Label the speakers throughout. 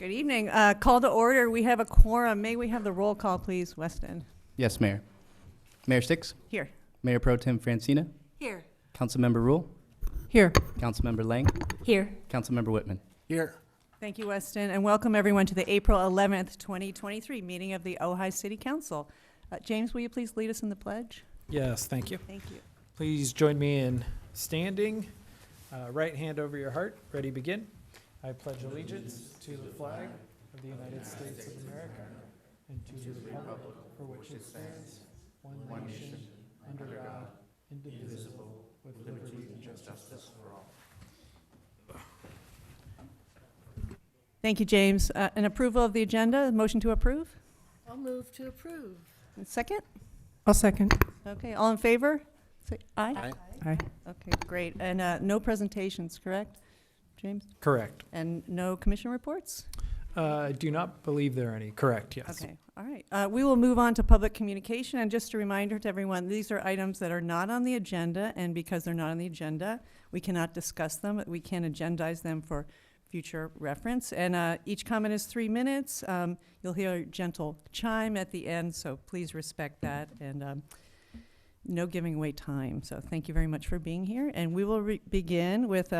Speaker 1: Good evening. Call to order. We have a quorum. May we have the roll call, please, Weston?
Speaker 2: Yes, Mayor. Mayor Sticks?
Speaker 1: Here.
Speaker 2: Mayor Pro Tem Francina?
Speaker 1: Here.
Speaker 2: Councilmember Rule?
Speaker 1: Here.
Speaker 2: Councilmember Lang?
Speaker 1: Here.
Speaker 2: Councilmember Whitman?
Speaker 3: Here.
Speaker 1: Thank you, Weston, and welcome everyone to the April 11th, 2023 meeting of the Ojai City Council. James, will you please lead us in the pledge?
Speaker 3: Yes, thank you.
Speaker 1: Thank you.
Speaker 3: Please join me in standing. Right hand over your heart. Ready, begin. I pledge allegiance to the flag of the United States of America and to the republic for which it stands, one nation, under God, indivisible, with liberty and justice for all.
Speaker 1: Thank you, James. An approval of the agenda, motion to approve?
Speaker 4: I'll move to approve.
Speaker 1: And second?
Speaker 4: I'll second.
Speaker 1: Okay, all in favor? Say aye.
Speaker 4: Aye.
Speaker 1: Okay, great. And no presentations, correct, James?
Speaker 3: Correct.
Speaker 1: And no commission reports?
Speaker 3: I do not believe there are any. Correct, yes.
Speaker 1: Okay, all right. We will move on to public communication, and just a reminder to everyone, these are items that are not on the agenda, and because they're not on the agenda, we cannot discuss them. We can agendize them for future reference, and each comment is 3 minutes. You'll hear a gentle chime at the end, so please respect that, and no giving away time. So thank you very much for being here, and we will begin with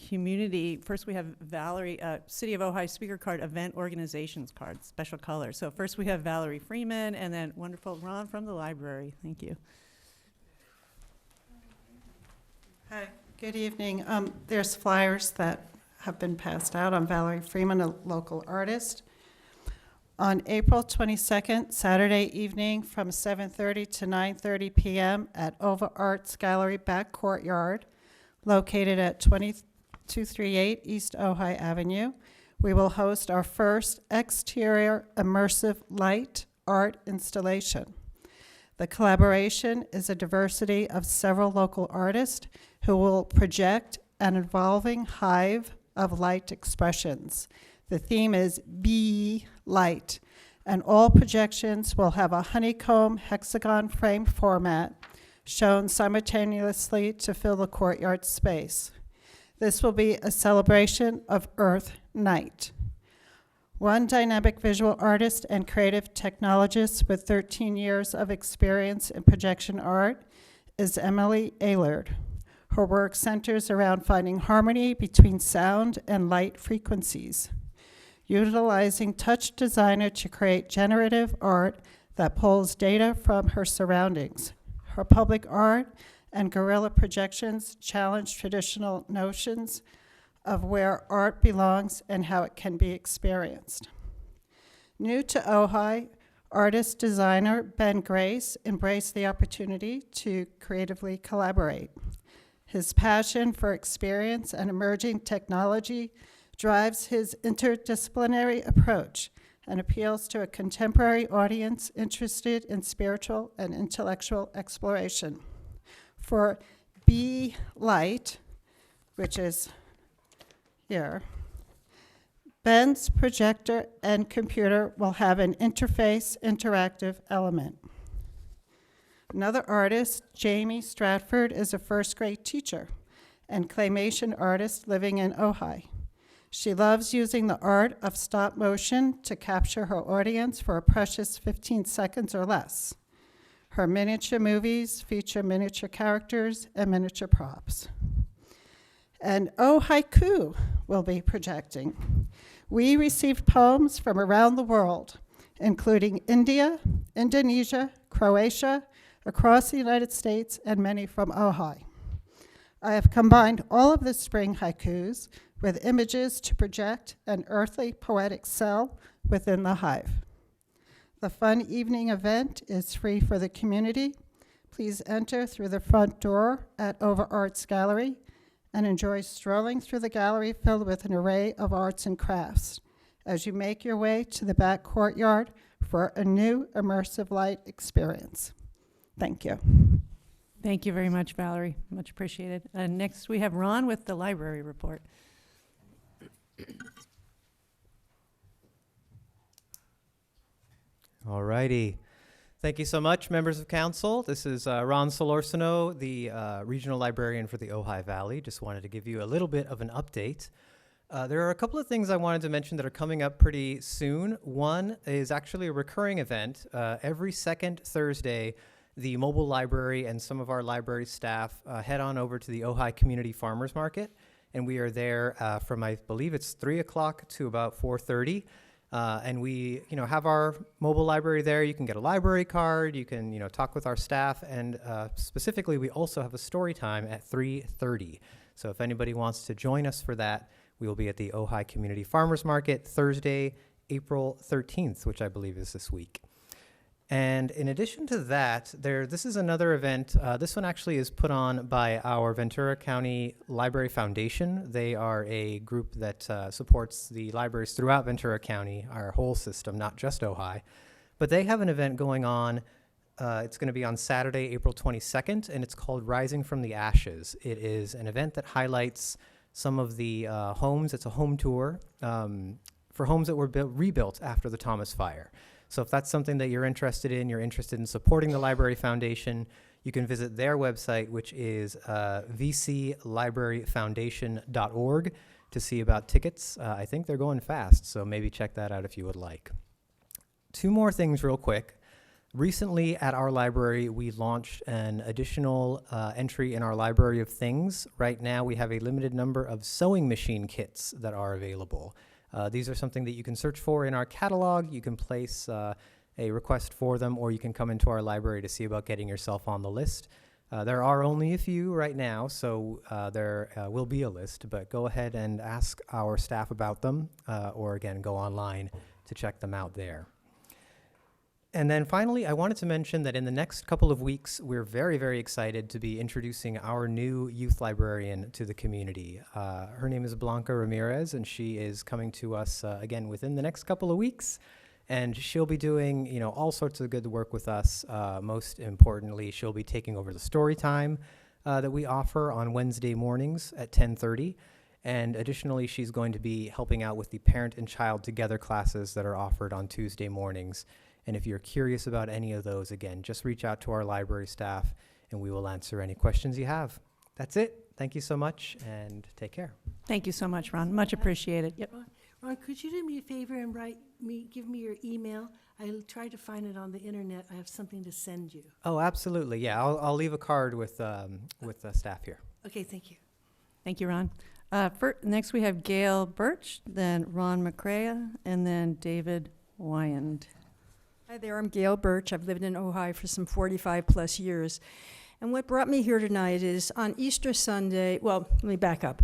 Speaker 1: community. First, we have Valerie, City of Ojai speaker card, event organizations card, special color. So first we have Valerie Freeman, and then wonderful Ron from the library. Thank you.
Speaker 5: Hi, good evening. There's flyers that have been passed out. I'm Valerie Freeman, a local artist. On April 22nd, Saturday evening from 7:30 to 9:30 p.m. at Ova Arts Gallery Back Courtyard, located at 2238 East Ojai Avenue, we will host our first exterior immersive light art installation. The collaboration is a diversity of several local artists who will project an evolving hive of light expressions. The theme is Be Light, and all projections will have a honeycomb hexagon frame format shown simultaneously to fill the courtyard space. This will be a celebration of Earth Night. One dynamic visual artist and creative technologist with 13 years of experience in projection art is Emily Aylard. Her work centers around finding harmony between sound and light frequencies, utilizing Touch Designer to create generative art that pulls data from her surroundings. Her public art and guerrilla projections challenge traditional notions of where art belongs and how it can be experienced. New to Ojai, artist-designer Ben Grace embraced the opportunity to creatively collaborate. His passion for experience and emerging technology drives his interdisciplinary approach and appeals to a contemporary audience interested in spiritual and intellectual exploration. For Be Light, which is here, Ben's projector and computer will have an interface interactive element. Another artist, Jamie Stratford, is a first grade teacher and claymation artist living in Ojai. She loves using the art of stop motion to capture her audience for a precious 15 seconds or less. Her miniature movies feature miniature characters and miniature props. And Haiku will be projecting. We received poems from around the world, including India, Indonesia, Croatia, across the United States, and many from Ojai. I have combined all of the spring haikus with images to project an earthly poetic cell within the hive. The fun evening event is free for the community. Please enter through the front door at Ova Arts Gallery and enjoy strolling through the gallery filled with an array of arts and crafts as you make your way to the back courtyard for a new immersive light experience. Thank you.
Speaker 1: Thank you very much, Valerie. Much appreciated. Next, we have Ron with the library report.
Speaker 6: All righty. Thank you so much, members of council. This is Ron Solorsino, the regional librarian for the Ojai Valley. Just wanted to give you a little bit of an update. There are a couple of things I wanted to mention that are coming up pretty soon. One is actually a recurring event. Every second Thursday, the mobile library and some of our library staff head on over to the Ojai Community Farmers Market, and we are there from, I believe it's 3 o'clock to about 4:30. And we, have our mobile library there. You can get a library card. You can, talk with our staff. And specifically, we also have a story time at 3:30. So if anybody wants to join us for that, we will be at the Ojai Community Farmers Market Thursday, April 13th, which I believe is this week. And in addition to that, this is another event. This one actually is put on by our Ventura County Library Foundation. They are a group that supports the libraries throughout Ventura County, our whole system, not just Ojai. But they have an event going on. It's going to be on Saturday, April 22nd, and it's called Rising from the Ashes. It is an event that highlights some of the homes. It's a home tour for homes that were rebuilt after the Thomas Fire. So if that's something that you're interested in supporting the Library Foundation, you can visit their website, which is vclibraryfoundation.org, to see about tickets. I think they're going fast, so maybe check that out if you would like. 2 more things real quick. Recently at our library, we launched an additional entry in our Library of Things. Right now, we have a limited number of sewing machine kits that are available. These are something that you can search for in our catalog. You can place a request for them, or you can come into our library to see about getting yourself on the list. There are only a few right now, so there will be a list, but go ahead and ask our staff about them, or again, go online to check them out there. And then finally, I wanted to mention that in the next couple of weeks, we're very, very excited to be introducing our new youth librarian to the community. Her name is Blanca Ramirez, and she is coming to us again within the next couple of weeks. And she'll be doing, all sorts of good work with us. Most importantly, she'll be taking over the story time that we offer on Wednesday mornings at 10:30. And additionally, she's going to be helping out with the Parent and Child Together classes that are offered on Tuesday mornings. And if you're curious about any of those, again, just reach out to our library staff and we will answer any questions you have. That's it. Thank you so much and take care.
Speaker 1: Thank you so much, Ron. Much appreciated. Yep.
Speaker 4: Ron, could you do me a favor and give me your email? I'll try to find it on the internet. I have something to send you.
Speaker 6: Oh, absolutely. Yeah, I'll leave a card with the staff here.
Speaker 4: Okay, thank you.
Speaker 1: Thank you, Ron. Next we have Gail Birch, then Ron McCrea, and then David Wyand.
Speaker 7: Hi there, I'm Gail Birch. I've lived in Ojai for some 45 plus years. And what brought me here tonight is on Easter Sunday, well, let me back up.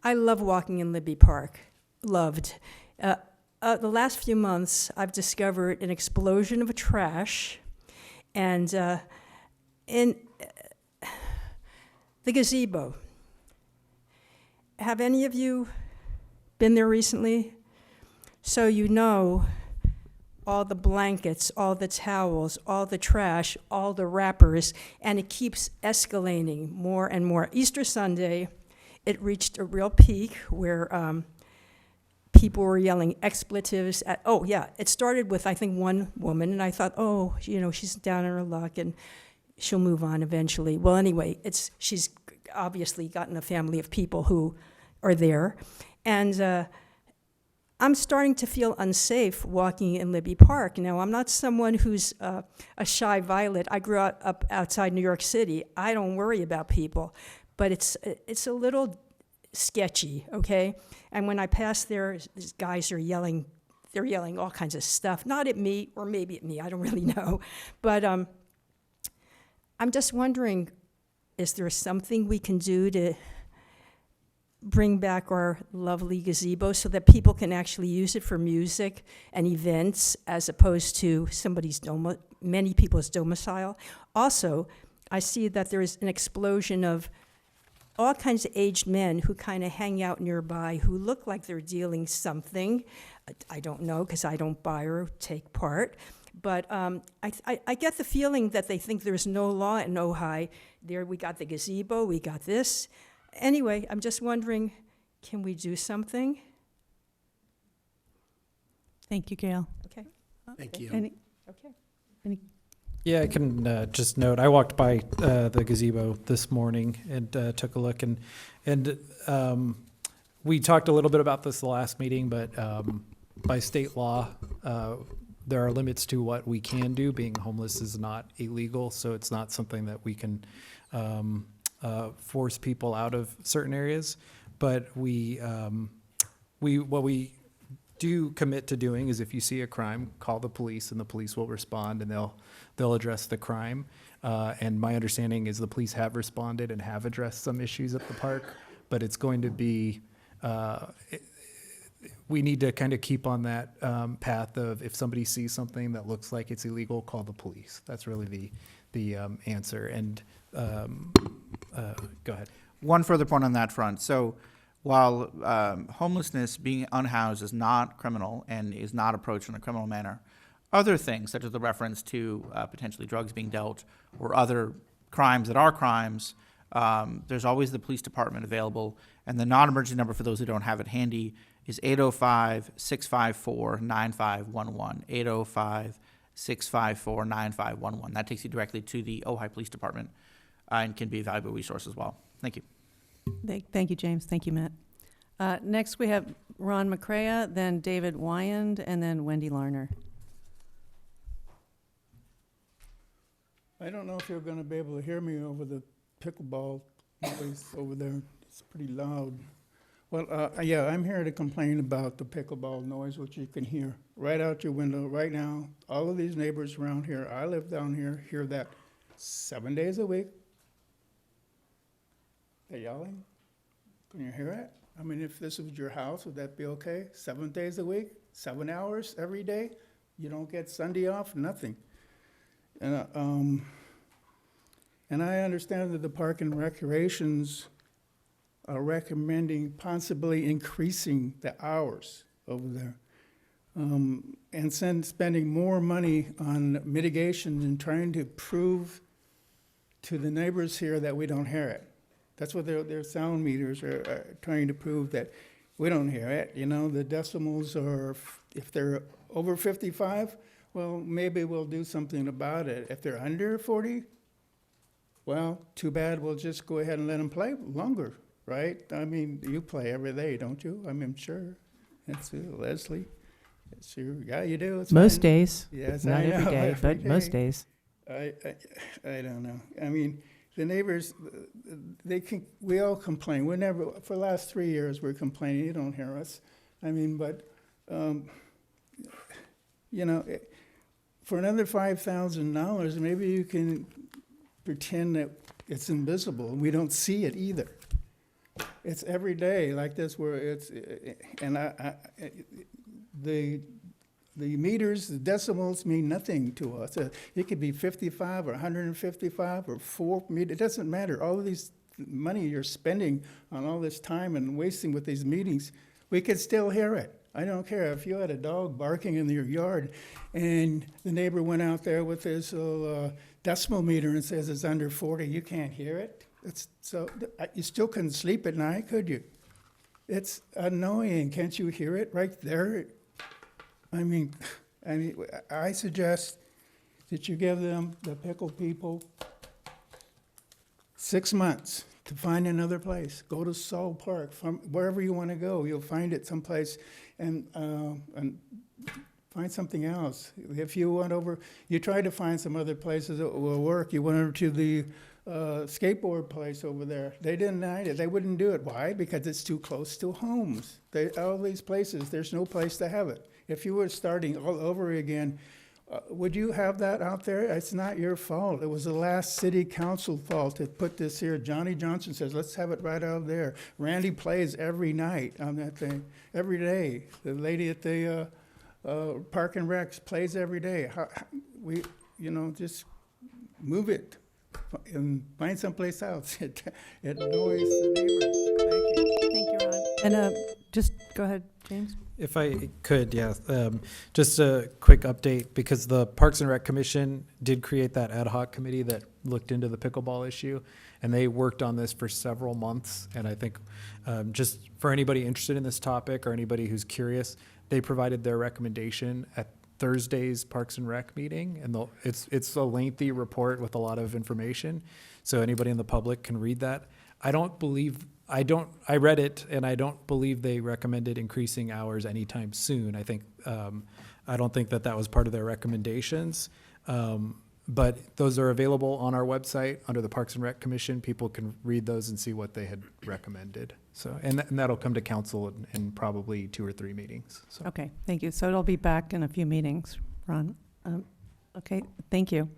Speaker 7: I love walking in Libby Park, loved. The last few months, I've discovered an explosion of trash. And in the gazebo, have any of you been there recently? So you know all the blankets, all the towels, all the trash, all the wrappers, and it keeps escalating more and more. Easter Sunday, it reached a real peak where people were yelling expletives at, it started with, I think, one woman, and I thought, she's down on her luck, and she'll move on eventually. Well, anyway, she's obviously gotten a family of people who are there, and I'm starting to feel unsafe walking in Libby Park. Now, I'm not someone who's a shy violet. I grew up outside New York City. I don't worry about people, but it's a little sketchy, okay? And when I pass there, these guys are yelling. They're yelling all kinds of stuff, not at me, or maybe at me, I don't really know. But I'm just wondering, is there something we can do to bring back our lovely gazebo so that people can actually use it for music and events as opposed to many people's domicile? Also, I see that there is an explosion of all kinds of aged men who kind of hang out nearby who look like they're dealing something. I don't know because I don't buy or take part. But I get the feeling that they think there's no law in Ojai. There we got the gazebo, we got this. Anyway, I'm just wondering, can we do something?
Speaker 1: Thank you, Gail.
Speaker 7: Okay.
Speaker 8: Thank you.
Speaker 7: Okay.
Speaker 3: Yeah, I can just note, I walked by the gazebo this morning and took a look, and we talked a little bit about this the last meeting, but by state law, there are limits to what we can do. Being homeless is not illegal, so it's not something that we can force people out of certain areas. But what we do commit to doing is, if you see a crime, call the police, and the police will respond, and they'll address the crime. And my understanding is the police have responded and have addressed some issues at the park, but it's going to be, we need to kind of keep on that path of, if somebody sees something that looks like it's illegal, call the police. That's really the answer. And go ahead.
Speaker 8: One further point on that front. So while homelessness, being unhoused, is not criminal and is not approached in a criminal manner, other things, such as the reference to potentially drugs being dealt or other crimes that are crimes, there's always the police department available. And the non-emergency number, for those who don't have it handy, is 805-654-9511, 805-654-9511. That takes you directly to the Ojai Police Department and can be a valuable resource as well. Thank you.
Speaker 1: Thank you, James. Thank you, Matt. Next, we have Ron McCrea, then David Wyand, and then Wendy Larner.
Speaker 9: I don't know if you're going to be able to hear me over the pickleball noise over there. It's pretty loud. Well, yeah, I'm here to complain about the pickleball noise, which you can hear right out your window right now. All of these neighbors around here, I live down here, hear that 7 days a week. They're yelling. Can you hear it? I mean, if this was your house, would that be okay? 7 days a week, 7 hours every day? You don't get Sunday off, nothing. And I understand that the Park and Recreations are recommending possibly increasing the hours over there, and spending more money on mitigation and trying to prove to the neighbors here that we don't hear it. That's what their sound meters are trying to prove, that we don't hear it. You know, the decimals are, if they're over 55, well, maybe we'll do something about it. If they're under 40, well, too bad, we'll just go ahead and let them play longer, right? I mean, you play every day, don't you? I mean, sure. That's Leslie. Sure. Yeah, you do. It's
Speaker 10: Most
Speaker 9: fine.
Speaker 10: days.
Speaker 9: Yes,
Speaker 10: Not
Speaker 9: I know,
Speaker 10: every day,
Speaker 9: every
Speaker 10: but most
Speaker 9: day.
Speaker 10: days.
Speaker 9: I don't know. I mean, the neighbors, we all complain. For the last 3 years, we're complaining, you don't hear us. I mean, but, you know, for another $5,000, maybe you can pretend that it's invisible and we don't see it either. It's every day like this where it's, and the meters, the decimals mean nothing to us. It could be 55 or 155 or 4 meters. It doesn't matter. All of these money you're spending on all this time and wasting with these meetings, we could still hear it. I don't care if you had a dog barking in your yard and the neighbor went out there with his little decimal meter and says it's under 40, you can't hear it. You still couldn't sleep at night, could you? It's annoying. Can't you hear it right there? I mean, I suggest that you give them, the pickle people, 6 months to find another place. Go to Saul Park, from wherever you want to go. You'll find it someplace, and find something else. If you went over, you tried to find some other places that will work. You went over to the skateboard place over there. They denied it. They wouldn't do it. Why? Because it's too close to homes. All these places, there's no place to have it. If you were starting all over again, would you have that out there? It's not your fault. It was the last city council fault to put this here. Johnny Johnson says, let's have it right out there. Randy plays every night on that thing, every day. The lady at the Park and Recs plays every day. Just move it and find someplace else. It annoys the neighbors. Thank you.
Speaker 1: Thank you, Ron. And just go ahead, James.
Speaker 3: If I could, yeah, just a quick update, because the Parks and Rec Commission did create that ad hoc committee that looked into the pickleball issue, and they worked on this for several months. And I think just for anybody interested in this topic or anybody who's curious, they provided their recommendation at Thursday's Parks and Rec meeting, and it's a lengthy report with a lot of information, so anybody in the public can read that. I don't believe I read it, and I don't believe they recommended increasing hours anytime soon. I don't think that was part of their recommendations. But those are available on our website under the Parks and Rec Commission. People can read those and see what they had recommended. So, and that'll come to council in probably 2 or 3 meetings. So.
Speaker 1: Okay, thank you. So it'll be back in a few meetings, Ron. Okay, thank you.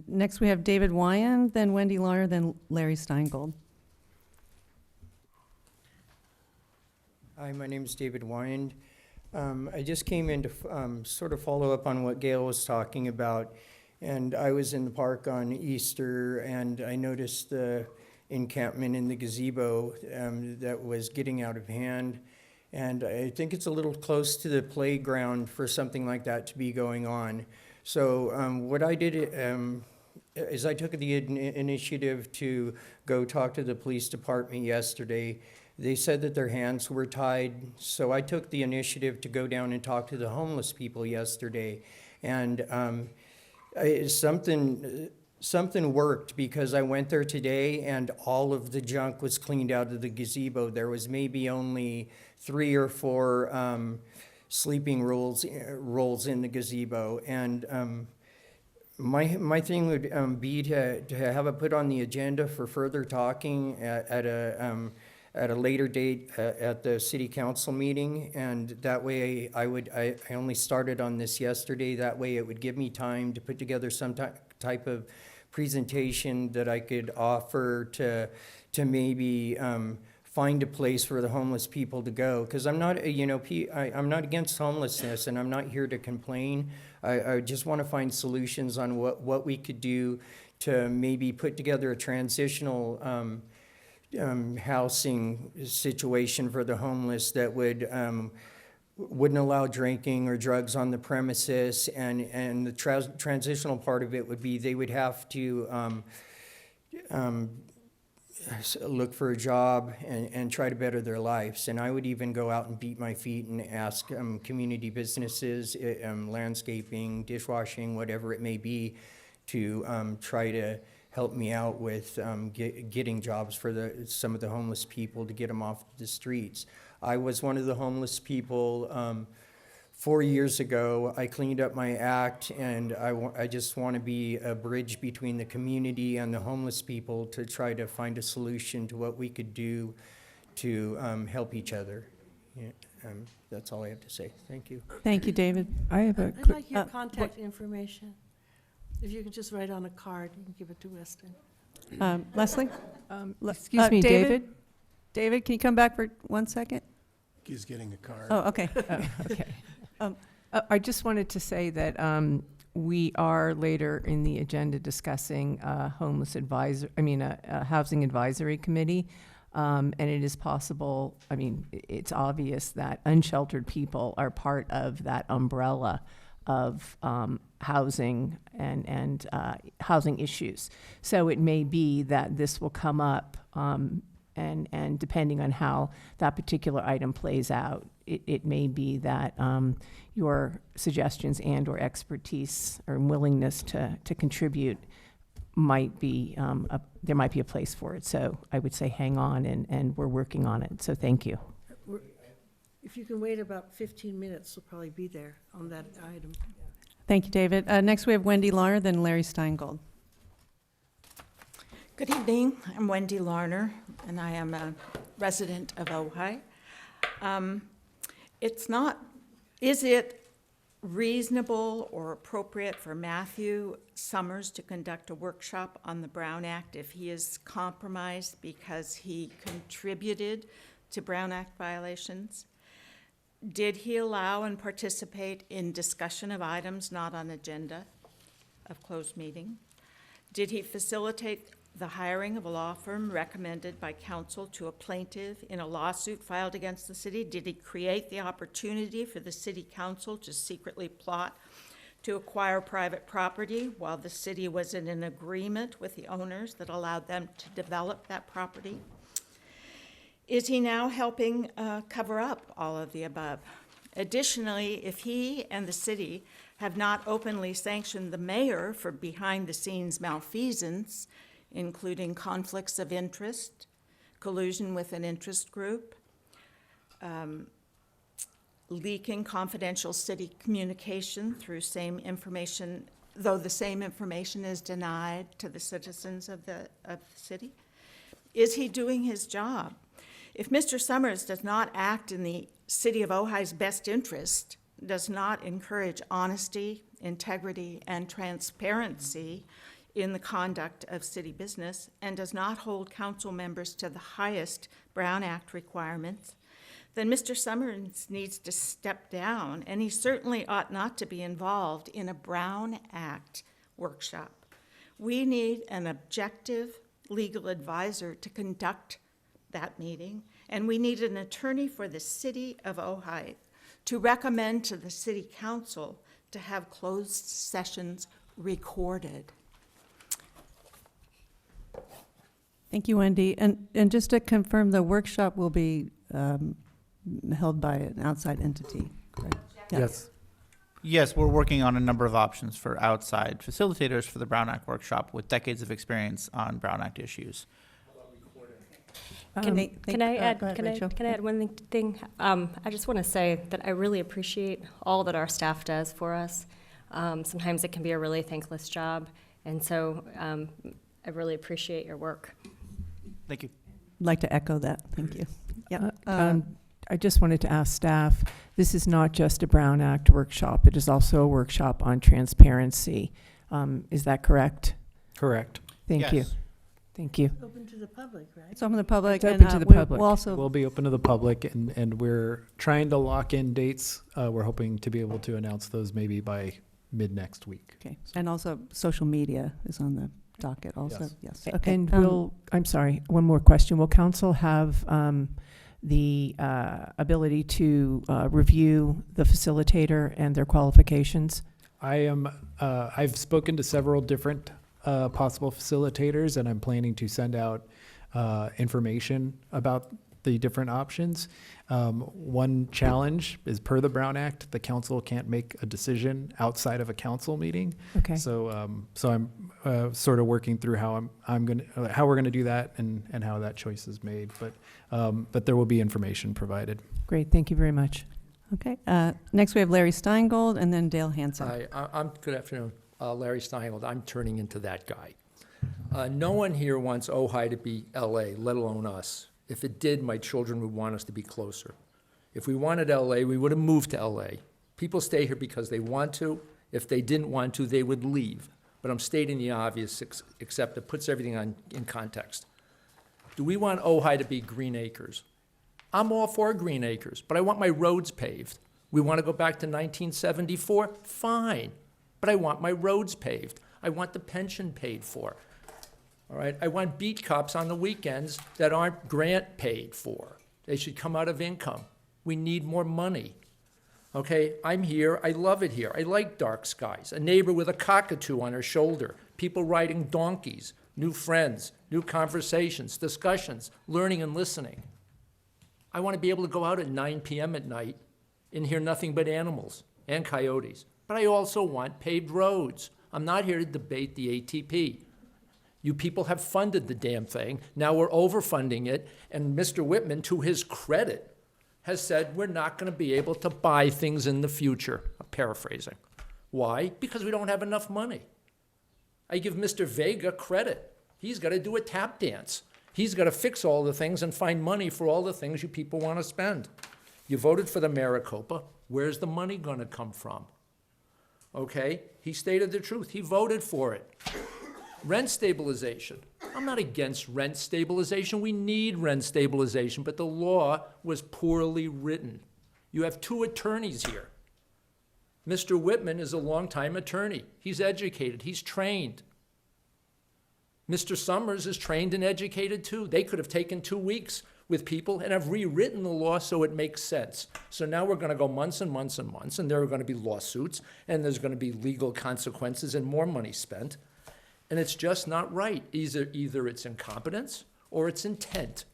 Speaker 1: Next, we have David Wyan, then Wendy Larner, then Larry Steingold.
Speaker 10: Hi, my name is David Wyan. I just came in to sort of follow up on what Gail was talking about. And I was in the park on Easter, and I noticed the encampment in the gazebo that was getting out of hand. And I think it's a little close to the playground for something like that to be going on. So what I did is I took the initiative to go talk to the police department yesterday. They said that their hands were tied, so I took the initiative to go down and talk to the homeless people yesterday. And something worked, because I went there today and all of the junk was cleaned out of the gazebo. There was maybe only 3 or 4 sleeping rolls in the gazebo. And my thing would be to have it put on the agenda for further talking at a later date at the city council meeting. And that way I only started on this yesterday. That way it would give me time to put together some type of presentation that I could offer to maybe find a place for the homeless people to go. Because I'm not, I'm not against homelessness, and I'm not here to complain. I just want to find solutions on what we could do to maybe put together a transitional housing situation for the homeless that wouldn't allow drinking or drugs on the premises. And the transitional part of it would be they would have to look for a job and try to better their lives. And I would even go out and beat my feet and ask community businesses, landscaping, dishwashing, whatever it may be, to try to help me out with getting jobs for some of the homeless people, to get them off the streets. I was one of the homeless people 4 years ago. I cleaned up my act, and I just want to be a bridge between the community and the homeless people to try to find a solution to what we could do to help each other. Yeah, that's all I have to say. Thank you.
Speaker 1: Thank you, David.
Speaker 7: I have a
Speaker 4: I'd like your contact information. If you could just write on a card and give it to Weston.
Speaker 1: Leslie?
Speaker 11: Excuse me, David?
Speaker 1: David, can you come back for 1 second?
Speaker 9: He's getting a card.
Speaker 1: Oh, okay.
Speaker 11: Okay. I just wanted to say that we are later in the agenda discussing a housing advisory committee. And it is possible, it's obvious that unsheltered people are part of that umbrella of housing and housing issues. So it may be that this will come up, and depending on how that particular item plays out, it may be that your suggestions and or expertise or willingness to contribute might be, there might be a place for it. So I would say hang on, and we're working on it. So thank you.
Speaker 4: If you can wait about 15 minutes, we'll probably be there on that item.
Speaker 1: Thank you, David. Next, we have Wendy Larner, then Larry Steingold.
Speaker 12: Good evening. I'm Wendy Larner, and I am a resident of Ojai. Is it reasonable or appropriate for Matthew Summers to conduct a workshop on the Brown Act if he is compromised because he contributed to Brown Act violations? Did he allow and participate in discussion of items not on agenda of closed meeting? Did he facilitate the hiring of a law firm recommended by counsel to a plaintiff in a lawsuit filed against the city? Did he create the opportunity for the city council to secretly plot to acquire private property while the city was in an agreement with the owners that allowed them to develop that property? Is he now helping cover up all of the above? Additionally, if he and the city have not openly sanctioned the mayor for behind-the-scenes malfeasance, including conflicts of interest, collusion with an interest group, leaking confidential city communication through same information, though the same information is denied to the citizens of the city? Is he doing his job? If Mr. Summers does not act in the city of Ojai's best interest, does not encourage honesty, integrity, and transparency in the conduct of city business, and does not hold council members to the highest Brown Act requirements, then Mr. Summers needs to step down, and he certainly ought not to be involved in a Brown Act workshop. We need an objective legal advisor to conduct that meeting, and we need an attorney for the city of Ojai to recommend to the city council to have closed sessions recorded.
Speaker 1: Thank you, Wendy. And just to confirm, the workshop will be held by an outside entity, correct?
Speaker 2: Yes.
Speaker 8: Yes, we're working on a number of options for outside facilitators for the Brown Act workshop with decades of experience on Brown Act issues.
Speaker 1: Can
Speaker 13: Can I add?
Speaker 1: go ahead,
Speaker 13: Can
Speaker 1: Rachel.
Speaker 13: I add one thing? I just want to say that I really appreciate all that our staff does for us. Sometimes it can be a really thankless job, and so I really appreciate your work.
Speaker 8: Thank you.
Speaker 1: I'd like to echo that. Thank you. Yeah.
Speaker 7: I just wanted to ask staff, this is not just a Brown Act workshop, it is also a workshop on transparency. Is that correct?
Speaker 3: Correct.
Speaker 7: Thank you.
Speaker 8: Yes.
Speaker 7: Thank you.
Speaker 4: Open to the public, right?
Speaker 1: It's open to the public.
Speaker 7: It's
Speaker 1: and,
Speaker 7: open to the
Speaker 1: we'll
Speaker 7: public.
Speaker 1: also,
Speaker 3: We'll be open to the public, and we're trying to lock in dates. We're hoping to be able to announce those maybe by mid-next week.
Speaker 1: okay. And also, social media is on the docket also. Yes. Okay.
Speaker 7: And I'm sorry, one more question. Will council have the ability to review the facilitator and their qualifications?
Speaker 3: I've spoken to several different possible facilitators, and I'm planning to send out information about the different options. One challenge is, per the Brown Act, the council can't make a decision outside of a council meeting.
Speaker 7: Okay.
Speaker 3: So I'm sort of working through how how we're gonna do that and how that choice is made. But there will be information provided.
Speaker 7: Great, thank you very much.
Speaker 1: Okay. Next, we have Larry Steingold and then Dale Hansen.
Speaker 14: Hi, good afternoon. Larry Steingold. I'm turning into that guy. No one here wants Ojai to be LA, let alone us. If it did, my children would want us to be closer. If we wanted LA, we would have moved to LA. People stay here because they want to. If they didn't want to, they would leave. But I'm stating the obvious, except it puts everything in context. Do we want Ojai to be Green Acres? I'm all for Green Acres, but I want my roads paved. We want to go back to 1974? Fine. But I want my roads paved. I want the pension paid for. All right? I want beat cops on the weekends that aren't grant paid for. They should come out of income. We need more money. Okay? I'm here. I love it here. I like dark skies. A neighbor with a cockatoo on her shoulder. People riding donkeys. New friends. New conversations. Discussions. Learning and listening. I want to be able to go out at 9 p.m. at night and hear nothing but animals and coyotes. But I also want paved roads. I'm not here to debate the ATP. You people have funded the damn thing. Now we're overfunding it. And Mr. Whitman, to his credit, has said we're not going to be able to buy things in the future. I'm paraphrasing. Why? Because we don't have enough money. I give Mr. Vega credit. He's got to do a tap dance. He's got to fix all the things and find money for all the things you people want to spend. You voted for the Maricopa. Where's the money going to come from? Okay? He stated the truth. He voted for it. Rent stabilization. I'm not against rent stabilization. We need rent stabilization, but the law was poorly written. You have two attorneys here. Mr. Whitman is a longtime attorney. He's educated. He's trained. Mr. Summers is trained and educated too. They could have taken 2 weeks with people and have rewritten the law so it makes sense. So now we're going to go months and months and months, and there are going to be lawsuits, and there's going to be legal consequences and more money spent. And it's just not right. Either it's incompetence or it's intent.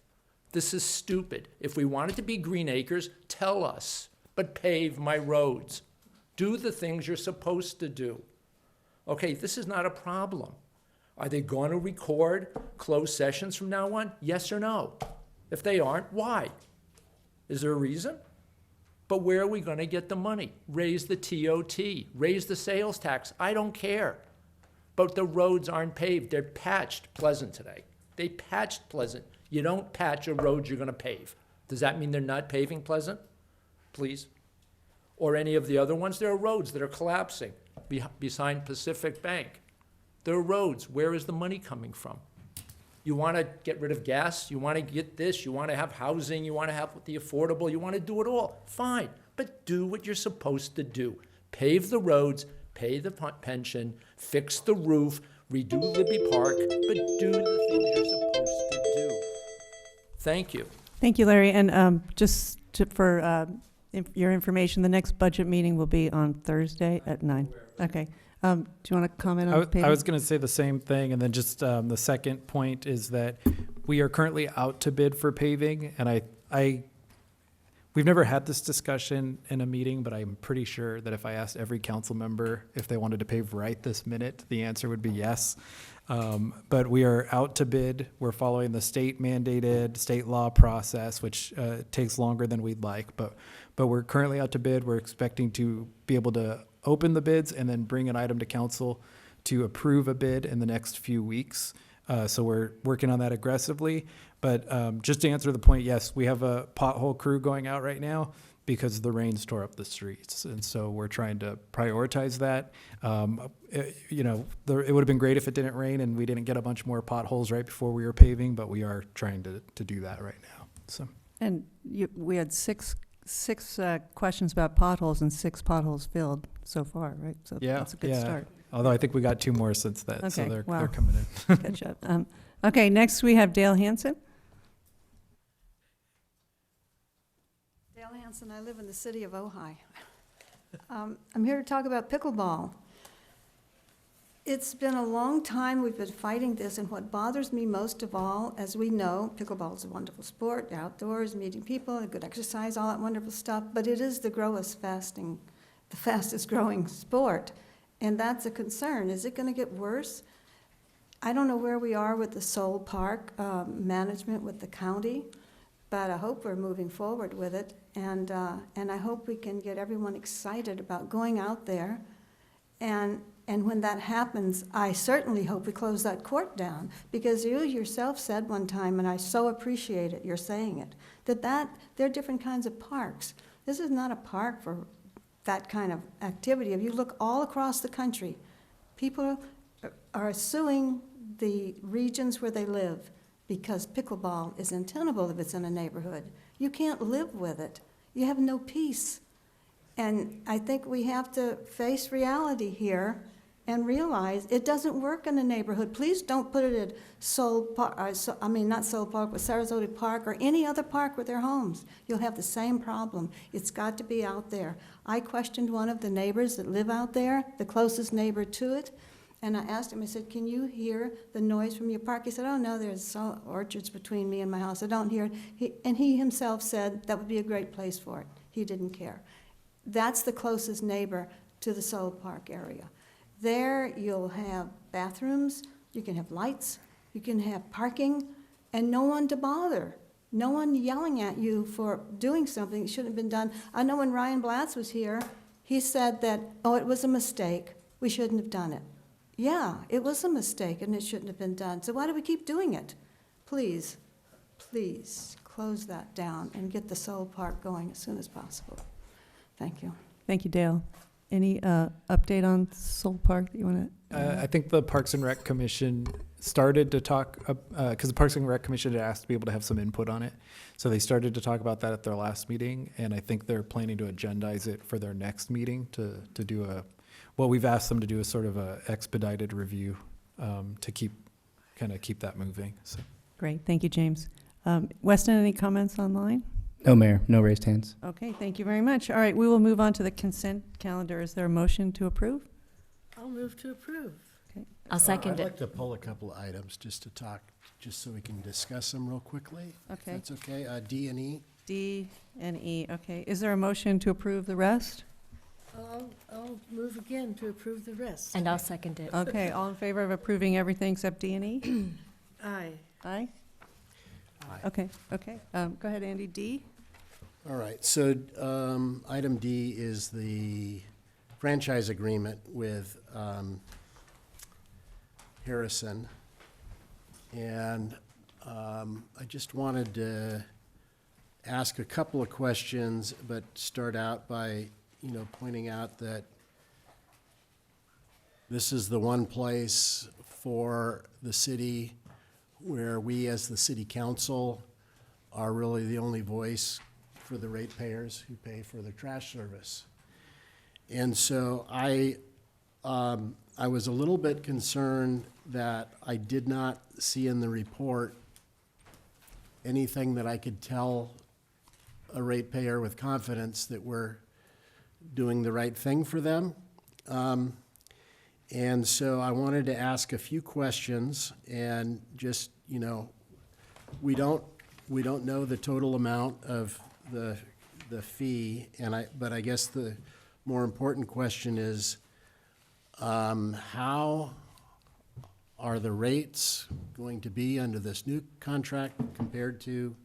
Speaker 14: This is stupid. If we want it to be Green Acres, tell us, but pave my roads. Do the things you're supposed to do. Okay, this is not a problem. Are they going to record closed sessions from now on? Yes or no? If they aren't, why? Is there a reason? But where are we going to get the money? Raise the TOT, raise the sales tax. I don't care. But the roads aren't paved. They're patched Pleasant today. They patched Pleasant. You don't patch a road you're going to pave. Does that mean they're not paving Pleasant? Please. Or any of the other ones? There are roads that are collapsing beside Pacific Bank. There are roads. Where is the money coming from? You want to get rid of gas, you want to get this, you want to have housing, you want to have the affordable, you want to do it all. Fine, but do what you're supposed to do. Pave the roads, pay the pension, fix the roof, redo Libby Park, but do the things you're supposed to do. Thank you.
Speaker 1: Thank you, Larry. And for your information, the next budget meeting will be on Thursday at 9. Okay. Do you want to comment on paving?
Speaker 3: I was going to say the same thing, and then just the second point is that we are currently out to bid for paving, and we've never had this discussion in a meeting, but I'm pretty sure that if I asked every council member if they wanted to pave right this minute, the answer would be yes. But we are out to bid. We're following the state mandated state law process, which takes longer than we'd like, but we're currently out to bid. We're expecting to be able to open the bids and then bring an item to council to approve a bid in the next few weeks. So we're working on that aggressively. But just to answer the point, yes, we have a pothole crew going out right now because the rains tore up the streets. And so we're trying to prioritize that. It would have been great if it didn't rain and we didn't get a bunch more potholes right before we were paving, but we are trying to do that right now. So.
Speaker 1: And we had six questions about potholes and 6 potholes filled so far, right? So that's a good start.
Speaker 3: Although I think we got 2 more since that, so they're coming in.
Speaker 1: Good job. Okay, next we have Dale Hansen.
Speaker 15: Dale Hansen, I live in the city of Ojai. I'm here to talk about pickleball. It's been a long time we've been fighting this, and what bothers me most of all, as we know, pickleball is a wonderful sport, outdoors, meeting people, a good exercise, all that wonderful stuff, but it is the fastest growing sport, and that's a concern. Is it going to get worse? I don't know where we are with the Soul Park management with the county, but I hope we're moving forward with it, and I hope we can get everyone excited about going out there. And when that happens, I certainly hope we close that court down, because you yourself said one time, and I so appreciate it, you're saying it, that there are different kinds of parks. This is not a park for that kind of activity. If you look all across the country, people are suing the regions where they live because pickleball is untenable if it's in a neighborhood. You can't live with it. You have no peace. And I think we have to face reality here and realize it doesn't work in a neighborhood. Please don't put it at Soul Park, not Soul Park, but Sarasota Park or any other park with their homes. You'll have the same problem. It's got to be out there. I questioned one of the neighbors that live out there, the closest neighbor to it, and I asked him, I said, can you hear the noise from your park? He said, oh no, there's orchards between me and my house. I don't hear it. And he himself said that would be a great place for it. He didn't care. That's the closest neighbor to the Soul Park area. There you'll have bathrooms, you can have lights, you can have parking, and no one to bother. No one yelling at you for doing something that shouldn't have been done. I know when Ryan Blatz was here, he said that, it was a mistake. We shouldn't have done it. Yeah, it was a mistake and it shouldn't have been done. So why do we keep doing it? Please, please close that down and get the Soul Park going as soon as possible. Thank you.
Speaker 1: Thank you, Dale. Any update on Soul Park that you want to?
Speaker 3: I think the Parks and Rec Commission started to talk, because the Parks and Rec Commission had asked to be able to have some input on it. So they started to talk about that at their last meeting, and I think they're planning to agendize it for their next meeting to do what we've asked them to do is sort of a expedited review to keep that moving. So.
Speaker 1: Great, thank you, James. Weston, any comments online?
Speaker 2: No, Mayor, no raised hands.
Speaker 1: Okay, thank you very much. All right, we will move on to the consent calendar. Is there a motion to approve?
Speaker 4: I'll move to approve.
Speaker 1: Okay.
Speaker 13: I'll second
Speaker 16: I'd
Speaker 13: it.
Speaker 16: like to pull a couple of items just to talk, just so we can discuss them real quickly.
Speaker 1: Okay.
Speaker 16: If that's okay. D and E.
Speaker 1: D and E, okay. Is there a motion to approve the rest?
Speaker 4: I'll move again to approve the rest.
Speaker 13: And I'll second it.
Speaker 1: Okay, all in favor of approving everything except D and E?
Speaker 4: Aye.
Speaker 1: Aye?
Speaker 16: Ojai.
Speaker 1: Okay. Go ahead, Andy. D?
Speaker 16: All right, so item D is the franchise agreement with Harrison. And I just wanted to ask a couple of questions, but start out by, pointing out that this is the one place for the city where we, as the city council, are really the only voice for the ratepayers who pay for the trash service. And so I was a little bit concerned that I did not see in the report anything that I could tell a ratepayer with confidence that we're doing the right thing for them. And so I wanted to ask a few questions and just, we don't know the total amount of the fee, but I guess the more important question is, how are the rates going to be under this new contract compared to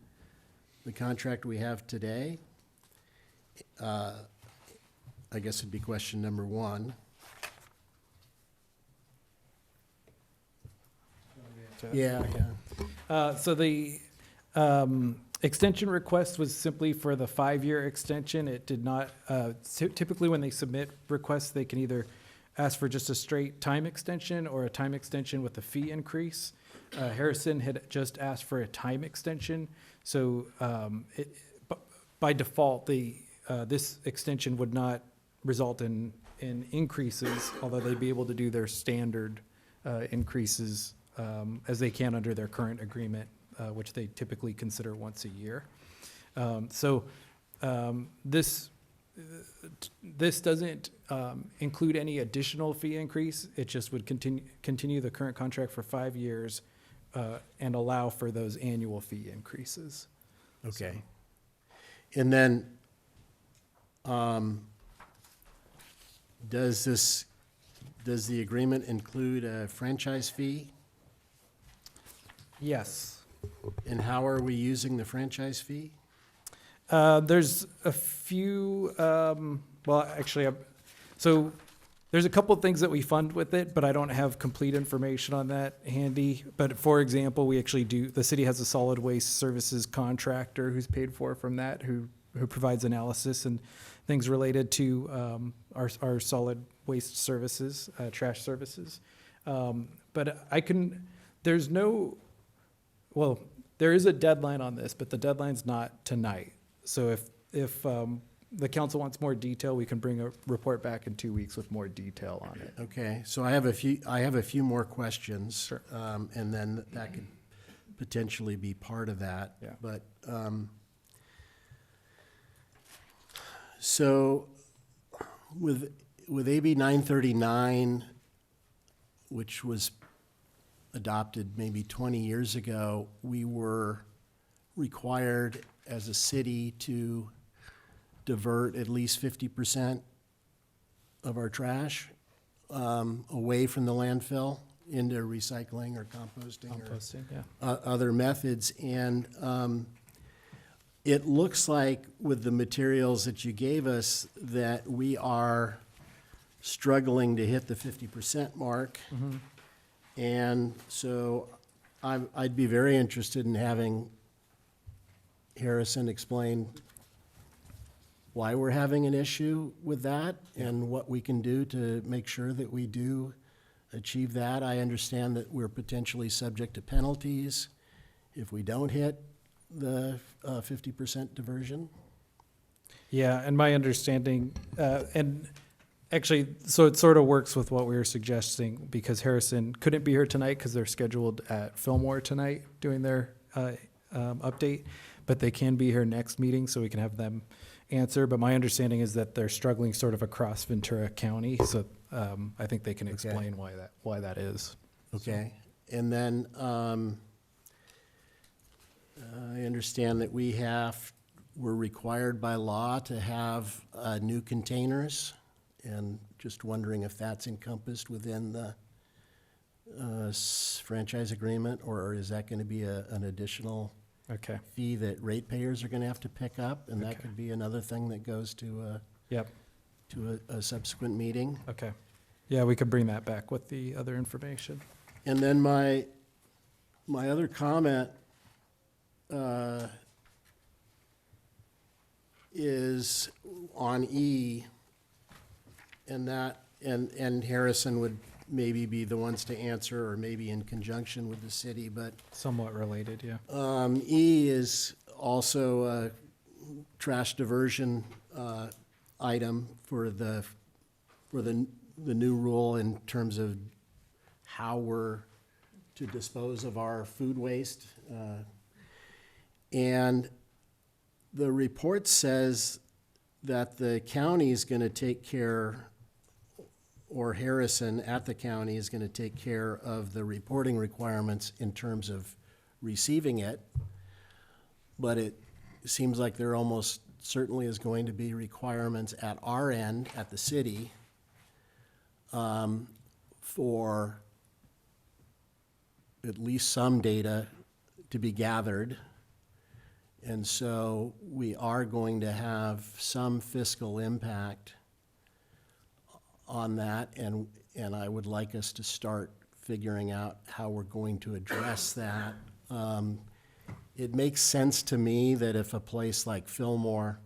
Speaker 16: the contract we have today? I guess it'd be question number one. Yeah.
Speaker 3: So the extension request was simply for the 5-year extension. It did not, typically when they submit requests, they can either ask for just a straight time extension or a time extension with a fee increase. Harrison had just asked for a time extension. So by default, this extension would not result in increases, although they'd be able to do their standard increases as they can under their current agreement, which they typically consider once a year. This doesn't include any additional fee increase. It just would continue the current contract for 5 years and allow for those annual fee increases.
Speaker 16: Okay. And then, does the agreement include a franchise fee?
Speaker 3: Yes.
Speaker 16: And how are we using the franchise fee?
Speaker 3: There's a few, so there's a couple of things that we fund with it, but I don't have complete information on that handy. But for example, we actually the city has a solid waste services contractor who's paid for from that, who provides analysis and things related to our solid waste services, trash services. But there is a deadline on this, but the deadline's not tonight. So if the council wants more detail, we can bring a report back in 2 weeks with more detail on it.
Speaker 16: Okay, so I have a few more questions.
Speaker 3: Sure.
Speaker 16: And then that could potentially be part of that.
Speaker 3: Yeah.
Speaker 16: But, so with AB 939, which was adopted maybe 20 years ago, we were required as a city to divert at least 50% of our trash away from the landfill into recycling or composting or other methods. And it looks like with the materials that you gave us that we are struggling to hit the 50% mark.
Speaker 3: Mm-hmm.
Speaker 16: And so I'd be very interested in having Harrison explain why we're having an issue with that and what we can do to make sure that we do achieve that. I understand that we're potentially subject to penalties if we don't hit the 50% diversion.
Speaker 3: Yeah, and my understanding, and actually, so it sort of works with what we were suggesting, because Harrison couldn't be here tonight because they're scheduled at Fillmore tonight doing their update, but they can be here next meeting, so we can have them answer. But my understanding is that they're struggling sort of across Ventura County, so I think they can explain why that is.
Speaker 16: Okay, and then I understand that we're required by law to have new containers, and just wondering if that's encompassed within the franchise agreement, or is that going to be an additional
Speaker 3: Okay.
Speaker 16: fee that ratepayers are gonna have to pick up, and that
Speaker 3: Okay.
Speaker 16: could be another thing that goes to
Speaker 3: Yep.
Speaker 16: a subsequent meeting.
Speaker 3: Okay. Yeah, we could bring that back with the other information.
Speaker 16: And then my other comment is on E, and Harrison would maybe be the ones to answer, or maybe in conjunction with the city, but
Speaker 3: Somewhat related, yeah.
Speaker 16: E is also a trash diversion item for the new rule in terms of how we're to dispose of our food waste. And the report says that the county is going to take care, or Harrison at the county is going to take care of the reporting requirements in terms of receiving it. But it seems like there almost certainly is going to be requirements at our end, at the city, for at least some data to be gathered. And so we are going to have some fiscal impact on that, and I would like us to start figuring out how we're going to address that. It makes sense to me that if a place like Fillmore,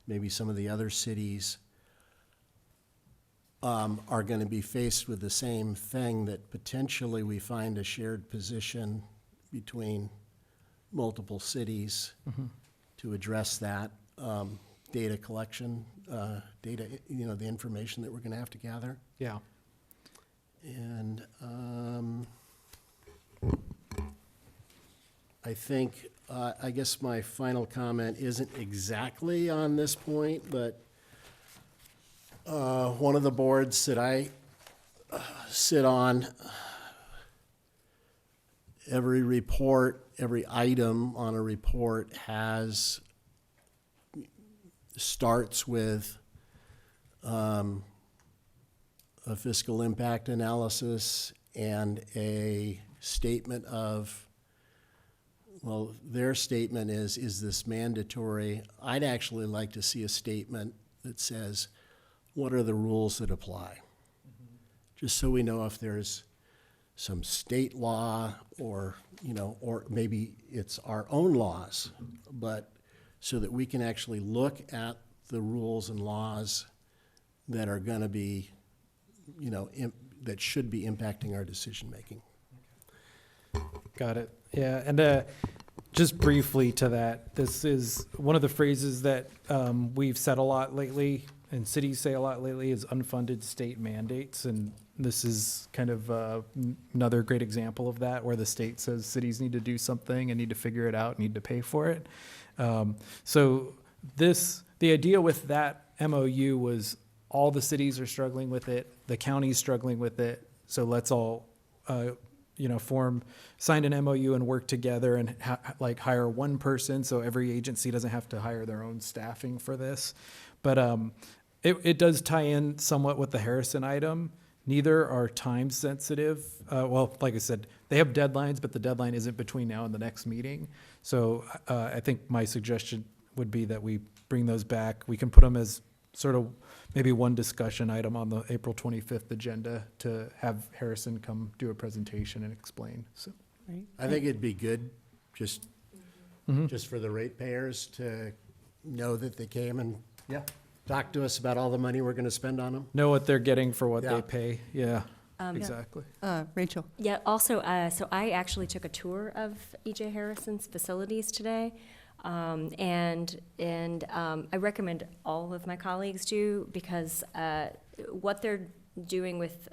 Speaker 16: maybe some of the other cities, are going to be faced with the same thing, that potentially we find a shared position between multiple cities to address that data collection, the information that we're going to have to gather.
Speaker 3: Yeah.
Speaker 16: And I think, I guess my final comment isn't exactly on this point, but one of the boards that I sit on, every report, every item on a report starts with a fiscal impact analysis and a statement of, well, their statement is this mandatory? I'd actually like to see a statement that says, what are the rules that apply? Just so we know if there's some state law or maybe it's our own laws, but so that we can actually look at the rules and laws that are going to be, that should be impacting our decision-making.
Speaker 3: Got it. Yeah, and just briefly to that, this is one of the phrases that we've said a lot lately, and cities say a lot lately, is unfunded state mandates, and this is kind of another great example of that, where the state says cities need to do something and need to figure it out, need to pay for it. So the idea with that MOU was all the cities are struggling with it, the county's struggling with it, so let's all sign an MOU and work together and hire one person, so every agency doesn't have to hire their own staffing for this. But it does tie in somewhat with the Harrison item. Neither are time sensitive. Well, like I said, they have deadlines, but the deadline isn't between now and the next meeting. So I think my suggestion would be that we bring those back. We can put them as sort of maybe one discussion item on the April 25th agenda to have Harrison come do a presentation and explain. So
Speaker 1: Right.
Speaker 16: I think it'd be good just for the ratepayers to know that they came and talk to us about all the money we're going to spend on them.
Speaker 3: know what they're getting for what
Speaker 16: Yeah.
Speaker 3: they pay. Yeah, exactly.
Speaker 1: Rachel?
Speaker 13: Yeah, also, so I actually took a tour of E.J. Harrison's facilities today. And I recommend all of my colleagues do, because what they're doing with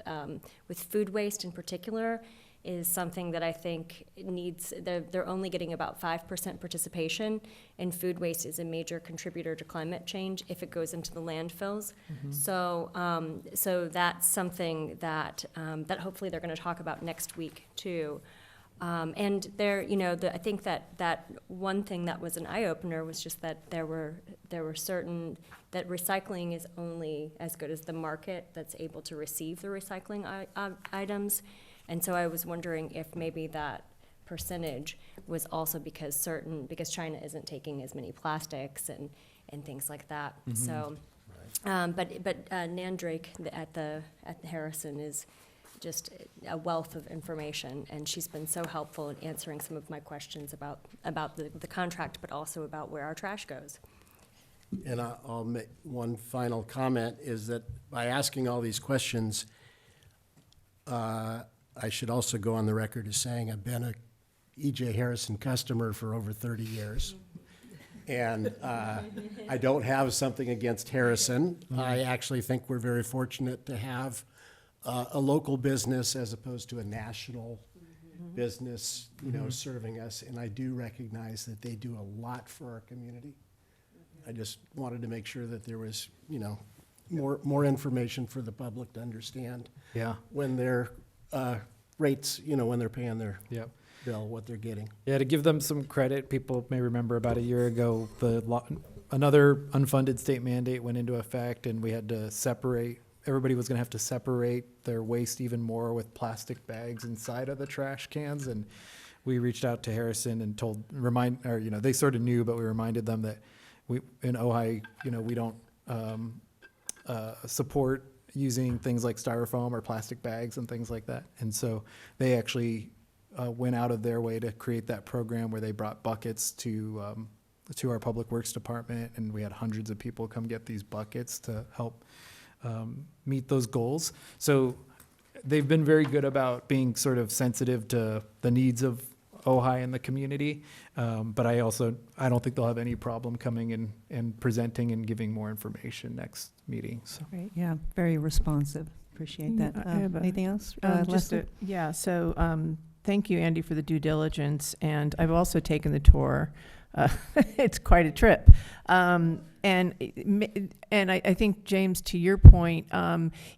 Speaker 13: food waste in particular is something that I think needs, they're only getting about 5% participation, and food waste is a major contributor to climate change if it goes into the landfills. So that's something that hopefully they're going to talk about next week too. And I think that one thing that was an eye-opener was just that there were certain, that recycling is only as good as the market that's able to receive the recycling items. And so I was wondering if maybe that percentage was also because China isn't taking as many plastics and things like that. So, but Nan Drake at Harrison is just a wealth of information, and she's been so helpful in answering some of my questions about the contract, but also about where our trash goes.
Speaker 16: And I'll make one final comment, is that by asking all these questions, I should also go on the record as saying I've been a E.J. Harrison customer for over 30 years. And I don't have something against Harrison. I actually think we're very fortunate to have a local business as opposed to a national business, serving us. And I do recognize that they do a lot for our community. I just wanted to make sure that there was, more information for the public to understand.
Speaker 3: Yeah.
Speaker 16: When their rates, when they're paying their
Speaker 3: Yep.
Speaker 16: bill, what they're getting.
Speaker 3: Yeah, to give them some credit, people may remember about a year ago, another unfunded state mandate went into effect, and we had to separate. Everybody was going to have to separate their waste even more with plastic bags inside of the trash cans, and we reached out to Harrison and they sort of knew, but we reminded them that we in Ojai, we don't support using things like styrofoam or plastic bags and things like that, and so they actually went out of their way to create that program where they brought buckets to our public works department, and we had hundreds of people come get these buckets to help meet those goals. So they've been very good about being sort of sensitive to the needs of Ojai and the community, but I don't think they'll have any problem coming in and presenting and giving more information next meeting. So.
Speaker 1: Great, yeah, very responsive. Appreciate that.
Speaker 11: I have
Speaker 1: Anything else?
Speaker 11: Leslie?
Speaker 1: Leslie?
Speaker 11: So thank you, Andy, for the due diligence, and I've also taken the tour. It's quite a trip. And I think, James, to your point,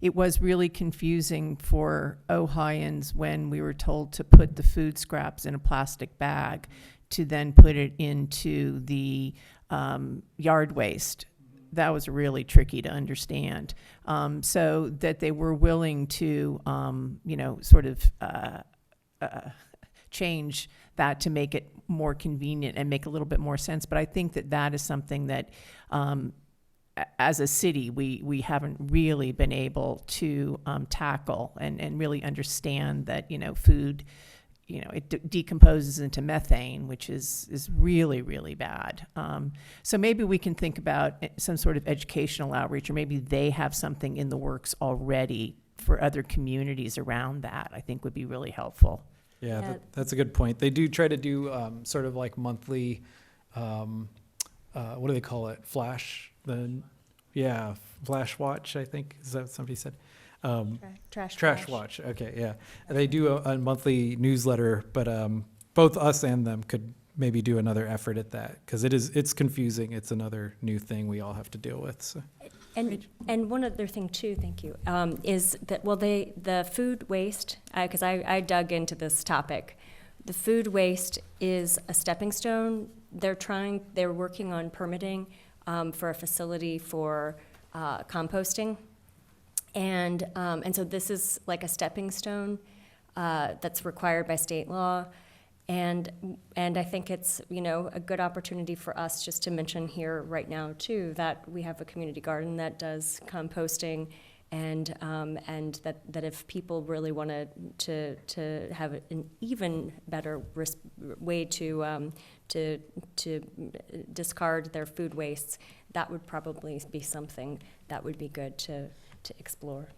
Speaker 11: it was really confusing for Ohioans when we were told to put the food scraps in a plastic bag to then put it into the yard waste. That was really tricky to understand. So that they were willing to, sort of change that to make it more convenient and make a little bit more sense. But I think that is something that, as a city, we haven't really been able to tackle and really understand that, food, it decomposes into methane, which is really, really bad. So maybe we can think about some sort of educational outreach, or maybe they have something in the works already for other communities around that, I think would be really helpful.
Speaker 3: Yeah, that's a good point. They do try to do sort of like monthly, what do they call it? Flash watch, I think. Is that what somebody said? Trash watch. Okay, yeah. They do a monthly newsletter, but both us and them could maybe do another effort at that, because it's confusing. It's another new thing we all have to deal with. So.
Speaker 13: And one other thing too, thank you, is that the food waste, because I dug into this topic, the food waste is a stepping stone. They're working on permitting for a facility for composting, and so this is like a stepping stone that's required by state law. And I think it's, a good opportunity for us just to mention here right now too, that we have a community garden that does composting, and that if people really wanted to have an even better way to discard their food wastes, that would probably be something that would be good to explore.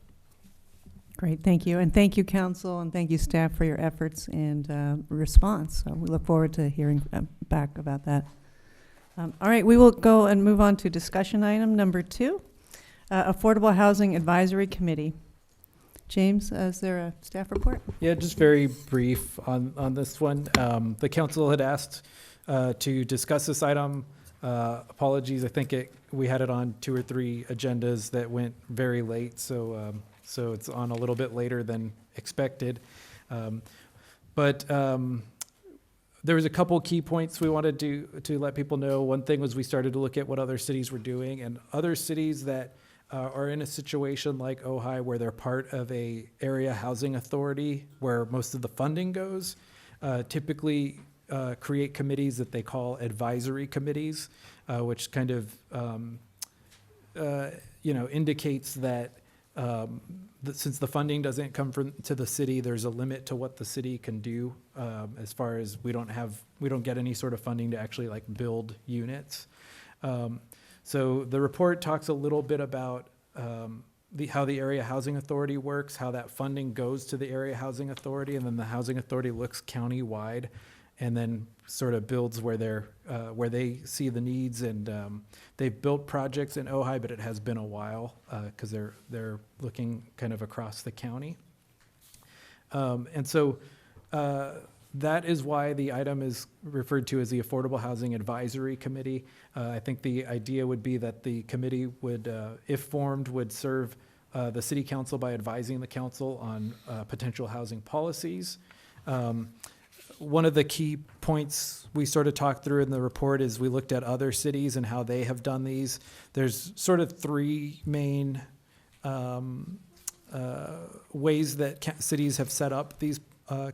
Speaker 1: Great, thank you. And thank you, council, and thank you, staff, for your efforts and response. So we look forward to hearing back about that. All right, we will go and move on to discussion item number 2, Affordable Housing Advisory Committee. James, is there a staff report?
Speaker 3: Yeah, just very brief on this one. The council had asked to discuss this item. Apologies, I think we had it on 2 or 3 agendas that went very late, so it's on a little bit later than expected. But there was a couple key points we wanted to let people know. One thing was we started to look at what other cities were doing, and other cities that are in a situation like Ojai, where they're part of a area housing authority where most of the funding goes. typically create committees that they call advisory committees, which kind of indicates that since the funding doesn't come to the city, there's a limit to what the city can do as far as we don't get any sort of funding to actually like build units. So the report talks a little bit about how the Area Housing Authority works, how that funding goes to the Area Housing Authority, and then the Housing Authority looks county-wide and then sort of builds where they see the needs. And they've built projects in Ojai, but it has been a while because they're looking kind of across the county. And so that is why the item is referred to as the Affordable Housing Advisory Committee. I think the idea would be that the committee would, if formed, would serve the city council by advising the council on potential housing policies. One of the key points we sort of talked through in the report is we looked at other cities and how they have done these. There's sort of three main ways that cities have set up these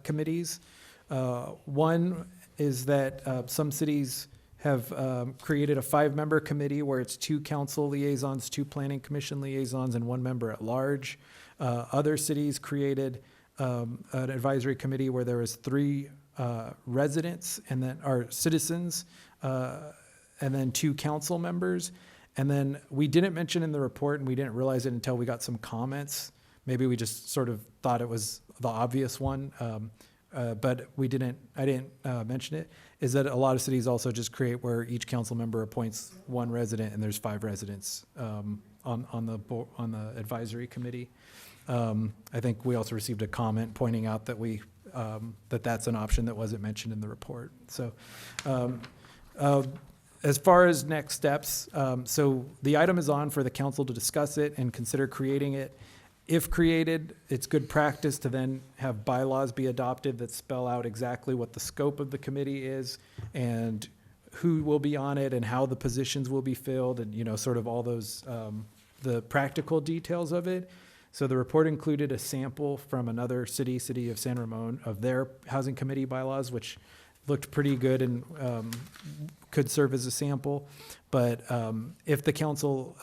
Speaker 3: committees. One is that some cities have created a 5-member committee where it's 2 council liaisons, 2 planning commission liaisons, and 1 member at large. Other cities created an advisory committee where there was 3 residents and then our citizens, and then 2 council members. And then we didn't mention in the report, and we didn't realize it until we got some comments. Maybe we just sort of thought it was the obvious one, but I didn't mention it, is that a lot of cities also just create where each council member appoints 1 resident and there's 5 residents on the advisory committee. I think we also received a comment pointing out that that's an option that wasn't mentioned in the report. So as far as next steps, so the item is on for the council to discuss it and consider creating it. If created, it's good practice to then have bylaws be adopted that spell out exactly what the scope of the committee is and who will be on it and how the positions will be filled and, sort of all those, the practical details of it. So the report included a sample from another city of San Ramon, of their housing committee bylaws, which looked pretty good and could serve as a sample. But if the council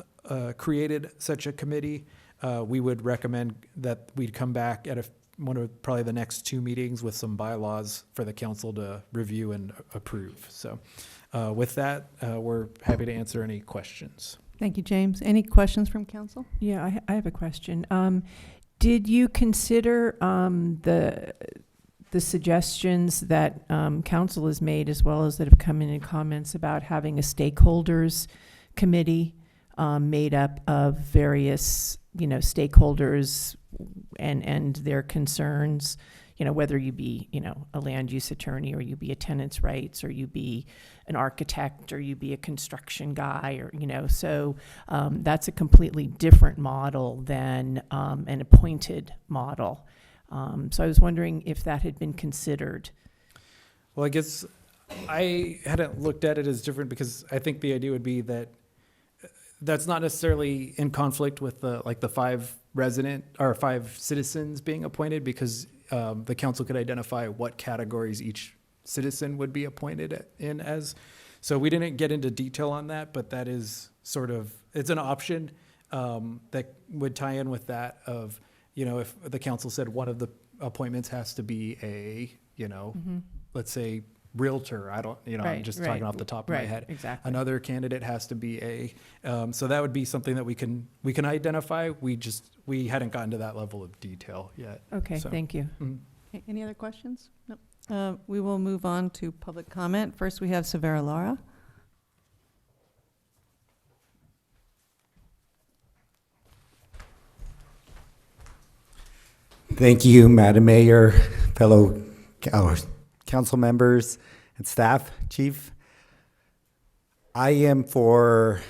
Speaker 3: created such a committee, we would recommend that we'd come back at one of probably the next 2 meetings with some bylaws for the council to review and approve. So with that, we're happy to answer any questions.
Speaker 1: Thank you, James. Any questions from council?
Speaker 11: Yeah, I have a question. Did you consider the suggestions that council has made, as well as that have come in comments about having a stakeholders committee made up of various, stakeholders and their concerns, whether you be, a land use attorney, or you be a tenant's rights, or you be an architect, or you be a construction guy, or, so that's a completely different model than an appointed model. So I was wondering if that had been considered.
Speaker 3: Well, I guess I hadn't looked at it as different because I think the idea would be that that's not necessarily in conflict with the 5 resident or 5 citizens being appointed, because the council could identify what categories each citizen would be appointed in as. So we didn't get into detail on that, but that is sort of, it's an option that would tie in with that of, if the council said one of the appointments has to be a, let's say realtor, I'm just talking off the top of my head.
Speaker 11: Exactly.
Speaker 3: Another candidate has to be so that would be something that we can identify. We hadn't gotten to that level of detail yet.
Speaker 11: Okay,
Speaker 3: So,
Speaker 11: thank you.
Speaker 1: Okay, any other questions? No. We will move on to public comment. First, we have Severa Lara.
Speaker 17: Thank you, Madam Mayor, fellow council members and staff, Chief. I am for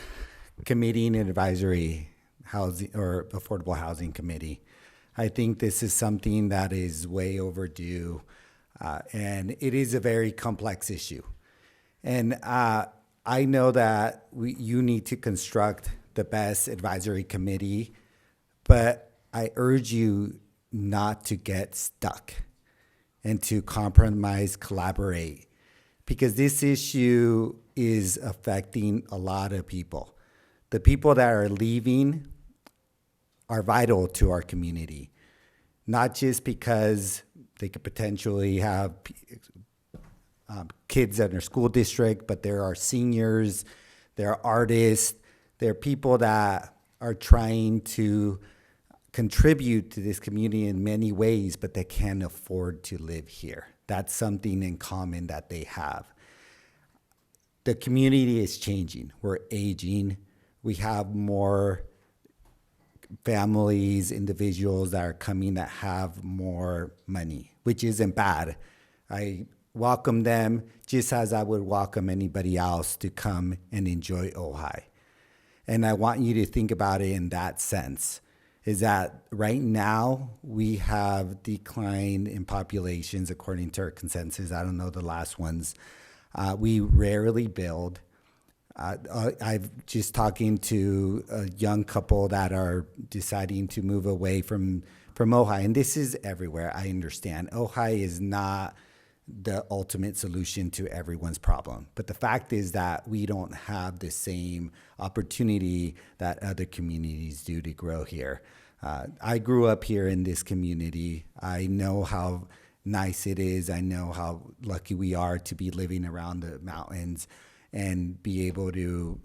Speaker 17: committing an advisory housing or affordable housing committee. I think this is something that is way overdue, and it is a very complex issue. And I know that you need to construct the best advisory committee, but I urge you not to get stuck and to compromise, collaborate, because this issue is affecting a lot of people. The people that are leaving are vital to our community, not just because they could potentially have kids in their school district, but there are seniors, there are artists, there are people that are trying to contribute to this community in many ways, but they can't afford to live here. That's something in common that they have. The community is changing. We're aging. We have more families, individuals that are coming that have more money, which isn't bad. I welcome them just as I would welcome anybody else to come and enjoy Ojai. And I want you to think about it in that sense, is that right now we have decline in populations according to our consensus. I don't know the last ones. We rarely build. I've just talking to a young couple that are deciding to move away from Ojai, and this is everywhere. I understand Ojai is not the ultimate solution to everyone's problem, but the fact is that we don't have the same opportunity that other communities do to grow here. I grew up here in this community. I know how nice it is. I know how lucky we are to be living around the mountains and be able to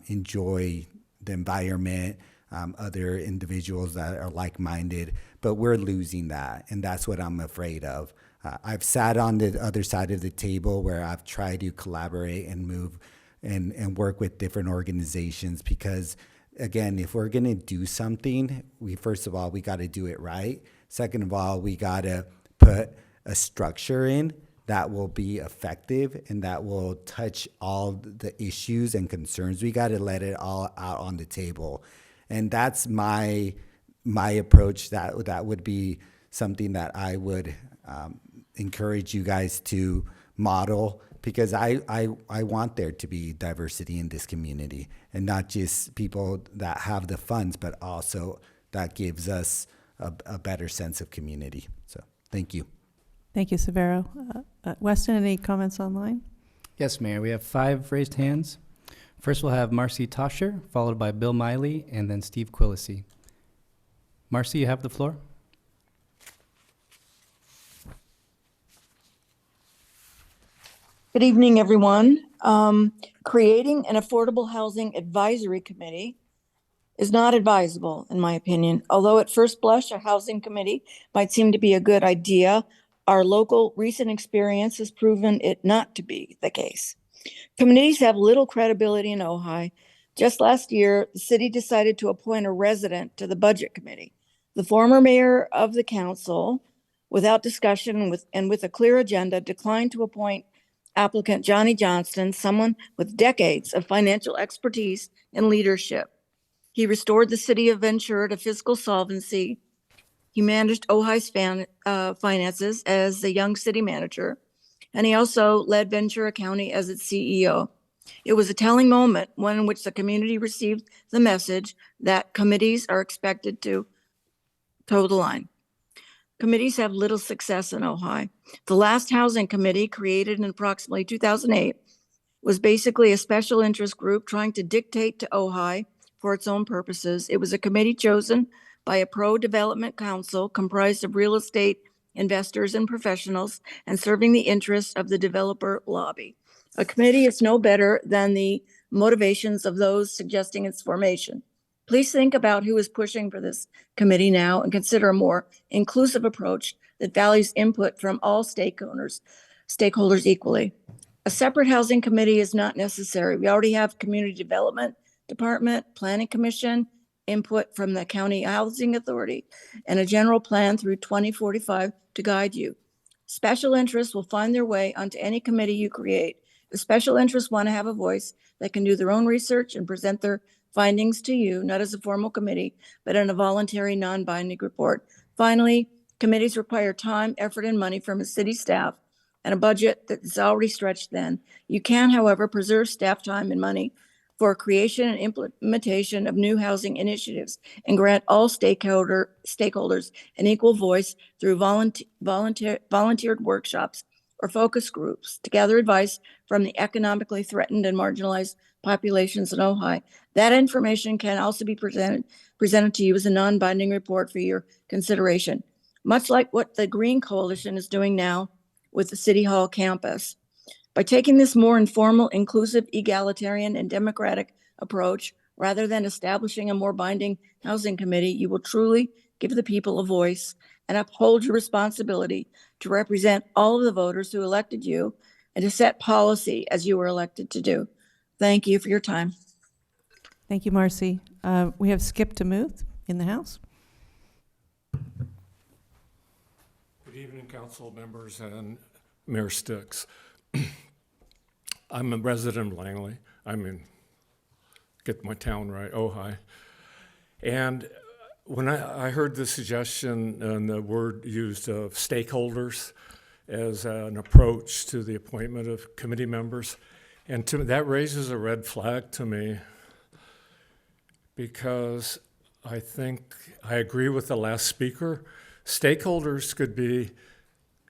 Speaker 17: enjoy the environment, other individuals that are like-minded, but we're losing that, and that's what I'm afraid of. I've sat on the other side of the table where I've tried to collaborate and move and work with different organizations because, again, if we're gonna do something, first of all, we gotta do it right. Second of all, we gotta put a structure in that will be effective and that will touch all the issues and concerns. We got to let it all out on the table. And that's my approach. That would be something that I would encourage you guys to model, because I want there to be diversity in this community, and not just people that have the funds, but also that gives us a better sense of community. So thank you.
Speaker 1: Thank you, Severo. Weston, any comments online?
Speaker 2: Yes, Mayor. We have 5 raised hands. First, we'll have Marcy Toscher, followed by Bill Miley, and then Steve Quillisi. Marcy, you have the floor.
Speaker 18: Good evening, everyone. Creating an affordable housing advisory committee is not advisable, in my opinion. Although at first blush, a housing committee might seem to be a good idea, our local recent experience has proven it not to be the case. Committees have little credibility in Ojai. Just last year, the city decided to appoint a resident to the budget committee. The former mayor of the council, without discussion and with a clear agenda, declined to appoint applicant Johnny Johnston, someone with decades of financial expertise and leadership. He restored the city of Ventura to fiscal solvency. He managed Ojai's finances as the young city manager, and he also led Ventura County as its CEO. It was a telling moment, one in which the community received the message that committees are expected to toe the line. Committees have little success in Ojai. The last housing committee, created in approximately 2008, was basically a special interest group trying to dictate to Ojai for its own purposes. It was a committee chosen by a pro-development council comprised of real estate investors and professionals and serving the interests of the developer lobby. A committee is no better than the motivations of those suggesting its formation. Please think about who is pushing for this committee now and consider a more inclusive approach that values input from all stakeholders equally. A separate housing committee is not necessary. We already have community development department, planning commission, input from the county housing authority, and a general plan through 2045 to guide you. Special interests will find their way onto any committee you create. The special interests want to have a voice that can do their own research and present their findings to you, not as a formal committee, but in a voluntary, non-binding report. Finally, committees require time, effort, and money from a city staff and a budget that is already stretched thin. You can, however, preserve staff time and money for creation and implementation of new housing initiatives and grant all stakeholders an equal voice through volunteered workshops or focus groups to gather advice from the economically threatened and marginalized populations in Ojai. That information can also be presented to you as a non-binding report for your consideration, much like what the Green Coalition is doing now with the City Hall campus. By taking this more informal, inclusive, egalitarian, and democratic approach, rather than establishing a more binding housing committee, you will truly give the people a voice and uphold your responsibility to represent all of the voters who elected you and to set policy as you were elected to do. Thank you for your time.
Speaker 1: Thank you, Marcy. We have Skip Demuth in the house.
Speaker 19: Good evening, council members and Mayor Sticks. I'm a resident of Langley. Get my town right, Ojai. And when I heard the suggestion and the word used of stakeholders as an approach to the appointment of committee members, and that raises a red flag to me, because I think I agree with the last speaker. Stakeholders could be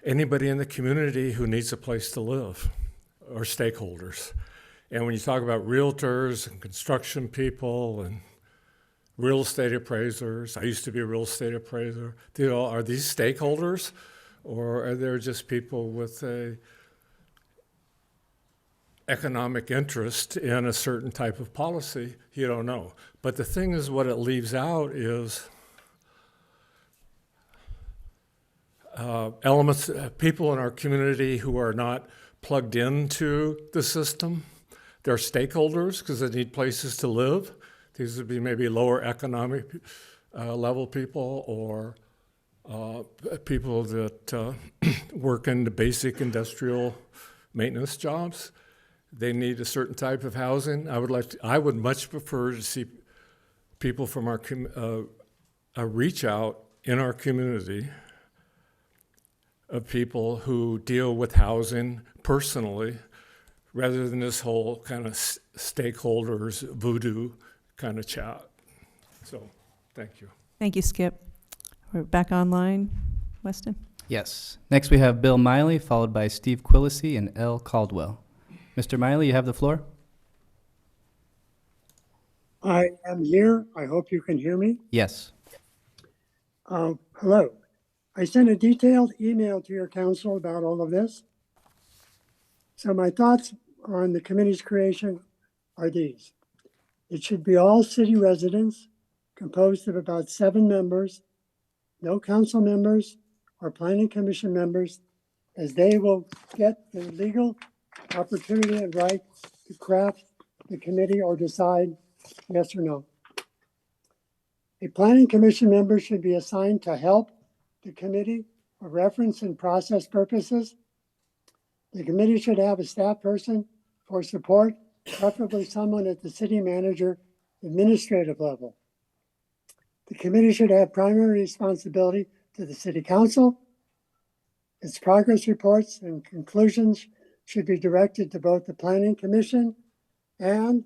Speaker 19: anybody in the community who needs a place to live, or stakeholders. And when you talk about realtors and construction people and real estate appraisers, I used to be a real estate appraiser, are these stakeholders, or are there just people with a economic interest in a certain type of policy? You don't know. But the thing is, what it leaves out is elements, people in our community who are not plugged into the system. They're stakeholders because they need places to live. These would be maybe lower economic level people, or people that work in the basic industrial maintenance jobs. They need a certain type of housing. I would much prefer to see people from our reach out in our community of people who deal with housing personally, rather than this whole kind of stakeholders voodoo kind of chat. So, thank you.
Speaker 1: Thank you, Skip. We're back online. Weston?
Speaker 2: Yes. Next we have Bill Miley, followed by Steve Quillisi and L. Caldwell. Mr. Miley, you have the floor.
Speaker 20: I am here. I hope you can hear me.
Speaker 2: Yes.
Speaker 20: Hello. I sent a detailed email to your council about all of this. So my thoughts on the committee's creation are these. It should be all city residents, composed of about 7 members, no council members or planning commission members, as they will get the legal opportunity and right to craft the committee or decide yes or no. A planning commission member should be assigned to help the committee for reference and process purposes. The committee should have a staff person for support, preferably someone at the city manager administrative level. The committee should have primary responsibility to the city council. Its progress reports and conclusions should be directed to both the planning commission and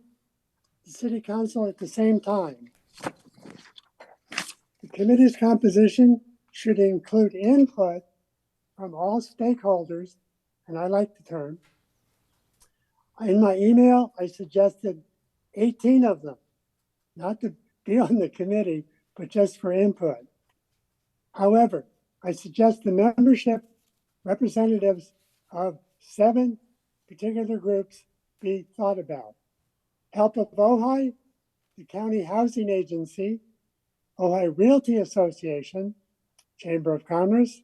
Speaker 20: the city council at the same time. The committee's composition should include input from all stakeholders, and I like the term. In my email, I suggested 18 of them, not to be on the committee, but just for input. However, I suggest the membership representatives of 7 particular groups be thought about. Help of Ojai, the County Housing Agency, Ojai Realty Association, Chamber of Commerce,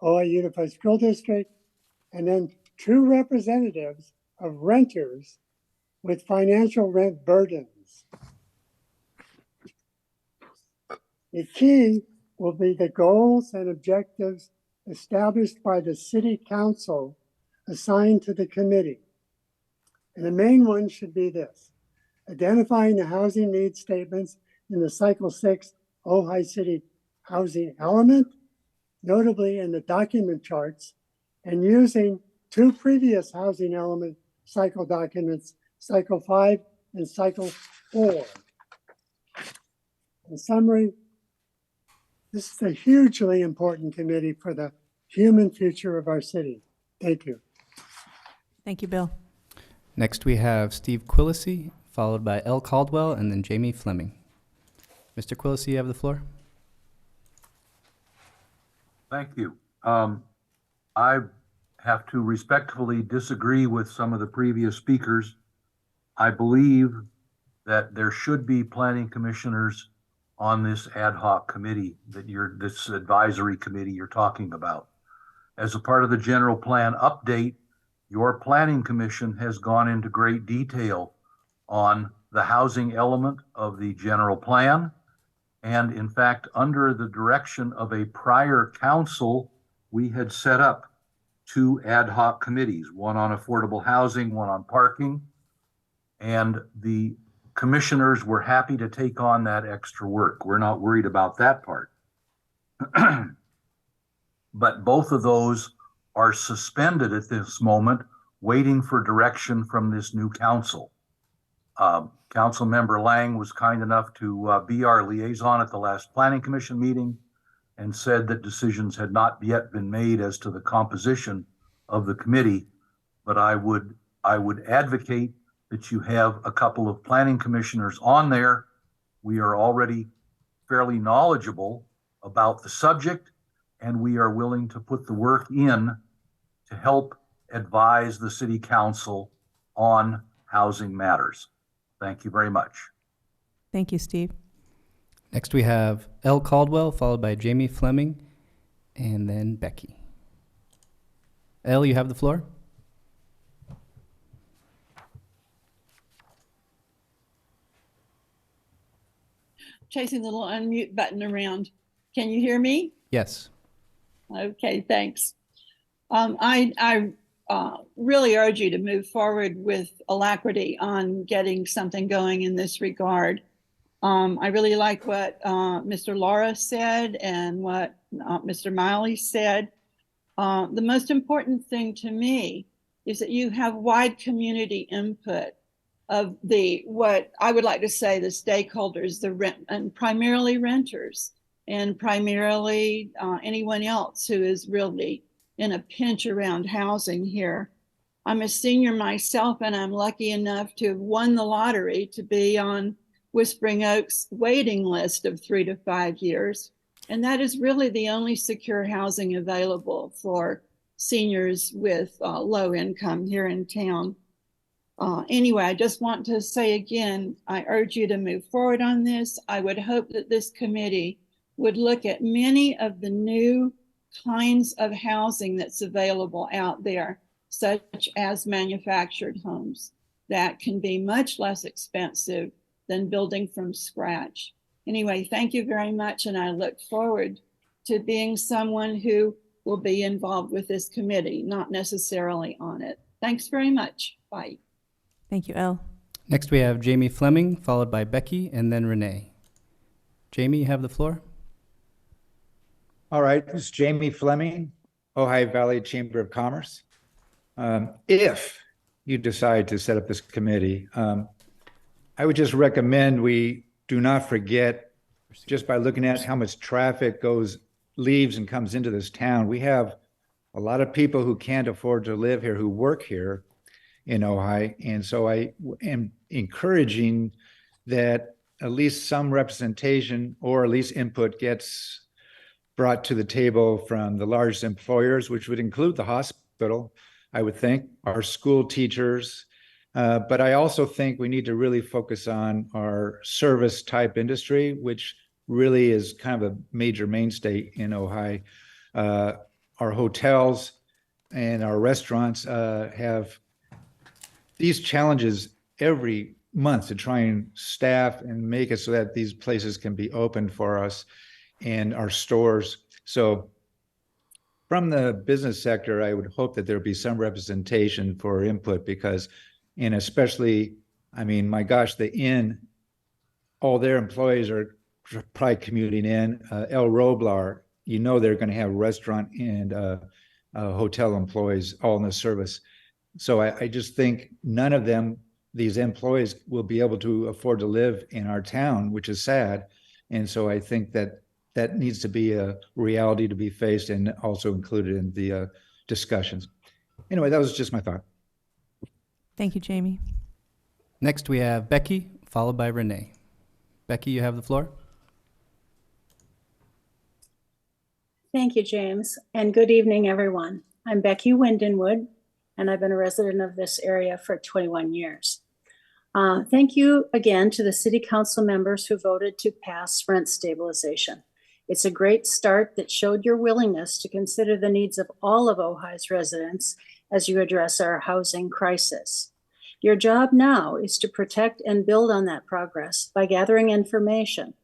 Speaker 20: Ojai Unified School District, and then 2 representatives of renters with financial rent burdens. The key will be the goals and objectives established by the city council assigned to the committee. And the main one should be this: identifying the housing needs statements in the Cycle 6 Ojai City housing element, notably in the document charts, and using 2 previous housing element cycle documents, Cycle 5 in cycle 4. In summary, this is a hugely important committee for the human future of our city. Thank you.
Speaker 1: Thank you, Bill.
Speaker 2: Next, we have Steve Quillisi, followed by Elle Caldwell, and then Jamie Fleming. Mr. Quillisi, you have the floor.
Speaker 21: Thank you. I have to respectfully disagree with some of the previous speakers. I believe that there should be planning commissioners on this ad hoc committee this advisory committee you're talking about. As a part of the general plan update, your planning commission has gone into great detail on the housing element of the general plan. And in fact, under the direction of a prior council, we had set up 2 ad hoc committees, one on affordable housing, one on parking. And the commissioners were happy to take on that extra work. We're not worried about that part. But both of those are suspended at this moment, waiting for direction from this new council. Council member Lang was kind enough to be our liaison at the last planning commission meeting and said that decisions had not yet been made as to the composition of the committee. But I would advocate that you have a couple of planning commissioners on there. We are already fairly knowledgeable about the subject, and we are willing to put the work in to help advise the city council on housing matters. Thank you very much.
Speaker 1: Thank you, Steve.
Speaker 2: Next, we have Elle Caldwell, followed by Jamie Fleming, and then Becky. Elle, you have the floor.
Speaker 22: Chasing the little unmute button around. Can you hear me?
Speaker 2: Yes.
Speaker 22: Okay, thanks. I really urge you to move forward with alacrity on getting something going in this regard. I really like what Mr. Laura said and what Mr. Miley said. The most important thing to me is that you have wide community input of what I would like to say the stakeholders, and primarily renters, and primarily anyone else who is really in a pinch around housing here. I'm a senior myself, and I'm lucky enough to have won the lottery to be on Whispering Oaks waiting list of 3 to 5 years. And that is really the only secure housing available for seniors with low income here in town. Anyway, I just want to say again, I urge you to move forward on this. I would hope that this committee would look at many of the new kinds of housing that's available out there, such as manufactured homes that can be much less expensive than building from scratch. Anyway, thank you very much, and I look forward to being someone who will be involved with this committee, not necessarily on it. Thanks very much. Bye.
Speaker 1: Thank you, Elle.
Speaker 2: Next, we have Jamie Fleming, followed by Becky, and then Renee. Jamie, you have the floor.
Speaker 23: All right, this is Jamie Fleming, Ojai Valley Chamber of Commerce. If you decide to set up this committee, I would just recommend we do not forget, just by looking at how much traffic leaves and comes into this town. We have a lot of people who can't afford to live here, who work here in Ojai. And so I am encouraging that at least some representation or at least input gets brought to the table from the largest employers, which would include the hospital, I would think, our school teachers. But I also think we need to really focus on our service type industry, which really is kind of a major mainstay in Ojai. Our hotels and our restaurants have these challenges every month to try and staff and make it so that these places can be open for us and our stores. So from the business sector, I would hope that there'd be some representation for input because, and especially, I mean, my gosh, the Inn, all their employees are probably commuting in. El Roblar, you know they're going to have restaurant and hotel employees all in the service. So I just think none of them, these employees will be able to afford to live in our town, which is sad. And so I think that that needs to be a reality to be faced and also included in the discussions. Anyway, that was just my thought.
Speaker 1: Thank you, Jamie.
Speaker 2: Next, we have Becky, followed by Renee. Becky, you have the floor.
Speaker 5: Thank you, James, and good evening, everyone. I'm Becky Windenwood, and I've been a resident of this area for 21 years. Thank you again to the City Council members who voted to pass rent stabilization. It's a great start that showed your willingness to consider the needs of all of Ojai's residents as you address our housing crisis. Your job now is to protect and build on that progress by gathering information,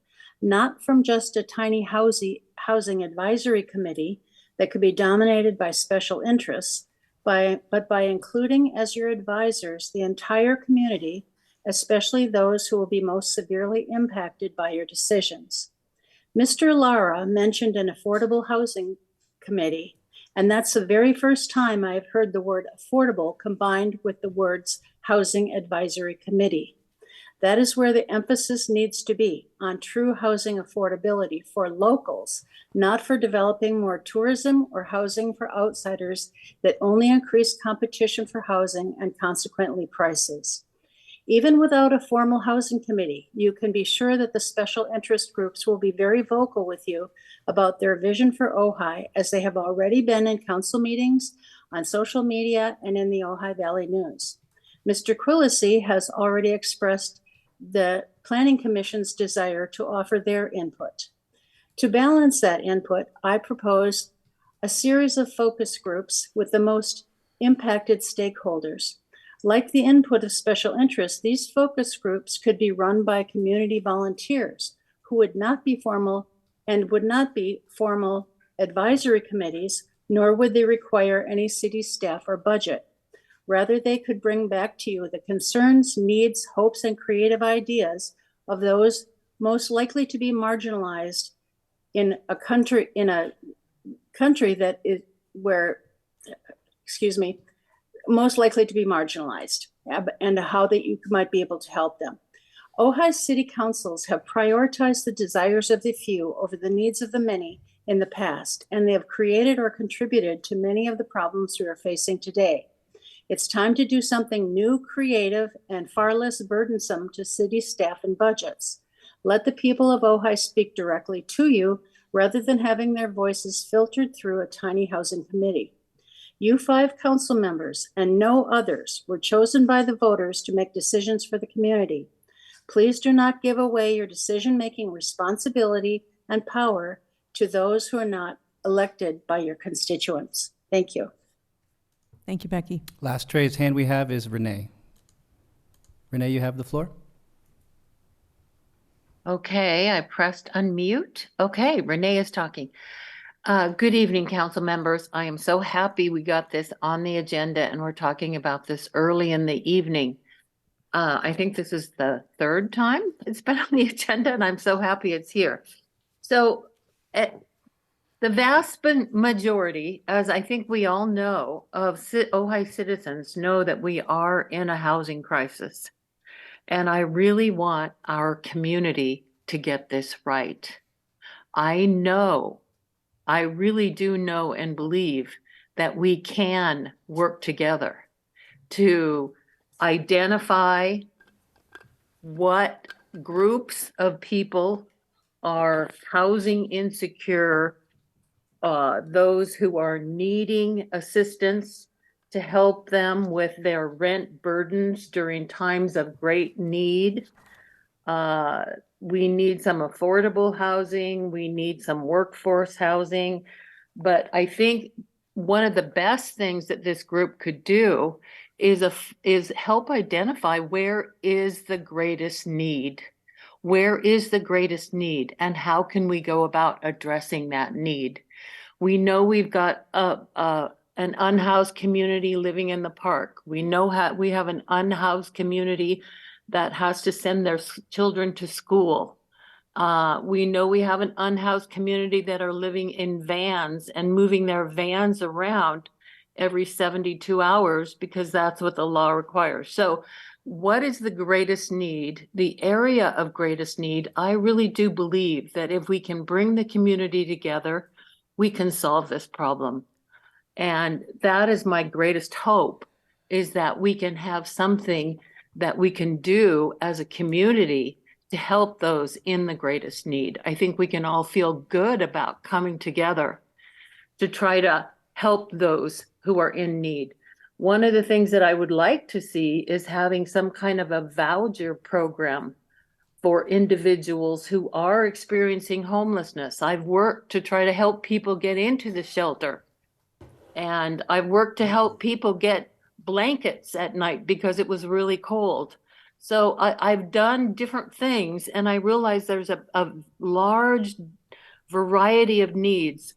Speaker 5: not from just a tiny housing advisory committee that could be dominated by special interests, but by including as your advisors the entire community, especially those who will be most severely impacted by your decisions. Mr. Lara mentioned an affordable housing committee, and that's the very first time I have heard the word affordable combined with the words housing advisory committee. That is where the emphasis needs to be, on true housing affordability for locals, not for developing more tourism or housing for outsiders that only increase competition for housing and consequently prices. Even without a formal housing committee, you can be sure that the special interest groups will be very vocal with you about their vision for Ojai, as they have already been in council meetings, on social media, and in the Ojai Valley News. Mr. Quillisi has already expressed the Planning Commission's desire to offer their input. To balance that input, I propose a series of focus groups with the most impacted stakeholders. Like the input of special interest, these focus groups could be run by community volunteers who would not be formal advisory committees, nor would they require any city staff or budget. Rather, they could bring back to you the concerns, needs, hopes, and creative ideas of those most likely to be marginalized in a country that is most likely to be marginalized, and how that you might be able to help them. Ojai city councils have prioritized the desires of the few over the needs of the many in the past, and they have created or contributed to many of the problems we are facing today. It's time to do something new, creative, and far less burdensome to city staff and budgets. Let the people of Ojai speak directly to you rather than having their voices filtered through a tiny housing committee. You 5 council members and no others were chosen by the voters to make decisions for the community. Please do not give away your decision-making responsibility and power to those who are not elected by your constituents. Thank you.
Speaker 1: Thank you, Becky.
Speaker 2: Last raised hand we have is Renee. Renee, you have the floor.
Speaker 6: Okay, I pressed unmute. Okay, Renee is talking. Good evening, council members. I am so happy we got this on the agenda and we're talking about this early in the evening. I think this is the 3rd time it's been on the agenda, and I'm so happy it's here. So the vast majority, as I think we all know, of Ojai citizens know that we are in a housing crisis. And I really want our community to get this right. I really do know and believe that we can work together to identify what groups of people are housing insecure, those who are needing assistance to help them with their rent burdens during times of great need. We need some affordable housing. We need some workforce housing. But I think one of the best things that this group could do is help identify where is the greatest need. Where is the greatest need, and how can we go about addressing that need? We know we've got an unhoused community living in the park. We know we have an unhoused community that has to send their children to school. We know we have an unhoused community that are living in vans and moving their vans around every 72 hours because that's what the law requires. So what is the greatest need, the area of greatest need, I really do believe that if we can bring the community together, we can solve this problem. And that is my greatest hope, is that we can have something that we can do as a community to help those in the greatest need. I think we can all feel good about coming together to try to help those who are in need. One of the things that I would like to see is having some kind of a voucher program for individuals who are experiencing homelessness. I've worked to try to help people get into the shelter. And I've worked to help people get blankets at night because it was really cold. So I've done different things, and I realize there's a large variety of needs.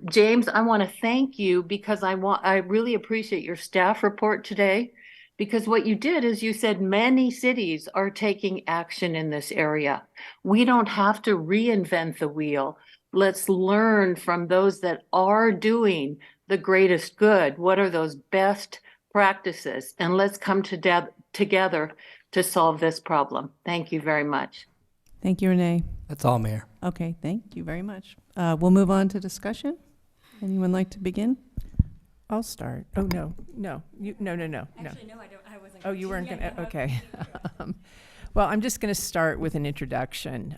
Speaker 6: James, I want to thank you because I really appreciate your staff report today, because what you did is you said many cities are taking action in this area. We don't have to reinvent the wheel. Let's learn from those that are doing the greatest good. What are those best practices? And let's come together to solve this problem. Thank you very much.
Speaker 1: Thank you, Renee.
Speaker 2: That's all, Mayor.
Speaker 1: Okay, thank you very much. We'll move on to discussion. Anyone like to begin?
Speaker 11: I'll start. Oh, no.
Speaker 13: Actually, no, I wasn't.
Speaker 11: Oh, you weren't
Speaker 13: Yeah,
Speaker 11: gonna, okay. Well, I'm just gonna start with an introduction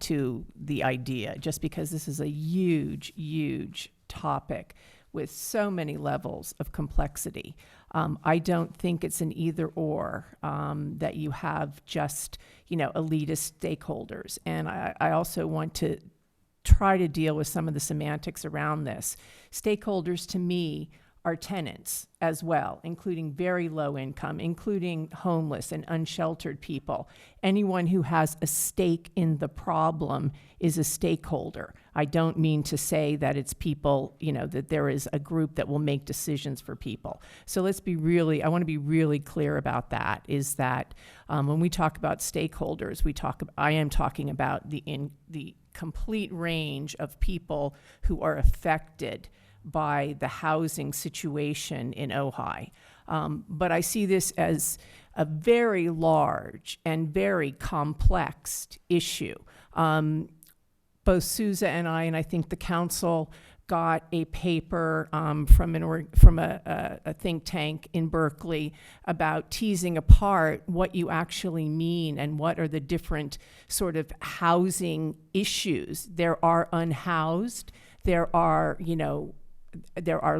Speaker 11: to the idea, just because this is a huge, huge topic with so many levels of complexity. I don't think it's an either or, that you have just, elitist stakeholders. And I also want to try to deal with some of the semantics around this. Stakeholders, to me, are tenants as well, including very low income, including homeless and unsheltered people. Anyone who has a stake in the problem is a stakeholder. I don't mean to say that it's people, that there is a group that will make decisions for people. So I want to be really clear about that, is that when we talk about stakeholders, I am talking about the complete range of people who are affected by the housing situation in Ojai. But I see this as a very large and very complex issue. Both Sousa and I think the council got a paper from a think tank in Berkeley about teasing apart what you actually mean and what are the different sort of housing issues. There are unhoused, there are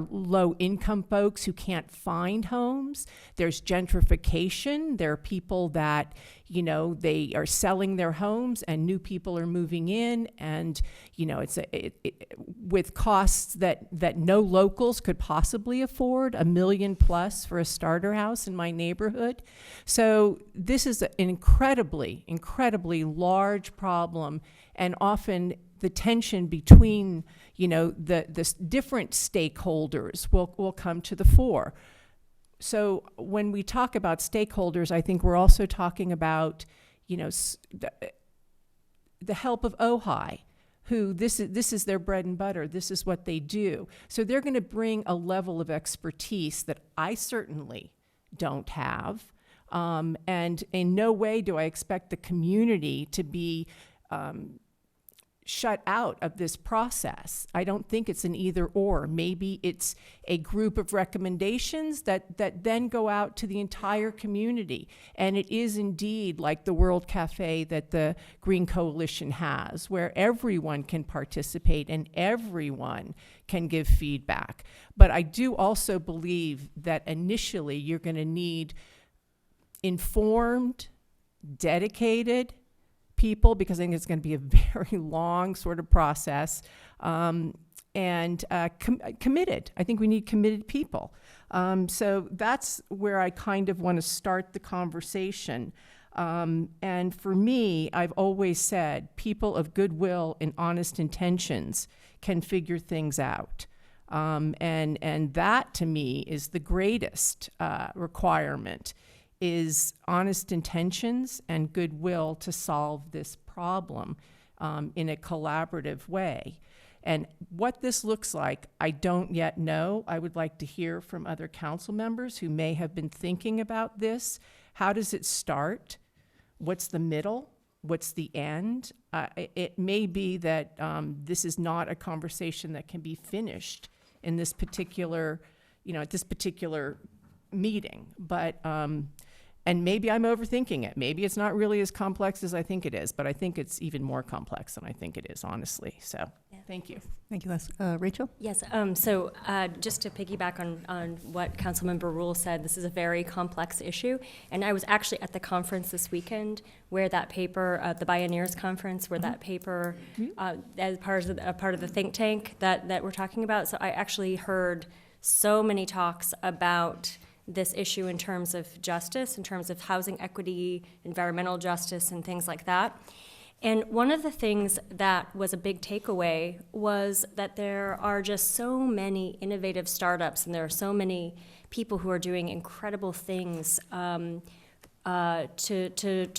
Speaker 11: low-income folks who can't find homes. There's gentrification. There are people that, they are selling their homes and new people are moving in, and, it's with costs that no locals could possibly afford, $1 million plus for a starter house in my neighborhood. So this is an incredibly, incredibly large problem, and often the tension between the different stakeholders will come to the fore. So when we talk about stakeholders, I think we're also talking about, the help of Ojai, who this is their bread and butter. This is what they do. So they're going to bring a level of expertise that I certainly don't have. And in no way do I expect the community to be shut out of this process. I don't think it's an either or. Maybe it's a group of recommendations that then go out to the entire community. And it is indeed like the World Cafe that the Green Coalition has, where everyone can participate and everyone can give feedback. But I do also believe that initially you're going to need informed, dedicated people, because I think it's going to be a very long sort of process, and committed. I think we need committed people. So that's where I kind of want to start the conversation. And for me, I've always said people of goodwill and honest intentions can figure things out. And that to me is the greatest requirement, is honest intentions and goodwill to solve this problem in a collaborative way. And what this looks like, I don't yet know. I would like to hear from other council members who may have been thinking about this, how does it start? What's the middle? What's the end? It may be that this is not a conversation that can be finished in this particular, at this particular meeting, but and maybe I'm overthinking it. Maybe it's not really as complex as I think it is, but I think it's even more complex than I think it is, honestly. So, thank you.
Speaker 1: Thank you, Les. Rachel?
Speaker 13: Yes, so just to piggyback on what Councilmember Rule said, this is a very complex issue. And I was actually at the conference this weekend where that paper, the Bioneers Conference, where that paper, as part of the think tank that we're talking about. So I actually heard so many talks about this issue in terms of justice, in terms of housing equity, environmental justice, and things like that. And one of the things that was a big takeaway was that there are just so many innovative startups, and there are so many people who are doing incredible things to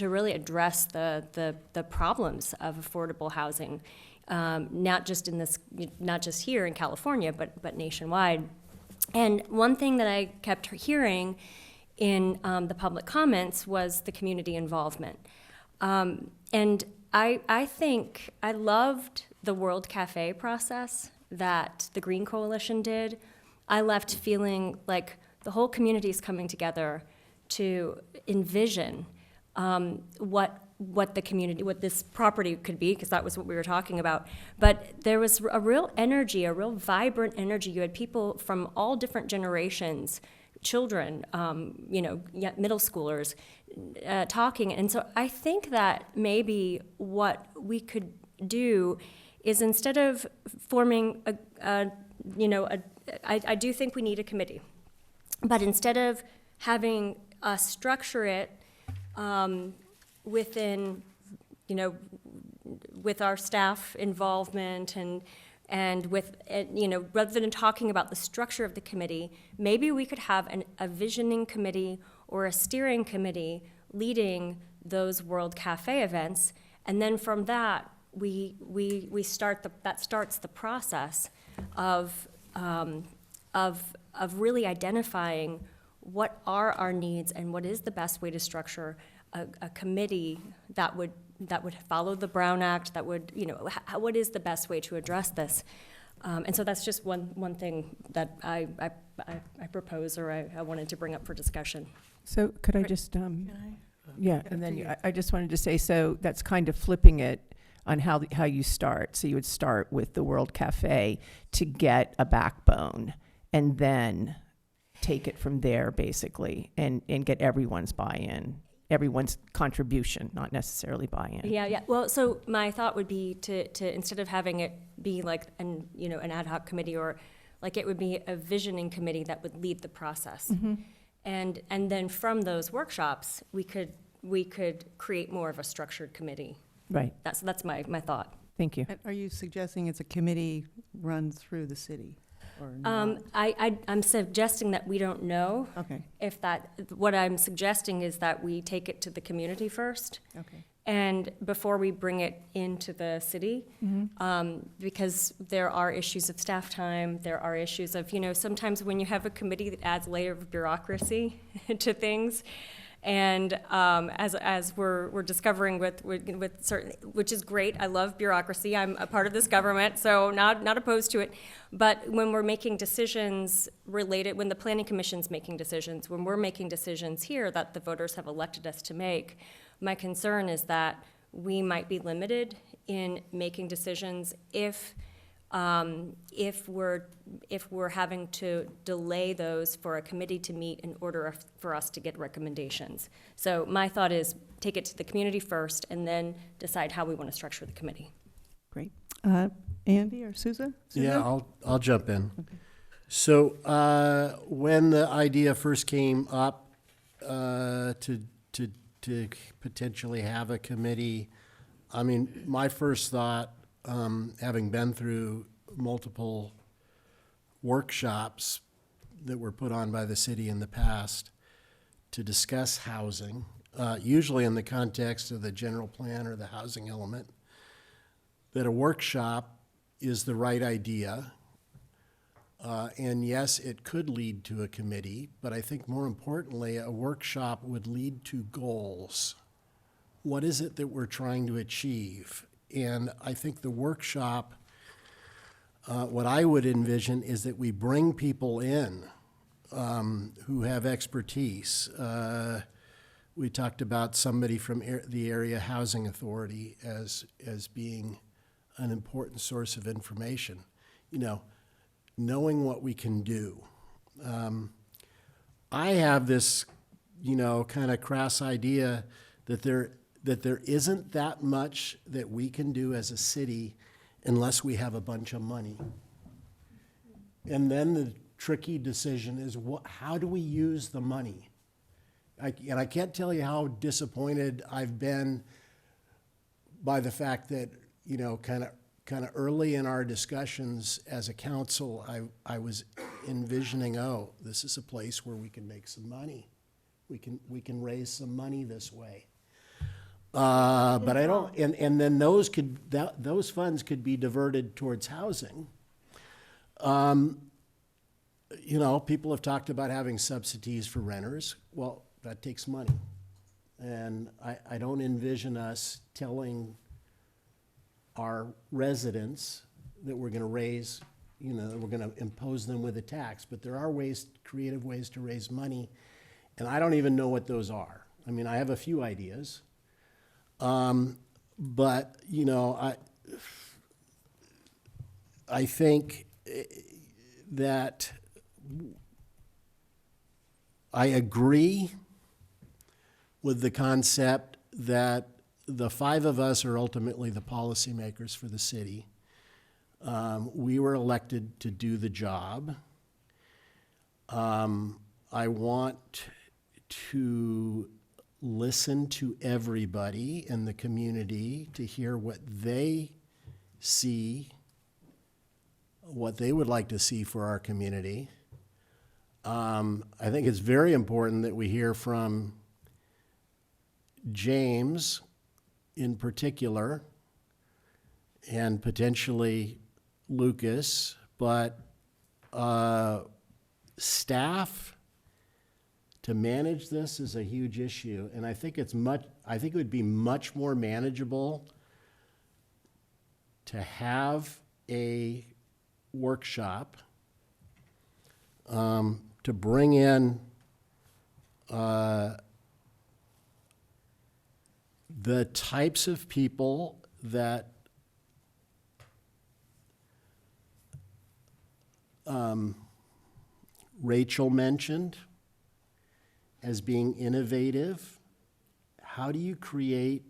Speaker 13: really address the problems of affordable housing, not just here in California, but nationwide. And one thing that I kept hearing in the public comments was the community involvement. And I think I loved the World Cafe process that the Green Coalition did. I left feeling like the whole community is coming together to envision what the community, what this property could be, because that was what we were talking about. But there was a real energy, a real vibrant energy. You had people from all different generations, children, middle schoolers, talking. And so I think that maybe what we could do is, instead of forming I do think we need a committee, but instead of having us structure it within, with our staff involvement and with, rather than talking about the structure of the committee, maybe we could have a visioning committee or a steering committee leading those World Cafe events, and then from that we start that starts the process of really identifying what are our needs and what is the best way to structure a committee that would follow the Brown Act, that would, what is the best way to address this? And so that's just one thing that I propose, or I wanted to bring up for discussion.
Speaker 11: So could I just, yeah, and then I just wanted to say, so that's kind of flipping it on how you start. So you would start with the World Cafe to get a backbone, and then take it from there, basically, and get everyone's buy-in, everyone's contribution, not necessarily buy-in.
Speaker 13: Yeah. Well, so my thought would be to instead of having it be like an ad hoc committee, or like it would be a visioning committee that would lead the process.
Speaker 11: Mm-hmm.
Speaker 13: And then from those workshops, we could create more of a structured committee.
Speaker 11: Right.
Speaker 13: That's my thought.
Speaker 11: Thank you.
Speaker 1: And are you suggesting it's a committee run through the city? Or not?
Speaker 13: I'm suggesting that we don't know.
Speaker 1: Okay.
Speaker 13: What I'm suggesting is that we take it to the community first.
Speaker 1: Okay.
Speaker 13: And before we bring it into the city, because there are issues of staff time, there are issues of, sometimes when you have a committee that adds a layer of bureaucracy to things, and as we're discovering with certain, which is great. I love bureaucracy. I'm a part of this government, so not opposed to it. But when we're making decisions when the Planning Commission's making decisions, when we're making decisions here that the voters have elected us to make, my concern is that we might be limited in making decisions if we're having to delay those for a committee to meet in order for us to get recommendations. So my thought is take it to the community first and then decide how we want to structure the committee.
Speaker 1: Great. Andy or Sousa?
Speaker 16: Yeah, I'll jump in.
Speaker 1: Okay.
Speaker 16: So when the idea first came up to potentially have a committee, I mean, my first thought, having been through multiple workshops that were put on by the city in the past to discuss housing, usually in the context of the general plan or the housing element, that a workshop is the right idea, And yes, it could lead to a committee, but I think more importantly, a workshop would lead to goals. What is it that we're trying to achieve? And I think the workshop, what I would envision is that we bring people in who have expertise. We talked about somebody from the Area Housing Authority as being an important source of information. You know, knowing what we can do. I have this, you know, kind of crass idea that there isn't that much that we can do as a city unless we have a bunch of money. And then the tricky decision is how do we use the money? And I can't tell you how disappointed I've been by the fact that, you know, kind of early in our discussions as a council, I was envisioning, oh, this is a place where we can make some money. We can raise some money this way. But I don't, and then those funds could be diverted towards housing. You know, people have talked about having subsidies for renters. Well, that takes money. And I don't envision us telling our residents that we're going to raise, you know, we're going to impose them with a tax. But there are creative ways to raise money, and I don't even know what those are. I mean, I have a few ideas. But, you know, I think that I agree with the concept that the five of us are ultimately the policymakers for the city. We were elected to do the job. I want to listen to everybody in the community to hear what they see, what they would like to see for our community. I think it's very important that we hear from James in particular, and potentially Lucas, but staff to manage this is a huge issue, and I think it would be much more manageable to have a workshop to bring in the types of people that Rachel mentioned as being innovative. How do you create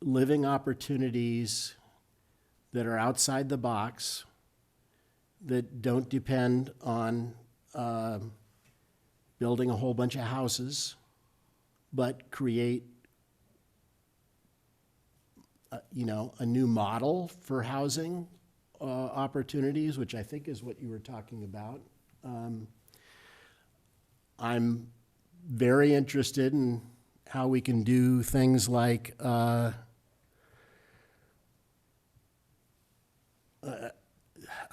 Speaker 16: living opportunities that are outside the box, that don't depend on building a whole bunch of houses, but create you know, a new model for housing opportunities, which I think is what you were talking about. I'm very interested in how we can do things like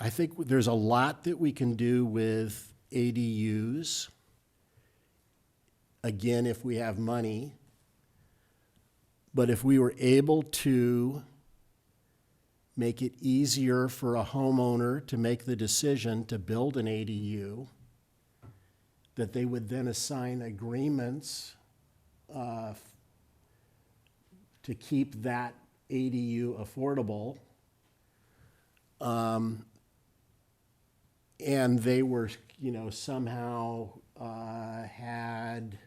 Speaker 16: I think there's a lot that we can do with ADUs, again, if we have money. But if we were able to make it easier for a homeowner to make the decision to build an ADU, that they would then assign agreements to keep that ADU affordable, and they were, you know, somehow had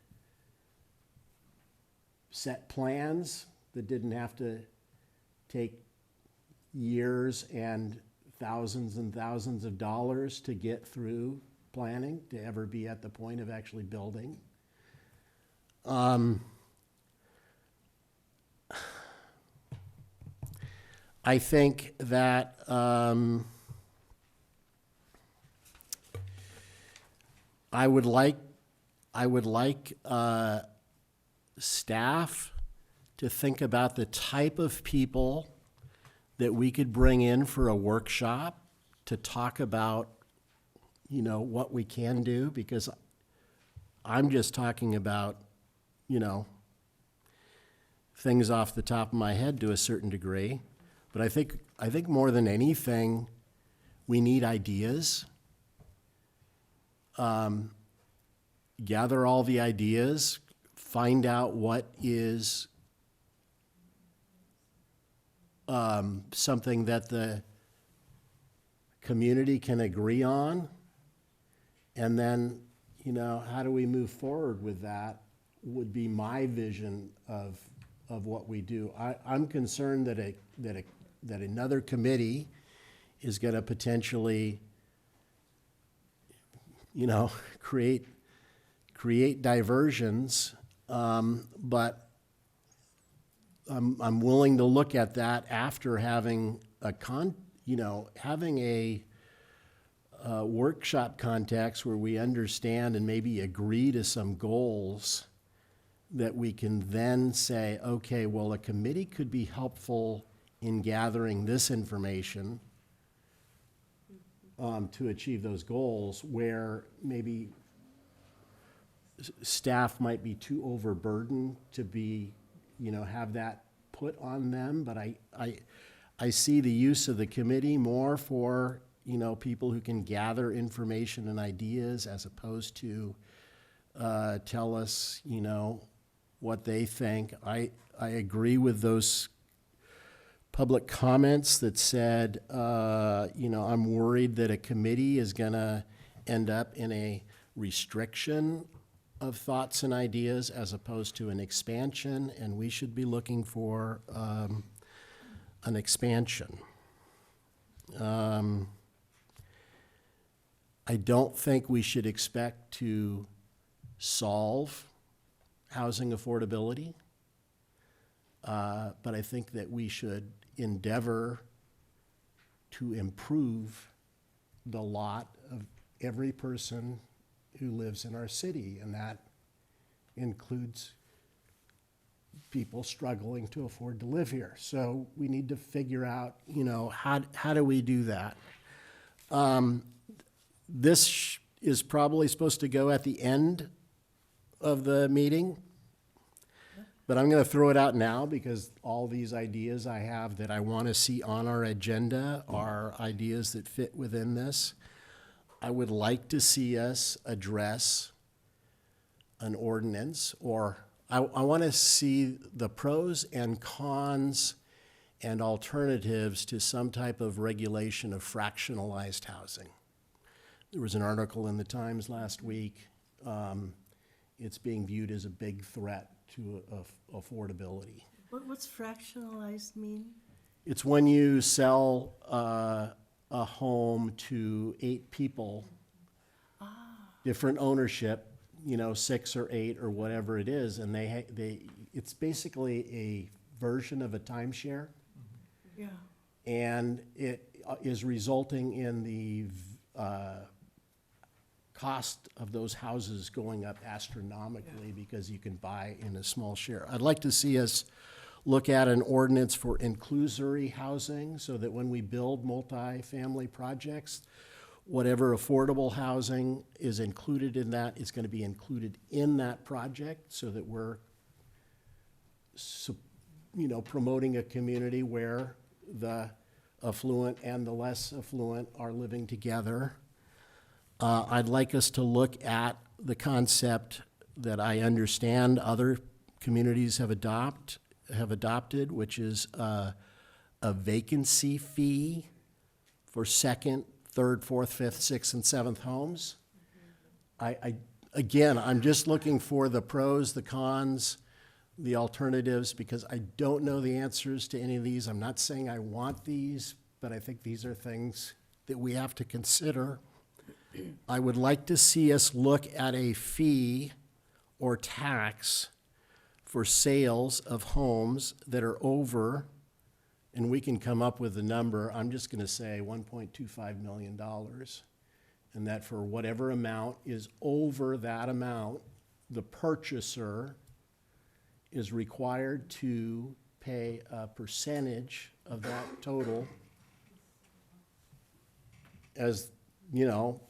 Speaker 16: set plans that didn't have to take years and thousands of dollars to get through planning to ever be at the point of actually building. I think that I would like staff to think about the type of people that we could bring in for a workshop to talk about, you know, what we can do, because I'm just talking about, you know, things off the top of my head to a certain degree. But I think more than anything, we need ideas. Gather all the ideas, find out what is something that the community can agree on, and then, you know, how do we move forward with that would be my vision of what we do. I'm concerned that another committee is going to potentially, you know, create diversions, but I'm willing to look at that after having having a workshop context where we understand and maybe agree to some goals that we can then say, okay, well, a committee could be helpful in gathering this information to achieve those goals, where maybe staff might be too overburdened to be, you know, have that put on them. But I see the use of the committee more for, you know, people who can gather information and ideas, as opposed to tell us, you know, what they think. I agree with those public comments that said, you know, I'm worried that a committee is going to end up in a restriction of thoughts and ideas as opposed to an expansion, and we should be looking for an expansion. I don't think we should expect to solve housing affordability, but I think that we should endeavor to improve the lot of every person who lives in our city, and that includes people struggling to afford to live here. So we need to figure out, you know, how do we do that? This is probably supposed to go at the end of the meeting, but I'm going to throw it out now because all these ideas I have that I want to see on our agenda are ideas that fit within this. I would like to see us address an ordinance, or I want to see the pros and cons and alternatives to some type of regulation of fractionalized housing. There was an article in the Times last week. It's being viewed as a big threat to affordability.
Speaker 4: What's fractionalized mean?
Speaker 16: It's when you sell a home to 8 people, different ownership, you know, 6 or 8 or whatever it is, and it's basically a version of a timeshare.
Speaker 4: Yeah.
Speaker 16: And it is resulting in the cost of those houses going up astronomically because you can buy in a small share. I'd like to see us look at an ordinance for inclusory housing so that when we build multifamily projects, whatever affordable housing is included in that is going to be included in that project, so that we're, you know, promoting a community where the affluent and the less affluent are living together. I'd like us to look at the concept that I understand other communities have adopted, which is a vacancy fee for second, third, fourth, fifth, sixth, and seventh homes. Again, I'm just looking for the pros, the cons, the alternatives, because I don't know the answers to any of these. I'm not saying I want these, but I think these are things that we have to consider. I would like to see us look at a fee or tax for sales of homes that are over, and we can come up with a number, I'm just going to say $1.25 million, and that for whatever amount is over that amount, the purchaser is required to pay a percentage of that total as, you know,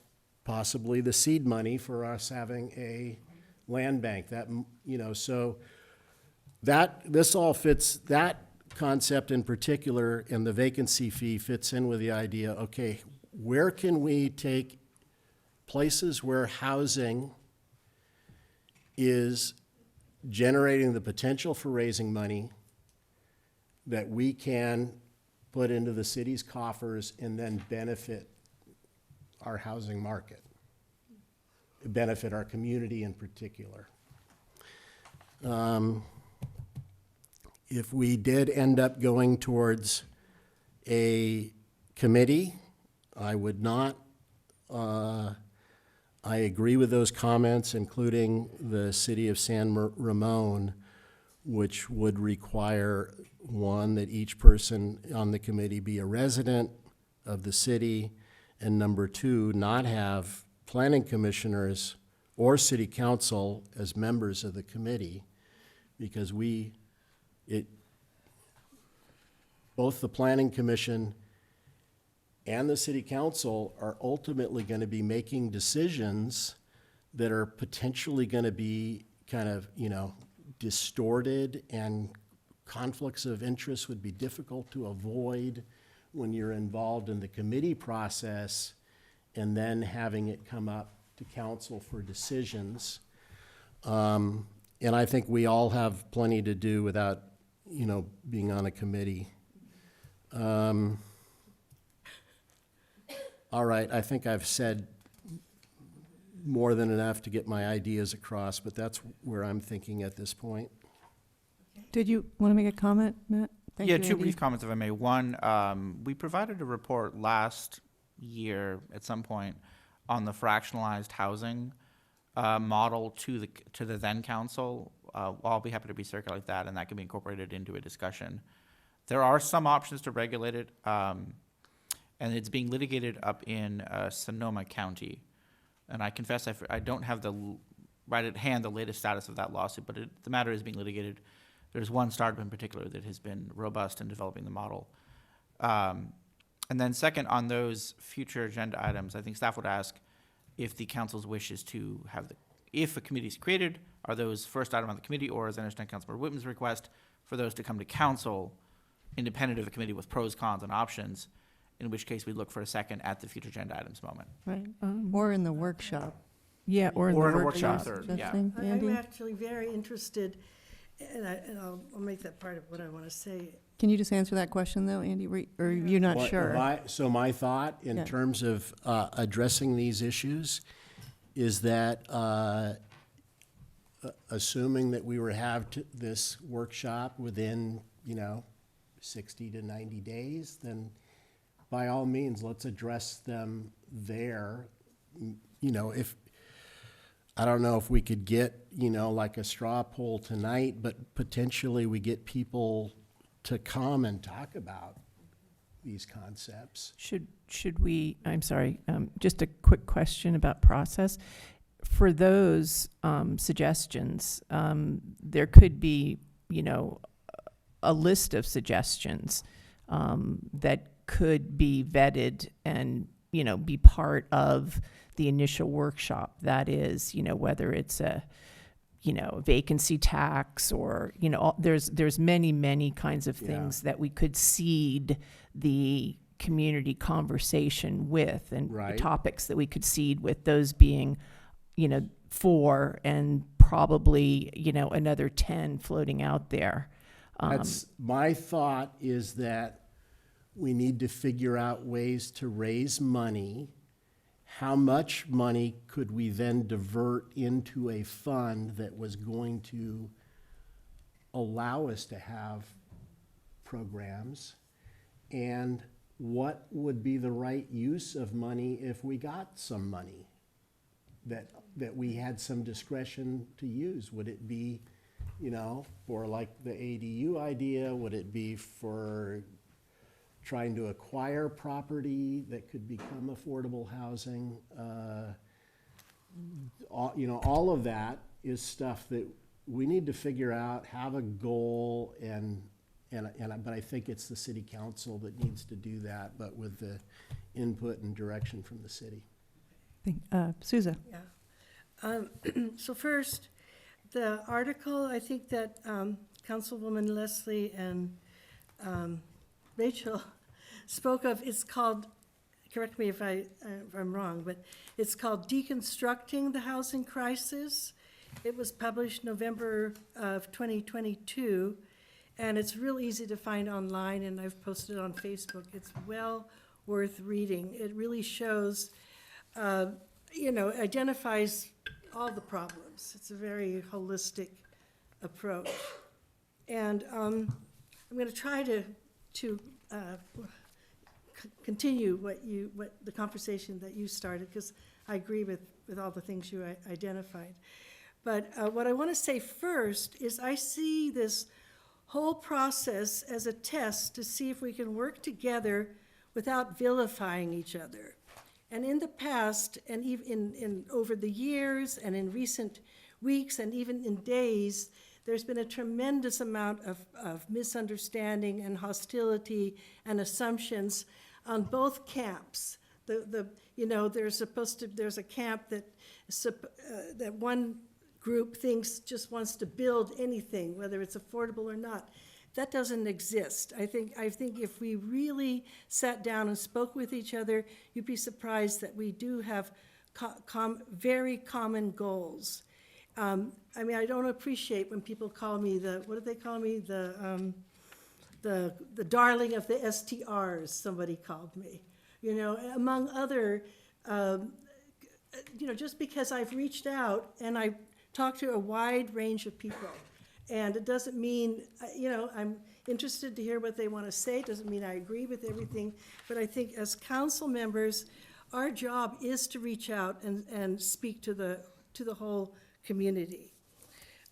Speaker 16: possibly the seed money for us having a land bank. That, you know, so this all fits, that concept in particular, and the vacancy fee fits in with the idea, okay, where can we take places where housing is generating the potential for raising money that we can put into the city's coffers and then benefit our housing market, benefit our community in particular. If we did end up going towards a committee, I would not, I agree with those comments, including the city of San Ramon, which would require, one, that each person on the committee be a resident of the city, and number two, not have planning commissioners or city council as members of the committee, because both the planning commission and the city council are ultimately going to be making decisions that are potentially going to be kind of, you know, distorted, and conflicts of interest would be difficult to avoid when you're involved in the committee process and then having it come up to council for decisions. And I think we all have plenty to do without, you know, being on a committee. All right, I think I've said more than enough to get my ideas across, but that's where I'm thinking at this point.
Speaker 1: Did you want to make a comment, Matt? Thank
Speaker 8: Yeah,
Speaker 1: you,
Speaker 8: two
Speaker 1: Andy.
Speaker 8: brief comments if I may. One, we provided a report last year at some point on the fractionalized housing model to the then council. I'll be happy to recirculate that, and that can be incorporated into a discussion. There are some options to regulate it, and it's being litigated up in Sonoma County. And I confess I don't have right at hand the latest status of that lawsuit, but the matter is being litigated. There's one startup in particular that has been robust in developing the model. And then second, on those future agenda items, I think staff would ask if the council's wish is to have if a committee is created, are those first item on the committee, or as I understand Councilmember Whitman's request, for those to come to council independent of the committee with pros, cons, and options, in which case we look for a second at the future agenda items moment.
Speaker 1: Right, or in the workshop.
Speaker 7: Yeah, or in
Speaker 8: Or
Speaker 7: the
Speaker 8: in a
Speaker 7: workshop.
Speaker 8: workshop third, yeah.
Speaker 1: Suggesting, Andy?
Speaker 4: I'm actually very interested, and I'll make that part of what I want to say.
Speaker 1: Can you just answer that question, though, Andy? Or you're not sure?
Speaker 16: So my thought in
Speaker 1: Yeah.
Speaker 16: terms of addressing these issues is that assuming that we were to have this workshop within, 60 to 90 days, then by all means, let's address them there. If, I don't know if we could get, like a straw poll tonight, but potentially we get people to come and talk about these concepts.
Speaker 11: Should we, I'm sorry, just a quick question about process. For those suggestions, there could be, a list of suggestions that could be vetted and, be part of the initial workshop. That is, whether it's a, vacancy tax or, there's many kinds of things that we could seed the community conversation with, and
Speaker 16: Right.
Speaker 11: topics that we could seed with, those being, 4 and probably, another 10 floating out there.
Speaker 16: That's, my thought is that we need to figure out ways to raise money. How much money could we then divert into a fund that was going to allow us to have programs? And what would be the right use of money if we got some money that we had some discretion to use? Would it be, for like the ADU idea? Would it be for trying to acquire property that could become affordable housing? All of that is stuff that we need to figure out, have a goal, and but I think it's the city council that needs to do that, but with the input and direction from the city.
Speaker 1: Souza.
Speaker 4: Yeah. So first, the article, I think that Councilwoman Leslie and Rachel spoke of, it's called, correct me if I'm wrong, but it's called Deconstructing the Housing Crisis. It was published November of 2022, and it's real easy to find online, and I've posted it on Facebook. It's well worth reading. It really shows, identifies all the problems. It's a very holistic approach. And I'm going to try to continue what the conversation that you started, because I agree with all the things you identified. But what I want to say first is I see this whole process as a test to see if we can work together without vilifying each other. And in the past, and even in over the years, and in recent weeks, and even in days, there's been a tremendous amount of misunderstanding and hostility and assumptions on both camps. There's a camp that one group thinks just wants to build anything, whether it's affordable or not. That doesn't exist. I think if we really sat down and spoke with each other, you'd be surprised that we do have very common goals. I don't appreciate when people call me what do they call me? The darling of the STRs, somebody called me. Among other, just because I've reached out and I talked to a wide range of people. And it doesn't mean, I'm interested to hear what they want to say. It doesn't mean I agree with everything. But I think as council members, our job is to reach out and speak to the whole community.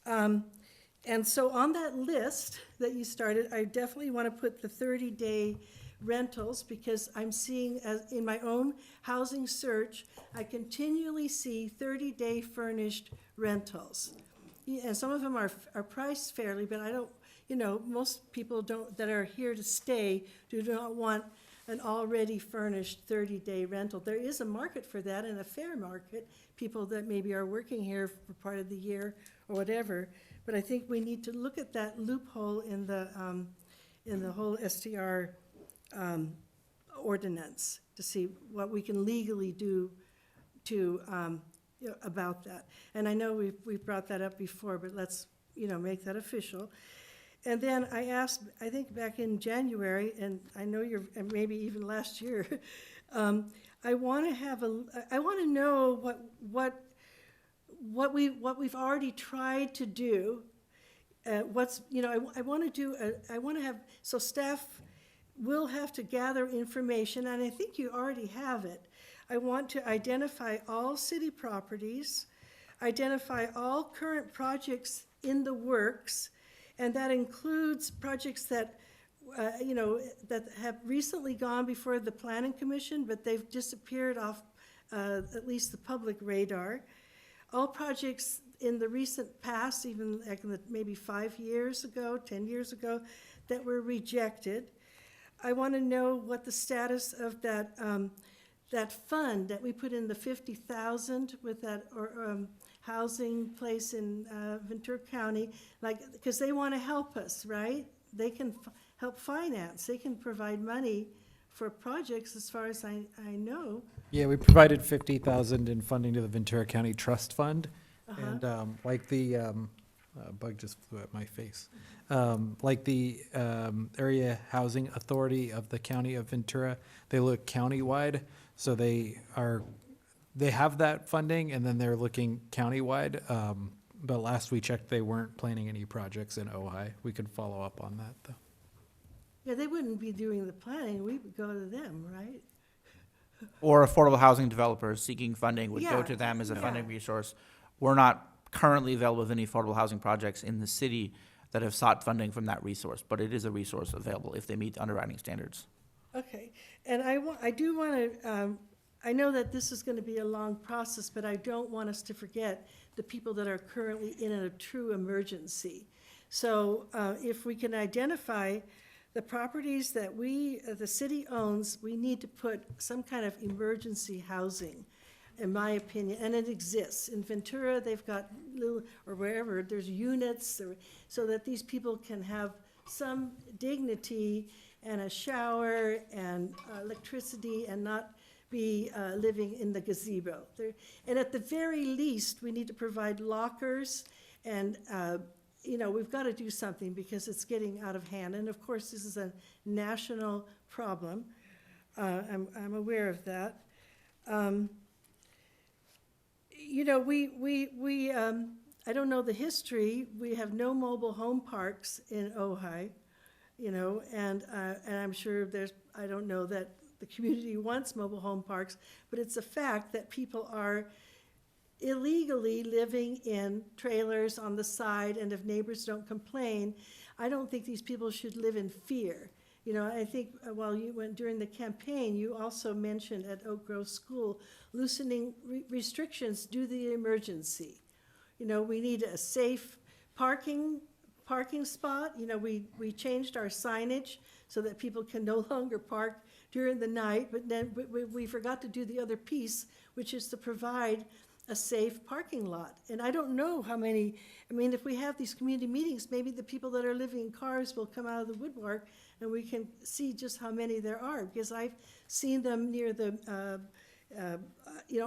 Speaker 4: And so on that list that you started, I definitely want to put the 30-day rentals, because I'm seeing, as in my own housing search, I continually see 30-day furnished rentals. And some of them are priced fairly, but I don't, most people that are here to stay do not want an already furnished 30-day rental. There is a market for that, and a fair market, people that maybe are working here for part of the year or whatever. But I think we need to look at that loophole in the whole STR ordinance to see what we can legally do to about that. And I know we've brought that up before, but let's make that official. And then I asked, I think back in January, and I know and maybe even last year, I want to know what we've already tried to do. I want to have, so staff will have to gather information, and I think you already have it. I want to identify all city properties, identify all current projects in the works, and that includes projects that that have recently gone before the Planning Commission, but they've disappeared off at least the public radar. All projects in the recent past, even like maybe 5 years ago, 10 years ago, that were rejected. I want to know what the status of that that fund that we put in, the $50,000 with that housing place in Ventura County, because they want to help us, right? They can help finance. They can provide money for projects, as far as I know.
Speaker 3: Yeah, we provided $50,000 in funding to the Ventura County Trust Fund. And like the, bug just flew at my face. Like the Area Housing Authority of the County of Ventura, they look countywide. So they have that funding, and then they're looking countywide. But last we checked, they weren't planning any projects in Ojai. We could follow up on that, though.
Speaker 4: Yeah, they wouldn't be doing the planning. We would go to them, right?
Speaker 8: Or affordable housing developers seeking funding would go to them as a funding resource. We're not currently available with any affordable housing projects in the city that have sought funding from that resource, but it is a resource available if they meet the underwriting standards.
Speaker 4: Okay, and I do want to, I know that this is going to be a long process, but I don't want us to forget the people that are currently in a true emergency. So if we can identify the properties that the city owns, we need to put some kind of emergency housing, in my opinion, and it exists. In Ventura, they've got little, or wherever, there's units, so that these people can have some dignity and a shower and electricity and not be living in the gazebo. And at the very least, we need to provide lockers and we've got to do something because it's getting out of hand. And of course, this is a national problem. I'm aware of that. I don't know the history. We have no mobile home parks in Ojai, and I'm sure I don't know that the community wants mobile home parks, but it's a fact that people are illegally living in trailers on the side, and if neighbors don't complain, I don't think these people should live in fear. I think while you went during the campaign, you also mentioned at Oak Grove School, loosening restrictions due to the emergency. We need a safe parking spot. We changed our signage so that people can no longer park during the night, but then we forgot to do the other piece, which is to provide a safe parking lot. And I don't know how many, if we have these community meetings, maybe the people that are living in cars will come out of the woodwork and we can see just how many there are, because I've seen them near the,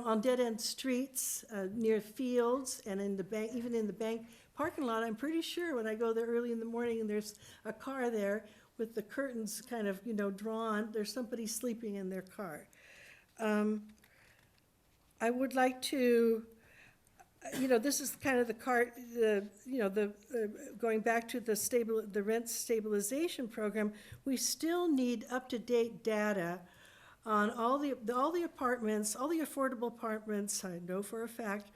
Speaker 4: on dead-end streets, near fields, and in the bank, even in the bank parking lot. I'm pretty sure when I go there early in the morning and there's a car there with the curtains kind of, drawn, there's somebody sleeping in their car. I would like to, this is kind of going back to the rent stabilization program. We still need up-to-date data on all the apartments, all the affordable apartments, I know for a fact,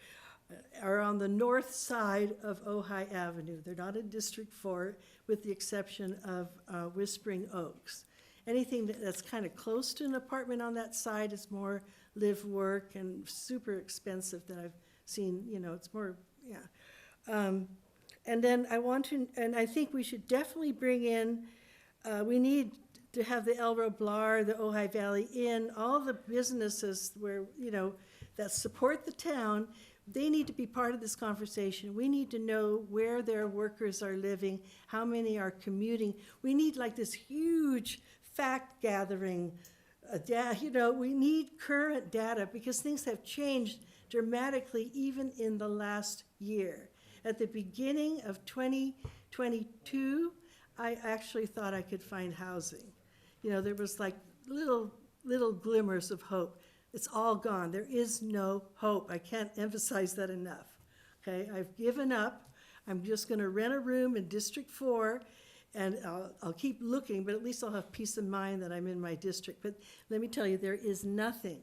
Speaker 4: are on the north side of Ojai Avenue. They're not in District 4, with the exception of Whispering Oaks. Anything that's kind of close to an apartment on that side is more live, work, and super expensive that I've seen, it's more, yeah. And then I think we should definitely bring in, we need to have the El Roblar, the Ojai Valley Inn, all the businesses where, that support the town. They need to be part of this conversation. We need to know where their workers are living, how many are commuting. We need like this huge fact gathering we need current data because things have changed dramatically even in the last year. At the beginning of 2022, I actually thought I could find housing. There was like little glimmers of hope. It's all gone. There is no hope. I can't emphasize that enough. Okay, I've given up. I'm just going to rent a room in District 4. And I'll keep looking, but at least I'll have peace of mind that I'm in my district. But let me tell you, there is nothing.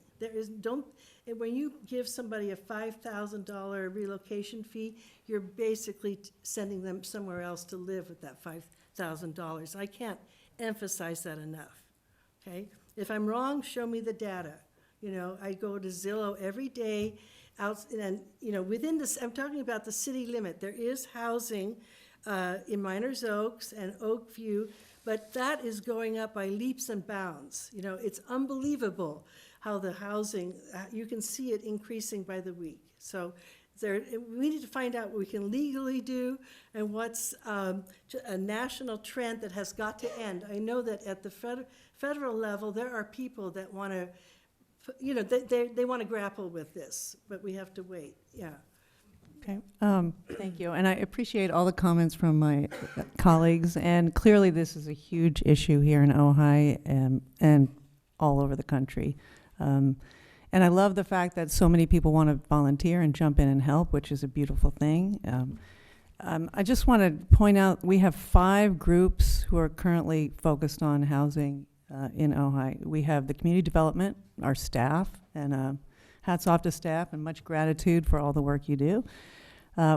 Speaker 4: When you give somebody a $5,000 relocation fee, you're basically sending them somewhere else to live with that $5,000. I can't emphasize that enough, okay? If I'm wrong, show me the data. I go to Zillow every day, and within this, I'm talking about the city limit. There is housing in Miners Oaks and Oakview, but that is going up by leaps and bounds. It's unbelievable how the housing, you can see it increasing by the week. So we need to find out what we can legally do and what's a national trend that has got to end. I know that at the federal level, there are people that want to, they want to grapple with this, but we have to wait, yeah.
Speaker 1: Okay, thank you. And I appreciate all the comments from my colleagues. And clearly this is a huge issue here in Ojai and all over the country. And I love the fact that so many people want to volunteer and jump in and help, which is a beautiful thing. I just want to point out, we have 5 groups who are currently focused on housing in Ojai. We have the community development, our staff, and hats off to staff and much gratitude for all the work you do.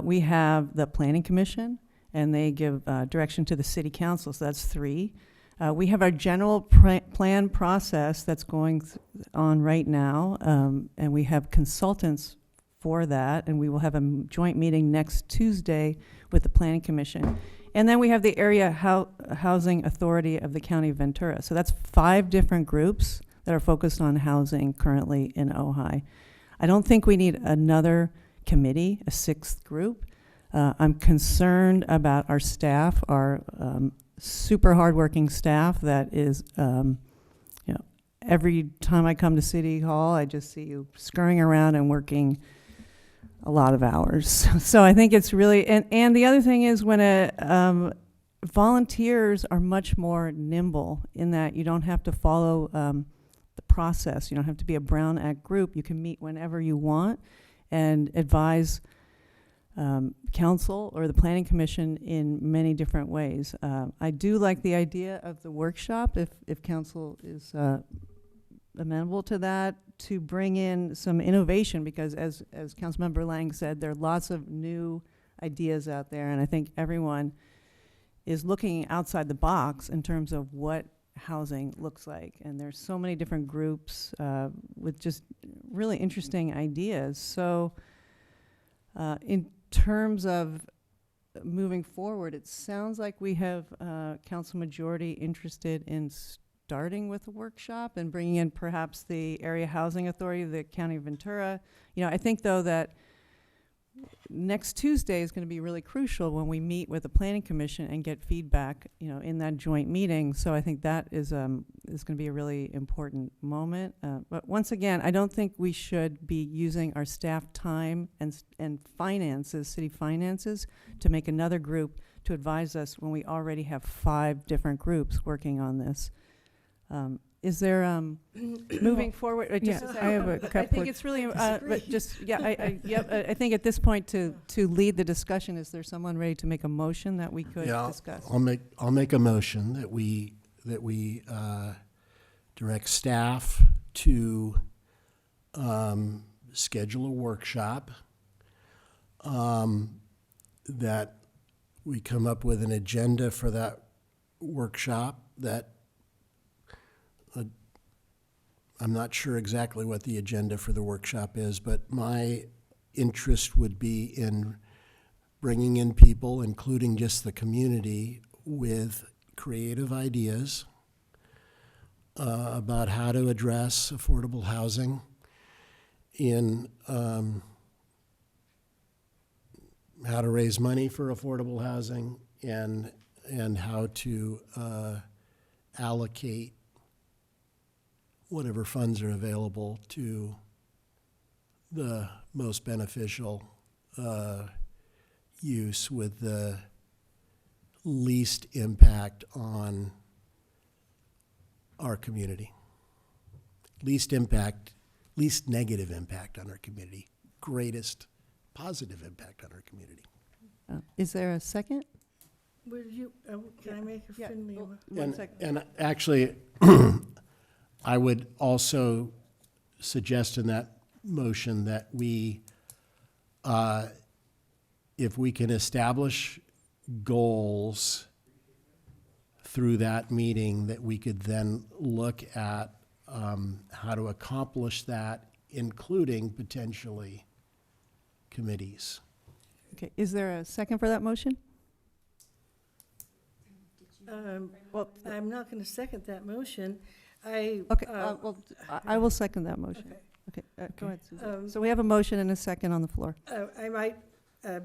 Speaker 1: We have the Planning Commission, and they give direction to the City Council, so that's 3. We have our general plan process that's going on right now, and we have consultants for that, and we will have a joint meeting next Tuesday with the Planning Commission. And then we have the Area Housing Authority of the County of Ventura. So that's 5 different groups that are focused on housing currently in Ojai. I don't think we need another committee, a 6th group. I'm concerned about our staff, our super hardworking staff that is, you know, every time I come to City Hall, I just see you scurrying around and working a lot of hours. So I think it's really, and the other thing is when volunteers are much more nimble in that you don't have to follow the process. You don't have to be a Brown Act group. You can meet whenever you want and advise council or the planning commission in many different ways. I do like the idea of the workshop if council is amenable to that, to bring in some innovation, because as Councilmember Lang said, there are lots of new ideas out there, and I think everyone is looking outside the box in terms of what housing looks like. And there's so many different groups with just really interesting ideas. So in terms of moving forward, it sounds like we have council majority interested in starting with a workshop and bringing in perhaps the Area Housing Authority of the County of Ventura. You know, I think though that next Tuesday is going to be really crucial when we meet with the Planning Commission and get feedback, you know, in that joint meeting. So I think that is going to be a really important moment. But once again, I don't think we should be using our staff time and finances, city finances, to make another group to advise us when we already have 5 different groups working on this. Is there, moving forward, just to say,
Speaker 11: I have a
Speaker 1: I
Speaker 11: couple
Speaker 1: think
Speaker 11: of-
Speaker 1: it's really, but just, yeah, I think at this point to lead the discussion, is there someone ready to make a motion that we could discuss?
Speaker 16: I'll make a motion that we direct staff to schedule a workshop, that we come up with an agenda for that workshop that I'm not sure exactly what the agenda for the workshop is, but my interest would be in bringing in people, including just the community, with creative ideas about how to address affordable housing in how to raise money for affordable housing and how to allocate whatever funds are available to the most beneficial use with the least impact on our community. Least negative impact on our community, greatest positive impact on our community.
Speaker 1: Is there a second?
Speaker 4: Would you, can I make a friendly?
Speaker 1: One second.
Speaker 16: And actually, I would also suggest in that motion that we, if we can establish goals through that meeting, that we could then look at how to accomplish that, including potentially committees.
Speaker 1: Okay, is there a second for that motion?
Speaker 4: Well, I'm not going to second that motion. I
Speaker 1: will second that motion. Okay, go ahead, Susan. So we have a motion and a second on the floor.
Speaker 4: I might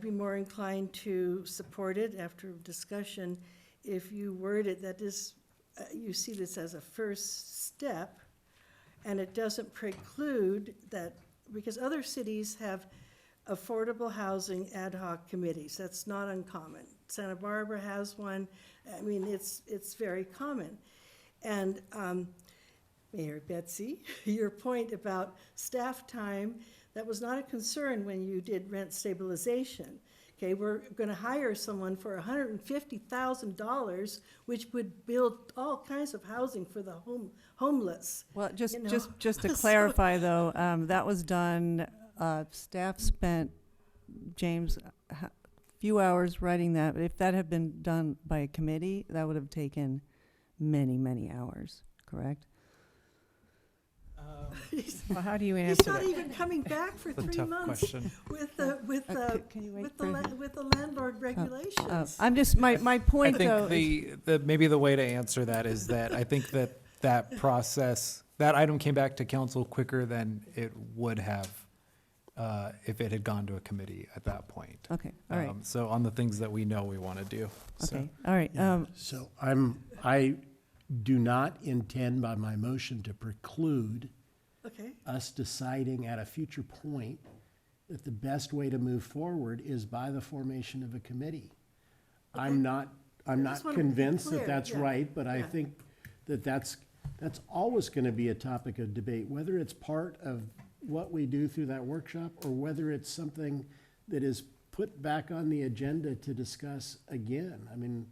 Speaker 4: be more inclined to support it after discussion if you word it that is, you see this as a first step, and it doesn't preclude that, because other cities have affordable housing ad hoc committees. That's not uncommon. Santa Barbara has one. I mean, it's very common. And Mayor Betsy, your point about staff time, that was not a concern when you did rent stabilization. Okay, we're going to hire someone for $150,000, which would build all kinds of housing for the homeless.
Speaker 1: Well, just
Speaker 4: you know?
Speaker 1: to clarify though, that was done, staff spent, James, a few hours writing that. If that had been done by a committee, that would have taken many, many hours, correct? Well, how do you
Speaker 4: He's
Speaker 1: answer
Speaker 4: not
Speaker 1: that?
Speaker 4: even coming back for
Speaker 3: That's a
Speaker 4: 3
Speaker 3: tough
Speaker 4: months
Speaker 3: question.
Speaker 4: with the,
Speaker 1: Can you wait
Speaker 4: with
Speaker 1: for him?
Speaker 4: with the landlord regulations.
Speaker 1: I'm just, my
Speaker 3: I
Speaker 1: point though.
Speaker 3: think the maybe the way to answer that is that I think that process, that item came back to council quicker than it would have if it had gone to a committee at that point.
Speaker 1: Okay, all right.
Speaker 3: So on the things that we know we want to do. So.
Speaker 1: Okay, all right.
Speaker 16: So I do not intend by my motion to preclude
Speaker 4: Okay,
Speaker 16: us deciding at a future point that the best way to move forward is by the formation of a committee. I'm not
Speaker 4: just wanna be
Speaker 16: convinced
Speaker 4: clear,
Speaker 16: that that's
Speaker 4: yeah,
Speaker 16: right, but I
Speaker 4: yeah.
Speaker 16: think that that's always going to be a topic of debate, whether it's part of what we do through that workshop or whether it's something that is put back on the agenda to discuss again. I mean,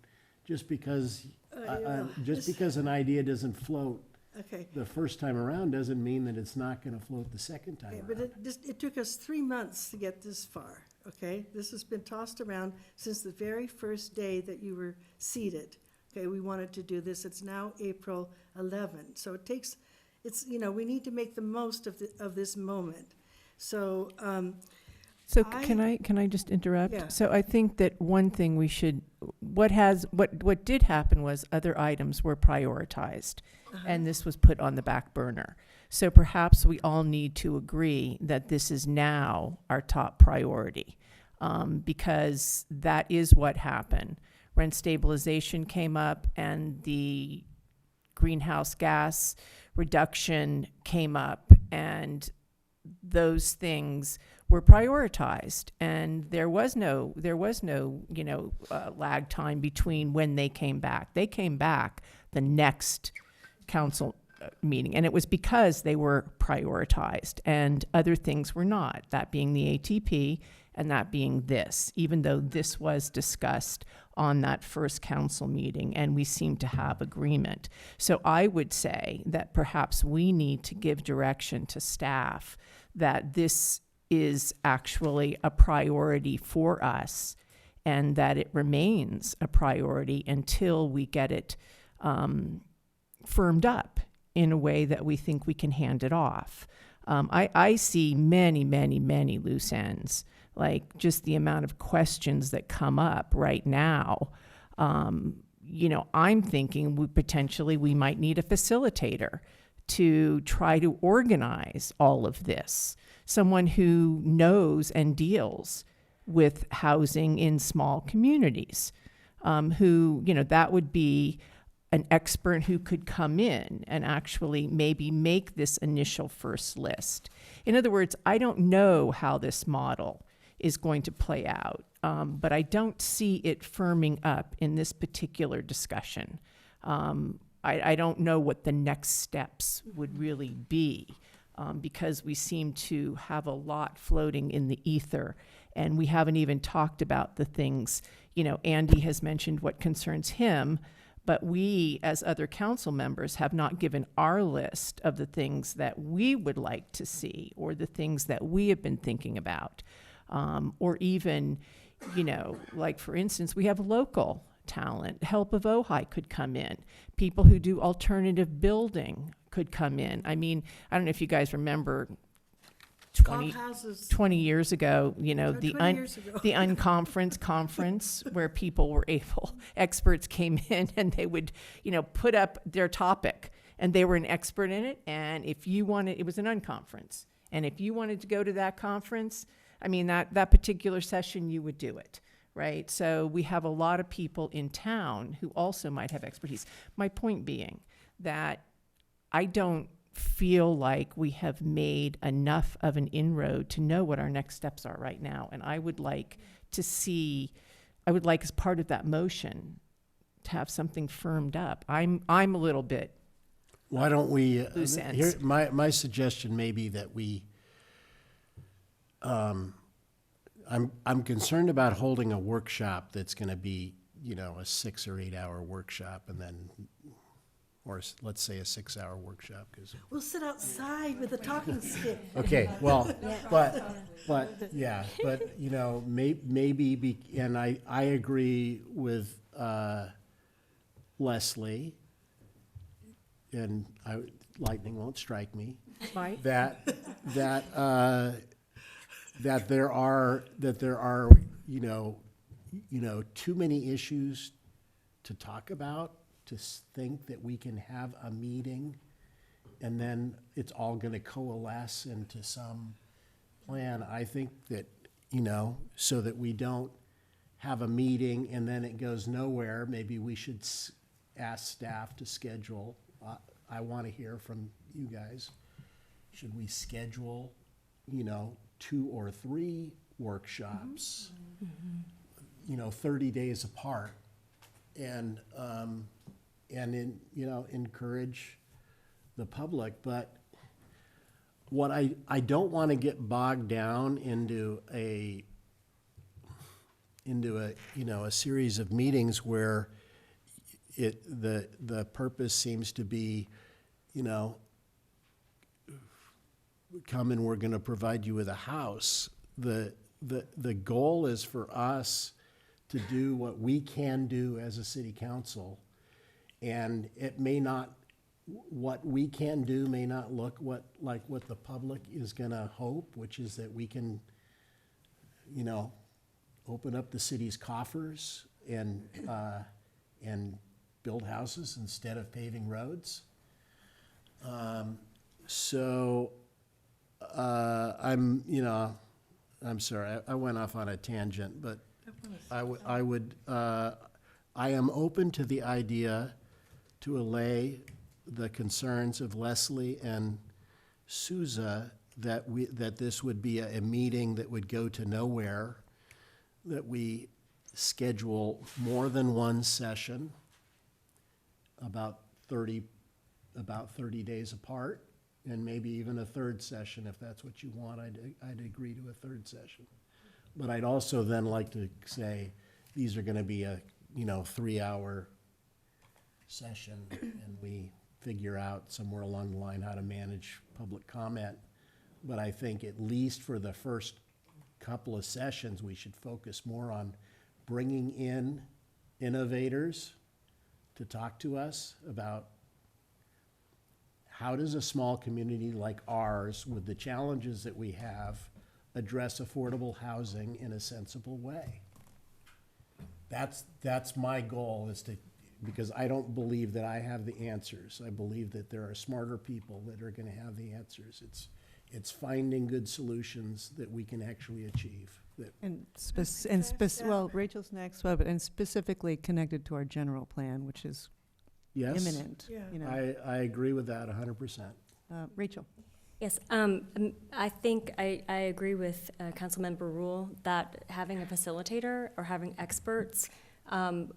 Speaker 16: just because an idea doesn't float
Speaker 4: okay.
Speaker 16: the first time around doesn't mean that it's not going to float the second time
Speaker 4: Okay,
Speaker 16: around.
Speaker 4: but it took us 3 months to get this far, okay? This has been tossed around since the very first day that you were seated. Okay, we wanted to do this. It's now April 11. So it takes, we need to make the most of this moment. So,
Speaker 11: So
Speaker 4: I-
Speaker 11: can I just interrupt?
Speaker 4: Yeah.
Speaker 11: So I think that one thing we should, what did happen was other items were prioritized, and this was put on the back burner. So perhaps we all need to agree that this is now our top priority, because that is what happened. Rent stabilization came up, and the greenhouse gas reduction came up, and those things were prioritized, and there was no lag time between when they came back. They came back the next council meeting, and it was because they were prioritized and other things were not, that being the ATP and that being this, even though this was discussed on that first council meeting and we seem to have agreement. So I would say that perhaps we need to give direction to staff that this is actually a priority for us and that it remains a priority until we get it firmed up in a way that we think we can hand it off. I see many, many, many loose ends, like just the amount of questions that come up right now. I'm thinking we might need a facilitator to try to organize all of this. Someone who knows and deals with housing in small communities, that would be an expert who could come in and actually maybe make this initial first list. In other words, I don't know how this model is going to play out, but I don't see it firming up in this particular discussion. I don't know what the next steps would really be, because we seem to have a lot floating in the ether, and we haven't even talked about the things, Andy has mentioned what concerns him, but we, as other council members, have not given our list of the things that we would like to see or the things that we have been thinking about. Or even, like for instance, we have local talent. Help of Ojai could come in. People who do alternative building could come in. I mean, I don't know if you guys remember 20 years ago, the
Speaker 4: 20 years ago.
Speaker 11: the unconference conference where people were experts came in and they would, put up their topic and they were an expert in it. And if you wanted, it was an unconference. And if you wanted to go to that conference, I mean, that particular session, you would do it, right? So we have a lot of people in town who also might have expertise. My point being that I don't feel like we have made enough of an inroad to know what our next steps are right now. And I would like as part of that motion to have something firmed up. I'm a little bit
Speaker 16: Why don't we,
Speaker 11: loose ends.
Speaker 16: my suggestion may be that we, I'm concerned about holding a workshop that's going to be, a 6 or 8 hour workshop, and then, or let's say a 6 hour workshop, because.
Speaker 4: We'll sit outside with a talking stick.
Speaker 16: Okay, well, maybe, and I agree with Leslie, and lightning won't strike me,
Speaker 7: Right.
Speaker 16: that there are too many issues to talk about to think that we can have a meeting and then it's all going to coalesce into some plan. I think that, so that we don't have a meeting and then it goes nowhere, maybe we should ask staff to schedule. I want to hear from you guys. Should we schedule, 2 or 3 workshops, 30 days apart, and encourage the public? But what I don't want to get bogged down into a series of meetings where the purpose seems to be, come and we're going to provide you with a house. The goal is for us to do what we can do as a city council, and it may not, what we can do may not look like what the public is going to hope, which is that we can, open up the city's coffers and build houses instead of paving roads. I'm sorry, I went off on a tangent, but I am open to the idea to allay the concerns of Leslie and Souza that this would be a meeting that would go to nowhere, that we schedule more than one session, about 30 days apart, and maybe even a third session if that's what you want. I'd agree to a third session. But I'd also then like to say these are going to be a 3-hour session, and we figure out somewhere along the line how to manage public comment. But I think at least for the first couple of sessions, we should focus more on bringing in innovators to talk to us about how does a small community like ours, with the challenges that we have, address affordable housing in a sensible way. That's my goal, is to, because I don't believe that I have the answers. I believe that there are smarter people that are going to have the answers. It's finding good solutions that we can actually achieve.
Speaker 1: Well, Rachel's next, and specifically connected to our general plan, which is
Speaker 16: Yes.
Speaker 1: imminent.
Speaker 16: Yeah. I agree with that 100%.
Speaker 1: Rachel.
Speaker 13: Yes, I think I agree with Councilmember Rule that having a facilitator or having experts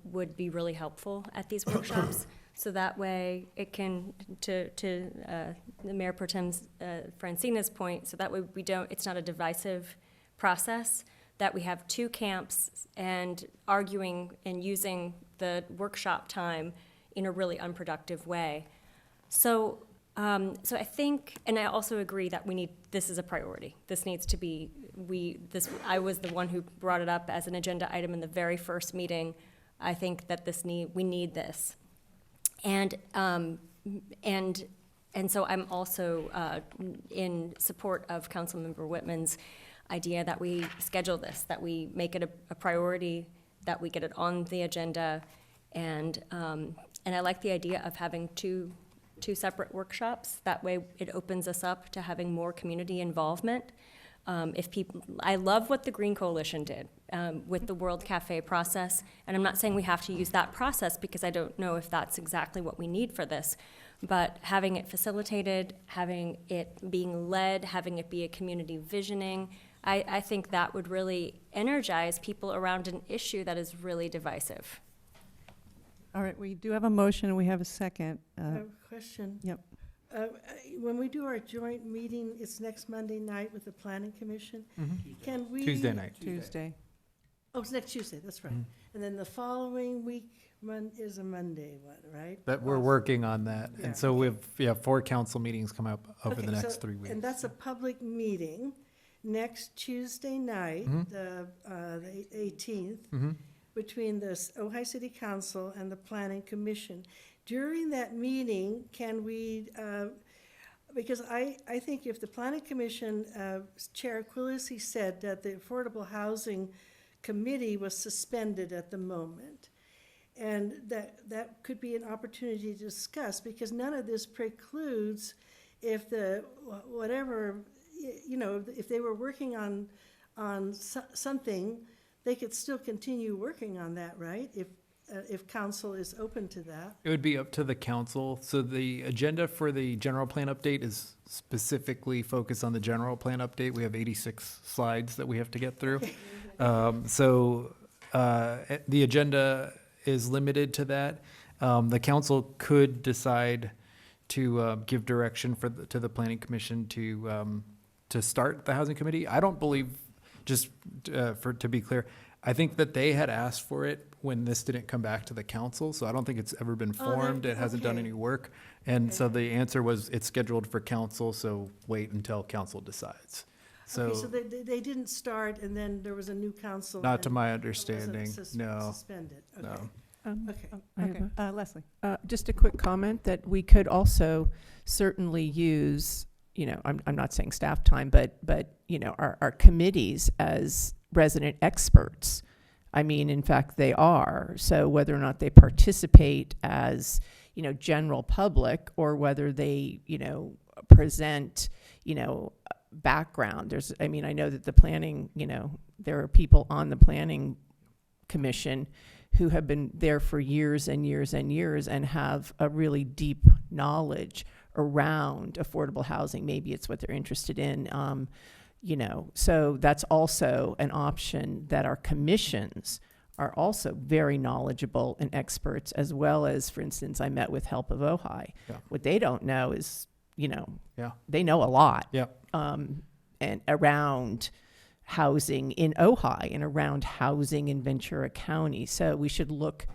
Speaker 13: would be really helpful at these workshops. So that way it can, to the Mayor Pro Tem's Francina's point, so that way it's not a divisive process, that we have 2 camps and arguing and using the workshop time in a really unproductive way. So I think, and I also agree that this is a priority. This needs to be, I was the one who brought it up as an agenda item in the very first meeting. I think that we need this. And so I'm also in support of Councilmember Whitman's idea that we schedule this, that we make it a priority, that we get it on the agenda, and I like the idea of having two separate workshops. That way it opens us up to having more community involvement. I love what the Green Coalition did with the World Cafe process, and I'm not saying we have to use that process because I don't know if that's exactly what we need for this, but having it facilitated, having it being led, having it be a community visioning, I think that would really energize people around an issue that is really divisive.
Speaker 1: All right, we do have a motion and we have a second.
Speaker 4: I have a question.
Speaker 1: Yep.
Speaker 4: When we do our joint meeting, it's next Monday night with the Planning Commission. Can we?
Speaker 3: Tuesday night.
Speaker 1: Tuesday.
Speaker 4: Oh, it's next Tuesday, that's right. And then the following week is a Monday one, right?
Speaker 3: But we're working on that.
Speaker 4: Yeah.
Speaker 3: And so we have 4 council meetings come up over
Speaker 4: Okay,
Speaker 3: the next
Speaker 4: so-
Speaker 3: 3 weeks.
Speaker 4: And that's a public meeting next Tuesday night, the 18th, between the Ojai City Council and the Planning Commission. During that meeting, can we because I think if the planning commission, Chair Quillisi said that the Affordable Housing Committee was suspended at the moment. And that could be an opportunity to discuss, because none of this precludes if whatever, if they were working on something, they could still continue working on that, right? If council is open to that.
Speaker 3: It would be up to the council. So the agenda for the general plan update is specifically focused on the general plan update. We have 86 slides that we have to get through. So the agenda is limited to that. The council could decide to give direction to the planning commission to start the housing committee. I don't believe, just to be clear, I think that they had asked for it when this didn't come back to the council, so I don't think it's ever been formed. It hasn't done any work. And so the answer was it's scheduled for council, so wait until council decides.
Speaker 4: Okay, so they didn't start, and then there was a new council.
Speaker 3: Not to
Speaker 4: and
Speaker 3: my
Speaker 4: it
Speaker 3: understanding,
Speaker 4: wasn't
Speaker 3: no.
Speaker 4: Suspended, okay.
Speaker 3: No.
Speaker 4: Okay.
Speaker 1: Leslie.
Speaker 11: Just a quick comment that we could also certainly use, I'm not saying staff time, but our committees as resident experts. I mean, in fact, they are. So whether or not they participate as, general public, or whether they, present, background. I know that the planning, there are people on the planning commission who have been there for years and years and years and have a really deep knowledge around affordable housing. Maybe it's what they're interested in. So that's also an option, that our commissions are also very knowledgeable and experts, as well as, for instance, I met with Help of Ojai.
Speaker 3: Yeah.
Speaker 11: What they don't know is, they know a lot.
Speaker 3: Yeah.
Speaker 11: And around housing in Ojai and around housing in Ventura County. So we should look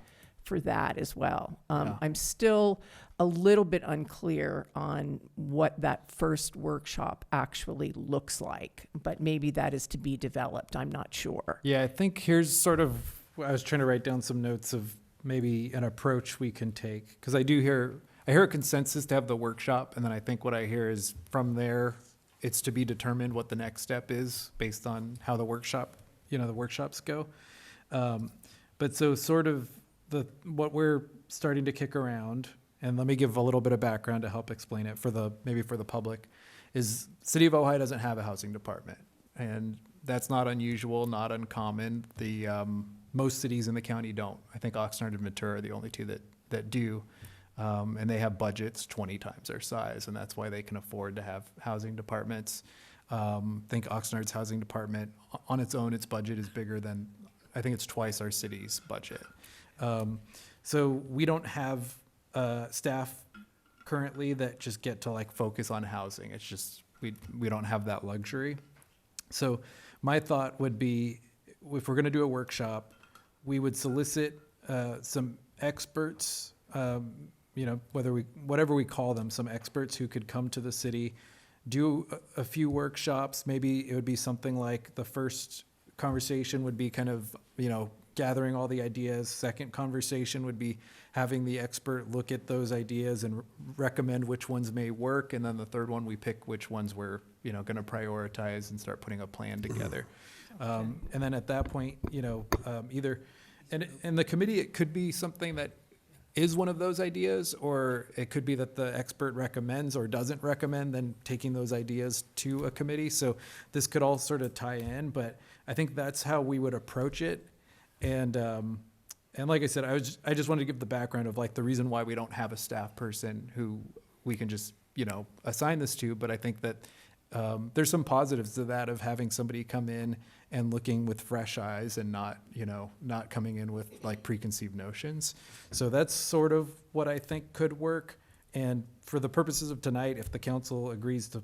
Speaker 11: for that as well. I'm still a little bit unclear on what that first workshop actually looks like, but maybe that is to be developed. I'm not sure.
Speaker 3: Yeah, I think here's sort of, I was trying to write down some notes of maybe an approach we can take, because I hear a consensus to have the workshop, and then I think what I hear is from there, it's to be determined what the next step is based on how the workshops go. But so sort of what we're starting to kick around, and let me give a little bit of background to help explain it for the public, is City of Ojai doesn't have a housing department, and that's not unusual, not uncommon. Most cities in the county don't. I think Oxnard and Ventura are the only two that do. And they have budgets 20 times their size, and that's why they can afford to have housing departments. I think Oxnard's housing department, on its own, its budget is bigger than, I think it's twice our city's budget. So we don't have staff currently that just get to focus on housing. It's just, we don't have that luxury. So my thought would be, if we're gonna do a workshop, we would solicit some experts, whatever we call them, some experts who could come to the city, do a few workshops. Maybe it would be something like the first conversation would be kind of, gathering all the ideas. Second conversation would be having the expert look at those ideas and recommend which ones may work. And then the third one, we pick which ones we're, going to prioritize and start putting a plan together. And then at that point, either, and the committee, it could be something that is one of those ideas, or it could be that the expert recommends or doesn't recommend, then taking those ideas to a committee. So this could all sort of tie in, but I think that's how we would approach it. And like I said, I just wanted to give the background of the reason why we don't have a staff person who we can just, assign this to. But I think that there's some positives to that, of having somebody come in and looking with fresh eyes and not coming in with preconceived notions. So that's sort of what I think could work. And for the purposes of tonight, if the council agrees to,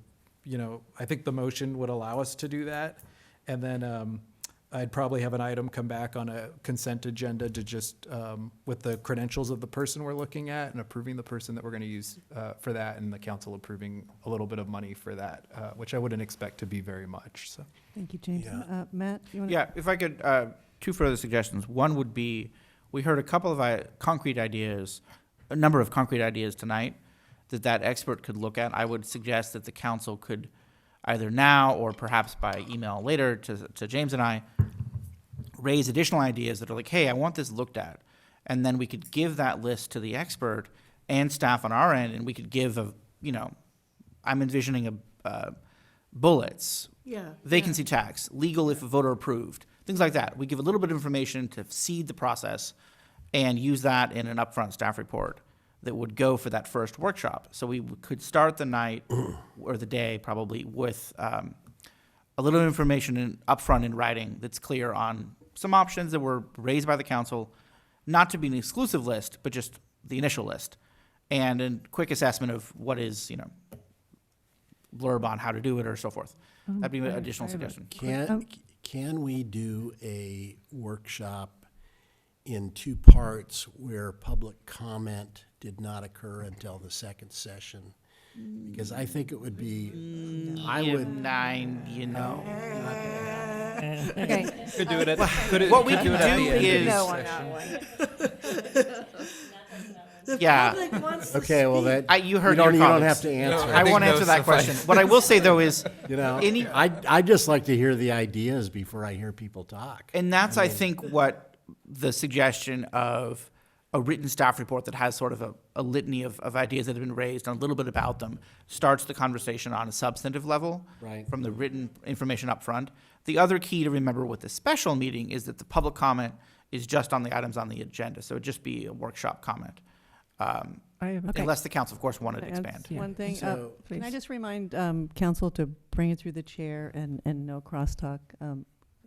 Speaker 3: I think the motion would allow us to do that. And then I'd probably have an item come back on a consent agenda to just, with the credentials of the person we're looking at and approving the person that we're going to use for that, and the council approving a little bit of money for that, which I wouldn't expect to be very much. So.
Speaker 1: Thank you, James.
Speaker 16: Yeah.
Speaker 1: Matt, you want to?
Speaker 8: Yeah, if I could, two further suggestions. One would be, we heard a number of concrete ideas tonight. that expert could look at. I would suggest that the council could either now or perhaps by email later to James and I raise additional ideas that are like, hey, I want this looked at. And then we could give that list to the expert and staff on our end, and we could give I'm envisioning bullets, vacancy tax, legal if voter approved, things like that. We give a little bit of information to seed the process and use that in an upfront staff report that would go for that first workshop. So we could start the night or the day probably with a little information upfront in writing that's clear on some options that were raised by the council, not to be an exclusive list, but just the initial list, and a quick assessment of what is, blurb on how to do it or so forth. That'd be an additional suggestion.
Speaker 16: Can we do a workshop in two parts where public comment did not occur until the second session? Because I think it would be, I would.
Speaker 3: Okay. Could do it at,
Speaker 8: What we can do is.
Speaker 16: Okay, well, that
Speaker 8: you heard
Speaker 16: you don't
Speaker 8: your
Speaker 16: have
Speaker 8: comments.
Speaker 16: to answer.
Speaker 8: I won't answer that question. What I will say though is,
Speaker 16: I just like to hear the ideas before I hear people talk.
Speaker 8: and that's I think what the suggestion of a written staff report that has sort of a litany of ideas that have been raised and a little bit about them starts the conversation on a substantive level from the written information up front. The other key to remember with the special meeting is that the public comment is just on the items on the agenda, so it'd just be a workshop comment. Unless the council, of course, wanted to expand.
Speaker 1: One thing, can I
Speaker 11: please.
Speaker 1: just remind council to bring it through the chair and no crosstalk? Do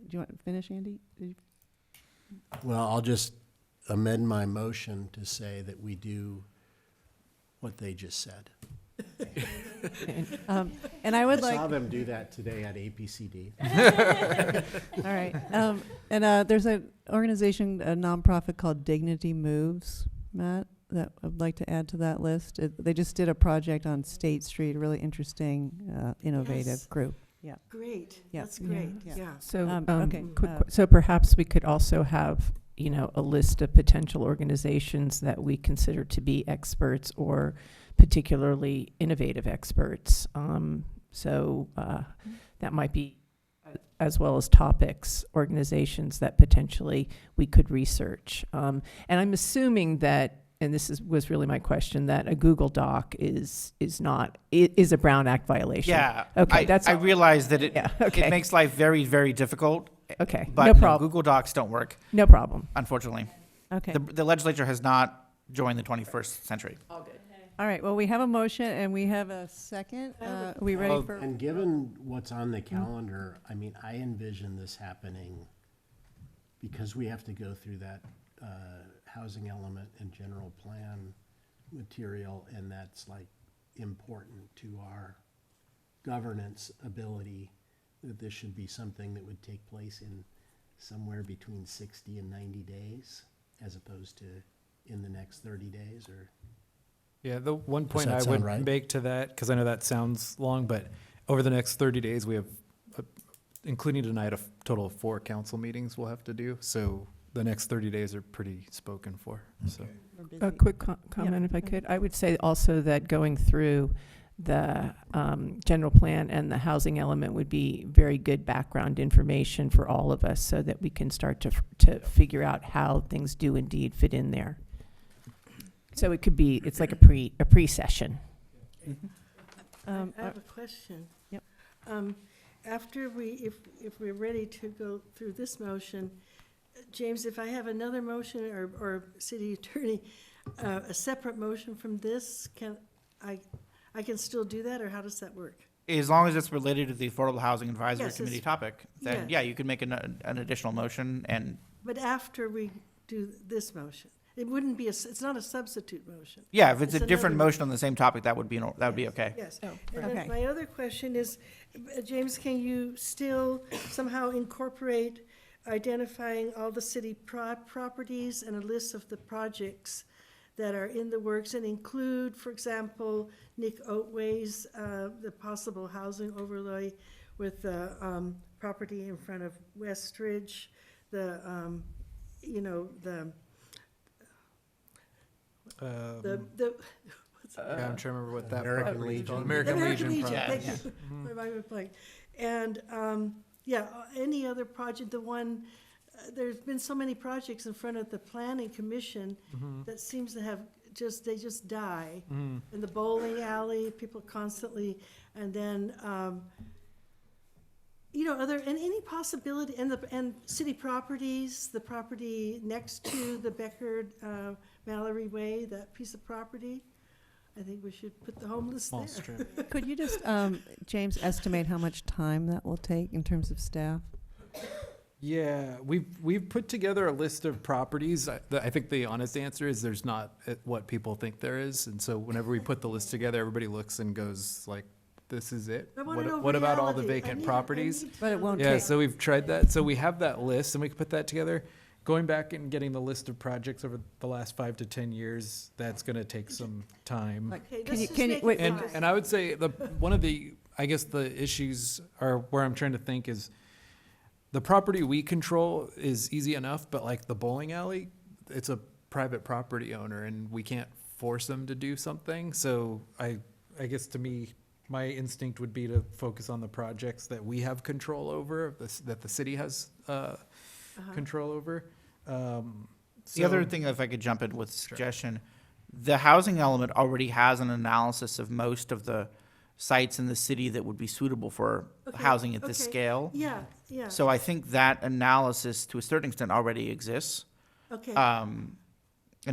Speaker 1: you want to finish, Andy?
Speaker 16: Well, I'll just amend my motion to say that we do what they just said.
Speaker 1: And I would
Speaker 16: I
Speaker 1: like.
Speaker 16: saw them do that today at APCD.
Speaker 1: All right. And there's an organization, a nonprofit called Dignity Moves, Matt, that I'd like to add to that list. They just did a project on State Street, a really interesting, innovative group. Yeah.
Speaker 4: Great.
Speaker 1: Yeah.
Speaker 4: That's great. Yeah.
Speaker 11: So,
Speaker 1: okay.
Speaker 11: so perhaps we could also have, a list of potential organizations that we consider to be experts or particularly innovative experts. That might be, as well as topics, organizations that potentially we could research. And I'm assuming that, and was really my question, that a Google Doc is a Brown Act violation.
Speaker 8: Yeah.
Speaker 11: Okay.
Speaker 8: I realize that it
Speaker 11: okay.
Speaker 8: makes life very, very difficult.
Speaker 11: Okay.
Speaker 8: But
Speaker 11: no problem.
Speaker 8: Google Docs don't work.
Speaker 11: No problem.
Speaker 8: Unfortunately.
Speaker 1: Okay.
Speaker 8: The legislature has not joined the 21st century.
Speaker 1: All good. All right. Well, we have a motion and we have a second. Are we ready for?
Speaker 16: And given what's on the calendar, I mean, I envision this happening because we have to go through that housing element and general plan material, and that's like important to our governance ability, that this should be something that would take place in somewhere between 60 and 90 days as opposed to in the next 30 days or.
Speaker 3: Yeah, the one point
Speaker 16: that
Speaker 3: I
Speaker 16: sound
Speaker 3: would
Speaker 16: right?
Speaker 3: make to that, because I know that sounds long, but over the next 30 days, we have, including tonight, a total of 4 council meetings we'll have to do. So the next 30 days are pretty spoken for. So
Speaker 11: A quick comment, if I could. I would say also that going through the general plan and the housing element would be very good background information for all of us so that we can start to figure out how things do indeed fit in there. So it could be, it's like a pre-session.
Speaker 4: I have a question.
Speaker 1: Yep.
Speaker 4: After if we're ready to go through this motion, James, if I have another motion or city attorney, a separate motion from this, can I can still do that, or how does that work?
Speaker 8: As long as it's related to the Affordable Housing Advisory
Speaker 4: Yes,
Speaker 8: Committee
Speaker 4: it's-
Speaker 8: topic, then
Speaker 4: yeah.
Speaker 8: you could make an additional motion and.
Speaker 4: But after we do this motion, it wouldn't be it's not a substitute motion.
Speaker 8: Yeah, if it's a
Speaker 4: It's
Speaker 8: different
Speaker 4: another
Speaker 8: motion on the same topic, that would be okay.
Speaker 4: Yes.
Speaker 1: Oh,
Speaker 4: And
Speaker 1: okay.
Speaker 4: then my other question is, James, can you still somehow incorporate identifying all the city properties and a list of the projects that are in the works and include, for example, Nick Oatway's, the possible housing overlay with the property in front of Westridge,
Speaker 3: Yeah, I'm trying to remember what that
Speaker 16: American
Speaker 3: property is
Speaker 16: Legion.
Speaker 3: called. American Legion.
Speaker 4: Thank
Speaker 3: property.
Speaker 4: you. My mind was blank. And, any other project, the one, there's been so many projects in front of the planning commission that seems to have they just die. In the bowling alley, people constantly, and then, and any possibility, and city properties, the property next to the Becker, Mallory Way, that piece of property. I think we should put the homeless
Speaker 3: Small
Speaker 4: there.
Speaker 3: strip.
Speaker 1: Could you just, James, estimate how much time that will take in terms of staff?
Speaker 3: Yeah, we've put together a list of properties. I think the honest answer is there's not what people think there is, and so whenever we put the list together, everybody looks and goes like, "This is it."
Speaker 4: I wanna know
Speaker 3: What about all the
Speaker 4: reality.
Speaker 3: vacant
Speaker 4: I
Speaker 3: properties?
Speaker 4: need
Speaker 1: But it won't
Speaker 3: Yeah,
Speaker 1: take,
Speaker 3: so we've tried that. So we have that list, and we can put that together. Going back and getting the list of projects over the last 5 to 10 years, that's going to take some time.
Speaker 4: Okay,
Speaker 1: Can
Speaker 4: let's
Speaker 1: you-
Speaker 4: just
Speaker 1: can you-
Speaker 4: make
Speaker 1: wait,
Speaker 4: it
Speaker 3: And
Speaker 4: five.
Speaker 3: and I would say one of the, I guess the issues are where I'm trying to think is the property we control is easy enough, but like the bowling alley, it's a private property owner and we can't force them to do something. So I guess to me, my instinct would be to focus on the projects that we have control over, that the city has control over.
Speaker 8: The other thing, if I could jump in with a suggestion, the housing element already has an analysis of most of the sites in the city that would be suitable for
Speaker 4: Okay,
Speaker 8: housing at this
Speaker 4: okay.
Speaker 8: scale.
Speaker 4: Yeah, yeah.
Speaker 8: So I think that analysis, to a certain extent, already exists.
Speaker 4: Okay,
Speaker 8: And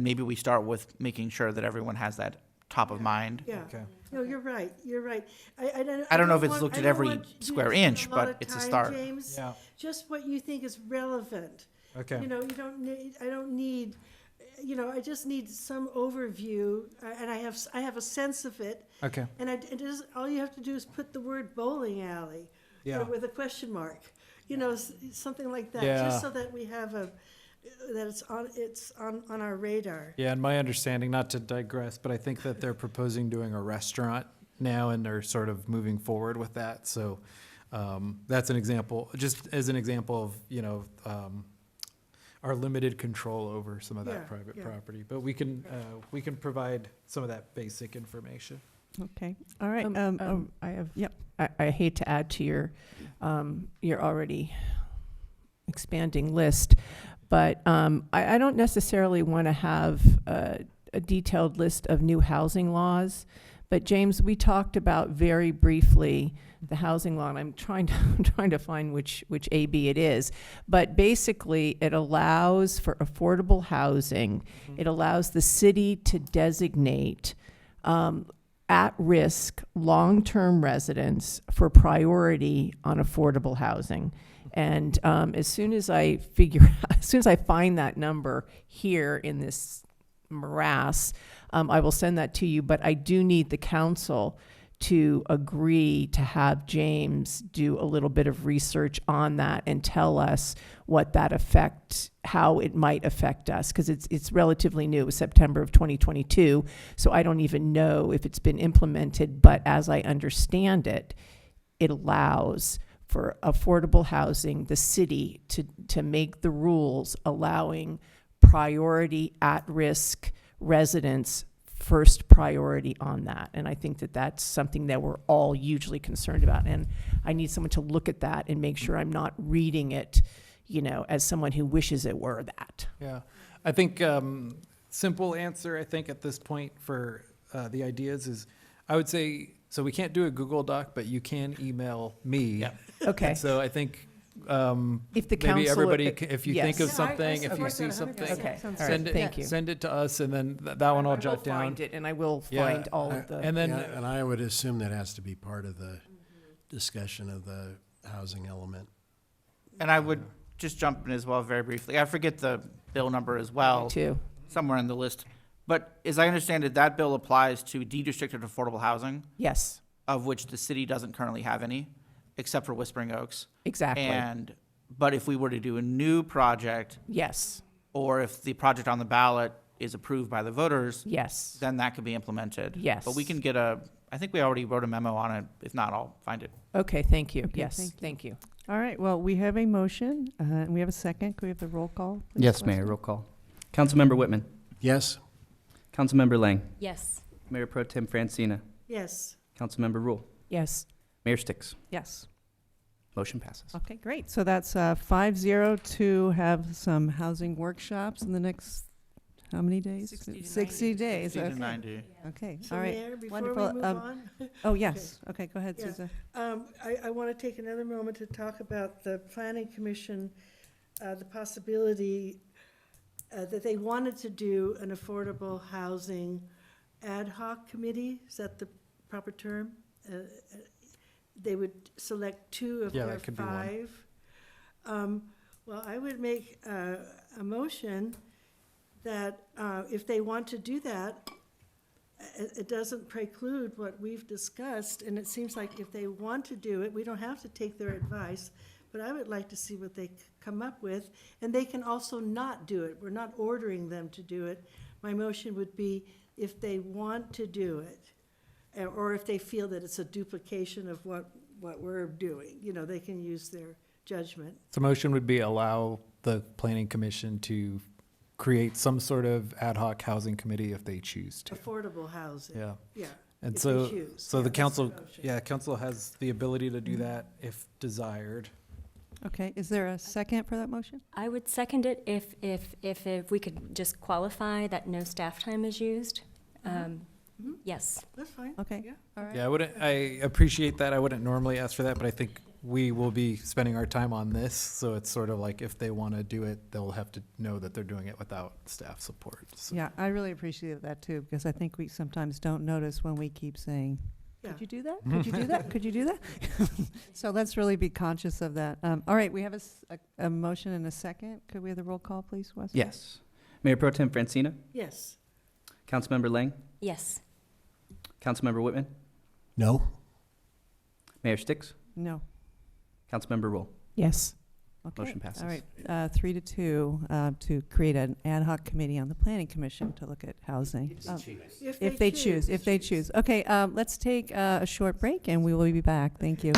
Speaker 8: maybe we start with making sure that everyone has that top of mind.
Speaker 4: yeah.
Speaker 3: Okay.
Speaker 4: No, you're right, you're right. I
Speaker 8: don't know if it's
Speaker 4: want-
Speaker 8: looked
Speaker 4: I
Speaker 8: at
Speaker 4: don't
Speaker 8: every
Speaker 4: want you to
Speaker 8: square
Speaker 4: spend
Speaker 8: inch,
Speaker 4: a lot
Speaker 8: but
Speaker 4: of
Speaker 8: it's a
Speaker 4: time,
Speaker 8: start.
Speaker 4: James.
Speaker 3: Yeah.
Speaker 4: Just what you think is relevant.
Speaker 3: Okay.
Speaker 4: You don't need, I don't need, I just need some overview, and I have a sense of it.
Speaker 3: Okay.
Speaker 4: And all you have to do is put the word bowling alley,
Speaker 3: Yeah.
Speaker 4: with a question mark, something like that.
Speaker 3: Yeah.
Speaker 4: Just so that we have that it's on our radar.
Speaker 3: Yeah, and my understanding, not to digress, but I think that they're proposing doing a restaurant now and they're sort of moving forward with that. So that's an example, just as an example of, our limited control over some of that
Speaker 4: Yeah,
Speaker 3: private
Speaker 4: yeah.
Speaker 3: property. But we can provide some of that basic information.
Speaker 1: okay, all right.
Speaker 11: I have.
Speaker 1: Yep.
Speaker 11: I hate to add to your already expanding list, but I don't necessarily want to have a detailed list of new housing laws. But James, we talked about very briefly the housing law, and I'm trying to find which AB it is. But basically, it allows for affordable housing. It allows the city to designate at-risk long-term residents for priority on affordable housing. And as soon as I find that number here in this morass, I will send that to you. But I do need the council to agree to have James do a little bit of research on that and tell us how it might affect us, because it's relatively new. It was September of 2022, so I don't even know if it's been implemented, but as I understand it, it allows for affordable housing, the city to make the rules allowing priority at-risk residents first priority on that. And I think that that's something that we're all hugely concerned about. And I need someone to look at that and make sure I'm not reading it, as someone who wishes it were that.
Speaker 3: Yeah, I think simple answer, I think at this point for the ideas is, I would say, so we can't do a Google Doc, but you can email me.
Speaker 8: Yeah.
Speaker 11: Okay.
Speaker 3: And so I think
Speaker 11: If the
Speaker 3: maybe
Speaker 11: council-
Speaker 3: everybody, if you
Speaker 11: yes.
Speaker 3: think of
Speaker 4: Yeah, I
Speaker 3: something, if you
Speaker 4: support
Speaker 3: see
Speaker 4: that
Speaker 3: something,
Speaker 4: 100%.
Speaker 11: Okay.
Speaker 4: Sounds
Speaker 11: All
Speaker 3: send
Speaker 11: right.
Speaker 3: it,
Speaker 11: Thank you.
Speaker 3: send it to us, and then that one I'll
Speaker 11: I will
Speaker 3: jot down.
Speaker 11: find it, and I will
Speaker 3: Yeah,
Speaker 11: find all of the.
Speaker 3: And then,
Speaker 16: Yeah, and I would assume that has to be part of the discussion of the housing element.
Speaker 8: And I would just jump in as well very briefly. I forget the bill number as well.
Speaker 11: Too.
Speaker 8: Somewhere in the list. But as I understand it, that bill applies to deed-restricted affordable housing,
Speaker 11: Yes,
Speaker 8: of which the city doesn't currently have any, except for Whispering Oaks.
Speaker 11: exactly.
Speaker 8: But if we were to do a new project,
Speaker 11: Yes,
Speaker 8: or if the project on the ballot is approved by the voters,
Speaker 11: yes.
Speaker 8: then that could be implemented.
Speaker 11: Yes.
Speaker 8: But we can get I think we already wrote a memo on it. If not, I'll find it.
Speaker 11: Okay, thank you.
Speaker 1: Okay,
Speaker 11: Yes,
Speaker 1: thank you.
Speaker 11: thank you.
Speaker 1: All right, well, we have a motion, and we have a second. Could we have the roll call? please,
Speaker 2: Yes, Mayor,
Speaker 1: Leslie?
Speaker 2: roll call. Councilmember Whitman.
Speaker 16: Yes?
Speaker 2: Councilmember Lang.
Speaker 13: Yes.
Speaker 2: Mayor Pro Tem Francina.
Speaker 4: Yes.
Speaker 2: Councilmember Rule.
Speaker 11: Yes.
Speaker 2: Mayor Sticks.
Speaker 1: Yes.
Speaker 2: Motion passes.
Speaker 1: Okay, great. So that's 5-0 to have some housing workshops in the next, how many days? 60 days.
Speaker 8: 60 to
Speaker 1: Okay.
Speaker 8: 90.
Speaker 1: Okay,
Speaker 4: So
Speaker 1: all right.
Speaker 4: Mayor, before we
Speaker 1: Wonderful.
Speaker 4: move on.
Speaker 1: Oh, yes. Okay, go ahead,
Speaker 4: Yeah.
Speaker 1: Susan.
Speaker 4: I want to take another moment to talk about the Planning Commission, the possibility that they wanted to do an affordable housing ad hoc committee. Is that the proper term? They would select 2 of
Speaker 3: Yeah,
Speaker 4: their
Speaker 3: that could be one.
Speaker 4: 5. Well, I would make a motion that if they want to do that, it doesn't preclude what we've discussed, and it seems like if they want to do it, we don't have to take their advice, but I would like to see what they come up with, and they can also not do it. We're not ordering them to do it. My motion would be if they want to do it, or if they feel that it's a duplication of what we're doing, they can use their judgment.
Speaker 3: The motion would be allow the planning commission to create some sort of ad hoc housing committee if they choose to.
Speaker 4: Affordable housing.
Speaker 3: Yeah.
Speaker 4: Yeah.
Speaker 3: And
Speaker 4: if
Speaker 3: so,
Speaker 4: they choose.
Speaker 3: so
Speaker 4: Yeah,
Speaker 3: the
Speaker 4: that's
Speaker 3: council,
Speaker 4: motion.
Speaker 3: council has the ability to do that if desired.
Speaker 1: Okay, is there a second for that motion?
Speaker 13: I would second it if we could just qualify that no staff time is used. Yes.
Speaker 4: That's fine.
Speaker 1: Okay,
Speaker 4: Yeah.
Speaker 1: all right.
Speaker 3: Yeah, I appreciate that. I wouldn't normally ask for that, but I think we will be spending our time on this. So it's sort of like if they want to do it, they'll have to know that they're doing it without staff support. So.
Speaker 1: Yeah, I really appreciate that too, because I think we sometimes don't notice when we keep saying,
Speaker 4: Yeah.
Speaker 1: could you do that? Could you do that? Could you do that? So let's really be conscious of that. All right, we have a motion and a second. Could we have the roll call, please, Wesley?
Speaker 2: Yes. Mayor Pro Tem Francina.
Speaker 4: Yes.
Speaker 2: Councilmember Lang.
Speaker 13: Yes.
Speaker 2: Councilmember Whitman.
Speaker 16: No?
Speaker 2: Mayor Sticks.
Speaker 1: No.
Speaker 2: Councilmember Rule.
Speaker 11: Yes.
Speaker 1: Okay.
Speaker 2: Motion passes.
Speaker 1: All right, 3-2 to create an ad hoc committee on the Planning Commission to look at housing. If they choose. Okay, let's take a short break and we will be back. Thank you.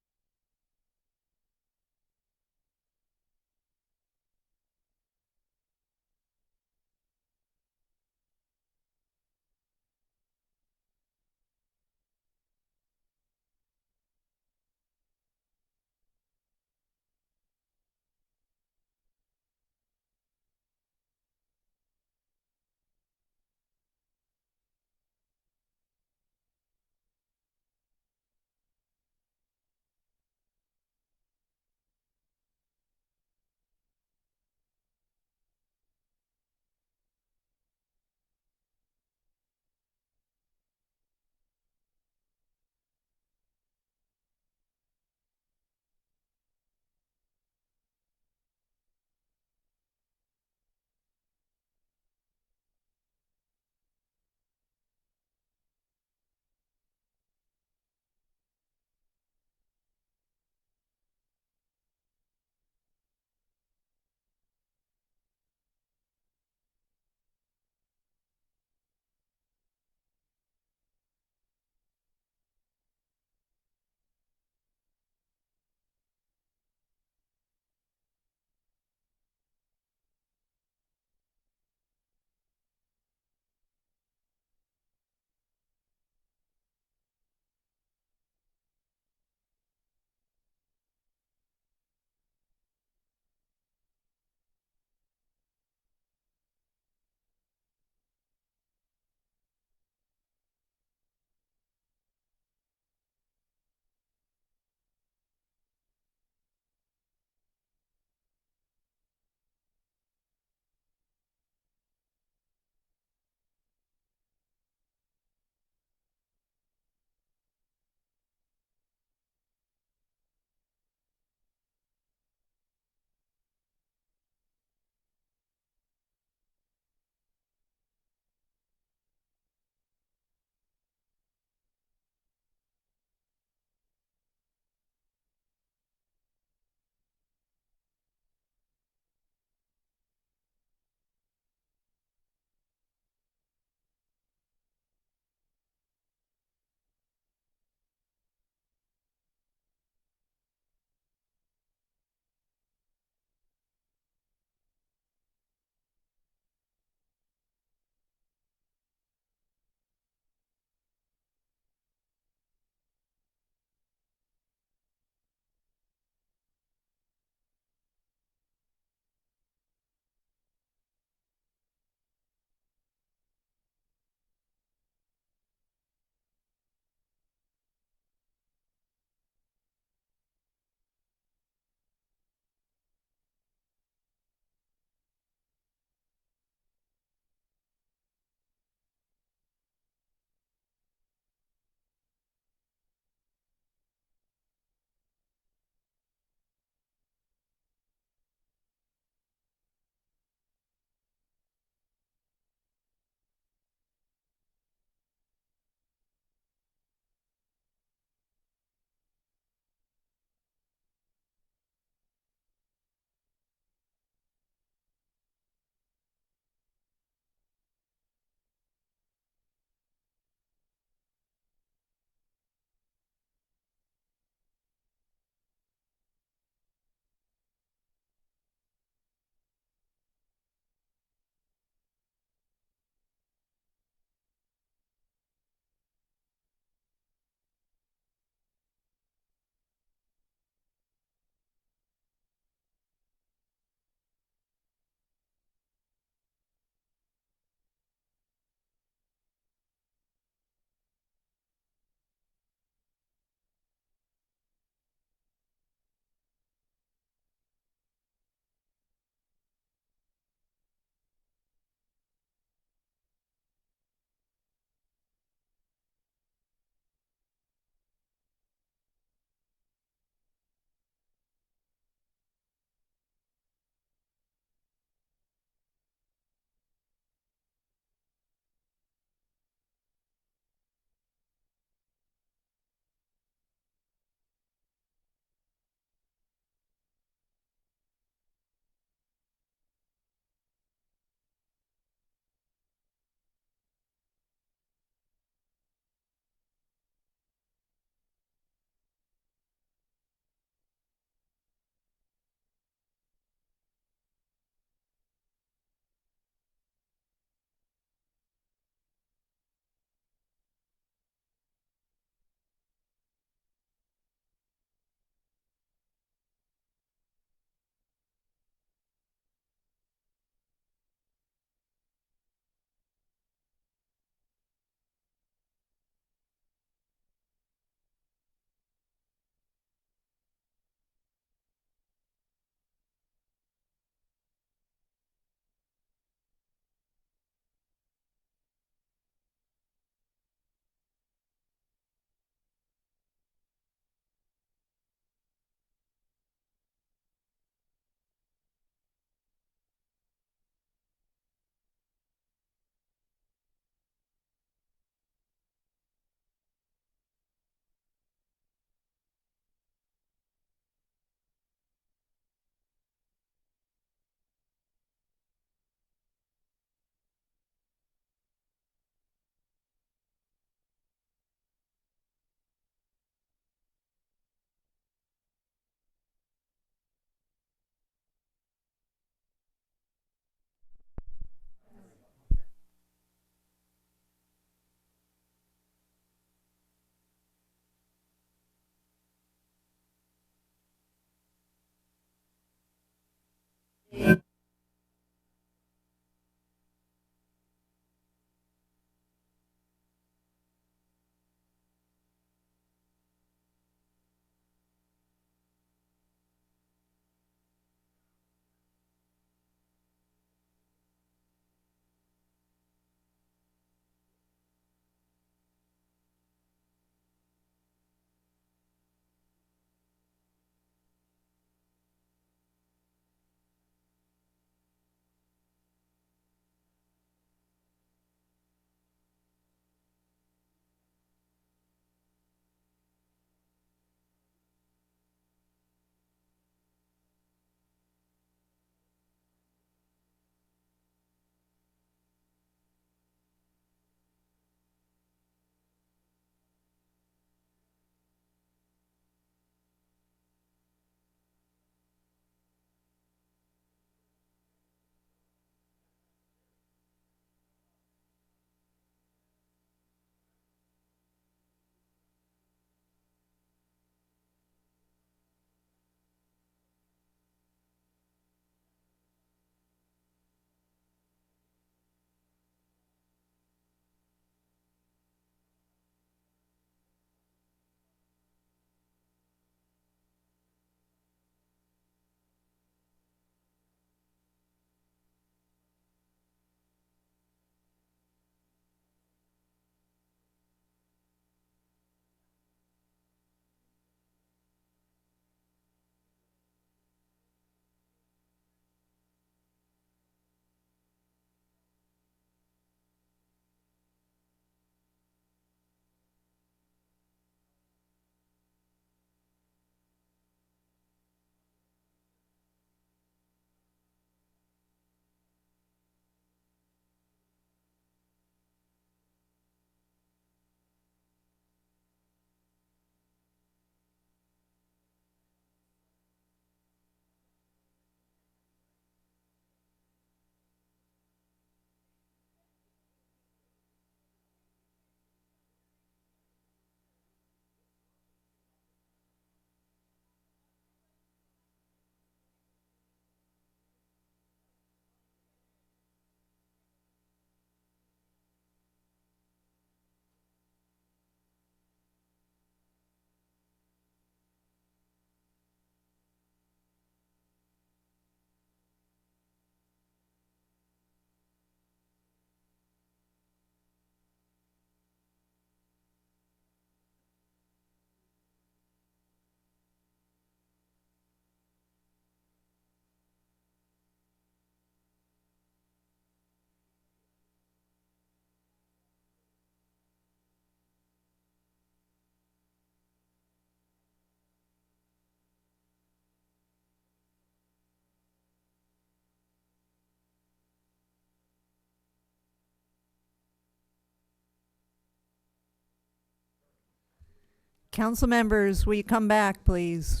Speaker 1: Council members, will you come back, please?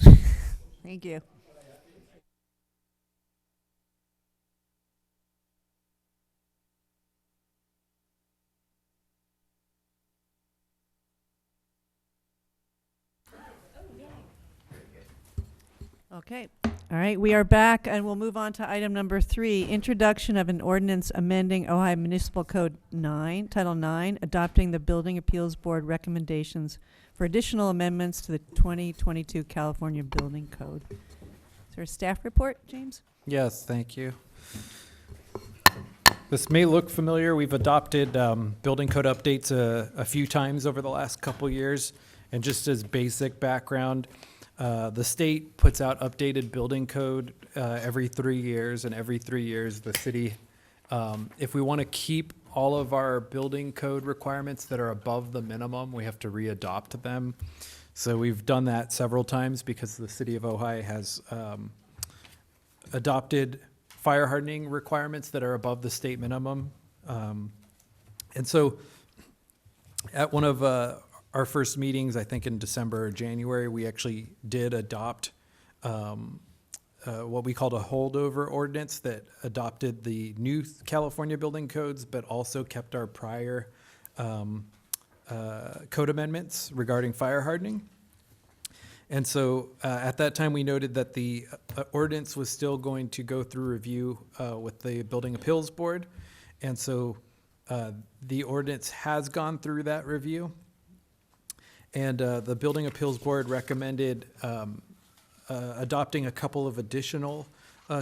Speaker 1: Thank you. Okay, all right, we are back and we'll move on to item number 3, introduction of an ordinance amending Ojai Municipal Code 9, Title 9, adopting the Building Appeals Board recommendations for additional amendments to the 2022 California Building Code. Is there a staff report, James?
Speaker 3: Yes, thank you. This may look familiar. We've adopted building code updates a few times over the last couple years. And just as basic background, the state puts out updated building code every 3 years, and every 3 years the city, if we want to keep all of our building code requirements that are above the minimum, we have to readopt them. So we've done that several times because the city of Ojai has adopted fire hardening requirements that are above the state minimum. And so at one of our first meetings, I think in December or January, we actually did adopt what we called a holdover ordinance that adopted the new California building codes, but also kept our prior code amendments regarding fire hardening. And so at that time, we noted that the ordinance was still going to go through review with the Building Appeals Board. And so the ordinance has gone through that review. And the Building Appeals Board recommended adopting a couple of additional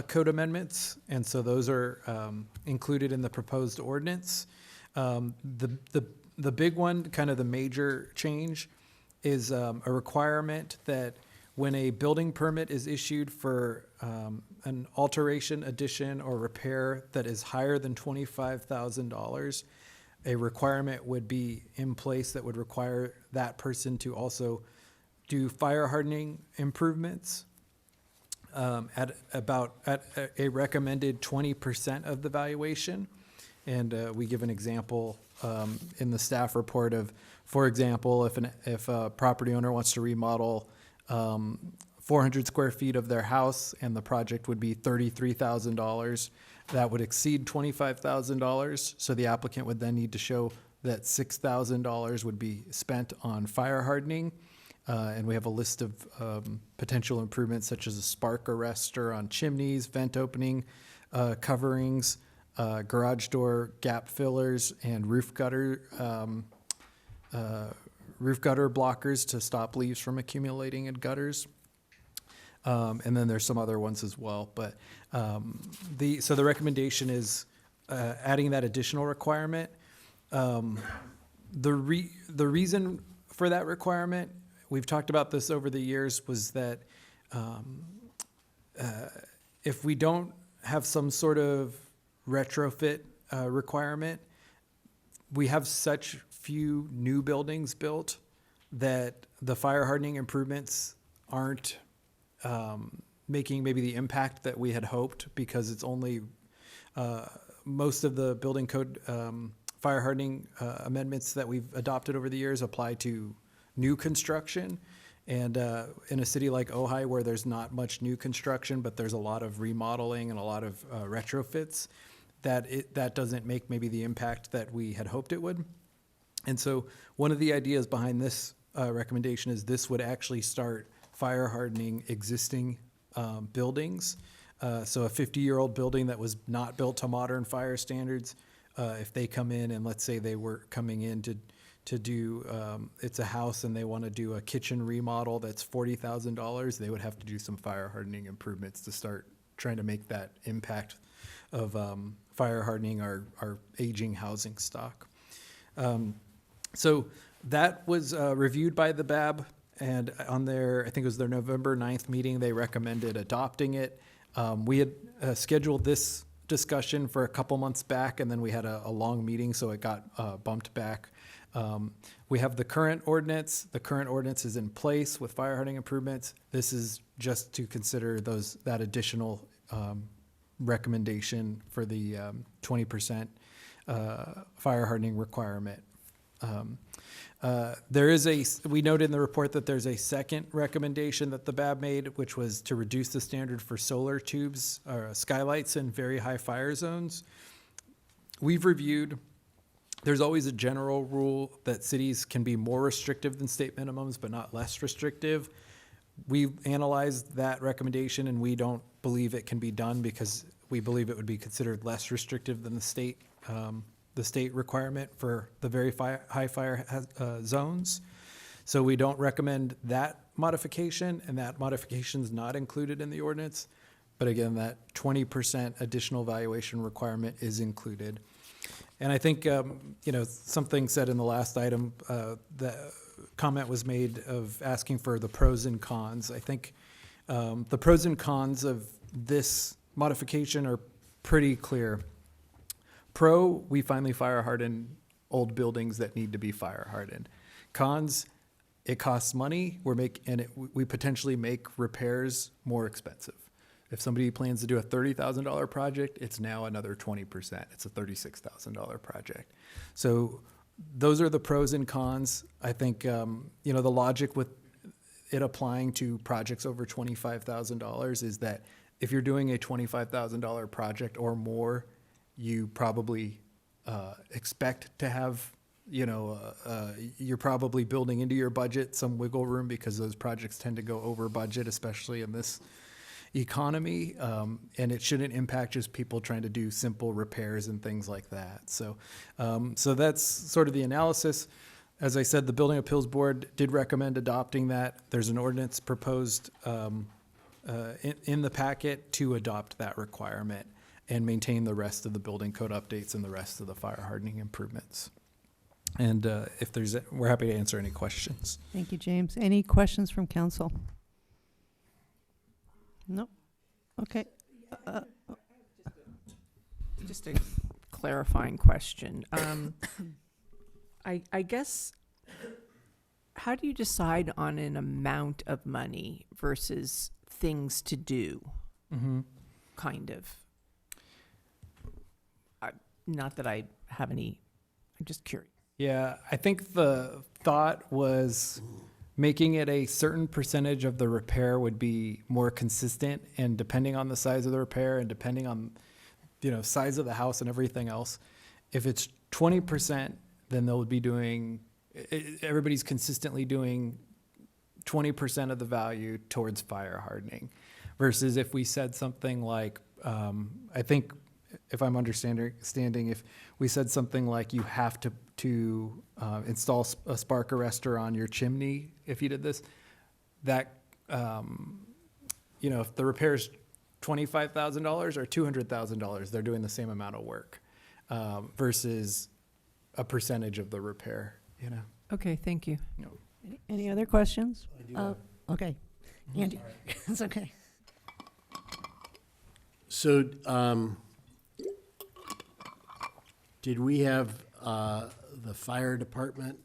Speaker 3: code amendments. And so those are included in the proposed ordinance. The big one, kind of the major change, is a requirement that when a building permit is issued for an alteration, addition, or repair that is higher than $25,000, a requirement would be in place that would require that person to also do fire hardening improvements at a recommended 20% of the valuation. And we give an example in the staff report of, for example, if a property owner wants to remodel 400 square feet of their house and the project would be $33,000, that would exceed $25,000. So the applicant would then need to show that $6,000 would be spent on fire hardening. And we have a list of potential improvements such as a spark arrestor on chimneys, vent opening coverings, garage door gap fillers, and roof gutter blockers to stop leaves from accumulating in gutters. And then there's some other ones as well. But so the recommendation is adding that additional requirement. The reason for that requirement, we've talked about this over the years, was that if we don't have some sort of retrofit requirement, we have such few new buildings built that the fire hardening improvements aren't making maybe the impact that we had hoped, because it's only most of the building code fire hardening amendments that we've adopted over the years apply to new construction. And in a city like Ojai, where there's not much new construction, but there's a lot of remodeling and a lot of retrofits, that doesn't make maybe the impact that we had hoped it would. And so one of the ideas behind this recommendation is this would actually start fire hardening existing buildings. So a 50-year-old building that was not built to modern fire standards, if they come in and let's say they were coming in to do, it's a house and they want to do a kitchen remodel that's $40,000, they would have to do some fire hardening improvements to start trying to make that impact of fire hardening our aging housing stock. So that was reviewed by the BAB, and on their, I think it was their November 9th meeting, they recommended adopting it. We had scheduled this discussion for a couple months back, and then we had a long meeting, so it got bumped back. We have the current ordinance. The current ordinance is in place with fire hardening improvements. This is just to consider that additional recommendation for the 20% fire hardening requirement We noted in the report that there's a second recommendation that the BAB made, which was to reduce the standard for solar tubes or skylights in very high fire zones. We've reviewed, there's always a general rule that cities can be more restrictive than state minimums, but not less restrictive. We analyzed that recommendation and we don't believe it can be done because we believe it would be considered less restrictive than the state requirement for the very high fire zones. So we don't recommend that modification, and that modification is not included in the ordinance. But again, that 20% additional valuation requirement is included. And I think, something said in the last item, the comment was made of asking for the pros and cons. I think the pros and cons of this modification are pretty clear. Pro, we finally fire harden old buildings that need to be fire hardened. Cons, it costs money. We potentially make repairs more expensive. If somebody plans to do a $30,000 project, it's now another 20%. It's a $36,000 project. So those are the pros and cons. I think, the logic with it applying to projects over $25,000 is that if you're doing a $25,000 project or more, you probably expect to have, you're probably building into your budget some wiggle room because those projects tend to go over budget, especially in this economy. And it shouldn't impact just people trying to do simple repairs and things like that. So that's sort of the analysis. As I said, the Building Appeals Board did recommend adopting that. There's an ordinance proposed in the packet to adopt that requirement and maintain the rest of the building code updates and the rest of the fire hardening improvements. And we're happy to answer any questions.
Speaker 1: Thank you, James. Any questions from council? Nope. Okay.
Speaker 11: Just a clarifying question. I guess, how do you decide on an amount of money versus things to do?
Speaker 3: Mm-hmm.
Speaker 11: Kind of. Not that I have any, I'm just curious.
Speaker 3: Yeah, I think the thought was making it a certain percentage of the repair would be more consistent, and depending on the size of the repair and depending on, size of the house and everything else, if it's 20%, then they'll be everybody's consistently doing 20% of the value towards fire hardening. Versus if we said something like, I think, if I'm understanding, if we said something like you have to install a spark arrestor on your chimney if you did this, that, if the repair is $25,000 or $200,000, they're doing the same amount of work versus a percentage of the repair,
Speaker 11: Okay, thank you.
Speaker 1: Any other questions? Okay. Andy, it's okay.
Speaker 16: So, did we have the fire department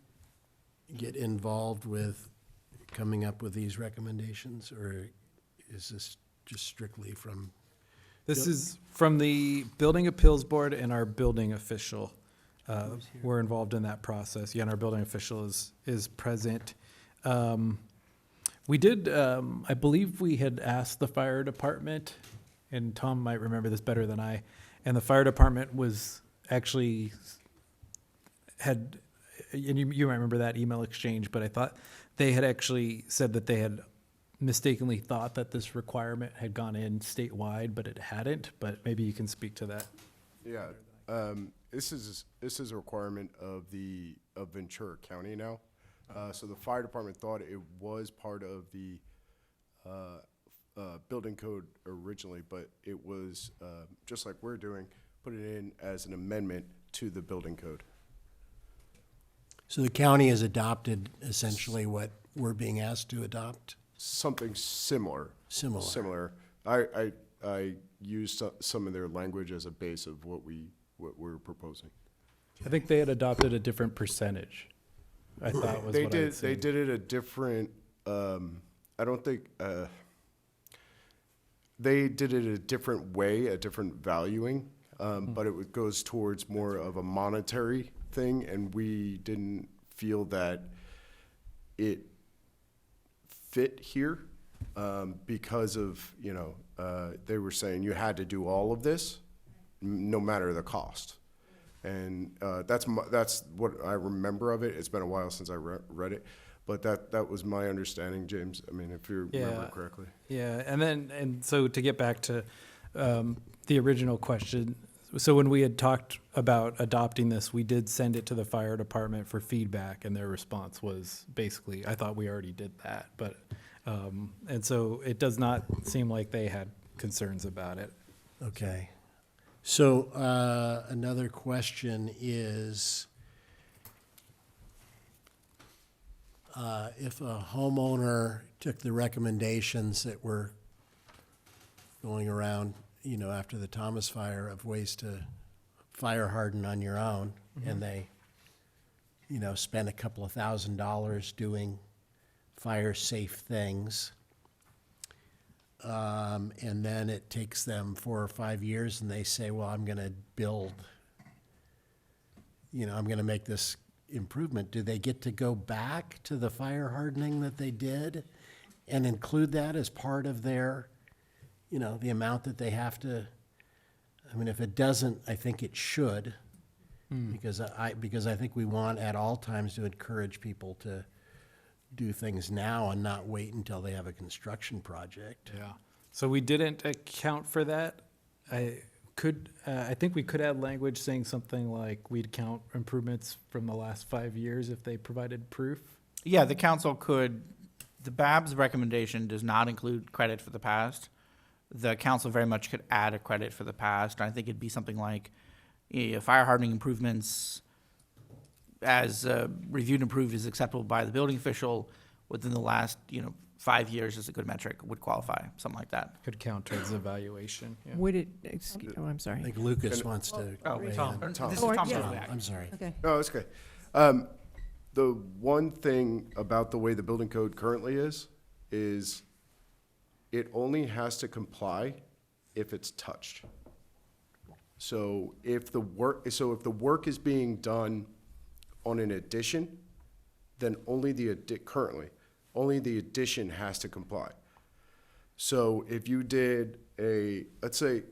Speaker 16: get involved with coming up with these recommendations, or is this just strictly from?
Speaker 3: This is from the Building Appeals Board and our building official. We're involved in that process. Yeah, and our building official is present. We did, I believe we had asked the fire department, and Tom might remember this better than I, and the fire department was actually and you might remember that email exchange, but I thought they had actually said that they had mistakenly thought that this requirement had gone in statewide, but it hadn't. But maybe you can speak to that.
Speaker 9: Yeah, this is a requirement of Ventura County now. So the fire department thought it was part of the building code originally, but it was just like we're doing, put it in as an amendment to the building code.
Speaker 16: So the county has adopted essentially what we're being asked to adopt?
Speaker 9: Something similar. Similar. I used some of their language as a base of what we're proposing.
Speaker 3: I think they had adopted a different percentage. I thought was
Speaker 9: they
Speaker 3: what
Speaker 9: did. They did it a different. I don't think they did it a different way, a different valuing. But it goes towards more of a monetary thing, and we didn't feel that it fit here because of, they were saying you had to do all of this, no matter the cost. And that's what I remember of it. It's been a while since I read it, but that was my understanding, James. I mean, if you remember correctly.
Speaker 3: Yeah, and so to get back to the original question, so when we had talked about adopting this, we did send it to the fire department for feedback, and their response was basically, I thought we already did that, but and so it does not seem like they had concerns about it.
Speaker 16: Okay. So another question is, if a homeowner took the recommendations that were going around, after the Thomas fire of ways to fire harden on your own, and they, spend a couple of $1,000s doing fire safe things, and then it takes them 4 or 5 years and they say, well, I'm going to build, I'm going to make this improvement. Do they get to go back to the fire hardening that they did and include that as part of their, the amount that they have to? I mean, if it doesn't, I think it should, because I think we want at all times to encourage people to do things now and not wait until they have a construction project.
Speaker 3: Yeah. So we didn't account for that. I think we could add language saying something like we'd count improvements from the last 5 years if they provided proof.
Speaker 8: Yeah, the council could, the BAB's recommendation does not include credit for the past. The council very much could add a credit for the past. I think it'd be something like fire hardening improvements as reviewed and approved is acceptable by the building official within the last 5 years is a good metric, would qualify, something like that.
Speaker 3: Could count towards evaluation. Yeah.
Speaker 7: Would it, I'm
Speaker 16: I
Speaker 7: sorry.
Speaker 16: think Lucas wants to. weigh
Speaker 8: Tom.
Speaker 16: in.
Speaker 8: This is
Speaker 7: Oh,
Speaker 8: Tom's
Speaker 7: yeah.
Speaker 8: feedback.
Speaker 16: I'm sorry.
Speaker 7: Okay.
Speaker 9: No, it's okay. The one thing about the way the building code currently is it only has to comply if it's touched. So if the work is being done on an addition, then only currently only the addition has to comply. So if you did let's say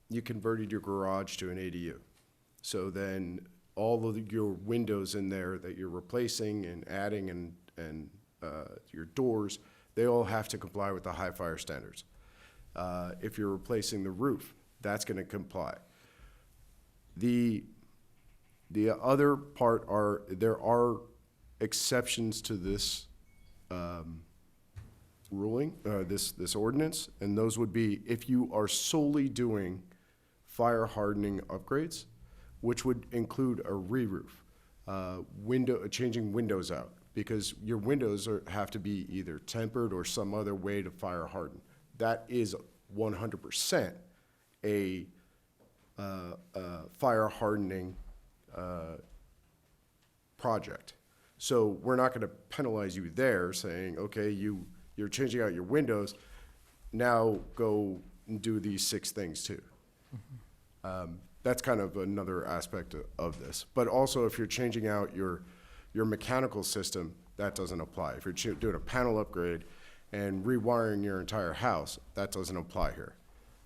Speaker 9: you converted your garage to an ADU, so then all of your windows in there that you're replacing and adding and your doors, they all have to comply with the high fire standards. If you're replacing the roof, that's going to comply. The other part there are exceptions to this ruling, this ordinance, and those would be if you are solely doing fire hardening upgrades, which would include a re-roof, changing windows out, because your windows have to be either tempered or some other way to fire harden. That is 100% a fire hardening project. So we're not going to penalize you there saying, okay, you're changing out your windows, now go and do these 6 things too. That's kind of another aspect of this. But also if you're changing out your mechanical system, that doesn't apply. If you're doing a panel upgrade and rewiring your entire house, that doesn't apply here.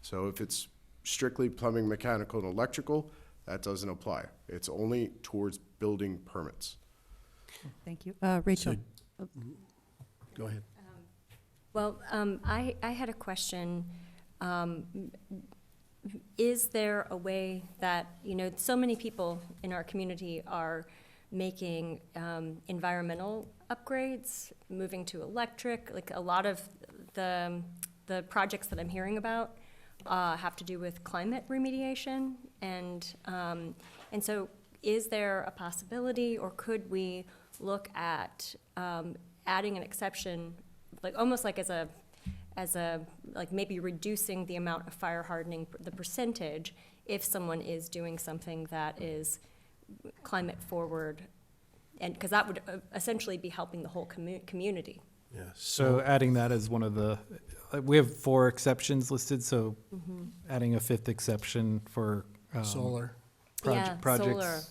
Speaker 9: So if it's strictly plumbing, mechanical, and electrical, that doesn't apply. It's only towards building permits.
Speaker 1: Thank you. Rachel.
Speaker 16: Go ahead.
Speaker 13: Well, I had a question. Is there a way that, so many people in our community are making environmental upgrades, moving to electric, like a lot of the projects that I'm hearing about have to do with climate remediation, and so is there a possibility, or could we look at adding an exception, like almost like as a like maybe reducing the amount of fire hardening, the percentage, if someone is doing something that is climate forward, and because that would essentially be helping the whole community.
Speaker 16: Yeah.
Speaker 3: So adding that as one of the, we have 4 exceptions listed, so adding a 5th exception for
Speaker 16: Solar.
Speaker 3: projects.
Speaker 13: Solar.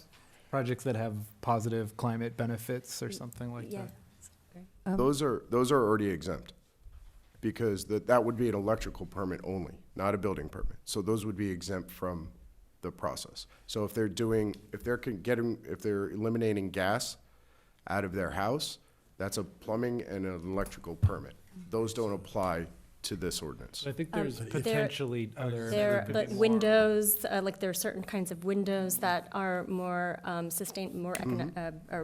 Speaker 3: Projects that have positive climate benefits or something like
Speaker 13: Yeah.
Speaker 3: that.
Speaker 9: Those are already exempt, because that would be an electrical permit only, not a building permit. So those would be exempt from the process. So if they're eliminating gas out of their house, that's a plumbing and an electrical permit. Those don't apply to this ordinance.
Speaker 3: I think there's potentially other.
Speaker 13: But windows, like there are certain kinds of windows that are more or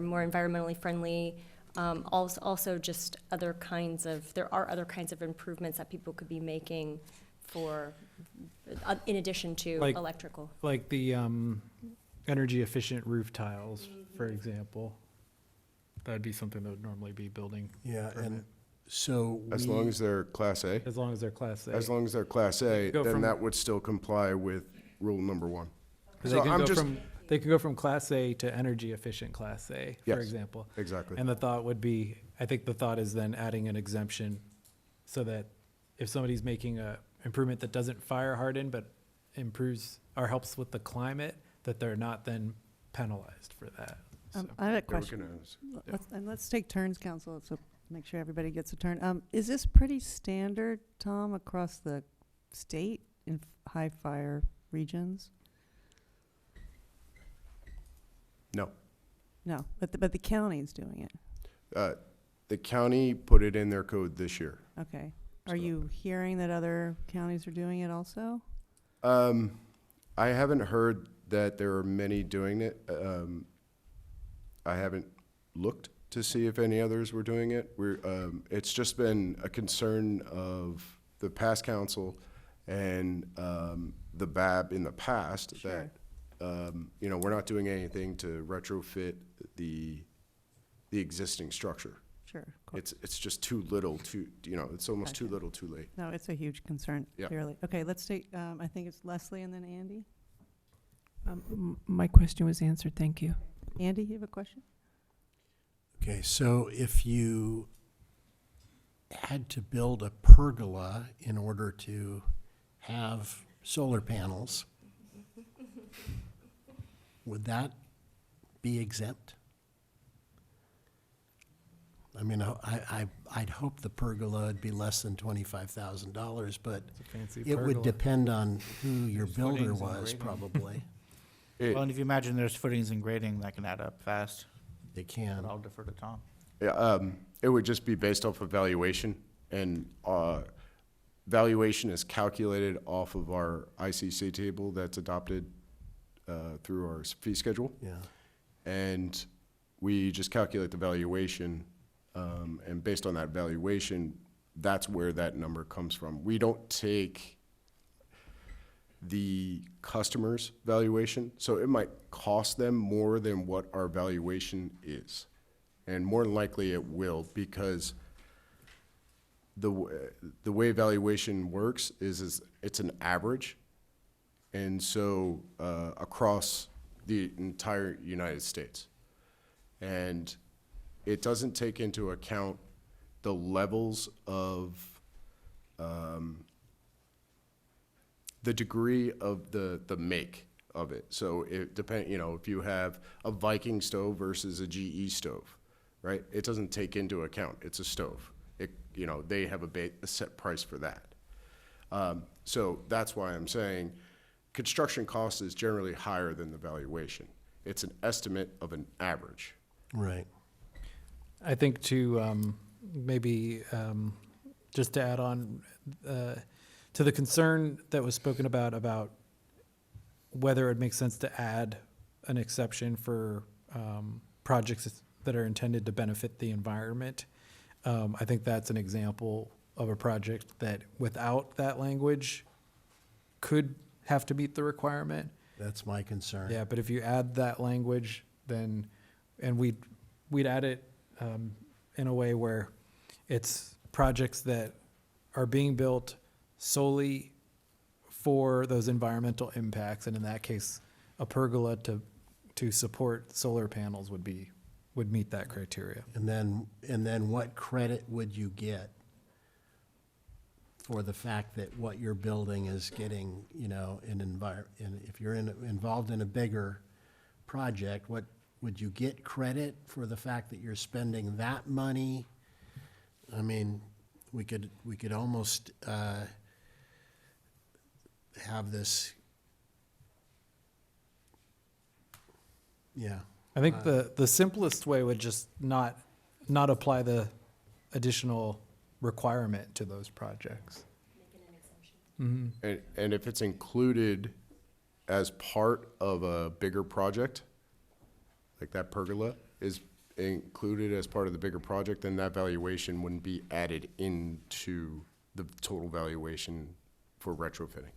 Speaker 13: more environmentally friendly. Also just other kinds of, there are other kinds of improvements that people could be making for, in addition to
Speaker 3: Like-
Speaker 13: electrical.
Speaker 3: Like the energy efficient roof tiles, for example. That'd be something that would normally be building.
Speaker 16: Yeah,
Speaker 3: permit.
Speaker 16: and so
Speaker 9: As long as they're Class A?
Speaker 3: As long as they're Class A.
Speaker 9: As long as they're Class A,
Speaker 3: Go
Speaker 9: then
Speaker 3: from-
Speaker 9: that would still comply with rule number 1.
Speaker 3: 'Cause
Speaker 9: So I'm just,
Speaker 3: they could go from Class A to energy efficient Class A, for
Speaker 9: Yes,
Speaker 3: example.
Speaker 9: exactly.
Speaker 3: And the thought would be, I think the thought is then adding an exemption so that if somebody's making a improvement that doesn't fire harden but improves or helps with the climate, that they're not then penalized for that. So-
Speaker 1: I have a
Speaker 9: we
Speaker 1: question.
Speaker 9: can
Speaker 1: Let's take turns, council, so make sure everybody gets a turn. Is this pretty standard, Tom, across the state in high fire regions?
Speaker 9: no.
Speaker 1: No, but the county's doing it.
Speaker 9: The county put it in their code this year.
Speaker 1: Okay. Are you hearing that other counties are doing it also?
Speaker 9: I haven't heard that there are many doing it. I haven't looked to see if any others were doing it. It's just been a concern of the past council and the BAB in the past that, we're not doing anything to retrofit the existing structure.
Speaker 1: Sure. of course.
Speaker 9: It's just too little, it's almost too
Speaker 1: Gotcha.
Speaker 9: little, too late.
Speaker 1: No, it's a huge concern,
Speaker 9: Yeah.
Speaker 1: clearly. Okay, let's take, I think it's Leslie and then Andy.
Speaker 11: My question was answered, thank you.
Speaker 1: Andy, you have a question?
Speaker 16: Okay, so if you had to build a pergola in order to have solar panels, would that be exempt? I mean, I'd hope the pergola would be less than $25,000, but
Speaker 3: It's a fancy
Speaker 16: it would
Speaker 3: pergola.
Speaker 16: depend on who your
Speaker 8: There's
Speaker 16: builder
Speaker 8: footings and
Speaker 16: was,
Speaker 8: grading.
Speaker 16: probably.
Speaker 8: Well, and if you imagine there's footings and grading, that can add up fast.
Speaker 16: They can.
Speaker 8: But I'll defer to Tom.
Speaker 9: Yeah, it would just be based off of valuation, and valuation is calculated off of our ICC table that's adopted through our fee schedule.
Speaker 16: Yeah.
Speaker 9: And we just calculate the valuation, and based on that valuation, that's where that number comes from. We don't take the customer's valuation, so it might cost them more than what our valuation is. And more than likely it will, because the way valuation works is it's an average. And so across the entire United States. And it doesn't take into account the levels of the degree of the make of it. So it if you have a Viking stove versus a GE stove, right? It doesn't take into account, it's a stove. They have a set price for that. So that's why I'm saying construction cost is generally higher than the valuation. It's an estimate of an average.
Speaker 16: Right.
Speaker 3: I think to maybe just to add on to the concern that was spoken about whether it makes sense to add an exception for projects that are intended to benefit the environment. I think that's an example of a project that without that language could have to meet the requirement.
Speaker 16: That's my concern.
Speaker 3: Yeah, but if you add that language, then, and we'd add it in a way where it's projects that are being built solely for those environmental impacts, and in that case, a pergola to support solar panels would meet that criteria.
Speaker 16: And then what credit would you get for the fact that what you're building is getting, if you're involved in a bigger project, would you get credit for the fact that you're spending that money? I mean, we could almost have this, yeah.
Speaker 3: I think the simplest way would just not apply the additional requirement to those projects. Mhm.
Speaker 9: And if it's included as part of a bigger project, like that pergola is included as part of the bigger project, then that valuation wouldn't be added into the total valuation for retrofitting.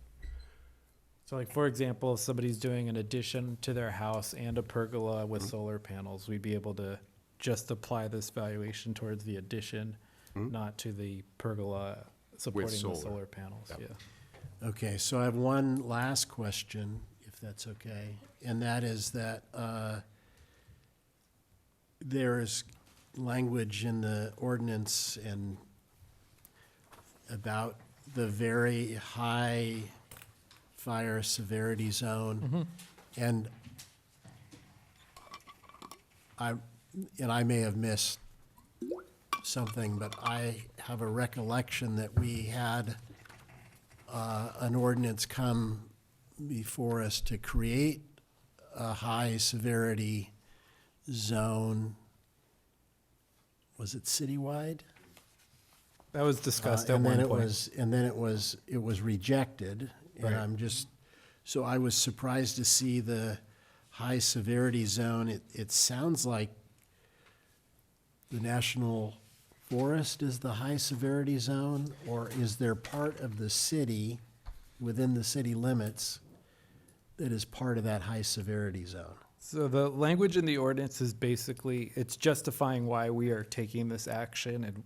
Speaker 3: So like, for example, if somebody's doing an addition to their house and a pergola with solar panels, we'd be able to just apply this valuation towards the addition, not to the pergola supporting the solar panels,
Speaker 9: Yep.
Speaker 3: yeah.
Speaker 16: Okay, so I have one last question, if that's okay, and that is that there's language in the ordinance and about the very high fire severity zone. And I may have missed something, but I have a recollection that we had an ordinance come before us to create a high severity zone. Was it citywide?
Speaker 3: That was discussed at
Speaker 16: And then
Speaker 3: one
Speaker 16: it
Speaker 3: point.
Speaker 16: was, and then it was rejected.
Speaker 3: Right.
Speaker 16: And I'm just, so I was surprised to see the high severity zone. It sounds like the National Forest is the high severity zone, or is there part of the city, within the city limits, that is part of that high severity zone?
Speaker 3: So the language in the ordinance is basically, it's justifying why we are taking this action. And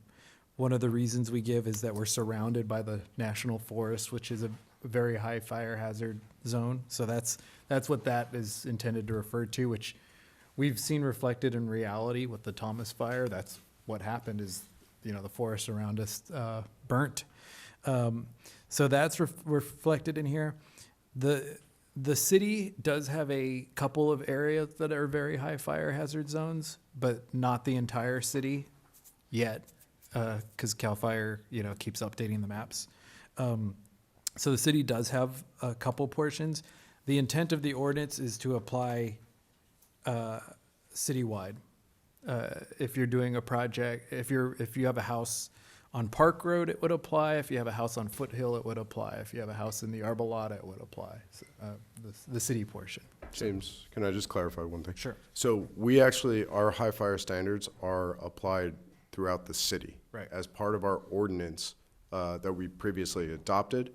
Speaker 3: one of the reasons we give is that we're surrounded by the National Forest, which is a very high fire hazard zone. So that's what that is intended to refer to, which we've seen reflected in reality with the Thomas fire. That's what happened is, the forest around us burnt. So that's reflected in here. The city does have a couple of areas that are very high fire hazard zones, but not the entire city yet, because CAL FIRE, keeps updating the maps. So the city does have a couple portions. The intent of the ordinance is to apply citywide. If you're doing a project, if you have a house on Park Road, it would apply. If you have a house on Foothill, it would apply. If you have a house in the Arbolada, it would apply, the city portion.
Speaker 9: James, can I just clarify one thing?
Speaker 3: Sure.
Speaker 9: So our high fire standards are applied throughout the city.
Speaker 3: Right.
Speaker 9: As part of our ordinance that we previously adopted,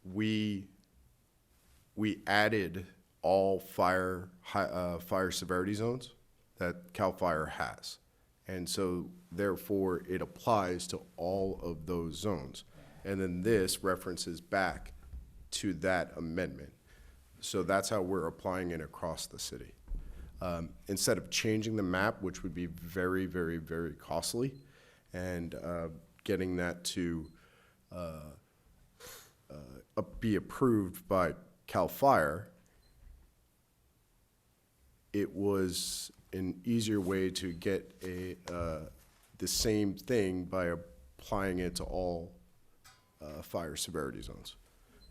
Speaker 9: we added all fire severity zones that CAL FIRE has. And so therefore it applies to all of those zones. And then this references back to that amendment. So that's how we're applying it across the city. Instead of changing the map, which would be very, very, very costly, and getting that to be approved by CAL FIRE, it was an easier way to get the same thing by applying it to all fire severity zones,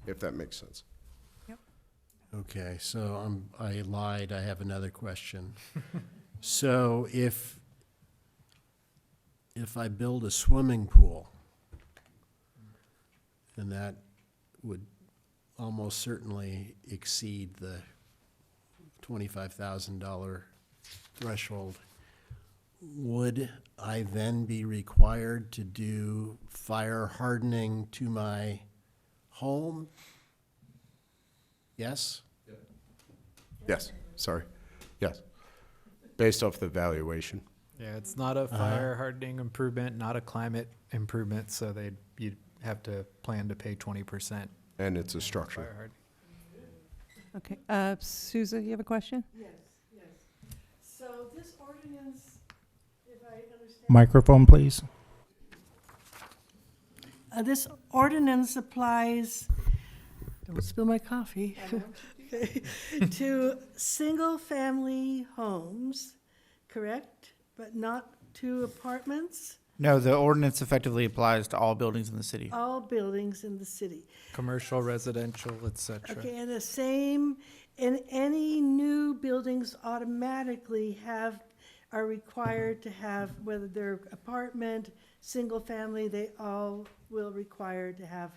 Speaker 9: if that makes sense.
Speaker 16: Okay, so I lied, I have another question. So if I build a swimming pool, then that would almost certainly exceed the $25,000 threshold. Would I then be required to do fire hardening to my home? Yes?
Speaker 9: Yes, sorry. Yes. Based off the valuation.
Speaker 3: Yeah, it's not a fire hardening improvement, not a climate improvement, so you'd have to plan to pay 20%.
Speaker 9: And it's a structure.
Speaker 3: Fire hardening.
Speaker 1: Okay, Susan, you have a question?
Speaker 4: Yes. So this ordinance, if I understand.
Speaker 3: Microphone, please.
Speaker 4: This ordinance applies don't spill my coffee, okay, to single-family homes, correct? But not to apartments?
Speaker 8: No, the ordinance effectively applies to all buildings in the city.
Speaker 4: All buildings in the city.
Speaker 3: Commercial, residential, et cetera.
Speaker 4: Okay, and the same, and any new buildings automatically are required to have, whether they're apartment, single family, they all will require to have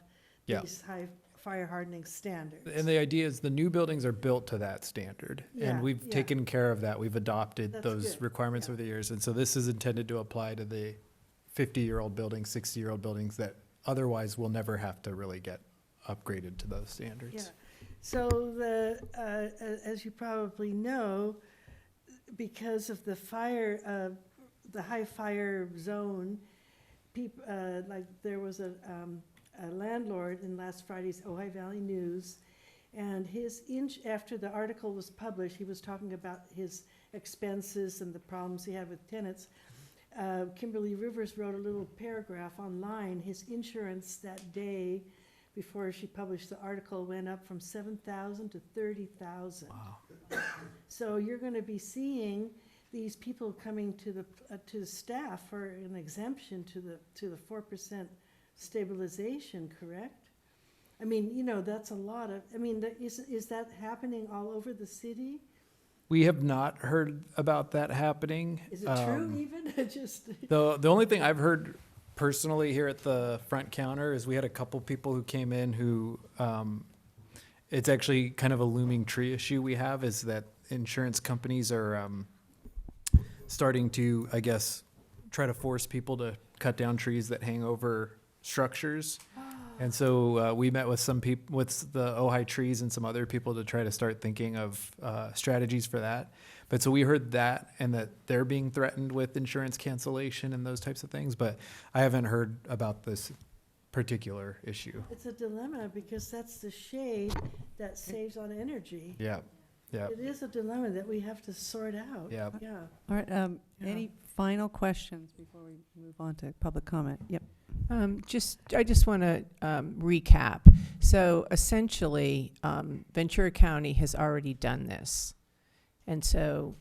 Speaker 3: Yeah.
Speaker 4: these high fire hardening standards.
Speaker 3: And the idea is the new buildings are built to that standard.
Speaker 4: Yeah,
Speaker 3: And we've
Speaker 4: yeah.
Speaker 3: taken care of that. We've adopted
Speaker 4: That's
Speaker 3: those
Speaker 4: good,
Speaker 3: requirements
Speaker 4: yeah.
Speaker 3: over the years. And so this is intended to apply to the 50-year-old buildings, 60-year-old buildings that otherwise will never have to really get upgraded to those
Speaker 4: Yeah,
Speaker 3: standards.
Speaker 4: so as you probably know, because of the fire, the high fire zone, like there was a landlord in last Friday's Ojai Valley News, and after the article was published, he was talking about his expenses and the problems he had with tenants. Kimberly Rivers wrote a little paragraph online. His insurance that day, before she published the article, went up from $7,000 to $30,000.
Speaker 3: Wow.
Speaker 4: So you're going to be seeing these people coming to the staff for an exemption to the 4% stabilization, correct? I mean, you know, that's a lot of. I mean, is that happening all over the city?
Speaker 3: We have not heard about that happening.
Speaker 4: Is it true even? Just
Speaker 3: The only thing I've heard personally here at the front counter is we had a couple people who came in who, it's actually kind of a looming tree issue we have, is that insurance companies are starting to, I guess, try to force people to cut down trees that hang over structures. And so we met with some people, with the Ojai Trees and some other people to try to start thinking of strategies for that. But so we heard that, and that they're being threatened with insurance cancellation and those types of things. But I haven't heard about this particular issue.
Speaker 4: it's a dilemma because that's the shade that saves on energy.
Speaker 3: Yeah, yeah.
Speaker 4: It is a dilemma that we have to sort out.
Speaker 3: Yeah.
Speaker 4: Yeah.
Speaker 1: All right, any final questions before we move on to public comment? Yep.
Speaker 11: I just want to recap. So essentially, Ventura County has already done this. And so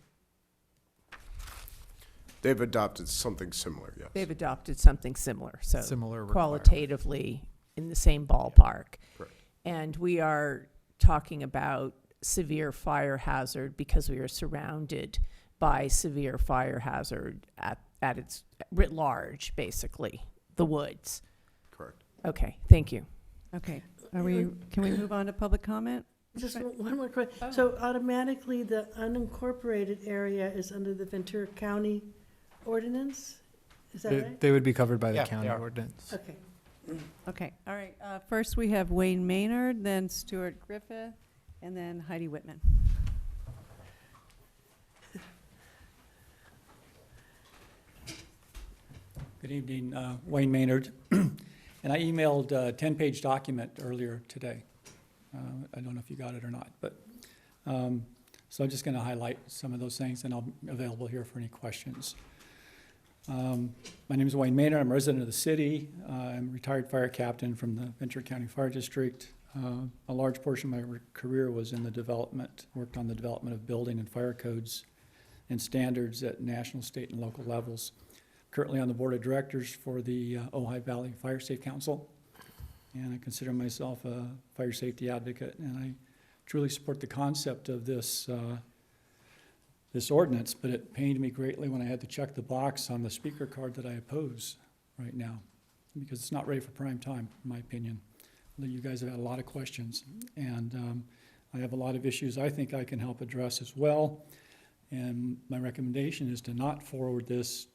Speaker 9: They've adopted something similar, yes.
Speaker 11: they've adopted something similar. So
Speaker 3: Similar requirement.
Speaker 11: qualitatively in the same ballpark.
Speaker 9: Correct.
Speaker 11: And we are talking about severe fire hazard because we are surrounded by severe fire hazard at its writ large, basically, the woods.
Speaker 9: Correct.
Speaker 11: Okay, thank you.
Speaker 1: Okay, can we move on to public comment?
Speaker 4: Just one more question. So automatically, the unincorporated area is under the Ventura County ordinance? Is that right?
Speaker 3: They would be covered by the
Speaker 8: Yeah, they
Speaker 3: county
Speaker 8: are.
Speaker 3: ordinance.
Speaker 4: Okay.
Speaker 1: Okay, all right. First, we have Wayne Maynard, then Stuart Griffith, and then Heidi Whitman.
Speaker 10: Good evening, Wayne Maynard. And I emailed a 10-page document earlier today. I don't know if you got it or not, but so I'm just going to highlight some of those things, and I'll be available here for any questions. My name is Wayne Maynard. I'm a resident of the city. I'm a retired fire captain from the Ventura County Fire District. A large portion of my career was in the development, worked on the development of building and fire codes and standards at national, state, and local levels. Currently on the board of directors for the Ojai Valley Fire Safe Council, and I consider myself a fire safety advocate, and I truly support the concept of this this ordinance, but it pained me greatly when I had to check the box on the speaker card that I oppose right now, because it's not ready for prime time, in my opinion. You guys have had a lot of questions, and I have a lot of issues I think I can help address as well, and my recommendation is to not forward this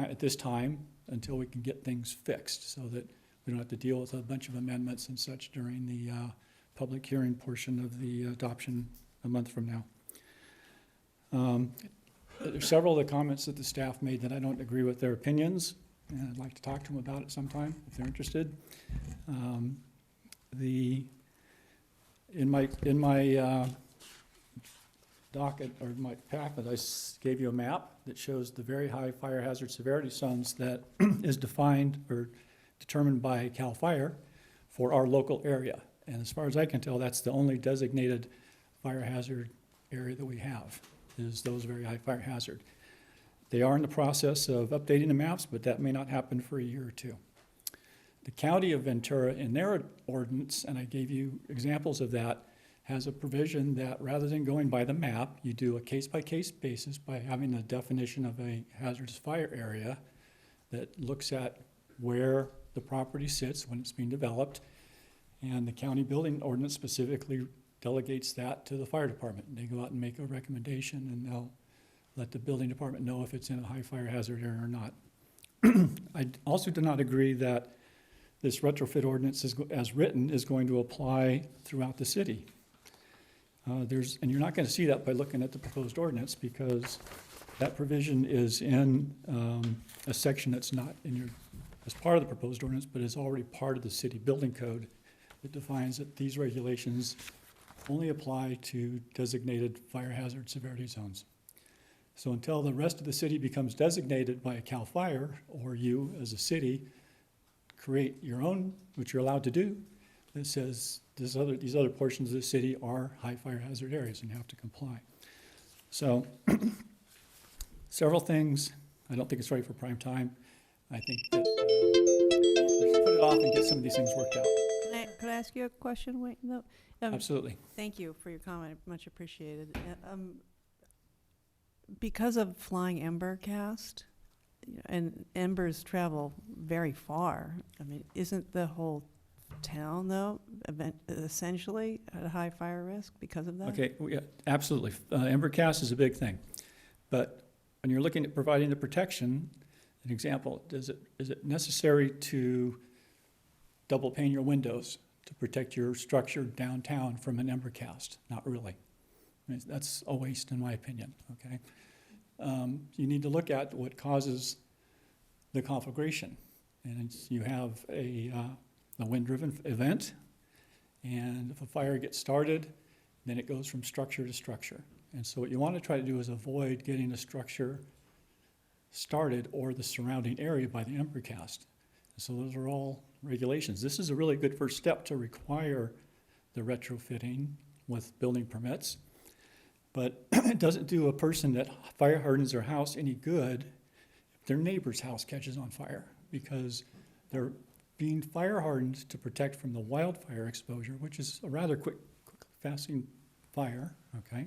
Speaker 10: at this time until we can get things fixed, so that we don't have to deal with a bunch of amendments and such during the public hearing portion of the adoption a month from now. There's several of the comments that the staff made that I don't agree with their opinions, and I'd like to talk to them about it sometime if they're interested. In my docket, or my packet, I gave you a map that shows the very high fire hazard severity zones that is defined or determined by CAL FIRE for our local area. And as far as I can tell, that's the only designated fire hazard area that we have, is those very high fire hazard. They are in the process of updating the maps, but that may not happen for a year or two. The county of Ventura, in their ordinance, and I gave you examples of that, has a provision that rather than going by the map, you do a case-by-case basis by having a definition of a hazardous fire area that looks at where the property sits when it's being developed. And the county building ordinance specifically delegates that to the fire department. They go out and make a recommendation, and they'll let the building department know if it's in a high fire hazard area or not. I also do not agree that this retrofit ordinance as written is going to apply throughout the city. And you're not going to see that by looking at the proposed ordinance, because that provision is in a section that's not as part of the proposed ordinance, but is already part of the city building code that defines that these regulations only apply to designated fire hazard severity zones. So until the rest of the city becomes designated by a CAL FIRE, or you as a city create your own, which you're allowed to do, that says these other portions of the city are high fire hazard areas and have to comply. So several things. I don't think it's ready for prime time. I think that we should put it off and get some of these things worked out.
Speaker 1: Could I ask you a question, Wayne? No.
Speaker 10: Absolutely.
Speaker 1: Thank you for your comment, much appreciated. Because of flying ember cast, and embers travel very far, I mean, isn't the whole town, though, essentially at a high fire risk because of that?
Speaker 10: Okay, well, yeah, absolutely. Ember cast is a big thing. But when you're looking at providing the protection, an example, is it necessary to double pane your windows to protect your structure downtown from an ember cast? Not really. I mean, that's a waste in my opinion, okay? You need to look at what causes the conflagration. And you have a wind-driven event, and if a fire gets started, then it goes from structure to structure. And so what you want to try to do is avoid getting a structure started or the surrounding area by the ember cast. So those are all regulations. This is a really good first step to require the retrofitting with building permits. But it doesn't do a person that fire hardens their house any good if their neighbor's house catches on fire, because they're being fire hardened to protect from the wildfire exposure, which is a rather quick fasting fire, okay,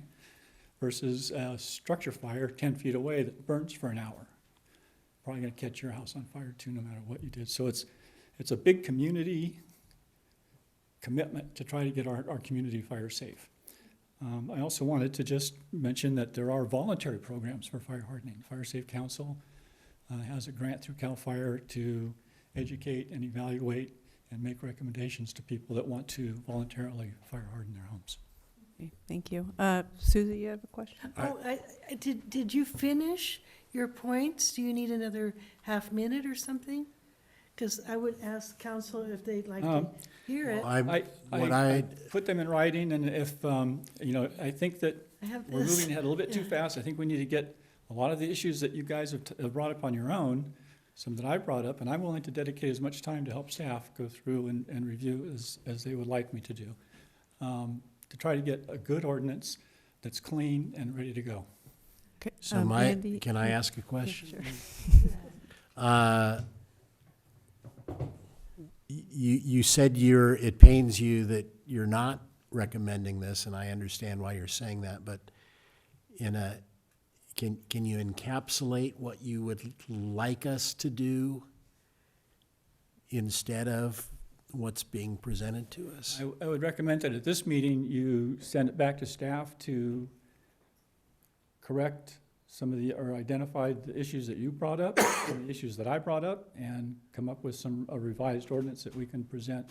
Speaker 10: versus a structure fire 10 feet away that burns for an hour. Probably gonna catch your house on fire too, no matter what you did. So it's a big community commitment to try to get our community fire safe. I also wanted to just mention that there are voluntary programs for fire hardening. Fire Safe Council has a grant through CAL FIRE to educate and evaluate and make recommendations to people that want to voluntarily fire harden their homes.
Speaker 1: Okay, thank you. Susie, you have a question?
Speaker 4: Did you finish your points? Do you need another half minute or something? Because I would ask council if they'd like to hear it.
Speaker 10: I put them in writing, and if, I think that we're moving ahead a little bit too fast. I think we need to get a lot of the issues that you guys have brought up on your own, some that I brought up, and I'm willing to dedicate as much time to help staff go through and review as they would like me to do, to try to get a good ordinance that's clean and ready to go.
Speaker 1: Okay.
Speaker 16: So
Speaker 1: Andy,
Speaker 16: can I ask a question?
Speaker 1: Yeah, sure.
Speaker 16: You said it pains you that you're not recommending this, and I understand why you're saying that, but can you encapsulate what you would like us to do instead of what's being presented to us?
Speaker 10: I would recommend that at this meeting, you send it back to staff to correct some of or identify the issues that you brought up, and the issues that I brought up, and come up with a revised ordinance that we can present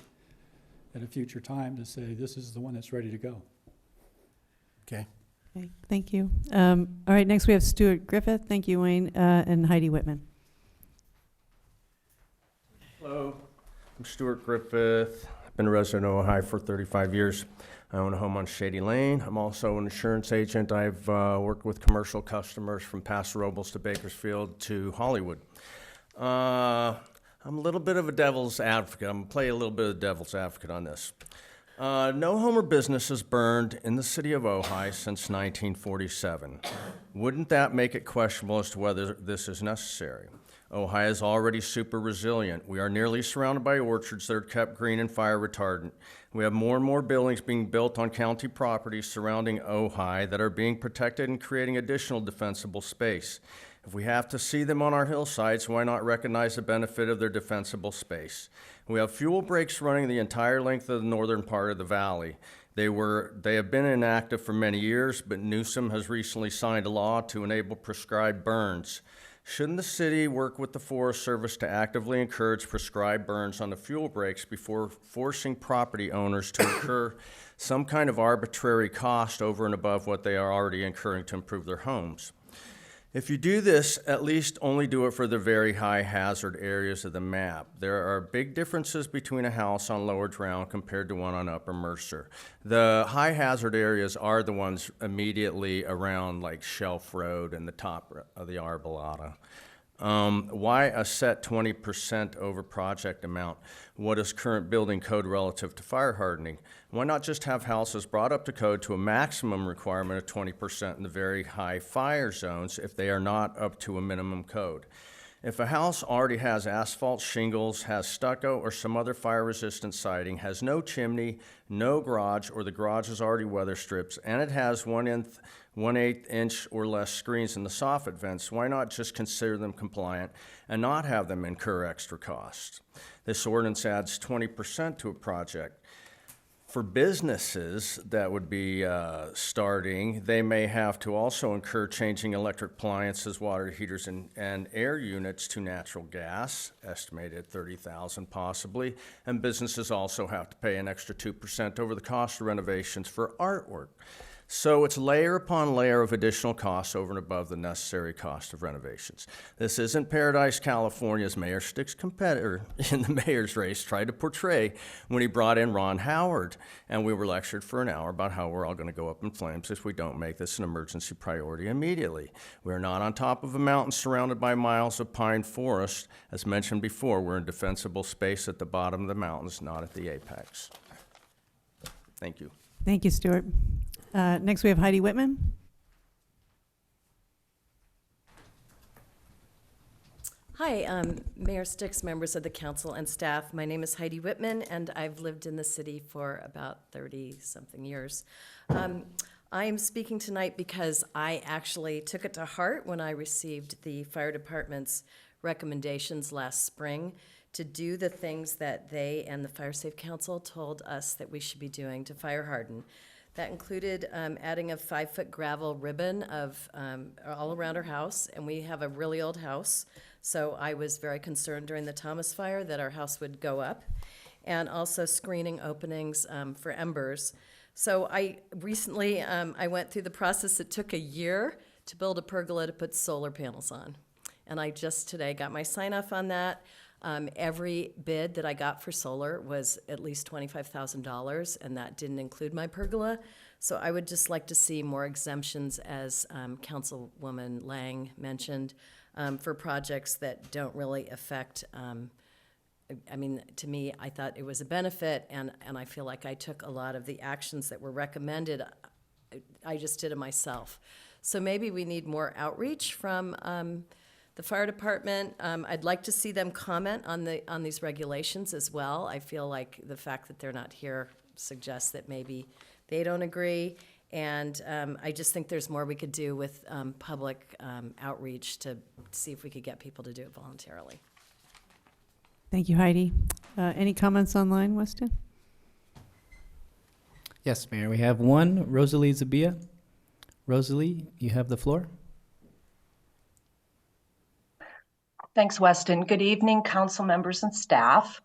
Speaker 10: at a future time to say, this is the one that's ready to go.
Speaker 16: Okay.
Speaker 1: Okay, thank you. All right, next we have Stuart Griffith. Thank you, Wayne, and Heidi Whitman.
Speaker 12: Hello, I'm Stuart Griffith. I've been a resident of Ojai for 35 years. I own a home on Shady Lane. I'm also an insurance agent. I've worked with commercial customers from Paso Robles to Bakersfield to Hollywood. I'm a little bit of a devil's advocate. I'm gonna play a little bit of devil's advocate on this. No home or business has burned in the city of Ojai since 1947. Wouldn't that make it questionable as to whether this is necessary? Ojai is already super resilient. We are nearly surrounded by orchards that are kept green and fire retardant. We have more and more buildings being built on county properties surrounding Ojai that are being protected and creating additional defensible space. If we have to see them on our hillsides, why not recognize the benefit of their defensible space? We have fuel breaks running the entire length of the northern part of the valley. They have been inactive for many years, but Newsom has recently signed a law to enable prescribed burns. Shouldn't the city work with the Forest Service to actively encourage prescribed burns on the fuel breaks before forcing property owners to incur some kind of arbitrary cost over and above what they are already incurring to improve their homes? If you do this, at least only do it for the very high hazard areas of the map. There are big differences between a house on Lower Drown compared to one on Upper Mercer. The high hazard areas are the ones immediately around like Shelf Road and the top of the Arbolata. Why a set 20% over project amount? What is current building code relative to fire hardening? Why not just have houses brought up to code to a maximum requirement of 20% in the very high fire zones if they are not up to a minimum code? If a house already has asphalt shingles, has stucco or some other fire-resistant siding, has no chimney, no garage, or the garage is already weather strips, and it has 1/8 inch or less screens in the soffit vents, why not just consider them compliant and not have them incur extra costs? This ordinance adds 20% to a project. For businesses that would be starting, they may have to also incur changing electric appliances, water heaters, and air units to natural gas, estimated at $30,000 possibly, and businesses also have to pay an extra 2% over the cost of renovations for artwork. So it's layer upon layer of additional costs over and above the necessary cost of renovations. This isn't Paradise, California, as Mayor Stick's competitor in the mayor's race tried to portray when he brought in Ron Howard, and we were lectured for an hour about how we're all going to go up in flames if we don't make this an emergency priority immediately. We're not on top of a mountain surrounded by miles of pine forest. As mentioned before, we're in defensible space at the bottom of the mountains, not at the apex. Thank you.
Speaker 1: Thank you, Stuart. Next, we have Heidi Whitman.
Speaker 14: Hi, Mayor Sticks, members of the council and staff. My name is Heidi Whitman, and I've lived in the city for about 30-something years. I am speaking tonight because I actually took it to heart when I received the fire department's recommendations last spring to do the things that they and the Fire Safe Council told us that we should be doing to fire harden. That included adding a 5-foot gravel ribbon of all around our house, and we have a really old house, so I was very concerned during the Thomas fire that our house would go up, and also screening openings for embers. So I recently, I went through the process. It took a year to build a pergola to put solar panels on, and I just today got my sign off on that. Every bid that I got for solar was at least $25,000, and that didn't include my pergola. So I would just like to see more exemptions, as Councilwoman Lang mentioned, for projects that don't really affect, I mean, to me, I thought it was a benefit, and I feel like I took a lot of the actions that were recommended. I just did it myself. So maybe we need more outreach from the fire department. I'd like to see them comment on these regulations as well. I feel like the fact that they're not here suggests that maybe they don't agree. And I just think there's more we could do with public outreach to see if we could get people to do it voluntarily.
Speaker 1: Thank you, Heidi. Any comments online, Weston?
Speaker 2: Yes, Mayor. We have one, Rosalie Zabia. Rosalie, you have the floor.
Speaker 15: Thanks, Weston. Good evening, council members and staff.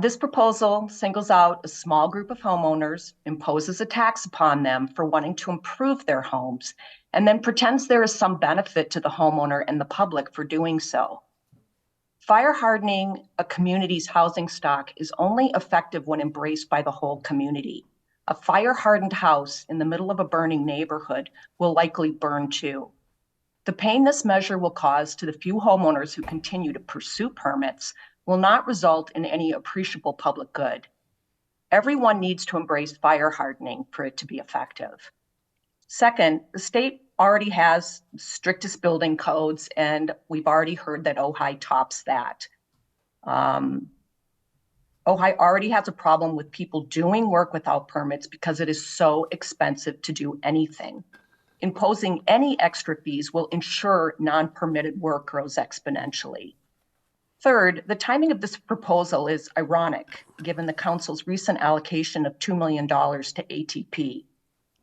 Speaker 15: This proposal singles out a small group of homeowners, imposes a tax upon them for wanting to improve their homes, and then pretends there is some benefit to the homeowner and the public for doing so. Fire hardening a community's housing stock is only effective when embraced by the whole community. A fire hardened house in the middle of a burning neighborhood will likely burn too. The pain this measure will cause to the few homeowners who continue to pursue permits will not result in any appreciable public good. Everyone needs to embrace fire hardening for it to be effective. Second, the state already has strictest building codes, and we've already heard that Ojai tops that. Ojai already has a problem with people doing work without permits because it is so expensive to do anything. Imposing any extra fees will ensure non-permitted work grows exponentially. Third, the timing of this proposal is ironic, given the council's recent allocation of $2 million to ATP.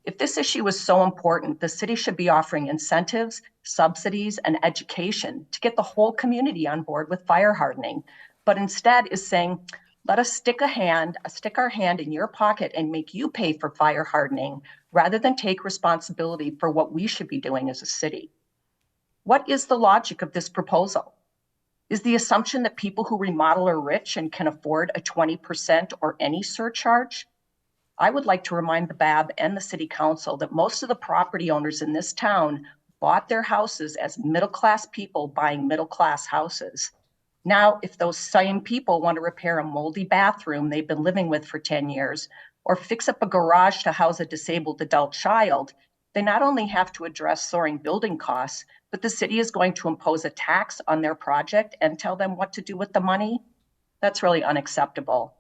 Speaker 15: If this issue is so important, the city should be offering incentives, subsidies, and education to get the whole community on board with fire hardening, but instead is saying, let us stick our hand in your pocket and make you pay for fire hardening rather than take responsibility for what we should be doing as a city. What is the logic of this proposal? Is the assumption that people who remodel are rich and can afford a 20% or any surcharge? I would like to remind the BAB and the City Council that most of the property owners in this town bought their houses as middle-class people buying middle-class houses. Now, if those same people want to repair a moldy bathroom they've been living with for 10 years, or fix up a garage to house a disabled adult child, they not only have to address soaring building costs, but the city is going to impose a tax on their project and tell them what to do with the money. That's really unacceptable.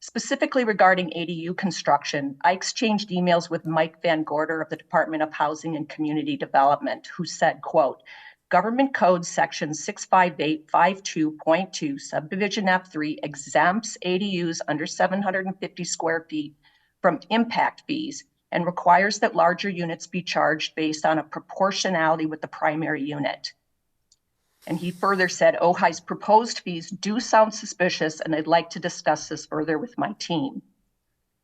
Speaker 15: Specifically regarding ADU construction, I exchanged emails with Mike Van Gorder of the Department of Housing and Community Development, who said, quote, Government Code Section 65852.2, Subdivision F3 exempts ADUs under 750 square feet from impact fees and requires that larger units be charged based on a proportionality with the primary unit. And he further said, Ojai's proposed fees do sound suspicious, and I'd like to discuss this further with my team.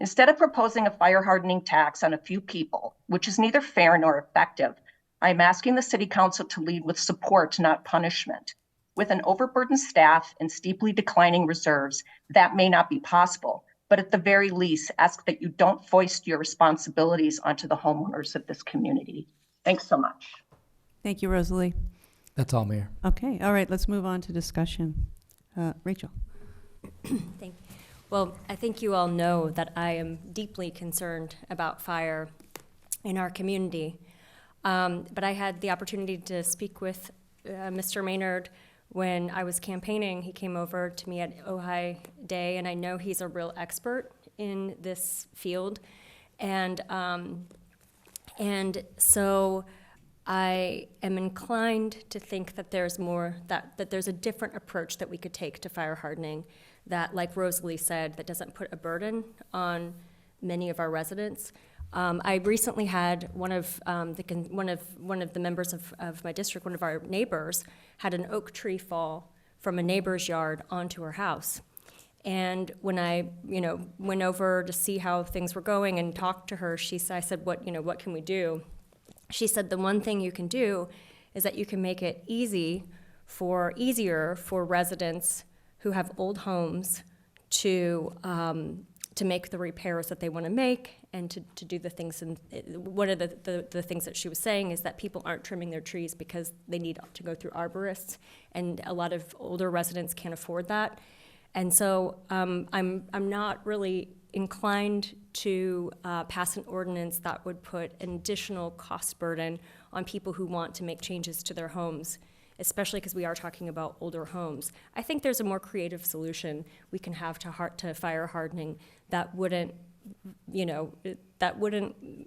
Speaker 15: Instead of proposing a fire hardening tax on a few people, which is neither fair nor effective, I'm asking the City Council to lead with support, not punishment. With an overburdened staff and steeply declining reserves, that may not be possible, but at the very least, ask that you don't foist your responsibilities onto the homeowners of this community. Thanks so much.
Speaker 1: Thank you, Rosalie.
Speaker 2: That's all, Mayor.
Speaker 1: Okay, all right, let's move on to discussion. Rachel.
Speaker 13: Thank you. Well, I think you all know that I am deeply concerned about fire in our community. But I had the opportunity to speak with Mr. Maynard when I was campaigning. He came over to me at Ojai Day, and I know he's a real expert in this field. And so I am inclined to think that there's more, that there's a different approach that we could take to fire hardening that, like Rosalie said, that doesn't put a burden on many of our residents. I recently had one of the members of my district, one of our neighbors, had an oak tree fall from a neighbor's yard onto her house. And when I, went over to see how things were going and talked to her, I said, what can we do? She said, the one thing you can do is that you can make it easier for residents who have old homes to make the repairs that they want to make and to do the things. And one of the things that she was saying is that people aren't trimming their trees because they need to go through arborists, and a lot of older residents can't afford that. And so I'm not really inclined to pass an ordinance that would put an additional cost burden on people who want to make changes to their homes, especially because we are talking about older homes. I think there's a more creative solution we can have to fire hardening that wouldn't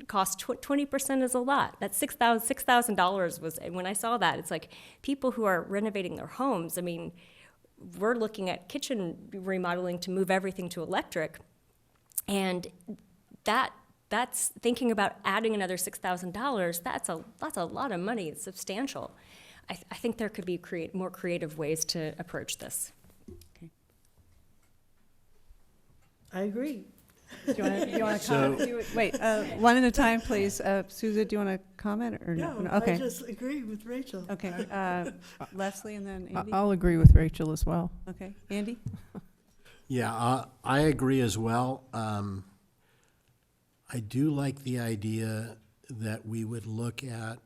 Speaker 13: cost 20% is a lot. That $6,000 was, when I saw that, it's like people who are renovating their homes. I mean, we're looking at kitchen remodeling to move everything to electric, and that's thinking about adding another $6,000. That's a lot of money. It's substantial. I think there could be more creative ways to approach this.
Speaker 1: Okay.
Speaker 4: I agree.
Speaker 1: Do you want to comment? Wait, one at a time, please. Susan, do you want to comment or no? Okay.
Speaker 4: I just agree with Rachel.
Speaker 1: Okay. Leslie and then Andy.
Speaker 11: I'll agree with Rachel as well.
Speaker 1: Okay. Andy?
Speaker 16: Yeah, I agree as well. I do like the idea that we would look at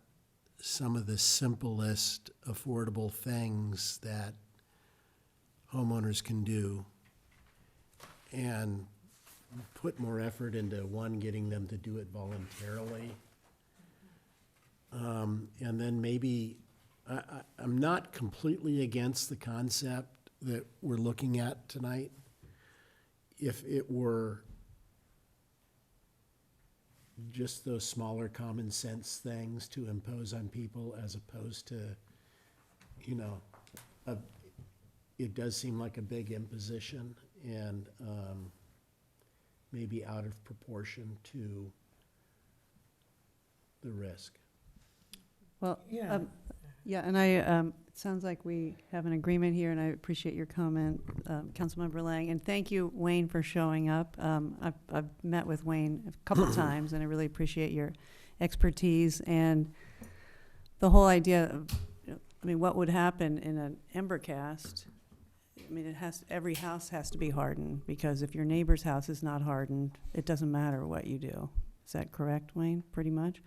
Speaker 16: some of the simplest affordable things that homeowners can do and put more effort into, one, getting them to do it voluntarily. And then maybe, I'm not completely against the concept that we're looking at tonight. If it were just those smaller common sense things to impose on people as opposed to, you know, it does seem like a big imposition and maybe out of proportion to the risk.
Speaker 1: Well,
Speaker 3: Yeah.
Speaker 1: yeah, and it sounds like we have an agreement here, and I appreciate your comment, Councilmember Lang. And thank you, Wayne, for showing up. I've met with Wayne a couple of times, and I really appreciate your expertise and the whole idea of, I mean, what would happen in an Embercast? I mean, every house has to be hardened, because if your neighbor's house is not hardened, it doesn't matter what you do. Is that correct, Wayne, pretty much?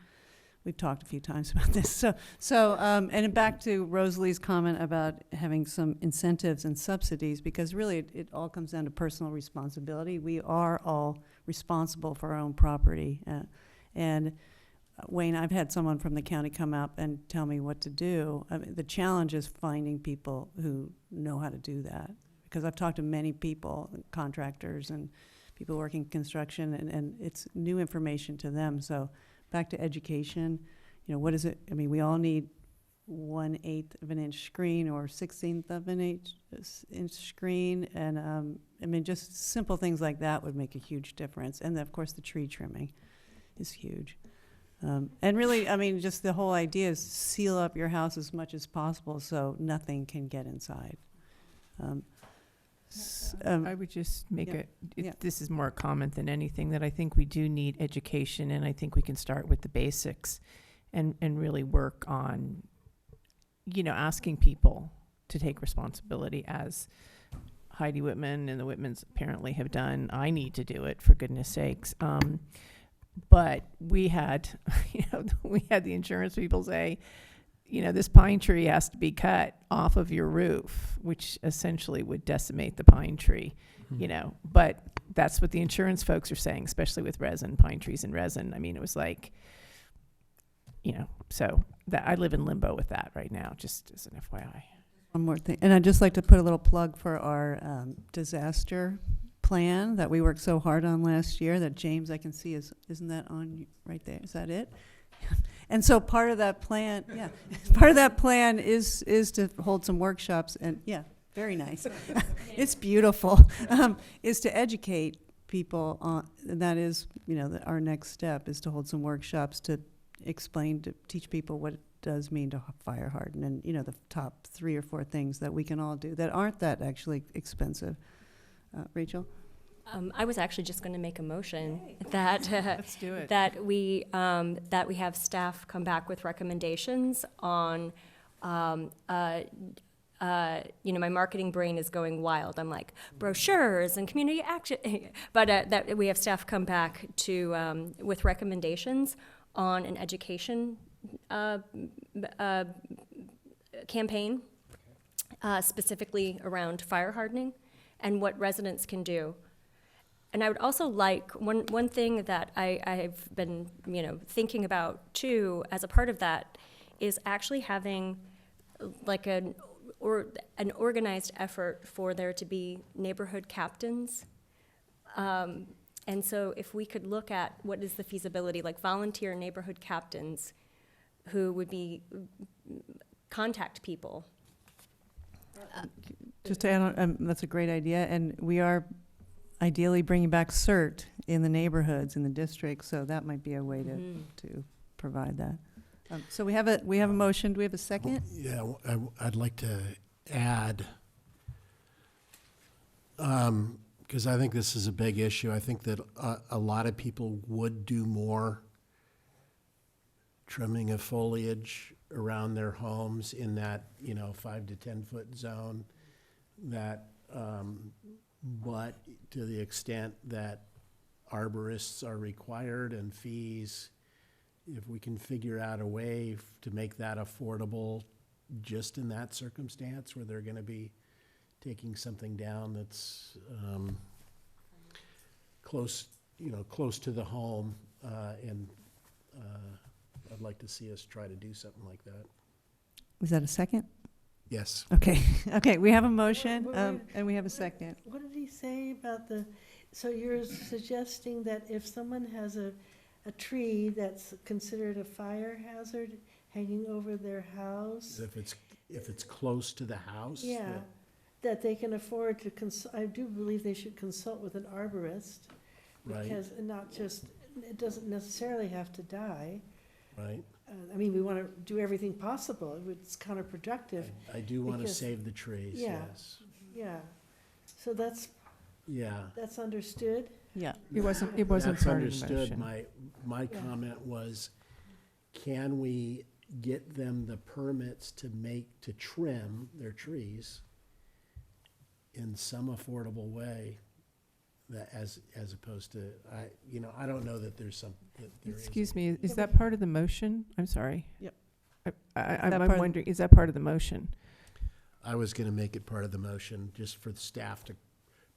Speaker 1: We've talked a few times about this. And back to Rosalie's comment about having some incentives and subsidies, because really it all comes down to personal responsibility. We are all responsible for our own property. Wayne, I've had someone from the county come up and tell me what to do. I mean, the challenge is finding people who know how to do that, because I've talked to many people, contractors and people working construction, and it's new information to them. So back to education, you know, what is it? I mean, we all need 1/8 of an inch screen or 1/16 of an inch screen. And I mean, just simple things like that would make a huge difference. And of course, the tree trimming is huge. And really, I mean, just the whole idea is seal up your house as much as possible so nothing can get inside.
Speaker 11: I would just make
Speaker 1: yeah.
Speaker 11: This is more a comment than anything, that I think we do need education, and I think we can start with the basics and really work on, you know, asking people to take responsibility, as Heidi Whitman and the Whitmans apparently have done. I need to do it, for goodness sakes. But we had, we had the insurance people say, this pine tree has to be cut off of your roof, which essentially would decimate the pine tree, but that's what the insurance folks are saying, especially with resin, pine trees and resin. I mean, it was like, so that I live in limbo with that right now, just as an FYI.
Speaker 1: One more thing, and I'd just like to put a little plug for our disaster plan that we worked so hard on last year, that James, I can see, isn't that on right there? Is that it? And so part of that plan, is to hold some workshops, and very nice. It's beautiful. Is to educate people on, and that is, our next step is to hold some workshops to teach people what it does mean to fire harden, and the top 3 or 4 things that we can all do that aren't that actually expensive. Rachel?
Speaker 13: I was actually just going to make a motion that
Speaker 11: Let's do it.
Speaker 13: that we have staff come back with recommendations on. My marketing brain is going wild. I'm like brochures and community action, but that we have staff come back to with recommendations on an education campaign, specifically around fire hardening and what residents can do. And I would also like, one thing that I've been, thinking about too, as a part of that, is actually having like an organized effort for there to be neighborhood captains. And so if we could look at what is the feasibility, like volunteer neighborhood captains who would contact people.
Speaker 1: Just to add on, that's a great idea, and we are ideally bringing back CERT in the neighborhoods, in the districts, so that might be a way to provide that. So we have a motion. Do we have a second?
Speaker 16: Yeah, I'd like to add, because I think this is a big issue. I think that a lot of people would do more trimming of foliage around their homes in that 5 to 10 foot zone. That, but to the extent that arborists are required and fees if we can figure out a way to make that affordable just in that circumstance where they're gonna be taking something down that's, close, close to the home, and I'd like to see us try to do something like that.
Speaker 1: Was that a second?
Speaker 16: Yes.
Speaker 1: Okay, okay, we have a motion,
Speaker 4: Wait.
Speaker 1: and we have a second.
Speaker 4: What did he say about so you're suggesting that if someone has a tree that's considered a fire hazard hanging over their house?
Speaker 16: If it's close to the house?
Speaker 4: Yeah, that they can afford to I do believe they should consult with an arborist.
Speaker 16: Right.
Speaker 4: Because not just, it doesn't necessarily have to die.
Speaker 16: Right.
Speaker 4: I mean, we want to do everything possible. It's counterproductive.
Speaker 16: I do want to
Speaker 4: because-
Speaker 16: save the trees,
Speaker 4: Yeah.
Speaker 16: yes.
Speaker 4: Yeah. So that's
Speaker 16: Yeah.
Speaker 4: understood?
Speaker 1: Yeah.
Speaker 11: It wasn't
Speaker 16: That's
Speaker 11: part of the
Speaker 16: understood.
Speaker 11: motion.
Speaker 16: My
Speaker 4: Yeah.
Speaker 16: comment was, can we get them the permits to trim their trees in some affordable way, that as opposed to, I don't know that there's that there is.
Speaker 11: Excuse me, is that part of the motion? I'm sorry.
Speaker 1: Yep.
Speaker 11: I'm
Speaker 1: that part of-
Speaker 11: wondering, is that part of the motion?
Speaker 16: I was gonna make it part of the motion, just for the staff to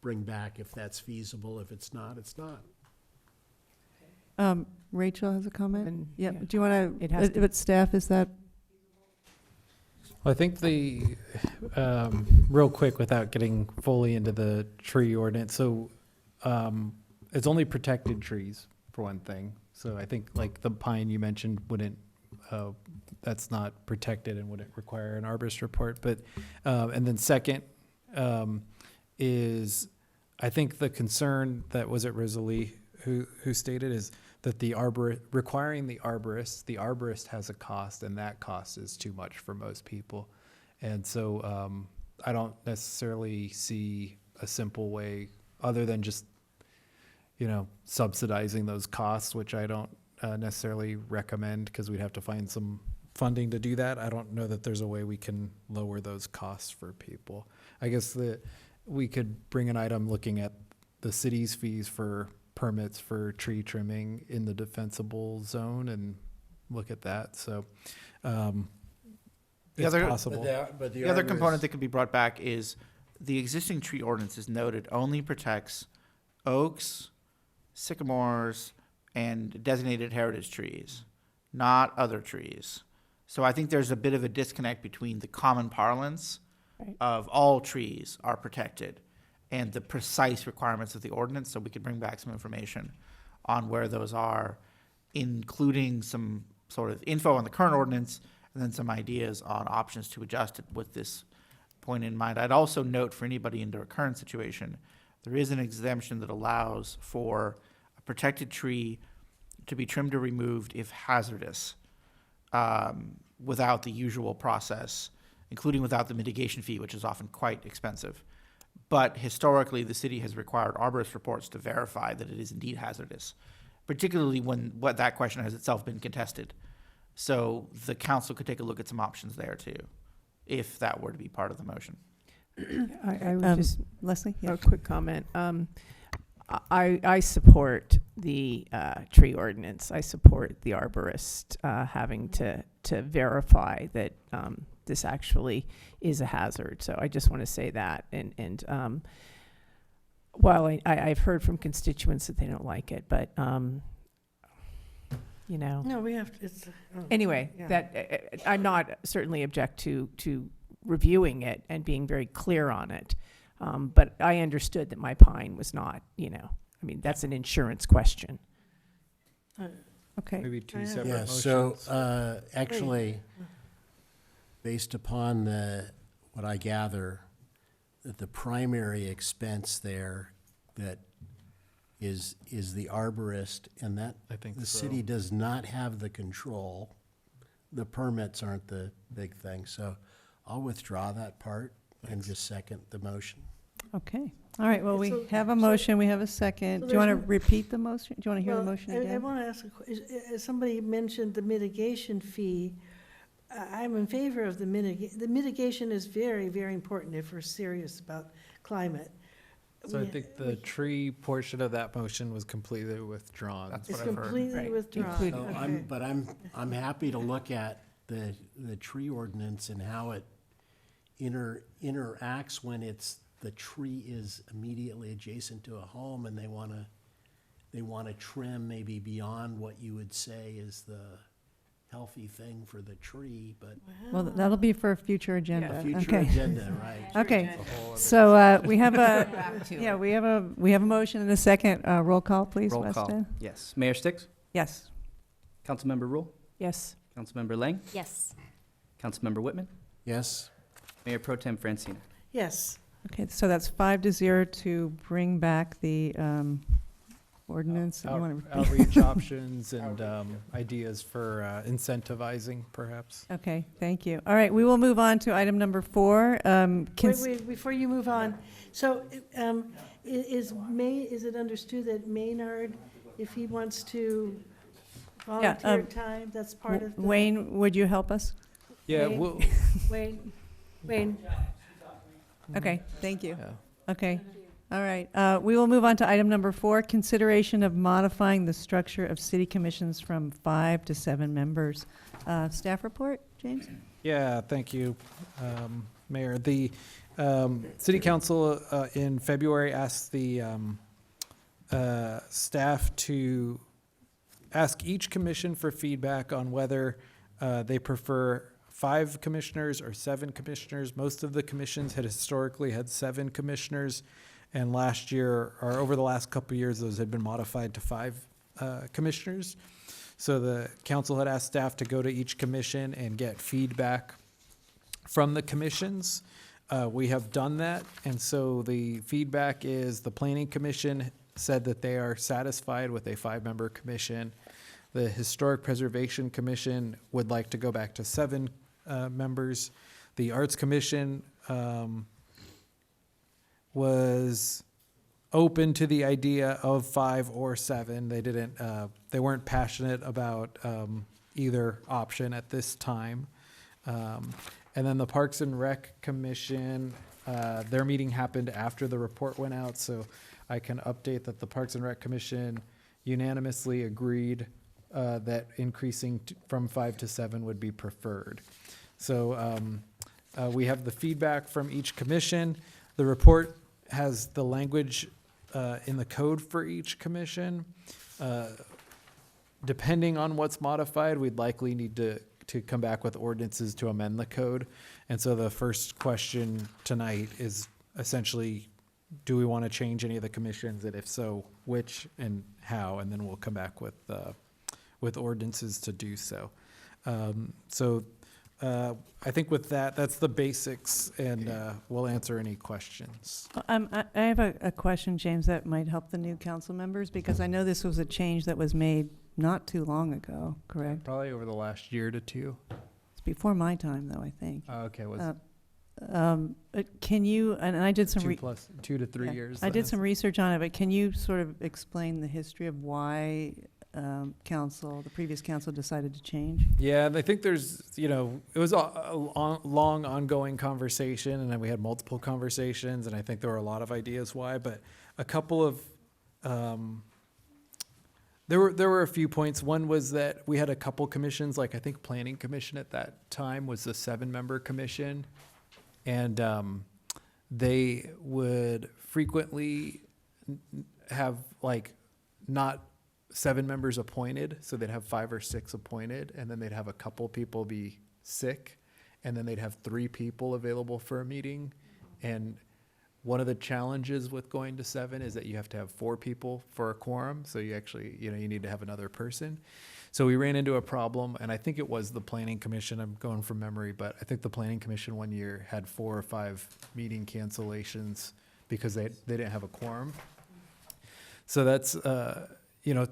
Speaker 16: bring back if that's feasible. If it's not, it's not.
Speaker 1: Rachel has a comment?
Speaker 11: And,
Speaker 1: Yep,
Speaker 11: yeah.
Speaker 1: do you want
Speaker 11: It has to-
Speaker 1: but staff, is that?
Speaker 3: Well, I think real quick, without getting fully into the tree ordinance, so it's only protected trees, for one thing. So I think like the pine you mentioned wouldn't, that's not protected and wouldn't require an arborist report. But, and then second, is I think the concern that, was it Rosalie who stated, is that requiring the arborist has a cost, and that cost is too much for most people. And so I don't necessarily see a simple way other than just, subsidizing those costs, which I don't necessarily recommend, because we'd have to find some funding to do that. I don't know that there's a way we can lower those costs for people. I guess that we could bring an item looking at the city's fees for permits for tree trimming in the defensible zone and look at that. So it's possible.
Speaker 16: But
Speaker 8: The other component that could be brought back is the existing tree ordinance is noted only protects oaks, sycamores, and designated heritage trees, not other trees. So I think there's a bit of a disconnect between the common parlance
Speaker 11: Right.
Speaker 8: of all trees are protected and the precise requirements of the ordinance. So we could bring back some information on where those are, including some sort of info on the current ordinance, and then some ideas on options to adjust it with this point in mind. I'd also note for anybody in their current situation, there is an exemption that allows for a protected tree to be trimmed or removed if hazardous, without the usual process, including without the mitigation fee, which is often quite expensive. But historically, the city has required arborist reports to verify that it is indeed hazardous, particularly when that question has itself been contested. So the council could take a look at some options there too, if that were to be part of the motion.
Speaker 11: I would just,
Speaker 1: Leslie?
Speaker 11: a quick comment. I support the tree ordinance. I support the arborist having to verify that this actually is a hazard. So I just want to say that. And while I've heard from constituents that they don't like it, but
Speaker 4: No, we have to,
Speaker 11: anyway,
Speaker 4: yeah.
Speaker 11: that I'm not certainly object to reviewing it and being very clear on it. But I understood that my pine was not, that's an insurance question.
Speaker 1: Okay.
Speaker 3: Maybe two
Speaker 4: I have-
Speaker 3: separate
Speaker 16: Yeah,
Speaker 3: motions.
Speaker 16: so, actually, based upon what I gather, that the primary expense there that is the arborist, and that
Speaker 3: I think
Speaker 16: the
Speaker 3: so.
Speaker 16: city does not have the control. The permits aren't the big thing, so I'll withdraw that part and just second the motion.
Speaker 1: Okay. All right, well, we
Speaker 4: So-
Speaker 1: have a motion, we have a second.
Speaker 4: so
Speaker 1: Do you want to
Speaker 4: there's-
Speaker 1: repeat the motion? Do you want to hear the
Speaker 4: Well,
Speaker 1: motion
Speaker 4: I
Speaker 1: again?
Speaker 4: want to ask, somebody mentioned the mitigation fee. I'm in favor of the mitigation is very, very important if we're serious about climate.
Speaker 3: So I think the tree portion of that motion was completely withdrawn.
Speaker 8: That's
Speaker 4: It's
Speaker 8: what I've heard.
Speaker 4: completely
Speaker 1: Right.
Speaker 4: withdrawn.
Speaker 16: So
Speaker 4: Okay.
Speaker 16: I'm happy to look at the tree ordinance and how it interacts when the tree is immediately adjacent to a home and they wanna trim maybe beyond what you would say is the healthy thing for the tree, but
Speaker 1: Well, that'll be for a future agenda.
Speaker 16: a future
Speaker 1: Okay.
Speaker 16: agenda, right?
Speaker 1: Okay, so we have we have a motion and a second. Roll call, please,
Speaker 2: Roll call.
Speaker 1: Weston.
Speaker 2: Yes. Mayor Sticks?
Speaker 1: Yes.
Speaker 2: Councilmember Rule?
Speaker 7: Yes.
Speaker 2: Councilmember Lang?
Speaker 13: Yes.
Speaker 2: Councilmember Whitman?
Speaker 16: Yes?
Speaker 2: Mayor Pro Tem Francina?
Speaker 4: Yes.
Speaker 1: Okay, so that's 5-0 to bring back the ordinance. You wanna repeat?
Speaker 3: Outreach options and ideas for incentivizing, perhaps.
Speaker 1: Okay, thank you. All right, we will move on to item number 4.
Speaker 4: Wait, before you move on, so, is it understood that Maynard, if he wants to volunteer time, that's part of the?
Speaker 1: Wayne, would you help us?
Speaker 3: Yeah,
Speaker 4: Wayne, Wayne,
Speaker 1: Okay, thank you.
Speaker 3: Yeah.
Speaker 1: Okay, all right. We will move on to item number 4, consideration of modifying the structure of city commissions from 5 to 7 members. Staff report, James?
Speaker 3: Yeah, thank you, Mayor. The City Council in February asked the staff to ask each commission for feedback on whether they prefer 5 commissioners or 7 commissioners. Most of the commissions had historically had 7 commissioners, and last year, or over the last couple of years, those had been modified to 5 commissioners. So the council had asked staff to go to each commission and get feedback from the commissions. We have done that, and so the feedback is the Planning Commission said that they are satisfied with a 5-member commission. The Historic Preservation Commission would like to go back to 7 members. The Arts Commission was open to the idea of 5 or 7. They didn't. They weren't passionate about either option at this time. And then the Parks and Rec Commission, their meeting happened after the report went out, so I can update that the Parks and Rec Commission unanimously agreed that increasing from 5 to 7 would be preferred. So we have the feedback from each commission. The report has the language in the code for each commission. Depending on what's modified, we'd likely need to come back with ordinances to amend the code. And so the first question tonight is essentially, do we want to change any of the commissions? And if so, which and how? And then we'll come back with ordinances to do so. I think with that, that's the basics, and we'll answer any questions.
Speaker 1: I have a question, James, that might help the new council members, because I know this was a change that was made not too long ago, correct?
Speaker 3: Probably over the last year to 2.
Speaker 1: It's before my time, though, I think.
Speaker 3: Okay,
Speaker 1: Can you, and I did some
Speaker 3: 2 to 3 years.
Speaker 1: I did some research on it, but can you sort of explain the history of why the previous council decided to change?
Speaker 3: Yeah, I think there's, it was a long ongoing conversation, and then we had multiple conversations, and I think there were a lot of ideas why, but a couple of, there were a few points. One was that we had a couple commissions, like I think Planning Commission at that time was a 7-member commission, and they would frequently have not 7 members appointed, so they'd have 5 or 6 appointed, and then they'd have a couple people be sick, and then they'd have 3 people available for a meeting. And one of the challenges with going to 7 is that you have to have 4 people for a quorum, so you actually, you need to have another person. So we ran into a problem, and I think it was the Planning Commission, I'm going from memory, but I think the Planning Commission one year had 4 or 5 meeting cancellations because they didn't have a quorum. So that's,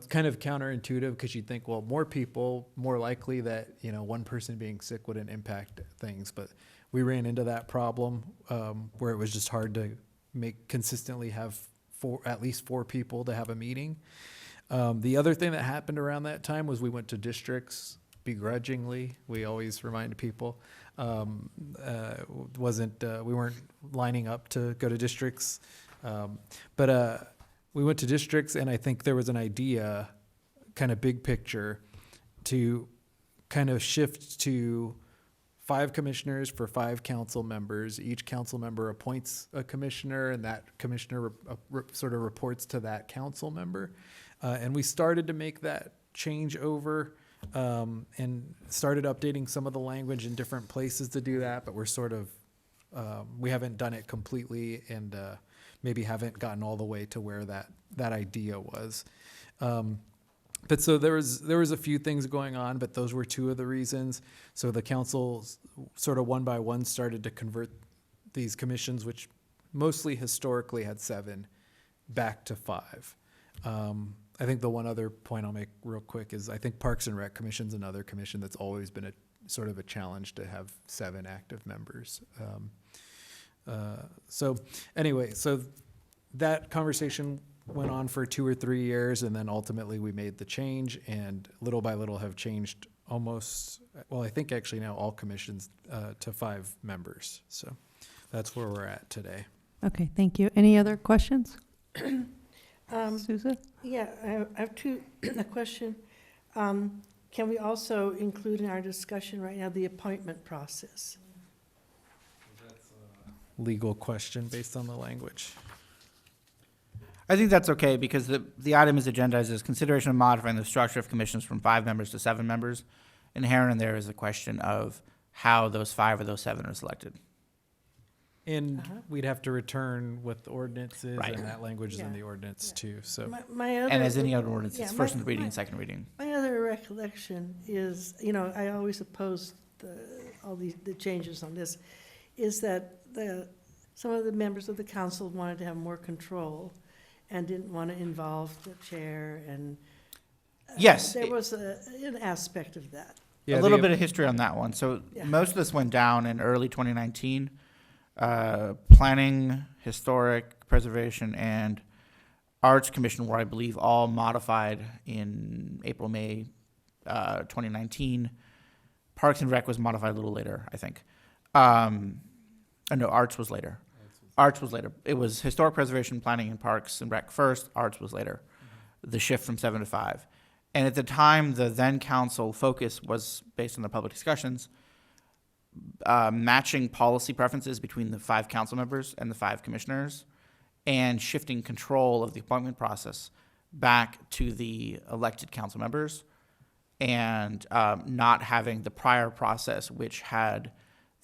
Speaker 3: kind of counterintuitive, because you'd think, well, more people, more likely that, one person being sick wouldn't impact things. But we ran into that problem where it was just hard to consistently have at least 4 people to have a meeting. The other thing that happened around that time was we went to districts begrudgingly. We always remind people. We weren't lining up to go to districts. But we went to districts, and I think there was an idea, kind of big picture, to kind of shift to 5 commissioners for 5 council members. Each council member appoints a commissioner, and that commissioner sort of reports to that council member. And we started to make that change over, and started updating some of the language in different places to do that, but we're sort of, we haven't done it completely, and maybe haven't gotten all the way to where that idea was. But so there was a few things going on, but those were 2 of the reasons. So the council sort of one by one started to convert these commissions, which mostly historically had 7, back to 5. I think the one other point I'll make real quick is I think Parks and Rec Commission's another commission that's always been a sort of a challenge to have 7 active members. So anyway, so that conversation went on for 2 or 3 years, and then ultimately we made the change, and little by little have changed almost, well, I think actually now all commissions to 5 members. So that's where we're at today.
Speaker 1: Okay, thank you. Any other questions? Susan?
Speaker 4: Yeah, I have a question. Can we also include in our discussion right now the appointment process?
Speaker 3: Legal question based on the language.
Speaker 8: I think that's okay, because the item is agendized as consideration of modifying the structure of commissions from 5 members to 7 members. Inherent in there is a question of how those 5 or those 7 are selected.
Speaker 3: And we'd have to return with ordinances,
Speaker 8: Right.
Speaker 3: and that language is in the ordinance too, so.
Speaker 4: My other,
Speaker 8: And as any other ordinance,
Speaker 4: yeah,
Speaker 8: it's
Speaker 4: my-
Speaker 8: first reading,
Speaker 4: my-
Speaker 8: second reading.
Speaker 4: My other recollection is, I always opposed all the changes on this, is that some of the members of the council wanted to have more control and didn't want to involve the chair, and
Speaker 8: Yes.
Speaker 4: there was an aspect of that.
Speaker 8: A little bit of history on that one. So
Speaker 4: Yeah.
Speaker 8: most of this went down in early 2019. Planning, Historic Preservation, and Arts Commission were, I believe, all modified in April, May 2019. Parks and Rec was modified a little later, I think. No, Arts was later. Arts was later. It was Historic Preservation, Planning, and Parks and Rec first. Arts was later. The shift from 7 to 5. And at the time, the then council focus was based on the public discussions, matching policy preferences between the 5 council members and the 5 commissioners, and shifting control of the appointment process back to the elected council members, and not having the prior process, which had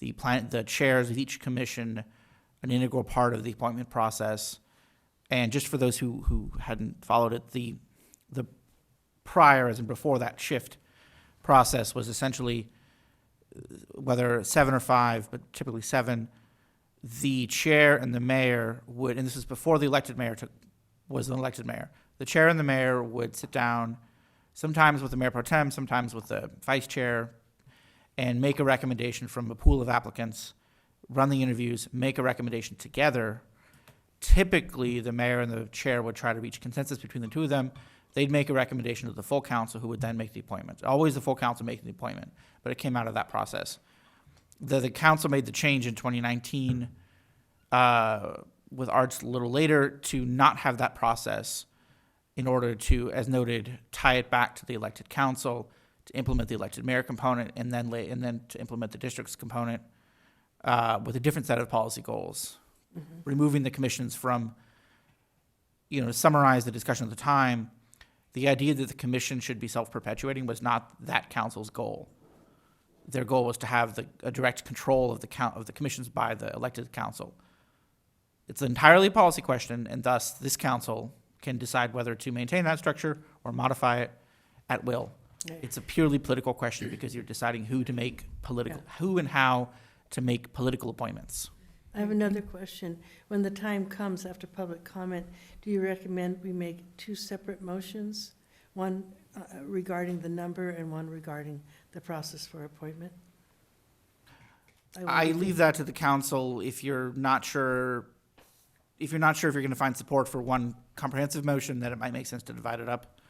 Speaker 8: the chairs of each commission an integral part of the appointment process. And just for those who hadn't followed it, the prior, as in before that shift process, was essentially whether 7 or 5, but typically 7, the chair and the mayor would, and this is before the elected mayor was an elected mayor, the chair and the mayor would sit down, sometimes with the mayor pro tem, sometimes with the vice chair, and make a recommendation from a pool of applicants, run the interviews, make a recommendation together. Typically, the mayor and the chair would try to reach consensus between the 2 of them. They'd make a recommendation to the full council, who would then make the appointment. Always the full council making the appointment, but it came out of that process. The council made the change in 2019 with Arts a little later to not have that process, in order to, as noted, tie it back to the elected council, to implement the elected mayor component, and then to implement the district's component with a different set of policy goals. Mm-hmm. Removing the commissions from, to summarize the discussion at the time, the idea that the commission should be self-perpetuating was not that council's goal. Their goal was to have a direct control of the commissions by the elected council. It's entirely a policy question, and thus this council can decide whether to maintain that structure or modify it at will. Right. It's a purely political question, because you're deciding who and how to make political appointments.
Speaker 4: I have another question. When the time comes after public comment, do you recommend we make 2 separate motions? One regarding the number and one regarding the process for appointment?
Speaker 8: I leave that to the council. If you're not sure if you're going to find support for one comprehensive motion, then it might make sense to divide it up.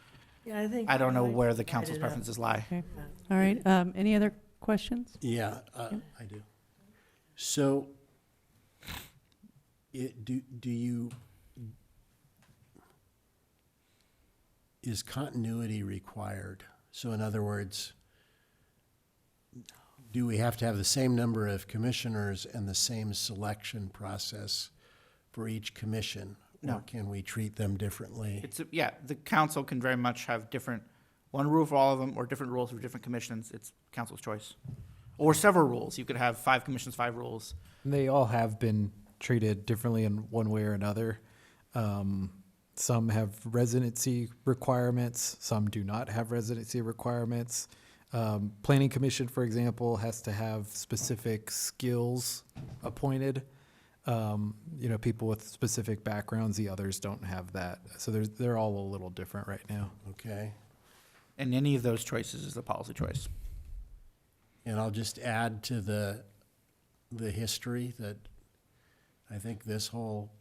Speaker 4: Yeah,
Speaker 8: I don't know where the council's preferences lie.
Speaker 1: Okay. All right, any other questions?
Speaker 16: Yeah, I do. So, do you is continuity required? So in other words, do we have to have the same number of commissioners and the same selection process for each commission?
Speaker 8: No.
Speaker 16: Or can we treat them differently?
Speaker 8: Yeah, the council can very much have one rule for all of them, or different rules for different commissions. It's council's choice. Or several rules. You could have 5 commissions, 5 rules.
Speaker 17: They all have been treated differently in one way or another. Some have residency requirements, some do not have residency requirements. Planning Commission, for example, has to have specific skills appointed. People with specific backgrounds, the others don't have that. So they're all a little different right now.
Speaker 16: Okay.
Speaker 8: And any of those choices is a policy choice.
Speaker 16: And I'll just add to the history that I think this whole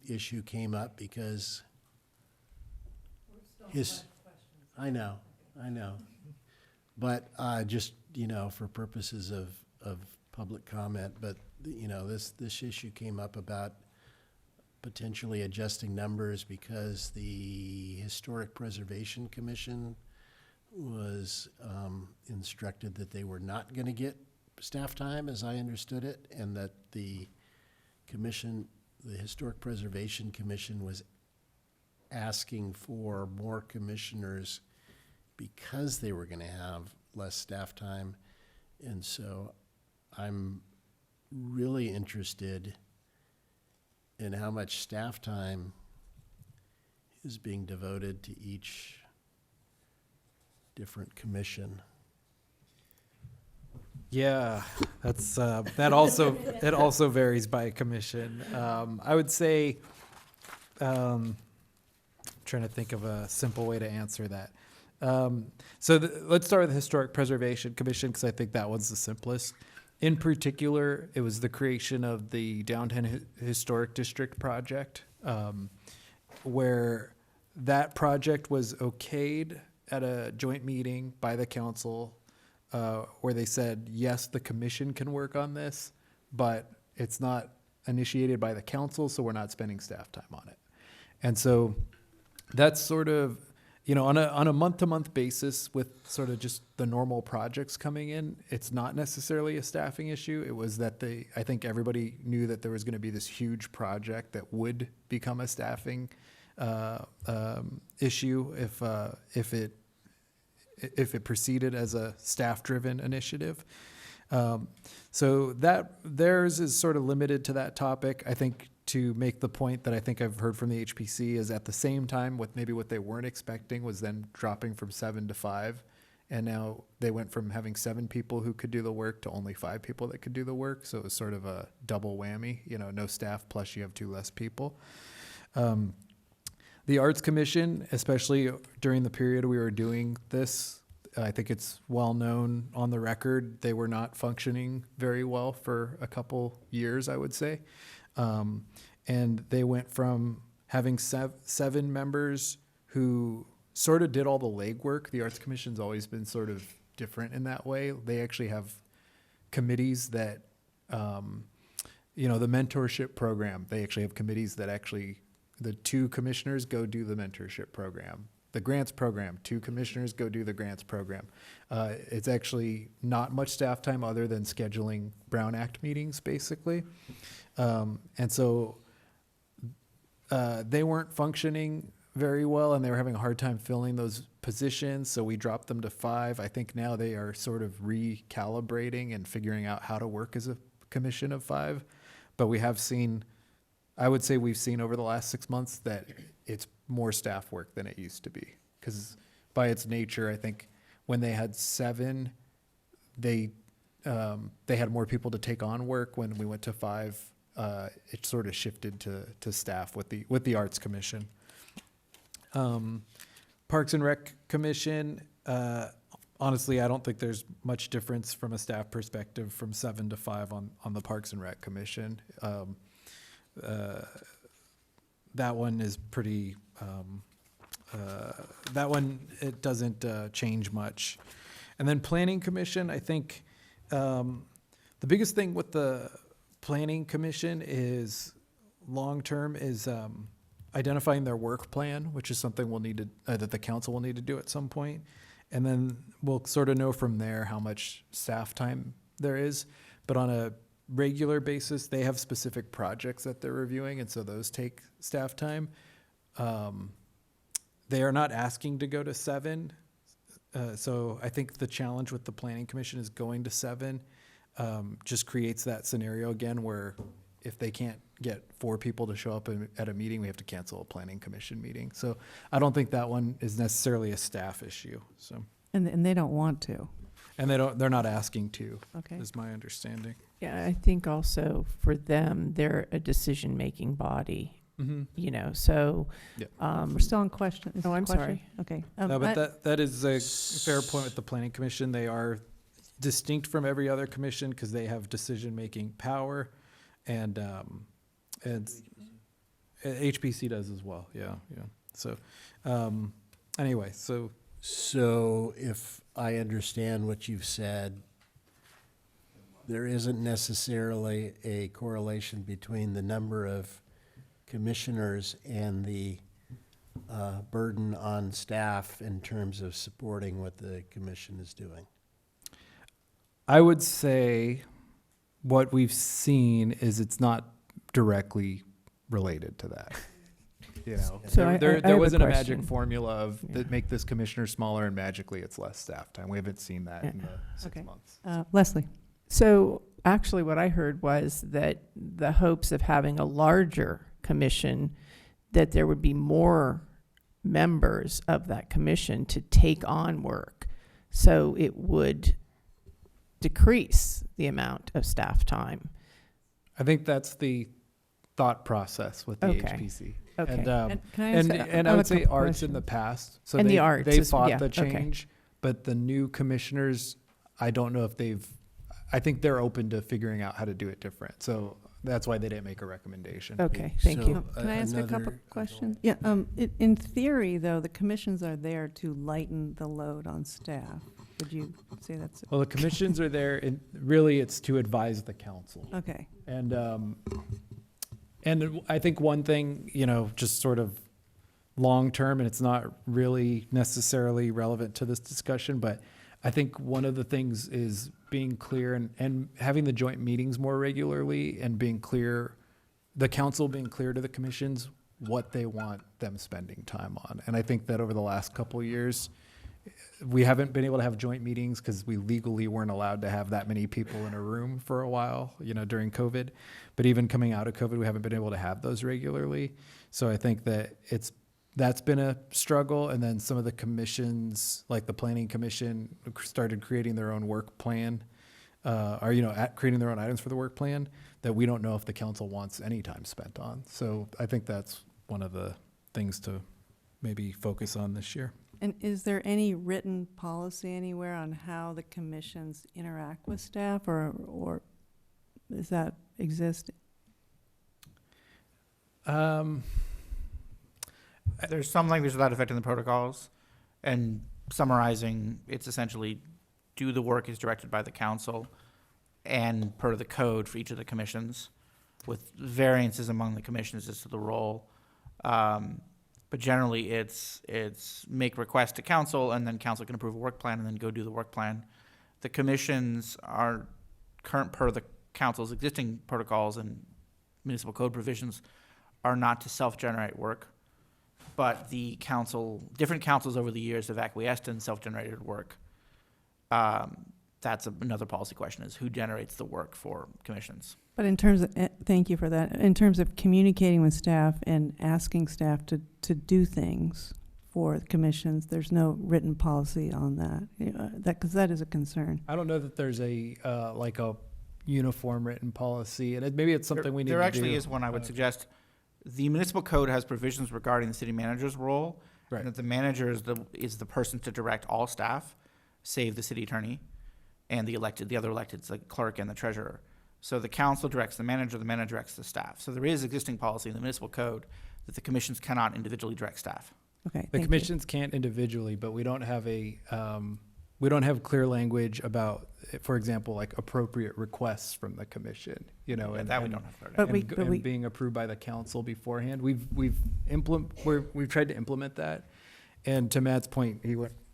Speaker 16: issue came up because I know. But just, for purposes of public comment, but, this issue came up about potentially adjusting numbers because the Historic Preservation Commission was instructed that they were not going to get staff time, as I understood it, and that the Historic Preservation Commission was asking for more commissioners because they were going to have less staff time. And so I'm really interested in how much staff time is being devoted to each different commission.
Speaker 17: Yeah, that's that also it also varies by commission. I would say, trying to think of a simple way to answer that. Let's start with the Historic Preservation Commission because I think that one's the simplest. In particular, it was the creation of the Downtown Historic District project, where that project was okayed at a joint meeting by the council, where they said, yes, the commission can work on this, but it's not initiated by the council, so we're not spending staff time on it. And so that's sort of, on a month-to-month basis with sort of just the normal projects coming in, it's not necessarily a staffing issue. It was that I think everybody knew that there was going to be this huge project that would become a staffing issue if it proceeded as a staff-driven initiative. So that theirs is sort of limited to that topic. I think to make the point that I think I've heard from the HPC is at the same time with maybe what they weren't expecting was then dropping from 7 to 5. And now they went from having 7 people who could do the work to only 5 people that could do the work. So it was sort of a double whammy, no staff plus you have 2 less people. The Arts Commission, especially during the period we were doing this, I think it's well known on the record, they were not functioning very well for a couple years, I would say. And they went from having 7 members who sort of did all the legwork. The Arts Commission's always been sort of different in that way. They actually have committees that, the mentorship program, they actually have committees that the 2 commissioners go do the mentorship program. The grants program, 2 commissioners go do the grants program. It's actually not much staff time other than scheduling Brown Act meetings, basically. And so they weren't functioning very well, and they were having a hard time filling those positions, so we dropped them to 5. I think now they are sort of recalibrating and figuring out how to work as a commission of 5. But I would say we've seen over the last 6 months that it's more staff work than it used to be. Because by its nature, I think when they had 7, they had more people to take on work. When we went to 5, it sort of shifted to staff with the Arts Commission. Parks and Rec Commission, honestly, I don't think there's much difference from a staff perspective from 7 to 5 on the Parks and Rec Commission. That one is pretty, that one, it doesn't change much. And then Planning Commission, I think the biggest thing with the Planning Commission is long-term is identifying their work plan, which is something we'll need to, that the council will need to do at some point. And then we'll sort of know from there how much staff time there is. But on a regular basis, they have specific projects that they're reviewing, and so those take staff time. They are not asking to go to 7. So I think the challenge with the planning commission is going to 7 just creates that scenario again where if they can't get 4 people to show up at a meeting, we have to cancel a planning commission meeting. So I don't think that one is necessarily a staff issue. So
Speaker 1: And they don't want to.
Speaker 17: and they're not asking to.
Speaker 1: Okay.
Speaker 17: Is my understanding.
Speaker 11: Yeah, I think also for them, they're a decision-making body, you know, so.
Speaker 17: Yeah.
Speaker 1: We're still on question. Is
Speaker 11: Oh,
Speaker 1: this a
Speaker 11: I'm
Speaker 1: question?
Speaker 11: sorry.
Speaker 1: Okay.
Speaker 17: No, but that is a fair point with the planning commission. They are distinct from every other commission because they have decision-making power, and HPC does as well. Yeah. So anyway,
Speaker 16: So if I understand what you've said, there isn't necessarily a correlation between the number of commissioners and the burden on staff in terms of supporting what the commission is doing.
Speaker 17: I would say what we've seen is it's not directly related to that. You know,
Speaker 11: So I
Speaker 17: there
Speaker 11: have a
Speaker 17: wasn't a magic
Speaker 11: question.
Speaker 17: formula of that make this commissioner smaller and magically it's less staff time. We haven't seen that in the 6
Speaker 1: Okay.
Speaker 17: months.
Speaker 1: Leslie?
Speaker 11: So actually what I heard was that the hopes of having a larger commission, that there would be more members of that commission to take on work. So it would decrease the amount of staff time.
Speaker 17: I think that's the thought process with the
Speaker 11: Okay.
Speaker 17: HPC.
Speaker 11: Okay.
Speaker 17: And
Speaker 1: can I ask
Speaker 17: and I would say arts in the past. So
Speaker 11: And
Speaker 17: they,
Speaker 11: the arts
Speaker 17: they
Speaker 11: is-
Speaker 17: fought
Speaker 11: yeah,
Speaker 17: the
Speaker 11: okay.
Speaker 17: change, but the new commissioners, I don't know if I think they're open to figuring out how to do it different. So that's why they didn't make a recommendation.
Speaker 11: Okay, thank you.
Speaker 1: Can I ask a couple
Speaker 16: another-
Speaker 1: questions? Yeah, in theory, though, the commissions are there to lighten the load on staff. Would you say that's,
Speaker 17: Well, the commissions are there, and really it's to advise the council.
Speaker 1: okay.
Speaker 17: And I think one thing, you know, just sort of long-term, and it's not really necessarily relevant to this discussion, but I think one of the things is being clear and having the joint meetings more regularly and being clear, the council being clear to the commissions what they want them spending time on. And I think that over the last couple of years, we haven't been able to have joint meetings because we legally weren't allowed to have that many people in a room for a while, you know, during COVID. But even coming out of COVID, we haven't been able to have those regularly. So I think that that's been a struggle. And then some of the commissions, like the planning commission, started creating their own work plan, or, you know, creating their own items for the work plan that we don't know if the council wants any time spent on. So I think that's one of the things to maybe focus on this year.
Speaker 1: And is there any written policy anywhere on how the commissions interact with staff, or does that exist?
Speaker 8: There's some language to that effect in the protocols, and summarizing, it's essentially do the work as directed by the council and per the code for each of the commissions, with variances among the commissions as to the role. But generally, it's make request to council, and then council can approve a work plan, and then go do the work plan. The commissions are current per the council's existing protocols and municipal code provisions are not to self-generate work, but the different councils over the years have acquiesced in self-generated work. That's another policy question, is who generates the work for commissions.
Speaker 1: But in terms of, thank you for that, in terms of communicating with staff and asking staff to do things for commissions, there's no written policy on that, because that is a concern.
Speaker 17: I don't know that there's a like a uniform written policy, and maybe it's something we need to do.
Speaker 8: There actually is one I would suggest. The municipal code has provisions regarding the city manager's role,
Speaker 17: Right.
Speaker 8: and that the manager is the person to direct all staff, save the city attorney, and the other electeds, the clerk and the treasurer. So the council directs the manager directs the staff. So there is existing policy in the municipal code that the commissions cannot individually direct staff.
Speaker 1: Okay,
Speaker 17: The commissions can't individually, but we don't have a we don't have clear language about, for example, like appropriate requests from the commission, you know,
Speaker 8: Yeah,
Speaker 17: and
Speaker 8: that we
Speaker 17: and-
Speaker 8: don't have clear
Speaker 1: But we-
Speaker 17: and,
Speaker 1: but
Speaker 17: and
Speaker 1: we-
Speaker 17: being approved by the council beforehand. We've tried to implement that. And to Matt's point,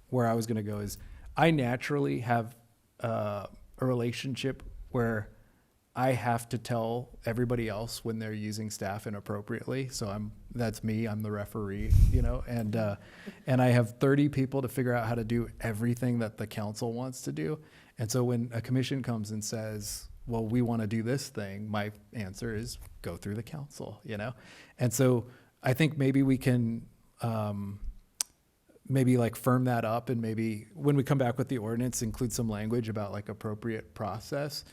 Speaker 17: where I was going to go is, I naturally have a relationship where I have to tell everybody else when they're using staff inappropriately. So that's me. I'm the referee, you know, and I have 30 people to figure out how to do everything that the council wants to do. And so when a commission comes and says, well, we want to do this thing, my answer is go through the council, you know? And so I think maybe we can, maybe like firm that up, and maybe when we come back with the ordinance, include some language about like appropriate process.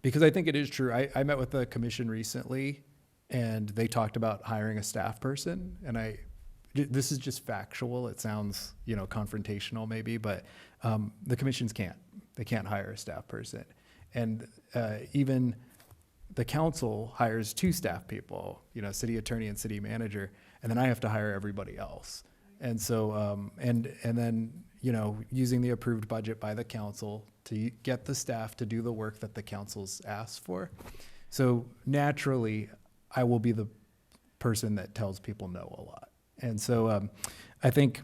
Speaker 17: Because I think it is true. I met with the commission recently, and they talked about hiring a staff person, and this is just factual. It sounds, you know, confrontational maybe, but the commissions can't. They can't hire a staff person. And even the council hires 2 staff people, you know, city attorney and city manager, and then I have to hire everybody else. And so, and then, you know, using the approved budget by the council to get the staff to do the work that the council's asked for. So naturally, I will be the person that tells people no a lot. And so I think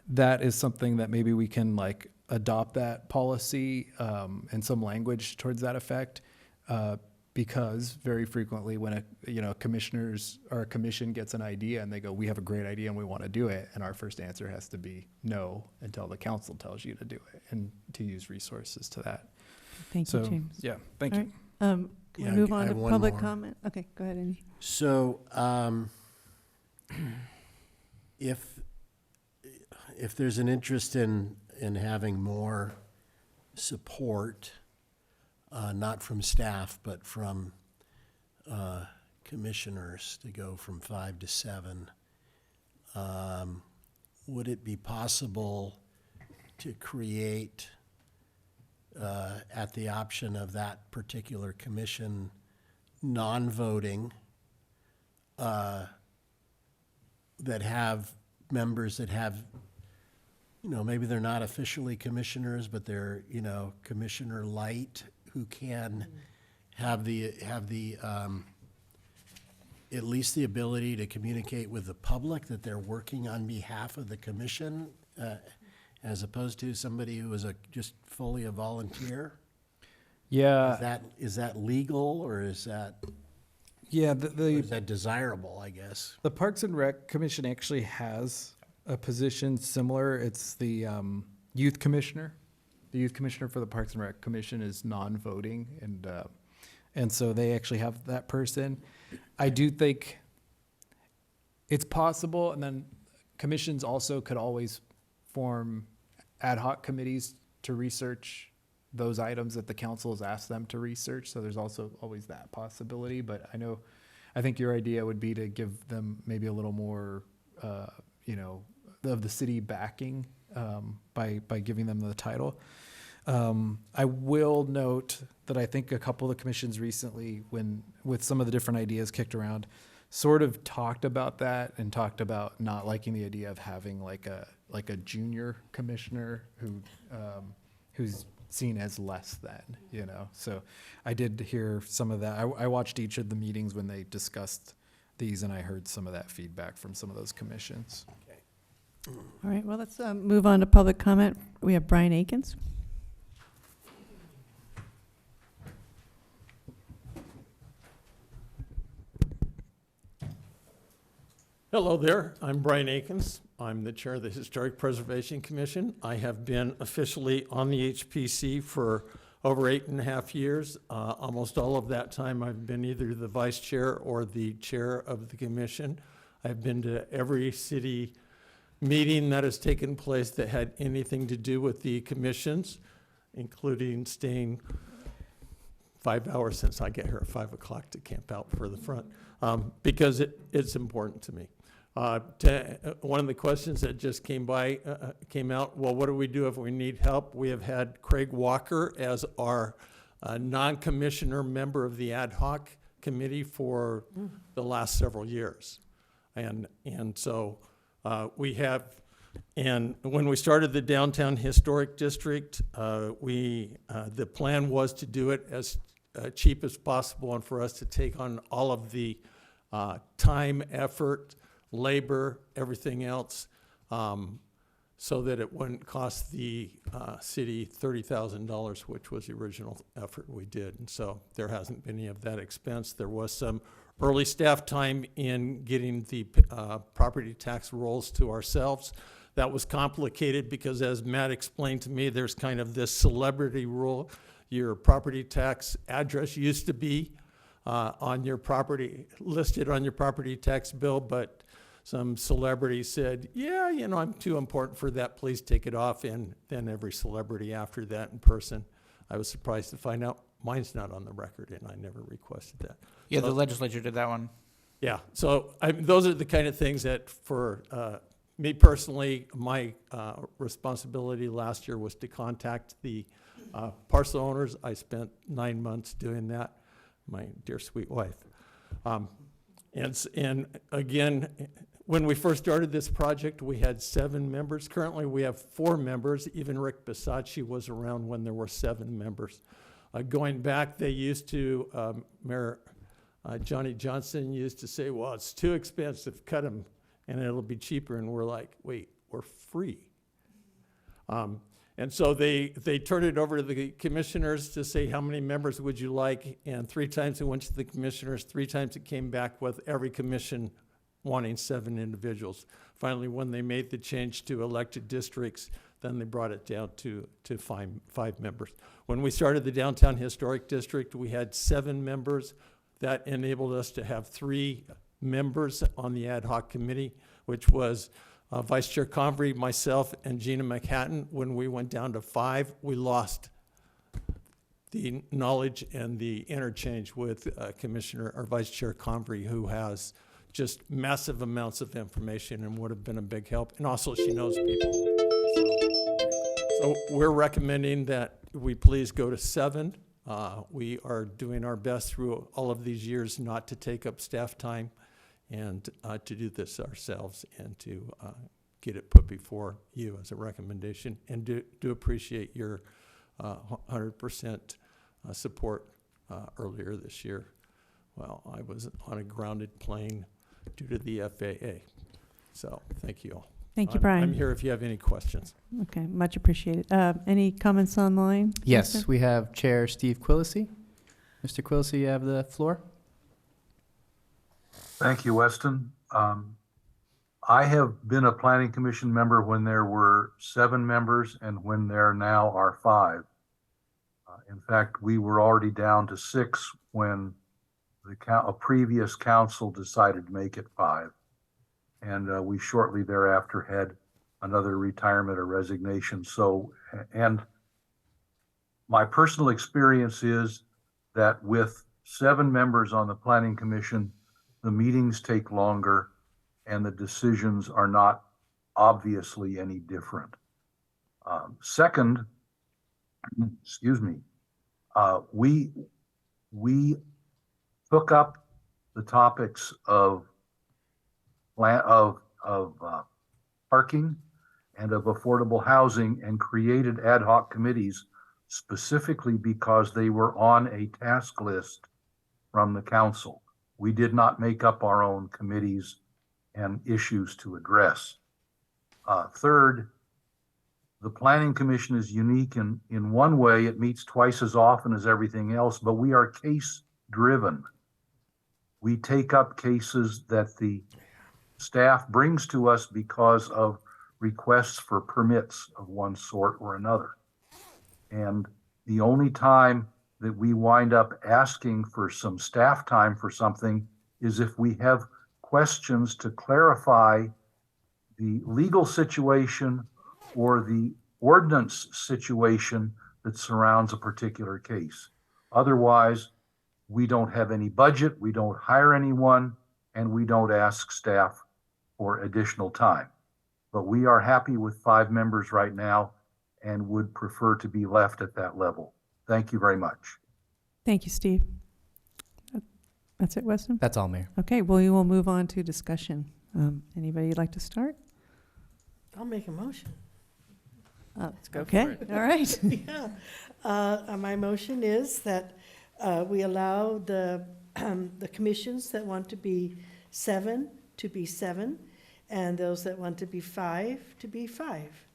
Speaker 17: that is something that maybe we can like adopt that policy and some language towards that effect, because very frequently when commissioners or a commission gets an idea and they go, we have a great idea and we want to do it, and our first answer has to be no until the council tells you to do it, and to use resources to that.
Speaker 1: Thank you, James.
Speaker 17: Yeah, thank
Speaker 1: All
Speaker 17: you.
Speaker 1: right. Can
Speaker 16: Yeah,
Speaker 1: we move
Speaker 16: I
Speaker 1: on to
Speaker 16: have one
Speaker 1: public
Speaker 16: more.
Speaker 1: comment? Okay, go ahead, Andy.
Speaker 16: So, if there's an interest in having more support, not from staff, but from commissioners, to go from 5 to 7, would it be possible to create, at the option of that particular commission, non-voting, that have members that have, you know, maybe they're not officially commissioners, but they're, you know, commissioner light, who can have the at least the ability to communicate with the public that they're working on behalf of the commission, as opposed to somebody who is just fully a volunteer?
Speaker 17: Yeah.
Speaker 16: Is that legal, or is that?
Speaker 17: Yeah,
Speaker 16: Or is that desirable, I guess?
Speaker 17: The Parks and Rec Commission actually has a position similar. It's the youth commissioner. The youth commissioner for the Parks and Rec Commission is non-voting, and so they actually have that person. I do think it's possible, and then commissions also could always form ad hoc committees to research those items that the council has asked them to research. So there's also always that possibility. But I think your idea would be to give them maybe a little more, you know, of the city backing by giving them the title. I will note that I think a couple of the commissions recently, with some of the different ideas kicked around, sort of talked about that and talked about not liking the idea of having like a junior commissioner who's seen as less than, you know. So I did hear some of that. I watched each of the meetings when they discussed these, and I heard some of that feedback from some of those commissions.
Speaker 1: All right, well, let's move on to public comment. We have Brian Akins.
Speaker 18: Hello there, I'm Brian Akins. I'm the chair of the Historic Preservation Commission. I have been officially on the HPC for over 8.5 years. Almost all of that time I've been either the vice chair or the chair of the commission. I've been to every city meeting that has taken place that had anything to do with the commissions, including staying 5 hours since I get here at 5 o'clock to camp out for the front, because it's important to me. One of the questions that just came out, well, what do we do if we need help? We have had Craig Walker as our non-commissioner member of the ad hoc committee for the last several years. And so we have And when we started the Downtown Historic District, the plan was to do it as cheap as possible and for us to take on all of the time, effort, labor, everything else, so that it wouldn't cost the city $30,000, which was the original effort we did. And so there hasn't been any of that expense. There was some early staff time in getting the property tax rolls to ourselves. That was complicated because, as Matt explained to me, there's kind of this celebrity rule. Your property tax address used to be on your property, listed on your property tax bill, but some celebrity said, yeah, you know, I'm too important for that, please take it off. And then every celebrity after that in person, I was surprised to find out mine's not on the record, and I never requested that.
Speaker 8: Yeah,
Speaker 18: So-
Speaker 8: the legislature did that one.
Speaker 18: Yeah, so those are the kind of things that for me personally, my responsibility last year was to contact the parcel owners. I spent 9 months doing that, my dear sweet wife. And again, when we first started this project, we had 7 members. Currently, we have 4 members. Even Rick Bisacci was around when there were 7 members. Going back, they used to, Mayor Johnny Johnson used to say, well, it's too expensive, cut them, and it'll be cheaper. And we're like, wait, we're free. And so they turned it over to the commissioners to say, how many members would you like? And 3 times it went to the commissioners, 3 times it came back with every commission wanting 7 individuals. Finally, when they made the change to elected districts, then they brought it down to 5 members. When we started the Downtown Historic District, we had 7 members. That enabled us to have 3 members on the ad hoc committee, which was Vice Chair Convery, myself, and Gina McHatton. When we went down to 5, we lost the knowledge and the interchange with Commissioner or Vice Chair Convery, who has just massive amounts of information and would have been a big help. And also, she knows people. So we're recommending that we please go to 7. We are doing our best through all of these years not to take up staff time and to do this ourselves and to get it put before you as a recommendation. And do appreciate your 100% support earlier this year. Well, I was on a grounded plane due to the FAA. So thank you all.
Speaker 1: Thank you, Brian.
Speaker 18: I'm here if you have any questions.
Speaker 1: Okay, much appreciated. Any comments online?
Speaker 2: Yes,
Speaker 1: Lisa?
Speaker 2: we have Chair Steve Quillisi. Mr. Quillisi, you have the floor.
Speaker 19: Thank you, Weston. I have been a planning commission member when there were 7 members and when there now are 5. In fact, we were already down to 6 when a previous council decided to make it 5. And we shortly thereafter had another retirement or resignation. So, and my personal experience is that with 7 members on the planning commission, the meetings take longer and the decisions are not obviously any different. Second, excuse me, we took up the topics of parking and of affordable housing and created ad hoc committees specifically because they were on a task list from the council. We did not make up our own committees and issues to address. Third, the Planning Commission is unique in one way. It meets twice as often as everything else, but we are case driven. We take up cases that the staff brings to us because of requests for permits of one sort or another. And the only time that we wind up asking for some staff time for something is if we have questions to clarify the legal situation or the ordinance situation that surrounds a particular case. Otherwise, we don't have any budget, we don't hire anyone, and we don't ask staff for additional time. But we are happy with 5 members right now and would prefer to be left at that level. Thank you very much.
Speaker 1: Thank you, Steve. That's it, Weston?
Speaker 2: That's all, Mayor.
Speaker 1: Okay, well, we will move on to discussion. Anybody like to start?
Speaker 4: I'll make a motion.
Speaker 1: Let's go. Okay, all right.
Speaker 4: Yeah. My motion is that we allow the commissions that want to be 7 to be 7, and those that want to be 5 to be 5.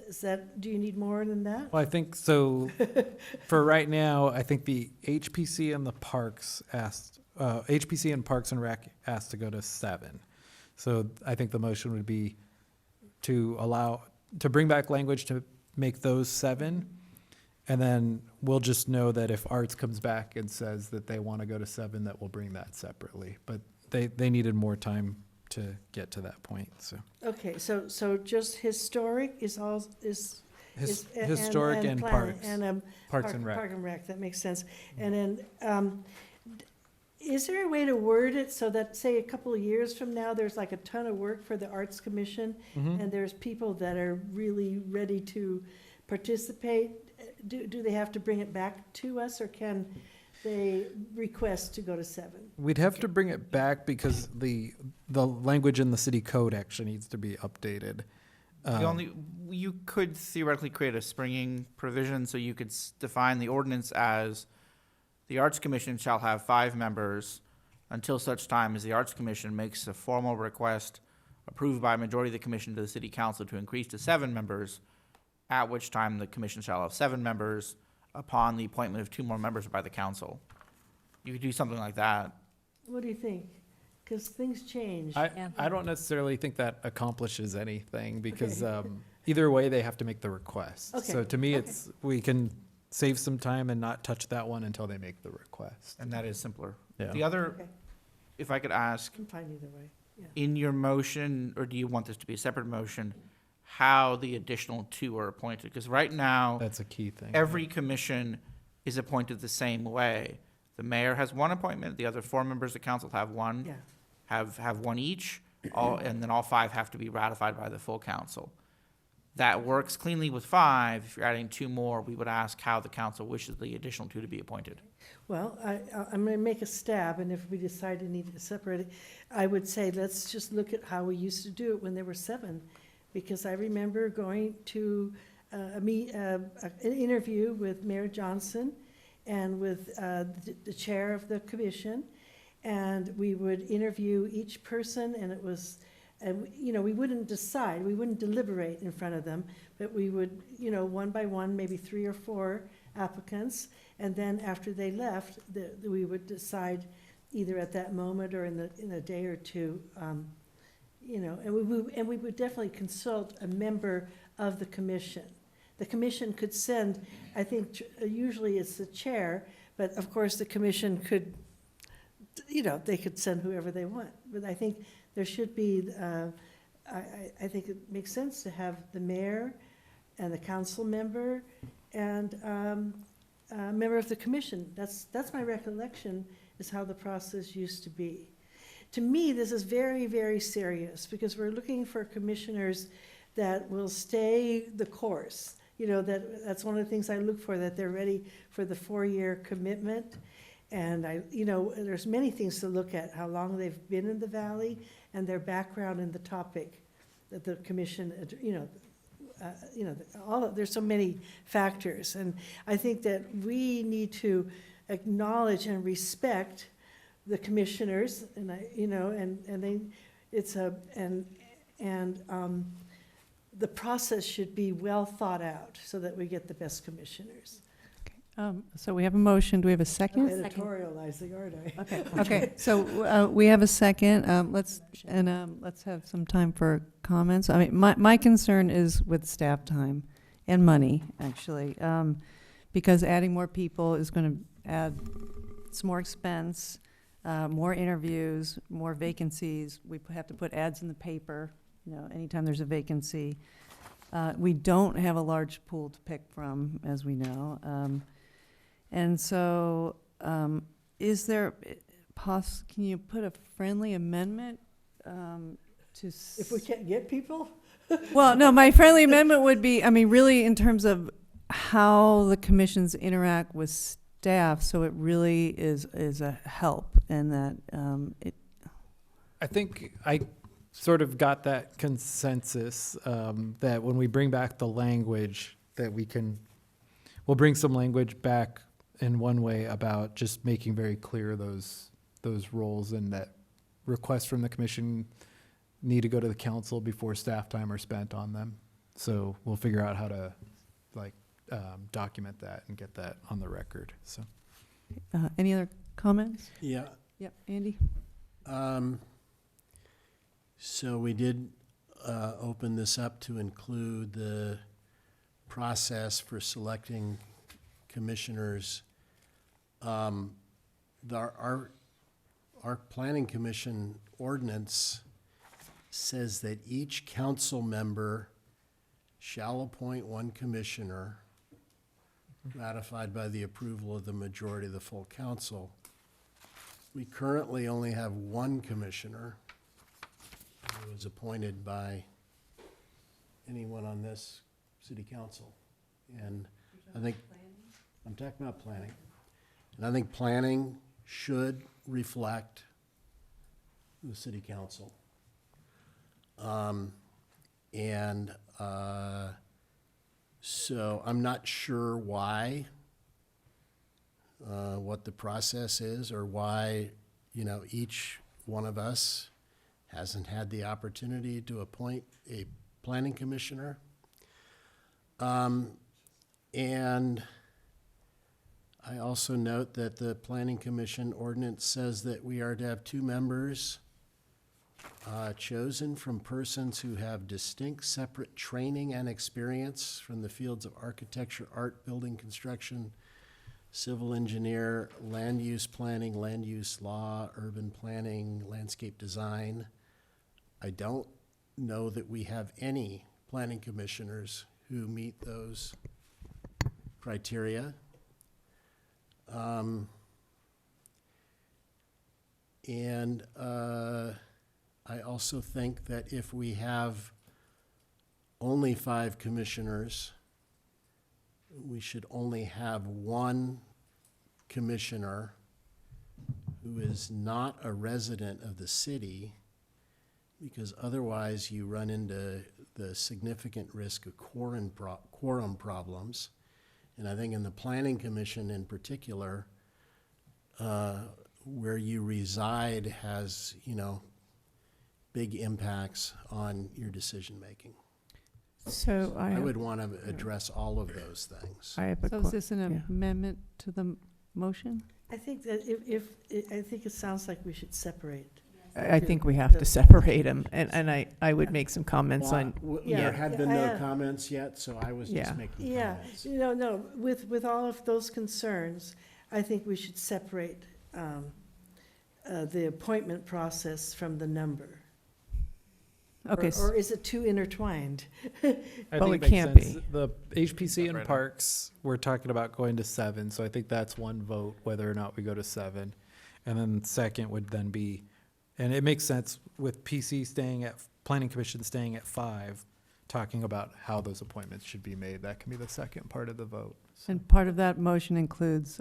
Speaker 4: Is that, do you need more than that?
Speaker 3: Well, I think so. For right now, I think the HPC and the parks asked, HPC and Parks and Rec asked to go to 7. So I think the motion would be to bring back language to make those 7. And then we'll just know that if Arts comes back and says that they want to go to 7, that we'll bring that separately. But they needed more time to get to that point, so.
Speaker 4: Okay, so just historic is all,
Speaker 3: Historic and parks.
Speaker 4: And,
Speaker 3: Parks and Rec.
Speaker 4: Park and Rec, that makes sense. And then, is there a way to word it so that, say, a couple of years from now, there's like a ton of work for the Arts Commission, and there's people that are really ready to participate? Do they have to bring it back to us, or can they request to go to 7?
Speaker 3: We'd have to bring it back because the language in the city code actually needs to be updated.
Speaker 8: You could theoretically create a springing provision, so you could define the ordinance as the Arts Commission shall have 5 members until such time as the Arts Commission makes a formal request approved by a majority of the commission to the city council to increase to 7 members, at which time the commission shall have 7 members upon the appointment of 2 more members by the council. You could do something like that.
Speaker 4: What do you think? Because things change.
Speaker 3: I don't necessarily think that accomplishes anything because either way, they have to make the request.
Speaker 4: Okay,
Speaker 3: So to me,
Speaker 4: okay.
Speaker 3: we can save some time and not touch that one until they make the request.
Speaker 8: And that is simpler.
Speaker 3: Yeah.
Speaker 8: The other,
Speaker 4: Okay.
Speaker 8: if I could ask,
Speaker 4: I'm fine either way, yeah.
Speaker 8: in your motion, or do you want this to be a separate motion, how the additional 2 are appointed? Because right now,
Speaker 3: That's a key thing.
Speaker 8: every commission is appointed the same way. The mayor has 1 appointment, the other 4 members of council have 1.
Speaker 4: Yeah.
Speaker 8: Have 1 each, and then all 5 have to be ratified by the full council. That works cleanly with 5. If you're adding 2 more, we would ask how the council wishes the additional 2 to be appointed.
Speaker 4: Well, I'm going to make a stab, and if we decide to need to separate it, I would say, let's just look at how we used to do it when there were 7. Because I remember going to an interview with Mayor Johnson and with the chair of the commission, and we would interview each person, and it was, we wouldn't decide, we wouldn't deliberate in front of them, but we would, one by one, maybe 3 or 4 applicants, and then after they left, we would decide either at that moment or in a day or 2, and we would definitely consult a member of the commission. The commission could send, I think, usually it's the chair, but of course the commission could, they could send whoever they want. But I think there should be, I think it makes sense to have the mayor and the council member and a member of the commission. That's my recollection, is how the process used to be. To me, this is very, very serious because we're looking for commissioners that will stay the course. That's one of the things I look for, that they're ready for the 4-year commitment. And there's many things to look at: how long they've been in the valley and their background in the topic that the commission, there's so many factors. And I think that we need to acknowledge and respect the commissioners, and the process should be well thought out so that we get the best commissioners.
Speaker 1: So we have a motion. Do we have a
Speaker 4: I'm
Speaker 1: second?
Speaker 4: editorializing, aren't I?
Speaker 1: Okay. So we have a second. Let's have some time for comments. I mean, my concern is with staff time and money, actually, because adding more people is going to add some more expense, more interviews, more vacancies. We have to put ads in the paper, anytime there's a vacancy. We don't have a large pool to pick from, as we know. And so, is there, can you put a friendly amendment to?
Speaker 4: If we can't get people?
Speaker 1: Well, no, my friendly amendment would be, really in terms of how the commissions interact with staff, so it really is a help, and that it.
Speaker 3: I think I sort of got that consensus that when we bring back the language, that we'll bring some language back in one way about just making very clear those roles, and that requests from the commission need to go to the council before staff time are spent on them. So we'll figure out how to document that and get that on the record. So
Speaker 1: Any other comments?
Speaker 16: Yeah.
Speaker 1: Yep, Andy?
Speaker 16: So we did open this up to include the process for selecting commissioners. Our planning commission ordinance says that each council member shall appoint one commissioner ratified by the approval of the majority of the full council. We currently only have one commissioner who is appointed by anyone on this city council. And I think, I'm talking about planning. And I think planning should reflect the city council. So I'm not sure why, what the process is, or why, each one of us hasn't had the opportunity to appoint a planning commissioner. And I also note that the planning commission ordinance says that we are to have 2 members chosen from persons who have distinct separate training and experience from the fields of architecture, art, building construction, civil engineer, land use planning, land use law, urban planning, landscape design. I don't know that we have any planning commissioners who meet those criteria. I also think that if we have only 5 commissioners, we should only have 1 commissioner who is not a resident of the city, because otherwise you run into the significant risk of quorum problems. And I think in the Planning Commission in particular, where you reside has, big impacts on your decision-making.
Speaker 7: So
Speaker 16: I would want to address all of those things.
Speaker 7: I have a
Speaker 1: So is this an amendment to the motion?
Speaker 4: I think that I think it sounds like we should separate.
Speaker 11: I think we have to separate them, and I would make some comments on.
Speaker 16: There had been no comments yet, so I was just making comments.
Speaker 4: No, with all of those concerns, I think we should separate the appointment process from the number.
Speaker 1: Okay.
Speaker 4: Or is it too intertwined?
Speaker 3: I
Speaker 11: Well,
Speaker 3: think
Speaker 11: it
Speaker 3: makes
Speaker 11: can't
Speaker 3: sense.
Speaker 11: be.
Speaker 3: The HPC and parks, we're talking about going to 7, so I think that's one vote, whether or not we go to 7. And then second would then be, and it makes sense with Planning Commission staying at 5, talking about how those appointments should be made. That can be the second part of the vote. So.
Speaker 1: And part of that motion includes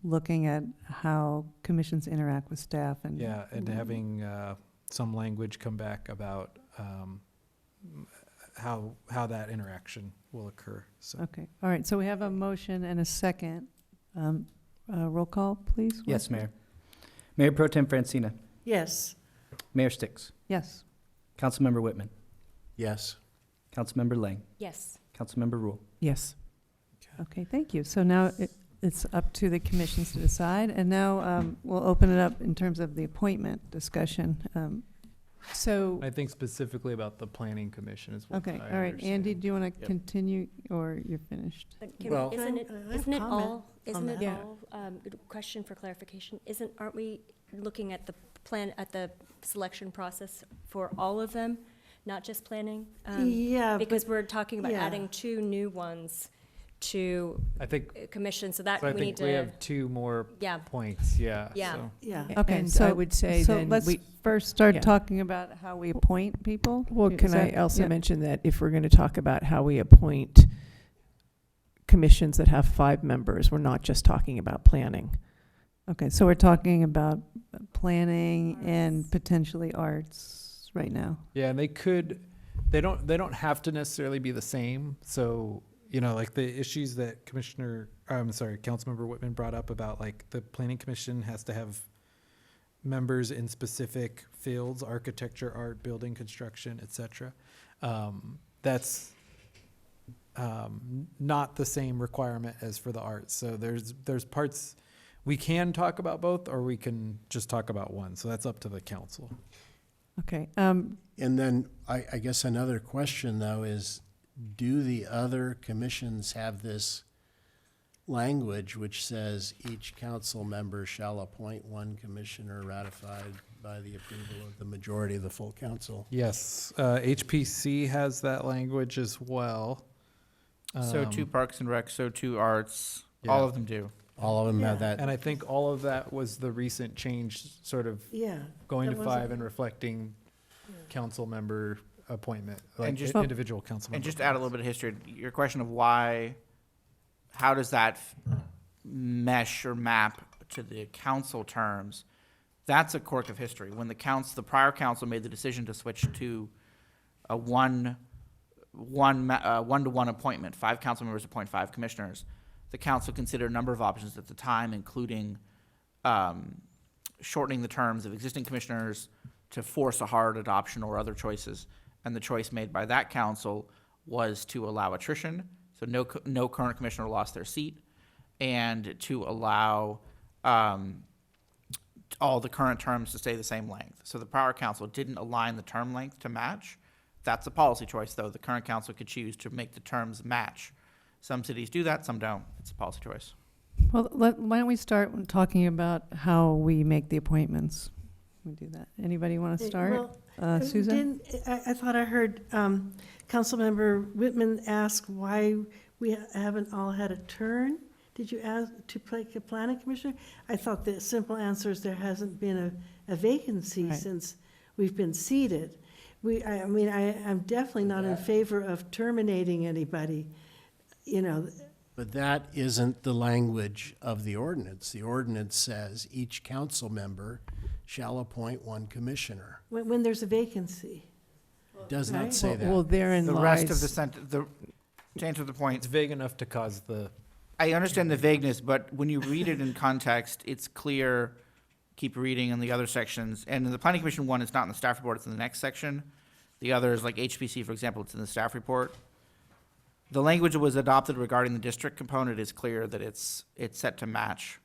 Speaker 1: looking at how commissions interact with staff and.
Speaker 3: Yeah, and having some language come back about how that interaction will occur. So.
Speaker 1: Okay, all right, so we have a motion and a second. Roll call, please?
Speaker 2: Yes, Mayor. Mayor Pro Tem Francina.
Speaker 4: Yes.
Speaker 2: Mayor Sticks.
Speaker 1: Yes.
Speaker 2: Councilmember Whitman.
Speaker 16: Yes.
Speaker 2: Councilmember Lang.
Speaker 13: Yes.
Speaker 2: Councilmember Rule.
Speaker 11: Yes.
Speaker 1: Okay, thank you. So now it's up to the commissions to decide, and now we'll open it up in terms of the appointment discussion. So.
Speaker 3: I think specifically about the Planning Commission is what
Speaker 1: Okay,
Speaker 3: I
Speaker 1: all right.
Speaker 3: understand.
Speaker 1: Andy, do you want to
Speaker 3: Yep.
Speaker 1: continue, or you're finished?
Speaker 16: Well-
Speaker 13: Isn't it,
Speaker 4: I have
Speaker 13: isn't it
Speaker 4: comment
Speaker 13: all, isn't
Speaker 4: on
Speaker 13: it
Speaker 4: that.
Speaker 13: all, question for clarification, aren't we looking at the plan, at the selection process for all of them, not just planning?
Speaker 4: Yeah,
Speaker 13: Because we're talking about
Speaker 4: yeah.
Speaker 13: adding 2 new ones to
Speaker 3: I think,
Speaker 13: commission, so that
Speaker 3: so I
Speaker 13: we need
Speaker 3: think we
Speaker 13: to,
Speaker 3: have 2 more
Speaker 13: yeah.
Speaker 3: points, yeah.
Speaker 13: Yeah.
Speaker 3: So.
Speaker 4: Yeah.
Speaker 1: Okay,
Speaker 11: And
Speaker 1: so
Speaker 11: I would say
Speaker 1: so
Speaker 11: then
Speaker 1: let's
Speaker 11: we.
Speaker 1: first start
Speaker 11: yeah.
Speaker 1: talking about how we appoint people.
Speaker 11: Well,
Speaker 1: Is
Speaker 11: can I
Speaker 1: that-
Speaker 11: also
Speaker 1: yeah.
Speaker 11: mention that if we're going to talk about how we appoint commissions that have 5 members, we're not just talking about planning.
Speaker 1: Okay, so we're talking about planning and potentially arts, right now.
Speaker 17: Yeah, and they don't have to necessarily be the same. So, like the issues that Councilmember Whitman brought up about like the planning commission has to have members in specific fields, architecture, art, building, construction, etc. That's not the same requirement as for the arts. So there's parts we can talk about both, or we can just talk about one. So that's up to the council.
Speaker 1: Okay.
Speaker 16: And then I guess another question though is, do the other commissions have this language which says each council member shall appoint one commissioner ratified by the approval of the majority of the full council?
Speaker 17: Yes, HPC has that language as well.
Speaker 8: So too Parks and Rec, so too Arts,
Speaker 17: Yeah.
Speaker 8: all of them do.
Speaker 16: All of them have that.
Speaker 17: And I think all of that was the recent change, sort of
Speaker 4: Yeah.
Speaker 17: going
Speaker 4: that
Speaker 17: to
Speaker 4: wasn't-
Speaker 17: 5 and reflecting council member appointment, like
Speaker 8: And just-
Speaker 17: individual council member.
Speaker 8: And just to add a little bit of history, your question of how does that mesh or map to the council terms? That's a quirk of history. When the prior council made the decision to switch to a one-to-one appointment, 5 council members appoint 5 commissioners, the council considered a number of options at the time, including shortening the terms of existing commissioners to force a hard adoption or other choices. And the choice made by that council was to allow attrition, so no current commissioner lost their seat, and to allow all the current terms to stay the same length. So the prior council didn't align the term length to match. That's a policy choice, though. The current council could choose to make the terms match. Some cities do that, some don't. It's a policy choice.
Speaker 1: Well, why don't we start talking about how we make the appointments? We do that. Anybody want to start?
Speaker 4: Well,
Speaker 1: Susan?
Speaker 4: I thought I heard Councilmember Whitman ask why we haven't all had a turn. Did you ask to pick a planning commissioner? I thought the simple answer is there hasn't been a vacancy since we've been seated. I'm definitely not in favor of terminating anybody,
Speaker 16: But that isn't the language of the ordinance. The ordinance says each council member shall appoint one commissioner.
Speaker 4: when there's a vacancy.
Speaker 16: It does not
Speaker 4: Right.
Speaker 16: say that.
Speaker 1: Well, therein
Speaker 8: The
Speaker 1: lies.
Speaker 8: rest of the sentence, to answer the point,
Speaker 17: It's vague enough to cause the.
Speaker 8: I understand the vagueness, but when you read it in context, it's clear. Keep reading in the other sections. And in the planning commission one, it's not in the staff report, it's in the next section. The others, like HPC, for example, it's in the staff report. The language that was adopted regarding the district component is clear that it's set to match.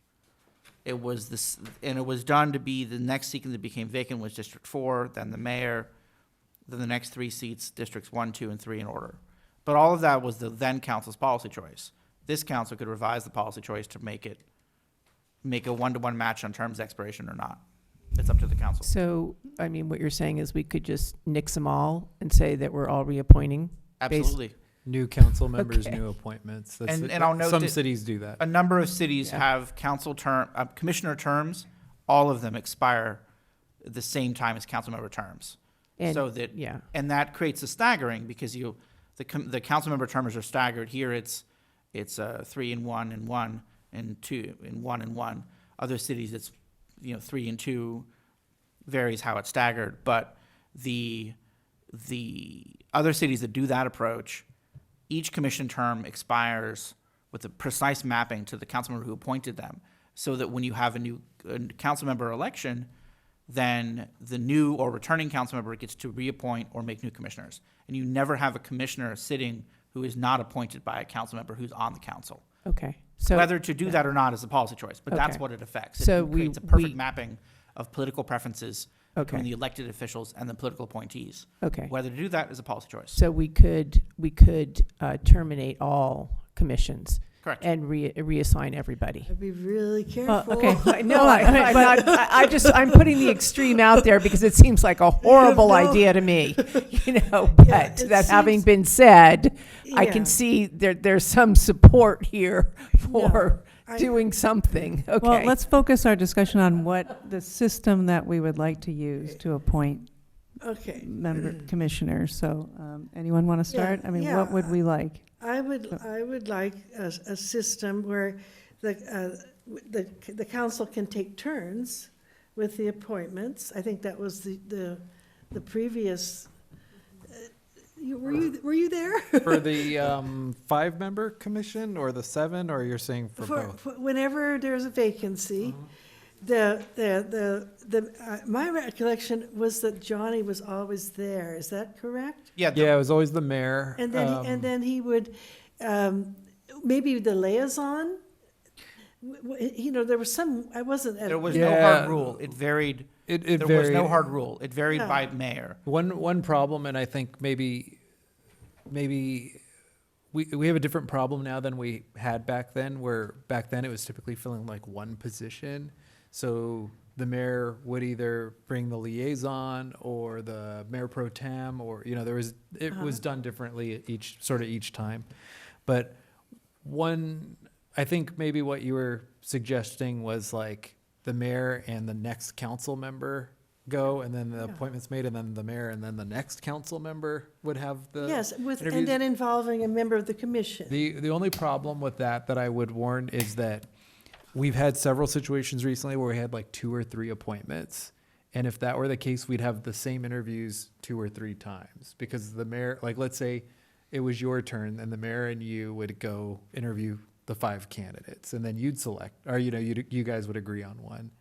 Speaker 8: It was this, and it was done to be the next seat that became vacant was District 4, then the mayor, then the next 3 seats, Districts 1, 2, and 3 in order. But all of that was the then council's policy choice. This council could revise the policy choice to make a one-to-one match on terms expiration or not. It's up to the council.
Speaker 11: So, what you're saying is we could just nix them all and say that we're all reappointing?
Speaker 8: Absolutely.
Speaker 17: New council members,
Speaker 11: Okay.
Speaker 17: new appointments.
Speaker 8: And I'll note
Speaker 17: some
Speaker 8: that
Speaker 17: cities do that.
Speaker 8: A number of cities have commissioner terms. All of them expire at the same time as council member terms.
Speaker 11: And-
Speaker 8: So that,
Speaker 11: yeah.
Speaker 8: and that creates a staggering because the council member terms are staggered. Here it's 3 and 1 and 1 and 2 and 1 and 1. Other cities it's 3 and 2, varies how it's staggered. But the other cities that do that approach, each commission term expires with a precise mapping to the council member who appointed them, so that when you have a new council member election, then the new or returning council member gets to reappoint or make new commissioners. And you never have a commissioner sitting who is not appointed by a council member who's on the council.
Speaker 11: Okay. So
Speaker 8: Whether to do that or not is a policy choice, but that's
Speaker 11: Okay.
Speaker 8: what it affects.
Speaker 11: So
Speaker 8: It creates a perfect mapping of political preferences between the elected officials and the political appointees.
Speaker 11: Okay.
Speaker 8: Whether to do that is a policy choice.
Speaker 11: So we could terminate all commissions.
Speaker 8: Correct.
Speaker 11: And reassign everybody.
Speaker 4: I'd be really careful.
Speaker 11: Okay, no, I'm putting the extreme out there because it seems like a horrible idea to me, but that having been said, I can see there's some support here for doing something. Okay.
Speaker 1: Well, let's focus our discussion on what the system that we would like to use to appoint member commissioners. So, anyone want to start? What would we like?
Speaker 4: I would like a system where the council can take turns with the appointments. I think that was the the previous, were you there?
Speaker 17: For the 5-member commission or the 7, or you're saying for both?
Speaker 4: Whenever there's a vacancy, my recollection was that Johnny was always there. Is that correct?
Speaker 8: Yeah,
Speaker 17: Yeah, it was always the mayor.
Speaker 4: And then he would, maybe the liaison? There was some, I wasn't.
Speaker 8: there was no hard rule. It varied.
Speaker 17: There
Speaker 8: was no hard rule. It varied
Speaker 4: Yeah.
Speaker 8: by mayor.
Speaker 17: One problem, and I think maybe we have a different problem now than we had back then, where back then it was typically filling like one position. So the mayor would either bring the liaison or the mayor pro tem, or, it was done differently each time. But I think maybe what you were suggesting was like the mayor and the next council member go, and then the appointment's made, and then the mayor and then the next council member would have the
Speaker 4: Yes, and
Speaker 17: interviews.
Speaker 4: then involving a member of the commission.
Speaker 17: The only problem with that I would warn is that we've had several situations recently where we had like 2 or 3 appointments. And if that were the case, we'd have the same interviews 2 or 3 times, because the mayor, like, let's say it was your turn and the mayor and you would go interview the 5 candidates, and then you'd select, or, you guys would agree on one.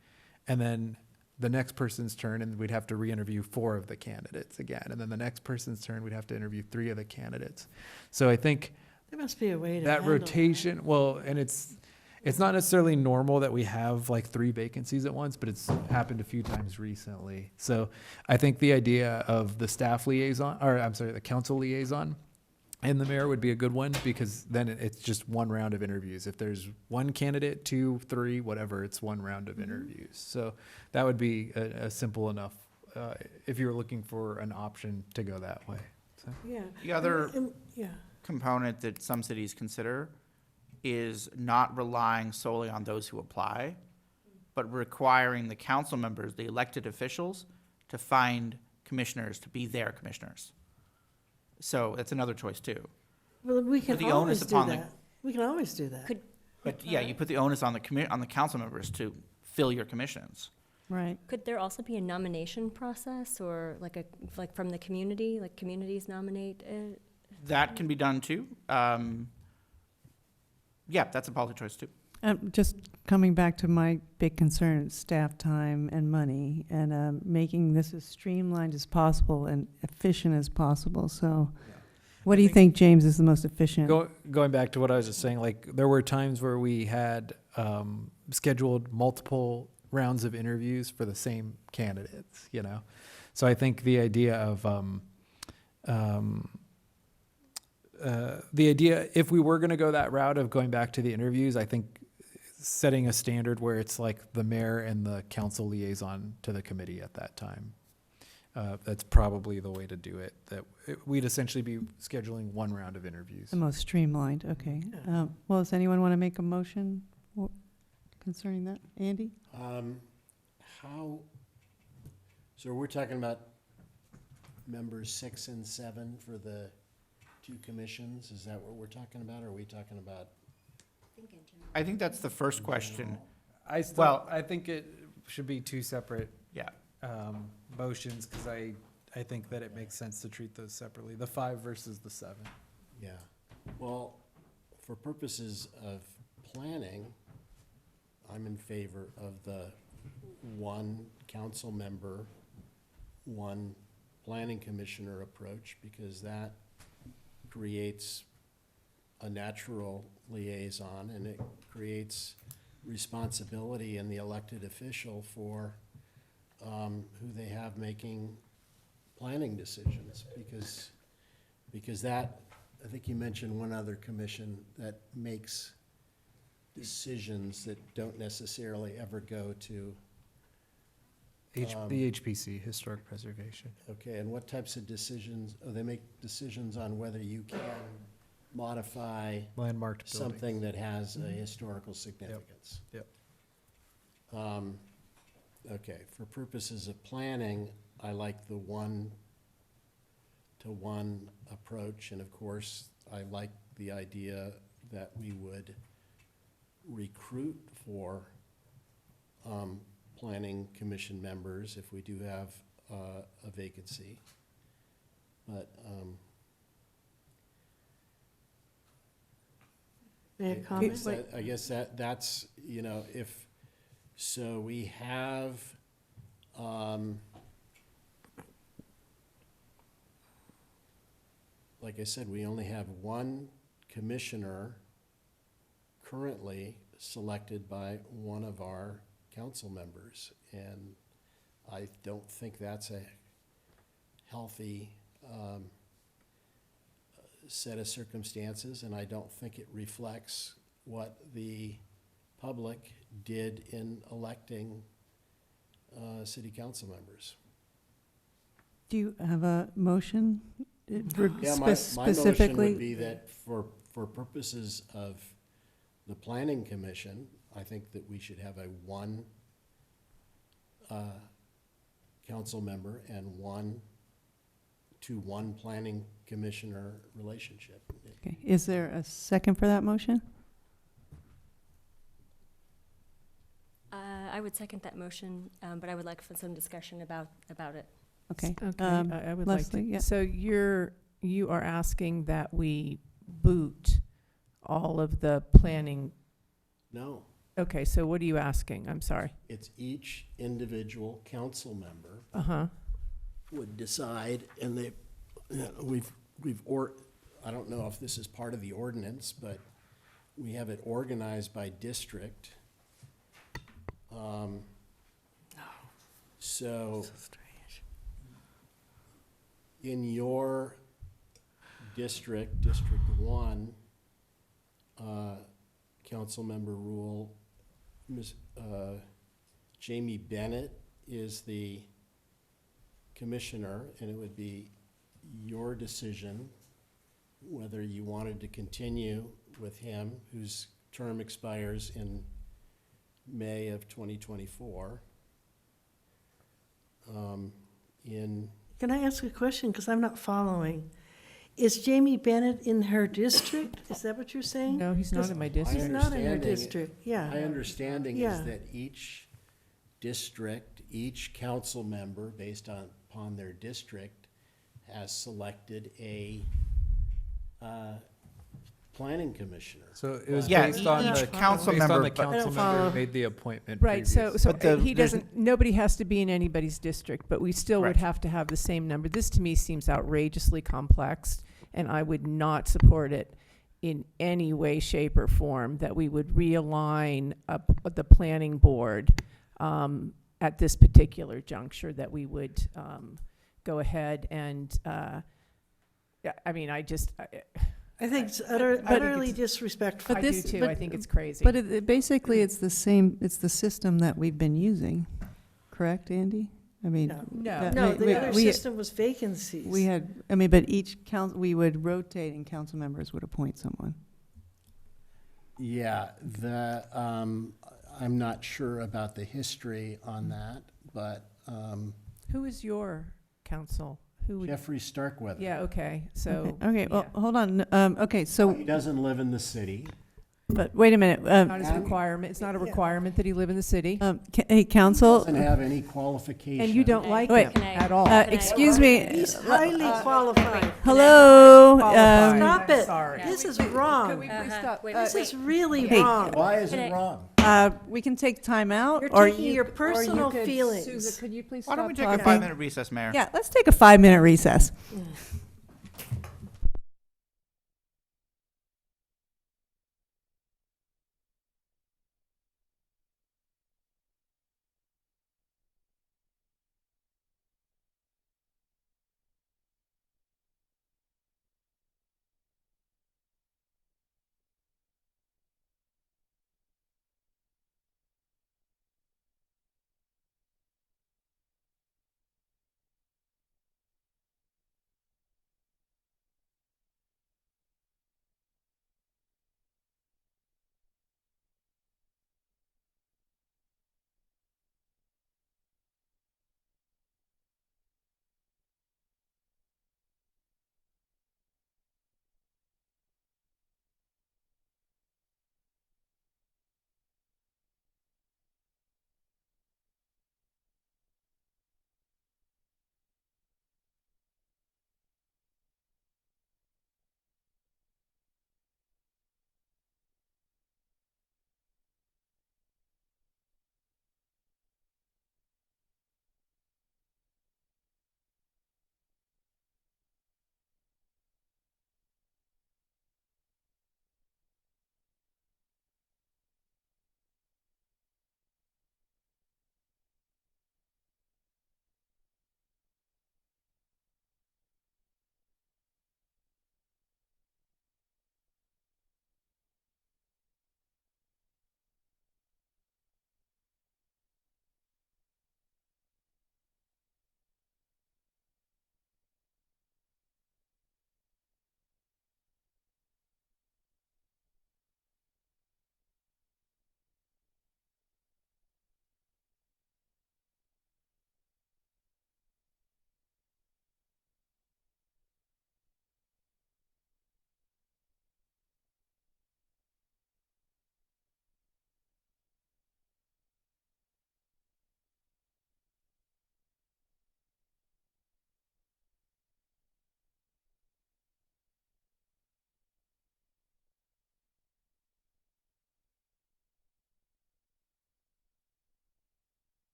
Speaker 17: And then the next person's turn, and we'd have to re-interview 4 of the candidates again. And then the next person's turn, we'd have to interview 3 of the candidates. So I think
Speaker 4: There must be a way to
Speaker 17: that
Speaker 4: handle
Speaker 17: rotation, well, and it's not necessarily normal that we have like 3 vacancies at once, but it's happened a few times recently. So I think the idea of the staff liaison, the council liaison and the mayor would be a good one, because then it's just one round of interviews. If there's 1 candidate, 2, 3, whatever, it's 1 round of interviews. So that would be a simple enough, if you were looking for an option to go that way. So.
Speaker 4: Yeah.
Speaker 8: The other
Speaker 4: Yeah.
Speaker 8: component that some cities consider is not relying solely on those who apply, but requiring the council members, the elected officials, to find commissioners to be their commissioners. So that's another choice too.
Speaker 4: Well, we can
Speaker 8: Put the onus
Speaker 4: always do
Speaker 8: upon the-
Speaker 4: that. We can always do that.
Speaker 8: But yeah, you put the onus on the council members to fill your commissions.
Speaker 1: Right.
Speaker 13: Could there also be a nomination process, or like from the community, like communities nominate?
Speaker 8: That can be done too. Yeah, that's a policy choice too.
Speaker 1: Just coming back to my big concern, staff time and money, and making this as streamlined as possible and efficient as possible. So what do you think, James, is the most efficient?
Speaker 17: Going back to what I was just saying, like, there were times where we had scheduled multiple rounds of interviews for the same candidates, So I think the idea of if we were going to go that route of going back to the interviews, I think setting a standard where it's like the mayor and the council liaison to the committee at that time. That's probably the way to do it. We'd essentially be scheduling 1 round of interviews.
Speaker 1: The most streamlined, okay. Well, does anyone want to make a motion concerning that? Andy?
Speaker 16: So we're talking about members 6 and 7 for the 2 commissions? Is that what we're talking about, or are we talking about?
Speaker 8: I think that's the first question.
Speaker 17: I think it should be 2 separate motions, because I think that it makes sense to treat those separately, the 5 versus the 7.
Speaker 16: Yeah. Well, for purposes of planning, I'm in favor of the 1 council member, 1 planning commissioner approach, because that creates a natural liaison, and it creates responsibility in the elected official for who they have making planning decisions, because that, I think you mentioned one other commission that makes decisions that don't necessarily ever go to
Speaker 17: The HPC, Historic Preservation.
Speaker 16: Okay, and what types of decisions, they make decisions on whether you can modify
Speaker 17: Landmarked buildings.
Speaker 16: something that has a historical significance.
Speaker 17: Yep.
Speaker 16: Okay, for purposes of planning, I like the 1-to-1 approach, and of course, I like the idea that we would recruit for planning commission members if we do have a vacancy. But,
Speaker 4: May I
Speaker 16: I
Speaker 4: comment?
Speaker 16: guess that's, you know, so we have, like I said, we only have one commissioner currently selected by one of our council members. And I don't think that's a healthy set of circumstances, and I don't think it reflects what the public did in electing city council members.
Speaker 1: Do you have a motion?
Speaker 16: Yeah, my motion would be that for purposes of the planning commission, I think that we should have a one council member and one planning commissioner relationship.
Speaker 1: Okay, is there a second for that motion?
Speaker 13: I would second that motion, but I would like some discussion about it.
Speaker 1: Okay.
Speaker 11: Okay, I would like to.
Speaker 1: Leslie, yeah.
Speaker 11: So you are asking that we boot all of the planning?
Speaker 16: No,
Speaker 11: Okay, so what are you asking? I'm sorry.
Speaker 16: it's each individual council member
Speaker 11: Uh-huh.
Speaker 16: would decide, and I don't know if this is part of the ordinance, but we have it organized by district. So in your district, District 1, council member rule, Jamie Bennett is the commissioner, and it would be your decision whether you wanted to continue with him, whose term expires in May of 2024.
Speaker 4: Can I ask a question? Because I'm not following. Is Jamie Bennett in her district? Is that what you're saying?
Speaker 11: No, he's not in my district.
Speaker 4: He's not in her district, yeah.
Speaker 16: My understanding
Speaker 4: Yeah.
Speaker 16: is that each district, each council member, based upon their district, has selected a planning commissioner.
Speaker 17: So it was
Speaker 8: Yeah,
Speaker 17: based on
Speaker 8: each
Speaker 17: the
Speaker 8: council
Speaker 17: based on
Speaker 8: member,
Speaker 17: the
Speaker 8: but-
Speaker 17: council member who made the appointment.
Speaker 11: Right, so
Speaker 8: But
Speaker 11: he doesn't, nobody has to be in anybody's district, but we still would
Speaker 8: Right.
Speaker 11: have to have the same number. This to me seems outrageously complex, and I would not support it in any way, shape, or form, that we would realign up the planning board at this particular juncture, that we would go ahead and, I mean, I
Speaker 4: think it's
Speaker 11: but
Speaker 4: utterly disrespectful.
Speaker 11: I do too, I think it's crazy.
Speaker 1: But basically, it's the same, it's the system that we've been using, correct, Andy? I mean.
Speaker 11: No.
Speaker 4: No, the other system was vacancies.
Speaker 1: We had, I mean, but each we would rotate and council members would appoint someone.
Speaker 16: Yeah, I'm not sure about the history on that, but
Speaker 11: Who is your counsel? Who would?
Speaker 16: Jeffrey Starkweather.
Speaker 11: Yeah, okay, so.
Speaker 1: Okay, well, hold on, okay, so,
Speaker 16: He doesn't live in the city.
Speaker 1: but wait a minute,
Speaker 11: Not his requirement, it's not a requirement that he live in the city.
Speaker 1: hey, council,
Speaker 16: Doesn't have any qualification.
Speaker 11: And you don't like
Speaker 1: Wait,
Speaker 11: him at all.
Speaker 1: excuse me,
Speaker 4: He's highly qualified.
Speaker 1: hello,
Speaker 11: Qualified.
Speaker 4: Stop it.
Speaker 11: Sorry.
Speaker 4: This is wrong.
Speaker 11: Please stop?
Speaker 4: This is really
Speaker 1: Hey.
Speaker 4: wrong.
Speaker 16: Why is it wrong?
Speaker 1: we can take time out,
Speaker 4: You're
Speaker 1: or
Speaker 4: taking your personal feelings.
Speaker 11: Susan, could you please
Speaker 8: Why
Speaker 11: stop
Speaker 8: don't we take a
Speaker 11: talking?
Speaker 8: 5-minute recess, Mayor?
Speaker 1: Yeah, let's take a 5-minute recess.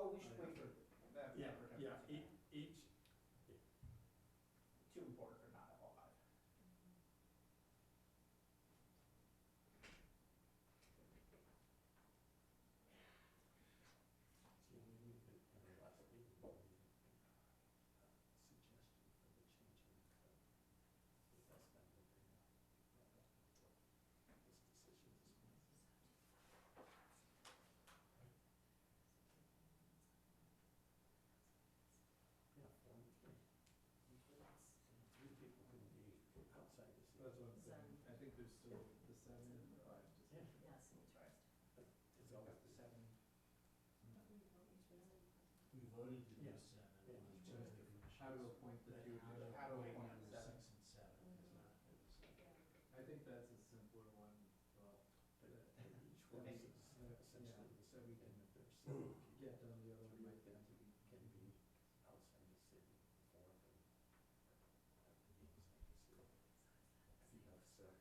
Speaker 3: Oh, we should wait for that. Yeah, each. Two important or not all five. That's what I'm saying. I think there's still the 7 and the 5 decisions.
Speaker 14: Yes, interesting.
Speaker 3: It's always the 7.
Speaker 20: We voted to do
Speaker 3: Yeah.
Speaker 20: 7.
Speaker 3: Yeah.
Speaker 20: On
Speaker 3: Just
Speaker 20: two
Speaker 3: how to appoint the two, how to appoint the 7.
Speaker 20: 6 and 7 is not do the 7.
Speaker 3: I think that's a simpler one. Well,
Speaker 18: Each one is essentially the
Speaker 3: so we can
Speaker 18: same.
Speaker 3: get done the other one might
Speaker 18: Can
Speaker 3: get to be.
Speaker 18: be outside the city, 4 of them have to be inside the city. If you have 7.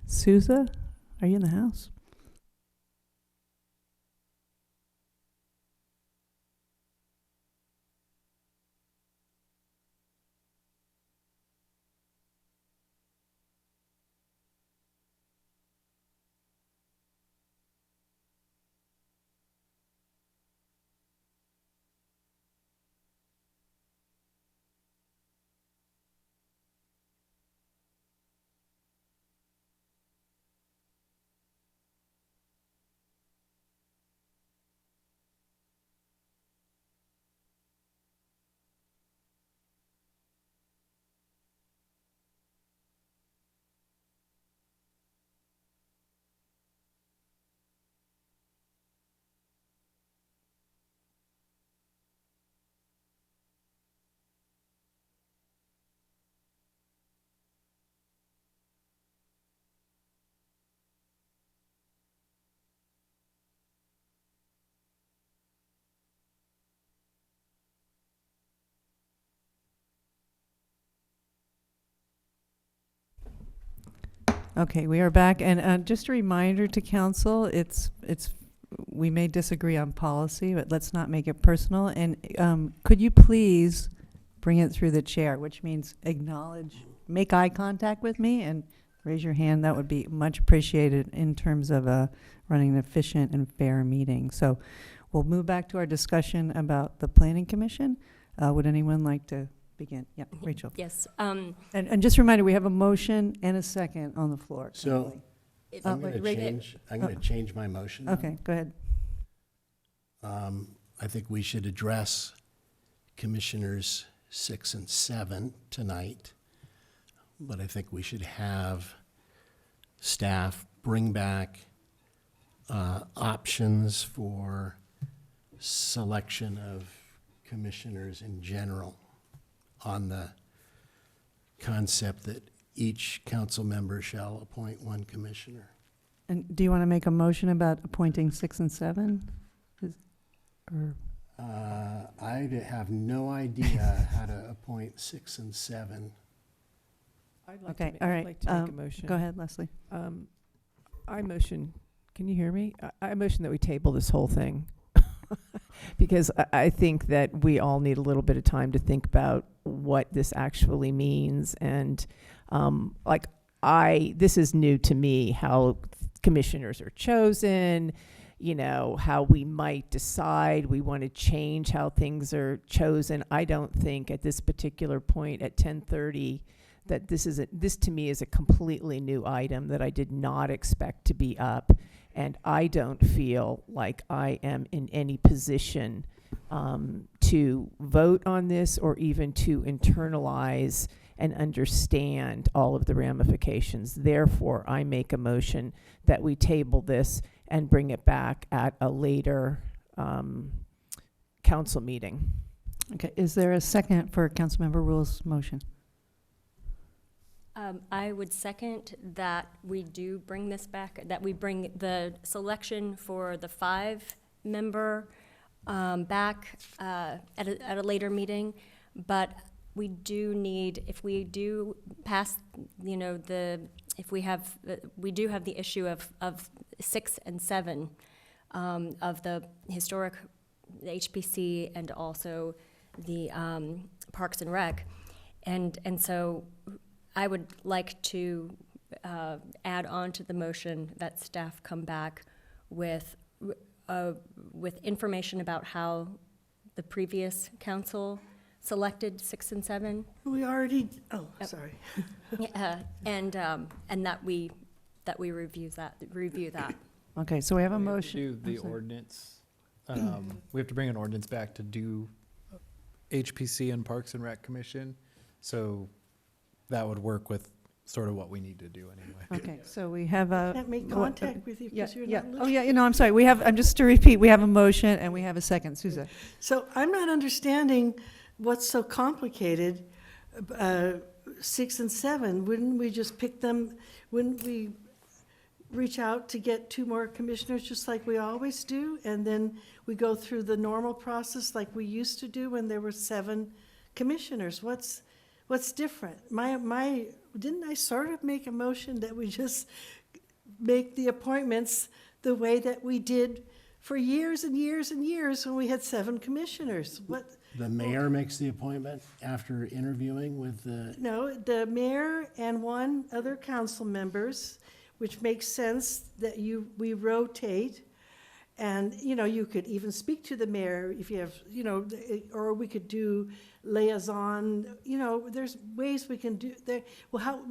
Speaker 1: Souza, are you in the house? Okay, we are back, and just a reminder to council, we may disagree on policy, but let's not make it personal, and could you please bring it through the chair, which means acknowledge, make eye contact with me, and raise your hand. That would be much appreciated in terms of running an efficient and fair meeting. So we'll move back to our discussion about the Planning Commission. Would anyone like to begin? Yeah, Rachel.
Speaker 13: Yes.
Speaker 1: And just a reminder, we have a motion and a second on the floor.
Speaker 16: So
Speaker 13: If-
Speaker 16: I'm going
Speaker 13: Rachel-
Speaker 16: to change my motion. now.
Speaker 1: Okay, go ahead.
Speaker 16: I think we should address Commissioners 6 and 7 tonight, but I think we should have staff bring back options for selection of commissioners in general on the concept that each council member shall appoint one commissioner.
Speaker 1: And do you want to make a motion about appointing 6 and 7? Or
Speaker 16: I have no idea how to appoint 6 and 7.
Speaker 1: Okay, all right.
Speaker 11: I'd like to make a motion.
Speaker 1: Go ahead, Leslie.
Speaker 11: I motion, can you hear me? I motion that we table this whole thing. Because I think that we all need a little bit of time to think about what this actually means. And this is new to me, how commissioners are chosen, how we might decide we want to change how things are chosen. I don't think at this particular point at 10:30 that this to me is a completely new item that I did not expect to be up. And I don't feel like I am in any position to vote on this or even to internalize and understand all of the ramifications. Therefore, I make a motion that we table this and bring it back at a later council meeting.
Speaker 1: Okay, is there a second for Councilmember Rule's motion?
Speaker 13: I would second that we do bring this back, that we bring the selection for the 5-member back at a later meeting. But we do need, if we do pass, the if we do have the issue of 6 and 7 of the historic HPC and also the Parks and Rec. And so I would like to add on to the motion that staff come back with information about how the previous council selected 6 and 7.
Speaker 4: We already,
Speaker 13: Yep.
Speaker 4: sorry.
Speaker 13: And that we review that.
Speaker 1: Okay, so we have a
Speaker 17: We have to
Speaker 1: motion.
Speaker 17: do the
Speaker 1: I'm sorry.
Speaker 17: ordinance. We have to bring an ordinance back to do HPC and Parks and Rec Commission. So that would work with sort of what we need to do anyway.
Speaker 1: Okay, so we have a.
Speaker 4: Can't make contact with you
Speaker 1: Yeah,
Speaker 4: because you're
Speaker 1: yeah.
Speaker 4: not
Speaker 1: Oh,
Speaker 4: looking.
Speaker 1: yeah, I'm sorry. We have, just to repeat, we have a motion and we have a second. Susan?
Speaker 4: So I'm not understanding what's so complicated. 6 and 7, wouldn't we just pick them? Wouldn't we reach out to get 2 more commissioners just like we always do? And then we go through the normal process like we used to do when there were 7 commissioners? What's different? Didn't I sort of make a motion that we just make the appointments the way that we did for years and years and years when we had 7 commissioners? What?
Speaker 16: The mayor makes the appointment after interviewing with the,
Speaker 4: No, the mayor and 1 other council members, which makes sense that we rotate. And, you could even speak to the mayor if you have, or we could do liaison, there's ways we can do that. Well,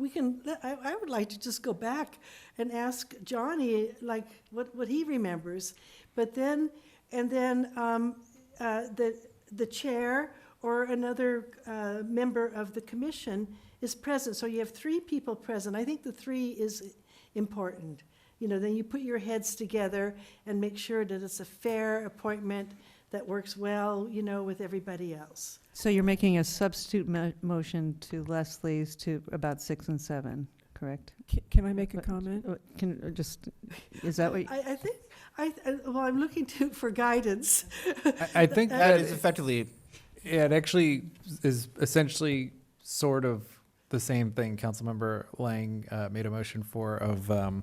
Speaker 4: I would like to just go back and ask Johnny, like, what he remembers. But then, the chair or another member of the commission is present. So you have 3 people present. I think the 3 is important. Then you put your heads together and make sure that it's a fair appointment that works well, with everybody else.
Speaker 1: So you're making a substitute motion to Leslie's about 6 and 7, correct?
Speaker 7: Can I make a comment?
Speaker 1: Is that what?
Speaker 4: I think, I'm looking for guidance.
Speaker 17: I think
Speaker 8: That is effectively,
Speaker 17: Yeah, it actually is essentially sort of the same thing Councilmember Lang made a motion for of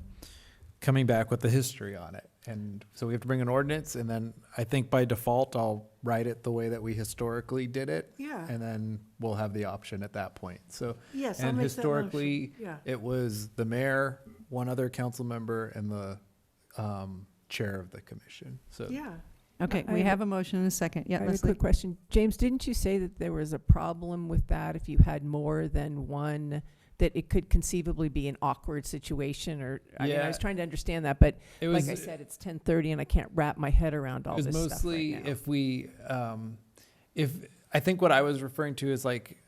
Speaker 17: coming back with the history on it. And so we have to bring an ordinance, and then I think by default, I'll write it the way that we historically did it.
Speaker 4: Yeah.
Speaker 17: And then we'll have the option at that point. So,
Speaker 4: Yes, I'll
Speaker 17: and
Speaker 4: make that
Speaker 17: historically,
Speaker 4: motion. Yeah.
Speaker 17: it was the mayor, 1 other council member, and the chair of the commission. So
Speaker 4: Yeah.
Speaker 1: Okay,
Speaker 7: I
Speaker 1: we
Speaker 7: have
Speaker 1: have a motion and a second. Yeah,
Speaker 7: I have a
Speaker 1: Leslie?
Speaker 7: quick question. James, didn't you say that there was a problem with that if you had more than 1, that it could conceivably be an awkward situation? Or, I mean, I was trying to understand that, but
Speaker 17: It was,
Speaker 7: like I said, it's 10:30 and I can't wrap my head around all
Speaker 17: it was
Speaker 7: this stuff
Speaker 17: mostly
Speaker 7: right now.
Speaker 17: if we, if, I think what I was referring to is like,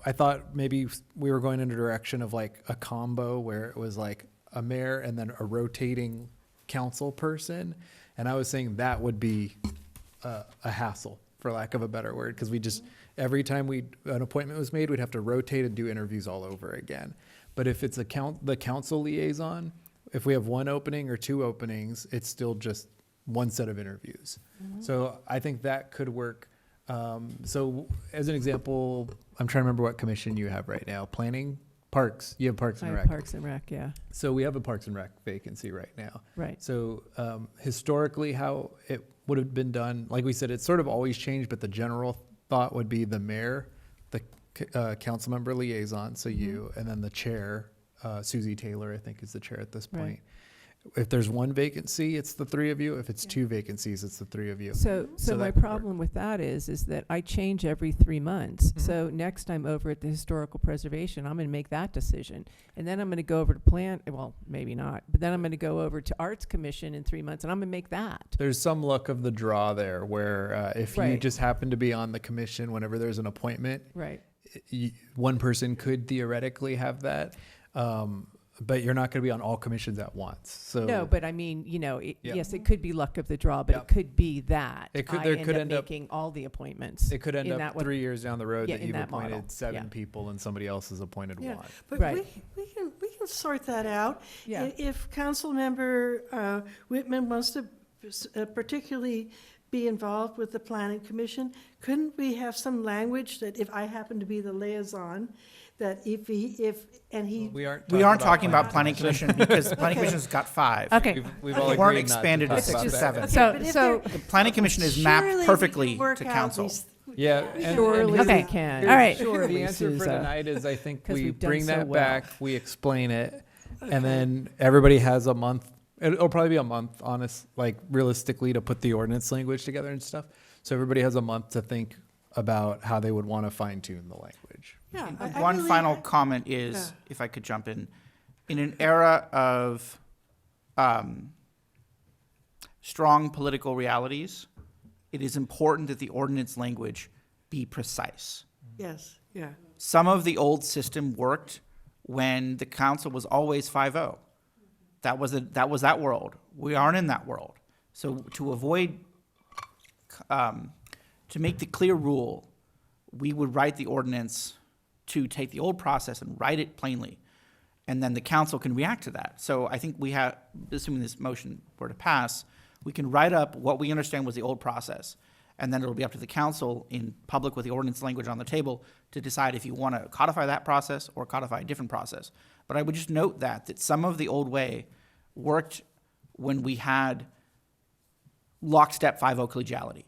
Speaker 17: I thought maybe we were going in a direction of like a combo where it was like a mayor and then a rotating council person. And I was saying that would be a hassle, for lack of a better word, because we just, every time an appointment was made, we'd have to rotate and do interviews all over again. But if it's the council liaison, if we have 1 opening or 2 openings, it's still just 1 set of interviews. So I think that could work. So as an example, I'm trying to remember what commission you have right now. Planning? Parks. You have Parks
Speaker 7: I
Speaker 17: and
Speaker 7: have
Speaker 17: Rec.
Speaker 7: Parks and Rec, yeah.
Speaker 17: So we have a Parks and Rec vacancy right now.
Speaker 7: Right.
Speaker 17: So historically, how it would have been done, like we said, it's sort of always changed, but the general thought would be the mayor, the council member liaison, so you, and then the chair, Susie Taylor, I think is the chair at this
Speaker 7: Right.
Speaker 17: point. If there's 1 vacancy, it's the 3 of you. If it's 2 vacancies, it's the 3 of you.
Speaker 7: So
Speaker 17: So
Speaker 7: my
Speaker 17: that could work.
Speaker 7: problem with that is that I change every 3 months.
Speaker 17: Mhm.
Speaker 7: So next I'm over at the historical preservation, I'm gonna make that decision. And then I'm gonna go over to well, maybe not, but then I'm gonna go over to Arts Commission in 3 months and I'm gonna make that.
Speaker 17: There's some luck of the draw there where if you
Speaker 7: Right.
Speaker 17: just happen to be on the commission whenever there's an appointment,
Speaker 7: Right.
Speaker 17: 1 person could theoretically have that. But you're not going to be on all commissions at once. So
Speaker 7: No, but I mean,
Speaker 17: Yep.
Speaker 7: yes, it could be luck of the draw, but
Speaker 17: Yep.
Speaker 7: it could be that.
Speaker 17: It could-
Speaker 7: I
Speaker 17: there could end up-
Speaker 7: making all the appointments.
Speaker 17: it could end
Speaker 7: in
Speaker 17: up
Speaker 7: that
Speaker 17: 3 years down the road
Speaker 7: Yeah,
Speaker 17: that
Speaker 7: in
Speaker 17: you've
Speaker 7: that model.
Speaker 17: appointed 7
Speaker 7: Yeah.
Speaker 17: people and somebody else has appointed
Speaker 4: Yeah,
Speaker 17: 1.
Speaker 4: but
Speaker 7: Right.
Speaker 4: we can sort that out.
Speaker 7: Yeah.
Speaker 4: If Councilmember Whitman wants to particularly be involved with the planning commission, couldn't we have some language that if I happen to be the liaison, that if he.
Speaker 17: We aren't
Speaker 8: We aren't talking about planning commission because the planning
Speaker 4: Okay.
Speaker 8: commission's got 5.
Speaker 1: Okay.
Speaker 17: We've
Speaker 8: We
Speaker 17: all
Speaker 8: weren't
Speaker 17: agreed not to
Speaker 8: expanded to
Speaker 17: talk
Speaker 8: 6
Speaker 17: about
Speaker 8: to
Speaker 17: that.
Speaker 8: 7.
Speaker 1: So-
Speaker 4: But if
Speaker 1: so-
Speaker 4: there-
Speaker 8: The planning commission is
Speaker 4: surely
Speaker 8: mapped
Speaker 4: we can
Speaker 8: perfectly
Speaker 4: work
Speaker 8: to
Speaker 4: out
Speaker 8: council.
Speaker 4: these-
Speaker 17: Yeah,
Speaker 7: Surely
Speaker 1: Okay.
Speaker 7: we can.
Speaker 1: All right.
Speaker 7: Surely,
Speaker 17: the answer for
Speaker 7: Sousa.
Speaker 17: tonight is I think
Speaker 7: 'Cause
Speaker 17: we
Speaker 7: we've done
Speaker 17: bring
Speaker 7: so
Speaker 17: that
Speaker 7: well.
Speaker 17: back, we explain it, and then everybody has a month. It'll probably be a month, like realistically, to put the ordinance language together and stuff. So everybody has a month to think about how they would want to fine tune the language.
Speaker 4: Yeah.
Speaker 8: One final comment is,
Speaker 4: Yeah.
Speaker 8: if I could jump in an era of strong political realities, it is important that the ordinance language be precise.
Speaker 4: Yes, yeah.
Speaker 8: Some of the old system worked when the council was always 5-0. That was that world. We aren't in that world. So to avoid, to make the clear rule, we would write the ordinance to take the old process and write it plainly, and then the council can react to that. So I think we have, assuming this motion were to pass, we can write up what we understand was the old process, and then it'll be up to the council in public with the ordinance language on the table to decide if you want to codify that process or codify a different process. But I would just note that some of the old way worked when we had lockstep 5-0 collegiality.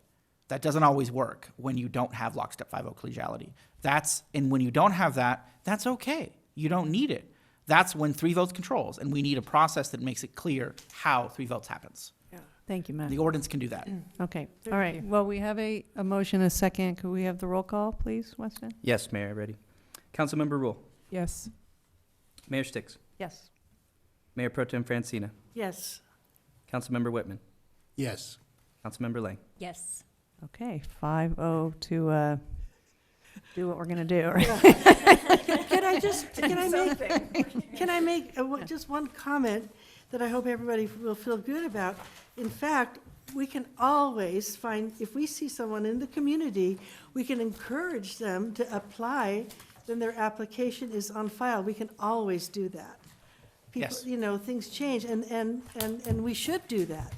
Speaker 8: That doesn't always work when you don't have lockstep 5-0 collegiality. And when you don't have that, that's okay. You don't need it. That's when 3 votes controls, and we need a process that makes it clear how 3 votes happens.
Speaker 1: Thank you, Matt.
Speaker 8: The ordinance can do that.
Speaker 1: Okay, all right. Well, we have a motion, a second. Could we have the roll call, please, Weston?
Speaker 2: Yes, Mayor, ready. Councilmember Rule,
Speaker 7: Yes.
Speaker 2: Mayor Sticks,
Speaker 1: Yes.
Speaker 2: Mayor Pro Tem Francina,
Speaker 4: Yes.
Speaker 2: Councilmember Whitman,
Speaker 16: Yes.
Speaker 2: Councilmember Lang.
Speaker 13: Yes.
Speaker 1: Okay, 5-0 to do what we're going to do.
Speaker 4: Can I make just one comment that I hope everybody will feel good about? In fact, we can always find, if we see someone in the community, we can encourage them to apply, then their application is on file. We can always do that. People,
Speaker 8: Yes.
Speaker 4: you know, things change, and we should do that.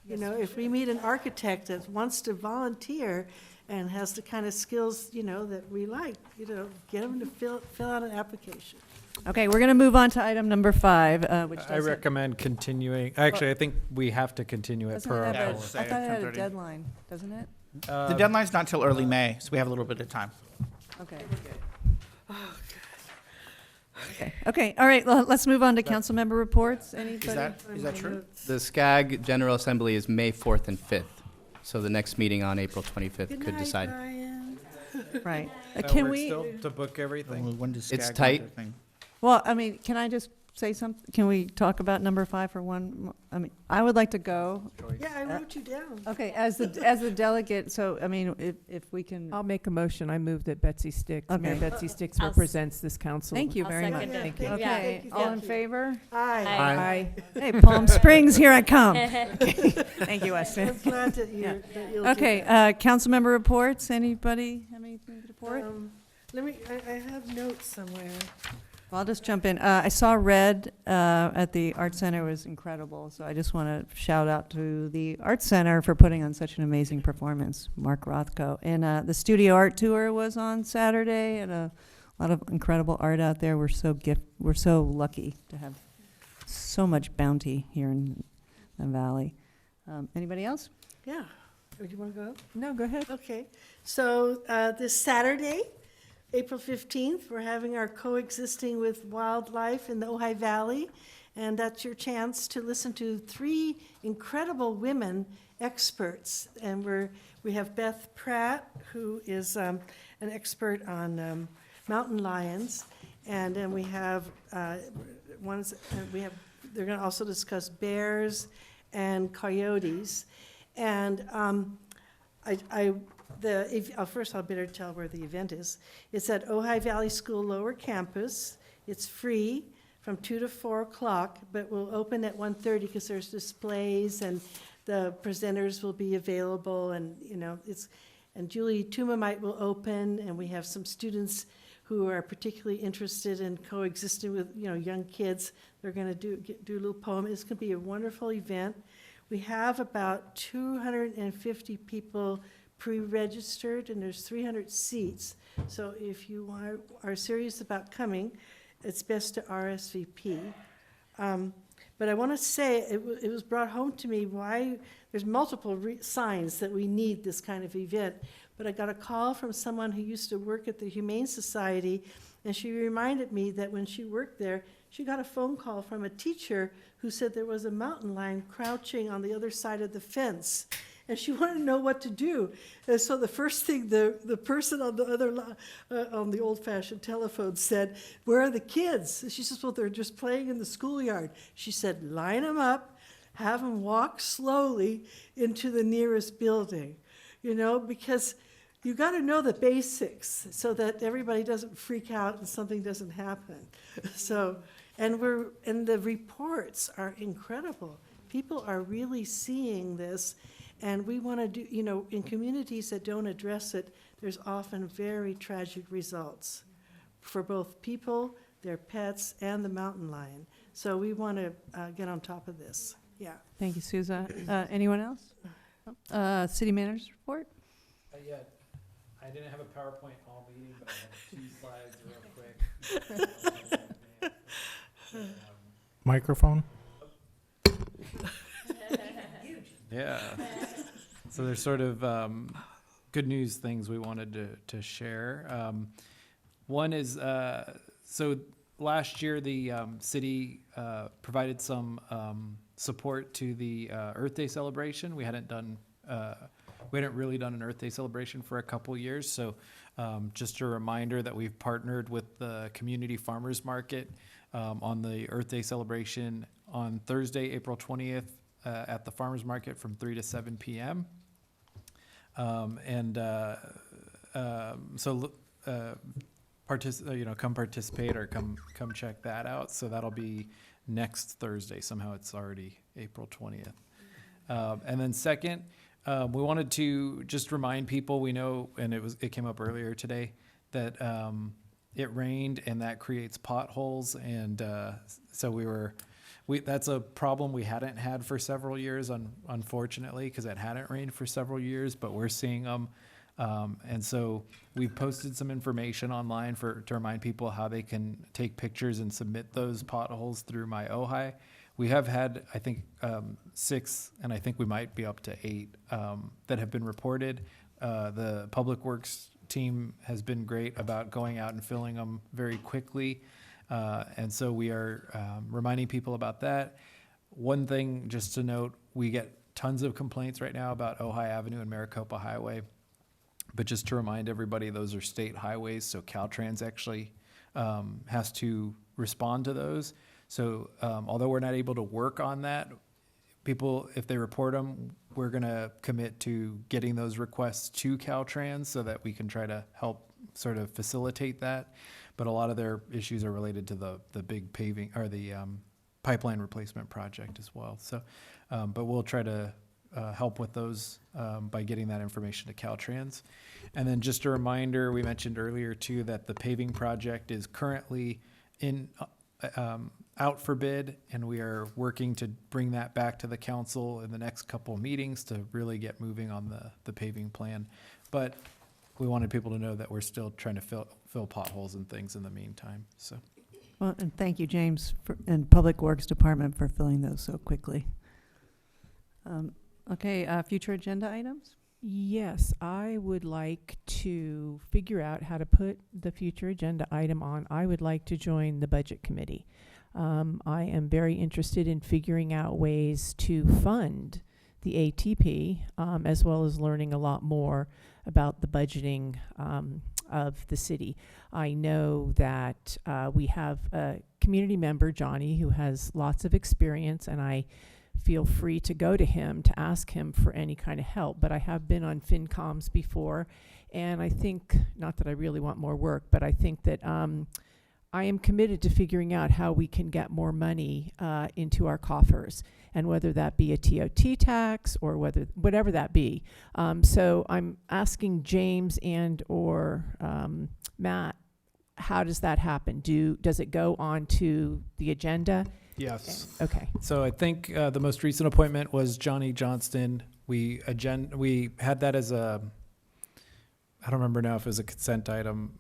Speaker 4: You know, if we meet an architect that wants to volunteer and has the kind of skills, you know, that we like, you know, get them to fill out an application.
Speaker 1: Okay, we're going to move on to item number 5, which
Speaker 3: I
Speaker 1: doesn't.
Speaker 3: recommend continuing. Actually, I think we have to continue it
Speaker 1: Doesn't
Speaker 3: per
Speaker 1: it
Speaker 3: our
Speaker 1: have a-
Speaker 3: policy.
Speaker 1: I thought it had a
Speaker 8: 10:30.
Speaker 1: deadline, doesn't it?
Speaker 8: The deadline's not till early May, so we have a little bit of time.
Speaker 1: Okay. Okay, all right, let's move on to council member reports. Anybody?
Speaker 8: Is that true?
Speaker 2: The SCAG General Assembly is May 4th and 5th, so the next meeting on April 25th
Speaker 4: Good
Speaker 2: could
Speaker 4: night,
Speaker 2: decide.
Speaker 4: Brian.
Speaker 1: Right.
Speaker 3: That
Speaker 1: Can
Speaker 3: works
Speaker 1: we,
Speaker 3: still to book everything?
Speaker 8: When does
Speaker 2: It's
Speaker 8: SCAG
Speaker 2: tight.
Speaker 8: want their thing?
Speaker 1: well, I mean, can I just say something? Can we talk about number 5 for one? I mean, I would like to go.
Speaker 4: Yeah, I wrote you down.
Speaker 1: Okay, as the delegate, so, I mean, if we can.
Speaker 7: I'll make a motion. I move that Betsy Sticks, Mayor
Speaker 1: Okay.
Speaker 7: Betsy Sticks
Speaker 13: I'll
Speaker 7: represents this council.
Speaker 1: Thank you
Speaker 13: I'll
Speaker 1: very much.
Speaker 13: second it.
Speaker 7: Thank you.
Speaker 13: Yeah.
Speaker 1: Okay, all in favor?
Speaker 4: Aye.
Speaker 7: Aye.
Speaker 1: Hey, Palm Springs, here I come. Thank you, Weston.
Speaker 4: I'm glad that
Speaker 1: Yeah.
Speaker 4: you'll do
Speaker 1: Okay,
Speaker 4: that.
Speaker 1: council member reports. Anybody have anything to report?
Speaker 4: I have notes somewhere.
Speaker 1: Well, I'll just jump in. I saw Red at the Art Center. It was incredible. So I just want to shout out to the Art Center for putting on such an amazing performance, Mark Rothko. And the Studio Art Tour was on Saturday, and a lot of incredible art out there. We're so lucky to have so much bounty here in the Valley. Anybody else?
Speaker 4: Yeah. Do you want to go?
Speaker 7: No, go ahead.
Speaker 4: Okay. So this Saturday, April 15th, we're having our Coexisting with Wildlife in the Ojai Valley, and that's your chance to listen to 3 incredible women experts. And we have Beth Pratt, who is an expert on mountain lions, and then we have they're going to also discuss bears and coyotes, and first, I'll better tell where the event is. It's at Ojai Valley School Lower Campus. It's free from 2 to 4 o'clock, but we'll open at 1:30 because there's displays and the presenters will be available, and and Julie Tumamite will open, and we have some students who are particularly interested in coexisting with young kids. They're going to do a little poem. It's going to be a wonderful event. We have about 250 people pre-registered, and there's 300 seats. So if you are serious about coming, it's best to RSVP. But I want to say, it was brought home to me why there's multiple signs that we need this kind of event. But I got a call from someone who used to work at the Humane Society, and she reminded me that when she worked there, she got a phone call from a teacher who said there was a mountain lion crouching on the other side of the fence. And she wanted to know what to do. And so the first thing the person on the other on the old-fashioned telephone said, "Where are the kids?" She says, "Well, they're just playing in the schoolyard." She said, "Line them up, have them walk slowly into the nearest building," because you got to know the basics so that everybody doesn't freak out and something doesn't happen. So, and the reports are incredible. People are really seeing this. And we want to do, in communities that don't address it, there's often very tragic results for both people, their pets, and the mountain lion. So we want to get on top of this. Yeah.
Speaker 1: Thank you, Souza. Anyone else? City manager's report?
Speaker 3: Yeah, I didn't have a PowerPoint all meeting, but I have 2 slides real quick.
Speaker 17: Microphone? Yeah. So there's sort of good news things we wanted to share. One is, so last year the city provided some support to the Earth Day celebration. We hadn't really done an Earth Day celebration for a couple years. So just a reminder that we've partnered with the Community Farmers Market on the Earth Day celebration on Thursday, April 20th. At the farmers market from 3 to 7 p.m. Come participate or come check that out. So that'll be next Thursday. Somehow it's already April 20th. And then second, we wanted to just remind people, we know, and it came up earlier today, that it rained and that creates potholes, and so that's a problem we hadn't had for several years, unfortunately, because it hadn't rained for several years, but we're seeing them. And so we've posted some information online to remind people how they can take pictures and submit those potholes through My Ojai. We have had, I think, 6, and I think we might be up to 8 that have been reported. The Public Works team has been great about going out and filling them very quickly. And so we are reminding people about that. One thing just to note, we get tons of complaints right now about Ojai Avenue and Maricopa Highway. But just to remind everybody, those are state highways, so Caltrans actually has to respond to those. So although we're not able to work on that, people, if they report them, we're going to commit to getting those requests to Caltrans so that we can try to help sort of facilitate that. But a lot of their issues are related to the big paving or the pipeline replacement project as well. So, but we'll try to help with those by getting that information to Caltrans. And then just a reminder, we mentioned earlier too that the paving project is currently out for bid, and we are working to bring that back to the council in the next couple of meetings to really get moving on the paving plan. But we wanted people to know that we're still trying to fill potholes and things in the meantime. So,
Speaker 1: well, and thank you, James, and Public Works Department for filling those so quickly. Okay, future agenda items?
Speaker 11: Yes, I would like to figure out how to put the future agenda item on. I would like to join the budget committee. I am very interested in figuring out ways to fund the ATP, as well as learning a lot more about the budgeting of the city. I know that we have a community member, Johnny, who has lots of experience, and I feel free to go to him to ask him for any kind of help. But I have been on FinComs before, and I think, not that I really want more work, but I think that I am committed to figuring out how we can get more money into our coffers, and whether that be a TOT tax or whatever that be. So I'm asking James and or Matt, how does that happen? Does it go on to the agenda?
Speaker 17: yes.
Speaker 11: Okay.
Speaker 17: So I think the most recent appointment was Johnny Johnston. We had that as a I don't remember now if it was a consent item.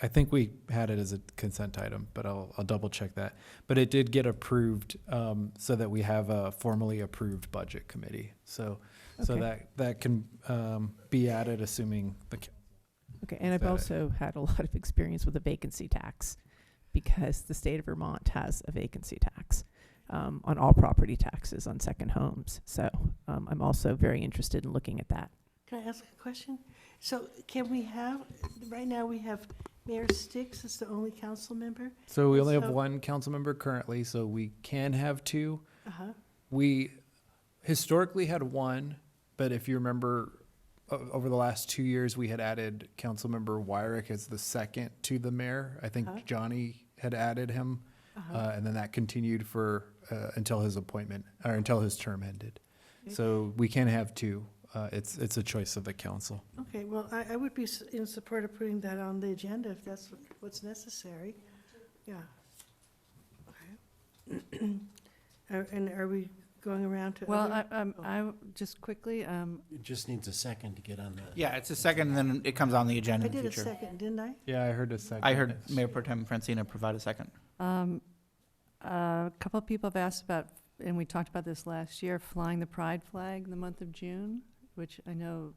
Speaker 17: I think we had it as a consent item, but I'll double check that. But it did get approved, so that we have a formally approved budget committee. So
Speaker 1: Okay.
Speaker 17: that can be added, assuming the.
Speaker 11: Okay, and I've
Speaker 17: that-
Speaker 11: also had a lot of experience with the vacancy tax because the state of Vermont has a vacancy tax on all property taxes on second homes. So I'm also very interested in looking at that.
Speaker 4: Can I ask a question? So can we have, right now we have Mayor Sticks as the only council member?
Speaker 17: So we only have
Speaker 4: So-
Speaker 17: one council member currently, so we can have two.
Speaker 4: Uh-huh.
Speaker 17: We historically had one, but if you remember, over the last 2 years, we had added Councilmember Wyrick as the second to the mayor. I think
Speaker 4: Uh-huh.
Speaker 17: Johnny had added him,
Speaker 4: Uh-huh.
Speaker 17: and then that continued for until his appointment or until his term ended.
Speaker 4: Okay.
Speaker 17: So we can have two. It's a choice of the council.
Speaker 4: Okay, well, I would be in support of putting that on the agenda if that's what's necessary. Yeah. Okay. And are we going around to
Speaker 1: Well,
Speaker 4: other-
Speaker 1: I just quickly,
Speaker 16: It just needs a second to get on the.
Speaker 8: Yeah, it's a second, and then it comes on the agenda
Speaker 4: I
Speaker 8: in the
Speaker 4: did a
Speaker 8: future.
Speaker 4: second, didn't I?
Speaker 17: Yeah, I heard a second.
Speaker 8: I heard Mayor Pro Tem Francina provide a second.
Speaker 1: a couple of people have asked about, and we talked about this last year, flying the pride flag in the month of June, which I know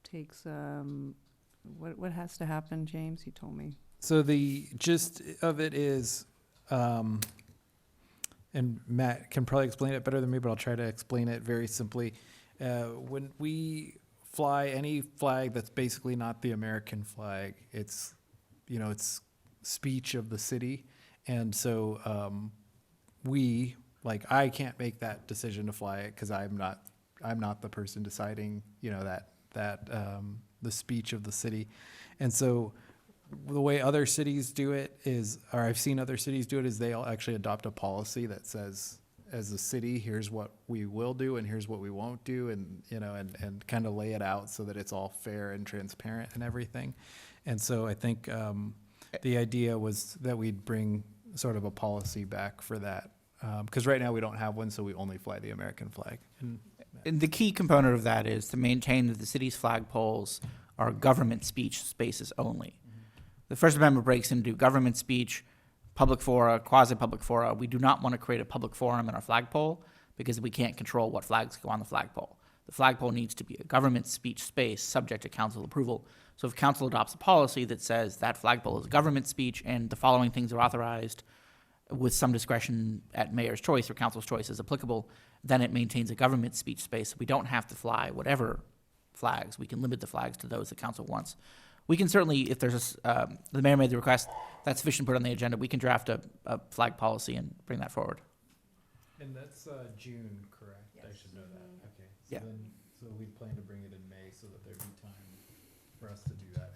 Speaker 1: takes, what has to happen, James? You told me.
Speaker 17: So the gist of it is, and Matt can probably explain it better than me, but I'll try to explain it very simply. When we fly any flag that's basically not the American flag, it's, it's speech of the city. And so I can't make that decision to fly it because I'm not the person deciding, the speech of the city. And so the way other cities do it is, or I've seen other cities do it, is they'll actually adopt a policy that says, as a city, here's what we will do and here's what we won't do, and and kind of lay it out so that it's all fair and transparent and everything. And so I think the idea was that we'd bring sort of a policy back for that, because right now we don't have one, so we only fly the American flag.
Speaker 8: And the key component of that is to maintain that the city's flagpoles are government speech spaces only. The First Amendment breaks into government speech, public fora, quasi-public fora. We do not want to create a public forum in our flagpole because we can't control what flags go on the flagpole. The flagpole needs to be a government speech space subject to council approval. So if council adopts a policy that says that flagpole is government speech and the following things are authorized with some discretion at mayor's choice or council's choice is applicable, then it maintains a government speech space. We don't have to fly whatever flags. We can limit the flags to those that council wants. We can certainly, if there's the mayor made the request, that's sufficient to put on the agenda. We can draft a flag policy and bring that forward.
Speaker 17: And that's June, correct? I should know that. Okay.
Speaker 8: Yeah.
Speaker 17: So we plan to bring it in May so that there'd be time for us to do that.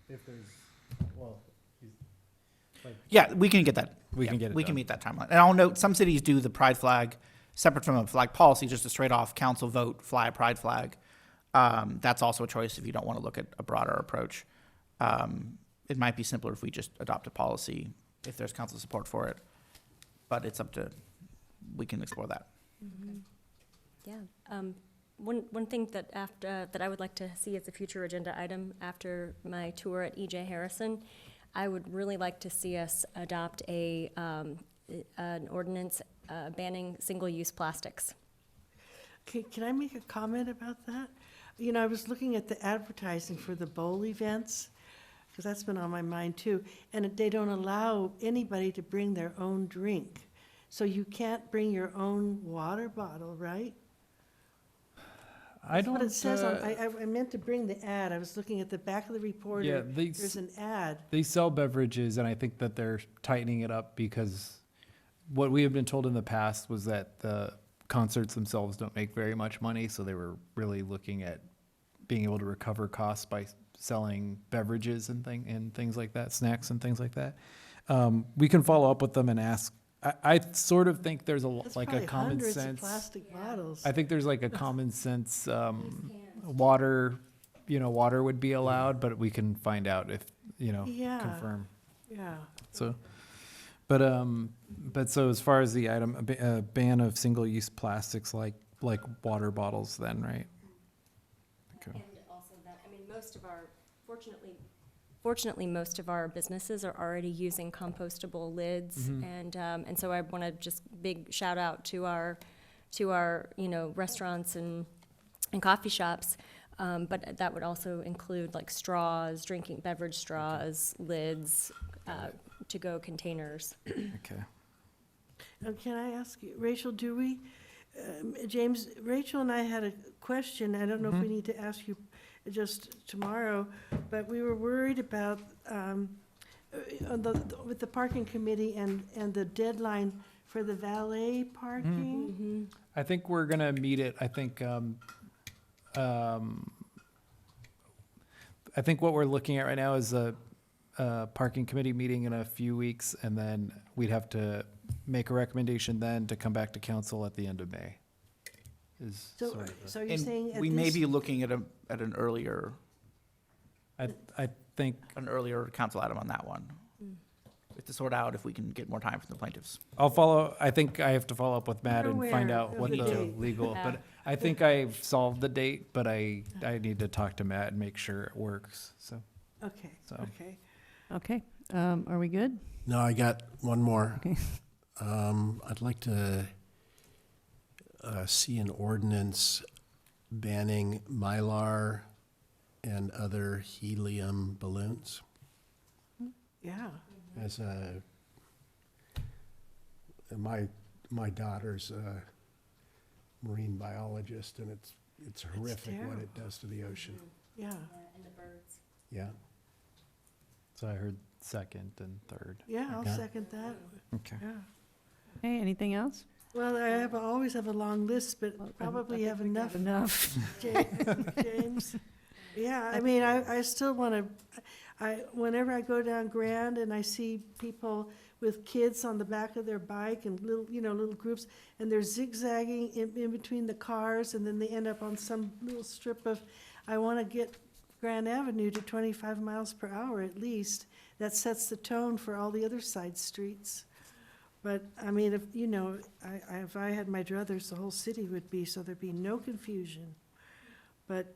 Speaker 17: If there's,
Speaker 8: Yeah, we can get that.
Speaker 17: We can get it
Speaker 8: We can
Speaker 17: done.
Speaker 8: meet that timeline. And I'll note, some cities do the pride flag separate from a flag policy, just a straight off council vote, fly a pride flag. That's also a choice if you don't want to look at a broader approach. It might be simpler if we just adopt a policy if there's council support for it, but it's up to, we can explore that.
Speaker 13: Yeah. One thing that that I would like to see as a future agenda item after my tour at EJ Harrison, I would really like to see us adopt an ordinance banning single-use plastics.
Speaker 4: Can I make a comment about that? I was looking at the advertising for the bowl events, because that's been on my mind too, and they don't allow anybody to bring their own drink. So you can't bring your own water bottle, right?
Speaker 17: I
Speaker 4: That's what
Speaker 17: don't.
Speaker 4: it says on, I meant to bring the ad. I was looking at the back of the reporter.
Speaker 17: Yeah,
Speaker 4: There's an ad.
Speaker 17: They sell beverages, and I think that they're tightening it up because what we have been told in the past was that the concerts themselves don't make very much money, so they were really looking at being able to recover costs by selling beverages and things like that, snacks and things like that. We can follow up with them and ask. I sort of think there's
Speaker 4: That's
Speaker 17: a
Speaker 4: probably
Speaker 17: common
Speaker 4: hundreds of
Speaker 17: sense.
Speaker 4: plastic bottles.
Speaker 17: I think there's like a common sense water would be allowed, but we can find out if
Speaker 4: Yeah.
Speaker 17: confirm.
Speaker 4: Yeah.
Speaker 17: So, but so as far as the item, a ban of single-use plastics like water bottles, then, right? Okay.
Speaker 13: And also that, Fortunately, most of our businesses are already using compostable lids, and so I want to just big shout out to our restaurants and coffee shops, but that would also include like straws, drinking beverage straws, lids, to-go containers.
Speaker 17: Okay.
Speaker 4: Can I ask you, Rachel, James, Rachel and I had a question. I don't know if we need to ask you just tomorrow, but we were worried about with the parking committee and the deadline for the valet parking.
Speaker 3: I think we're gonna meet it. I think what we're looking at right now is a parking committee meeting in a few weeks, and then we'd have to make a recommendation then to come back to council at the end of May.
Speaker 4: So you're
Speaker 8: And
Speaker 4: saying at
Speaker 8: we may
Speaker 4: this-
Speaker 8: be looking at an earlier,
Speaker 3: I think
Speaker 8: an earlier council item on that one. We have to sort out if we can get more time from the plaintiffs.
Speaker 3: I'll follow, I think I have to follow up with Matt
Speaker 4: You're
Speaker 3: and find
Speaker 4: aware
Speaker 3: out
Speaker 4: of
Speaker 3: what
Speaker 4: the
Speaker 3: the
Speaker 4: date.
Speaker 3: legal,
Speaker 13: Yeah.
Speaker 3: but I think I've solved the date, but I need to talk to Matt and make sure it works, so.
Speaker 4: Okay,
Speaker 3: So.
Speaker 4: okay.
Speaker 1: Okay, are we good?
Speaker 16: No, I got one more.
Speaker 1: Okay.
Speaker 16: I'd like to see an ordinance banning Mylar and other helium balloons
Speaker 4: Yeah.
Speaker 16: as a, my daughter's a marine biologist, and it's horrific what it does to the ocean.
Speaker 4: Yeah.
Speaker 13: And the birds.
Speaker 16: Yeah.
Speaker 3: So I heard second and third.
Speaker 4: Yeah, I'll
Speaker 16: Okay.
Speaker 4: second that.
Speaker 3: Okay.
Speaker 4: Yeah.
Speaker 1: Okay, anything else?
Speaker 4: Well, I always have a long list, but probably have enough.
Speaker 1: Enough.
Speaker 4: James. Yeah, I mean, I still want to, whenever I go down Grand and I see people with kids on the back of their bike and little groups, and they're zigzagging in between the cars, and then they end up on some little strip of, I want to get Grand Avenue to 25 miles per hour at least. That sets the tone for all the other side streets. But, I mean, if I had my druthers, the whole city would be, so there'd be no confusion. But,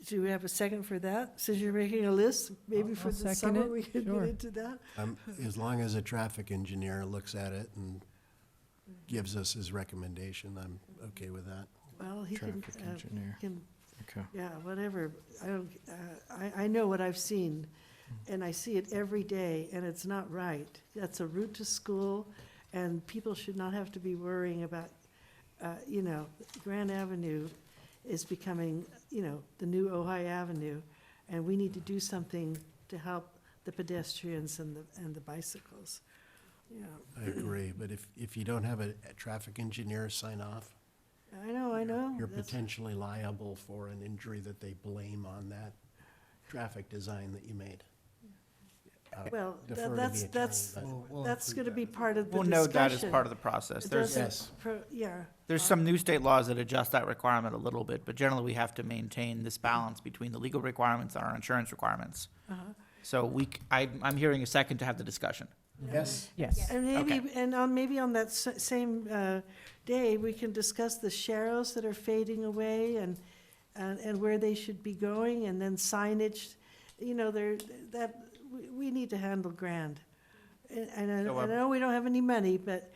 Speaker 4: do we have a second for that? Since you're making a list, maybe for
Speaker 1: I'll
Speaker 4: the
Speaker 1: second
Speaker 4: summer,
Speaker 1: it.
Speaker 4: we could
Speaker 1: Sure.
Speaker 4: get into that?
Speaker 16: As long as a traffic engineer looks at it and gives us his recommendation, I'm okay with that.
Speaker 4: Well, he can,
Speaker 3: Traffic engineer. Okay.
Speaker 4: yeah, whatever. I know what I've seen, and I see it every day, and it's not right. That's a route to school, and people should not have to be worrying about, Grand Avenue is becoming, the new Ojai Avenue, and we need to do something to help the pedestrians and the bicycles. Yeah,
Speaker 16: I agree, but if you don't have a traffic engineer sign off,
Speaker 4: I know.
Speaker 16: you're
Speaker 4: That's-
Speaker 16: potentially liable for an injury that they blame on that traffic design that you made.
Speaker 4: Well,
Speaker 16: Defer to
Speaker 4: that's,
Speaker 16: the
Speaker 4: that's,
Speaker 16: attorney,
Speaker 4: that's gonna be part of the
Speaker 8: We'll
Speaker 4: discussion.
Speaker 8: note that as part of the process.
Speaker 4: It
Speaker 8: There's,
Speaker 4: doesn't yeah.
Speaker 8: there's some new state laws that adjust that requirement a little bit, but generally we have to maintain this balance between the legal requirements and our insurance requirements.
Speaker 4: Uh-huh.
Speaker 8: So I'm hearing a second to have the discussion.
Speaker 16: Yes?
Speaker 1: Yes.
Speaker 4: And maybe on that same day, we can discuss the sharrows that are fading away and where they should be going, and then signage, we need to handle Grand. And I know we don't have any money, but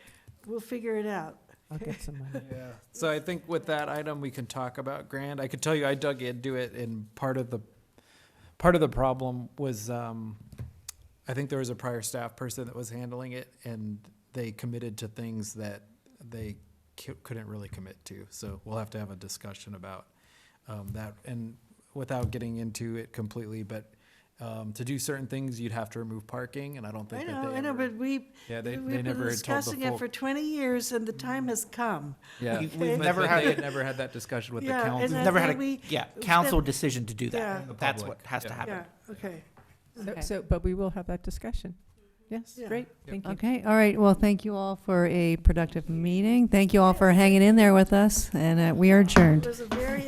Speaker 4: we'll figure it out.
Speaker 1: I'll get some money.
Speaker 3: Yeah, so I think with that item, we can talk about Grand. I could tell you, I dug into it, and part of the problem was, I think there was a prior staff person that was handling it, and they committed to things that they couldn't really commit to. So we'll have to have a discussion about that, and without getting into it completely, but to do certain things, you'd have to remove parking, and I don't think
Speaker 4: I know, but
Speaker 3: they
Speaker 4: we've
Speaker 3: never
Speaker 4: been
Speaker 3: had told the
Speaker 4: discussing it
Speaker 3: full.
Speaker 4: for 20 years, and the time has come.
Speaker 3: Yeah,
Speaker 8: We've
Speaker 3: but
Speaker 8: never
Speaker 3: they
Speaker 8: had-
Speaker 3: had never had that discussion with the
Speaker 4: Yeah, and
Speaker 3: council.
Speaker 4: I
Speaker 8: Never had
Speaker 4: think
Speaker 8: council
Speaker 4: then-
Speaker 8: decision to do
Speaker 4: Yeah.
Speaker 8: that. That's
Speaker 3: public.
Speaker 8: what has to
Speaker 3: Yeah.
Speaker 8: happen.
Speaker 4: Yeah, okay.
Speaker 1: But we will have that discussion. Yes,
Speaker 4: Yeah.
Speaker 1: great, thank you.
Speaker 11: Okay, all right, well, thank you all for a productive meeting. Thank you all for hanging in there with us, and we are adjourned.
Speaker 4: It was a very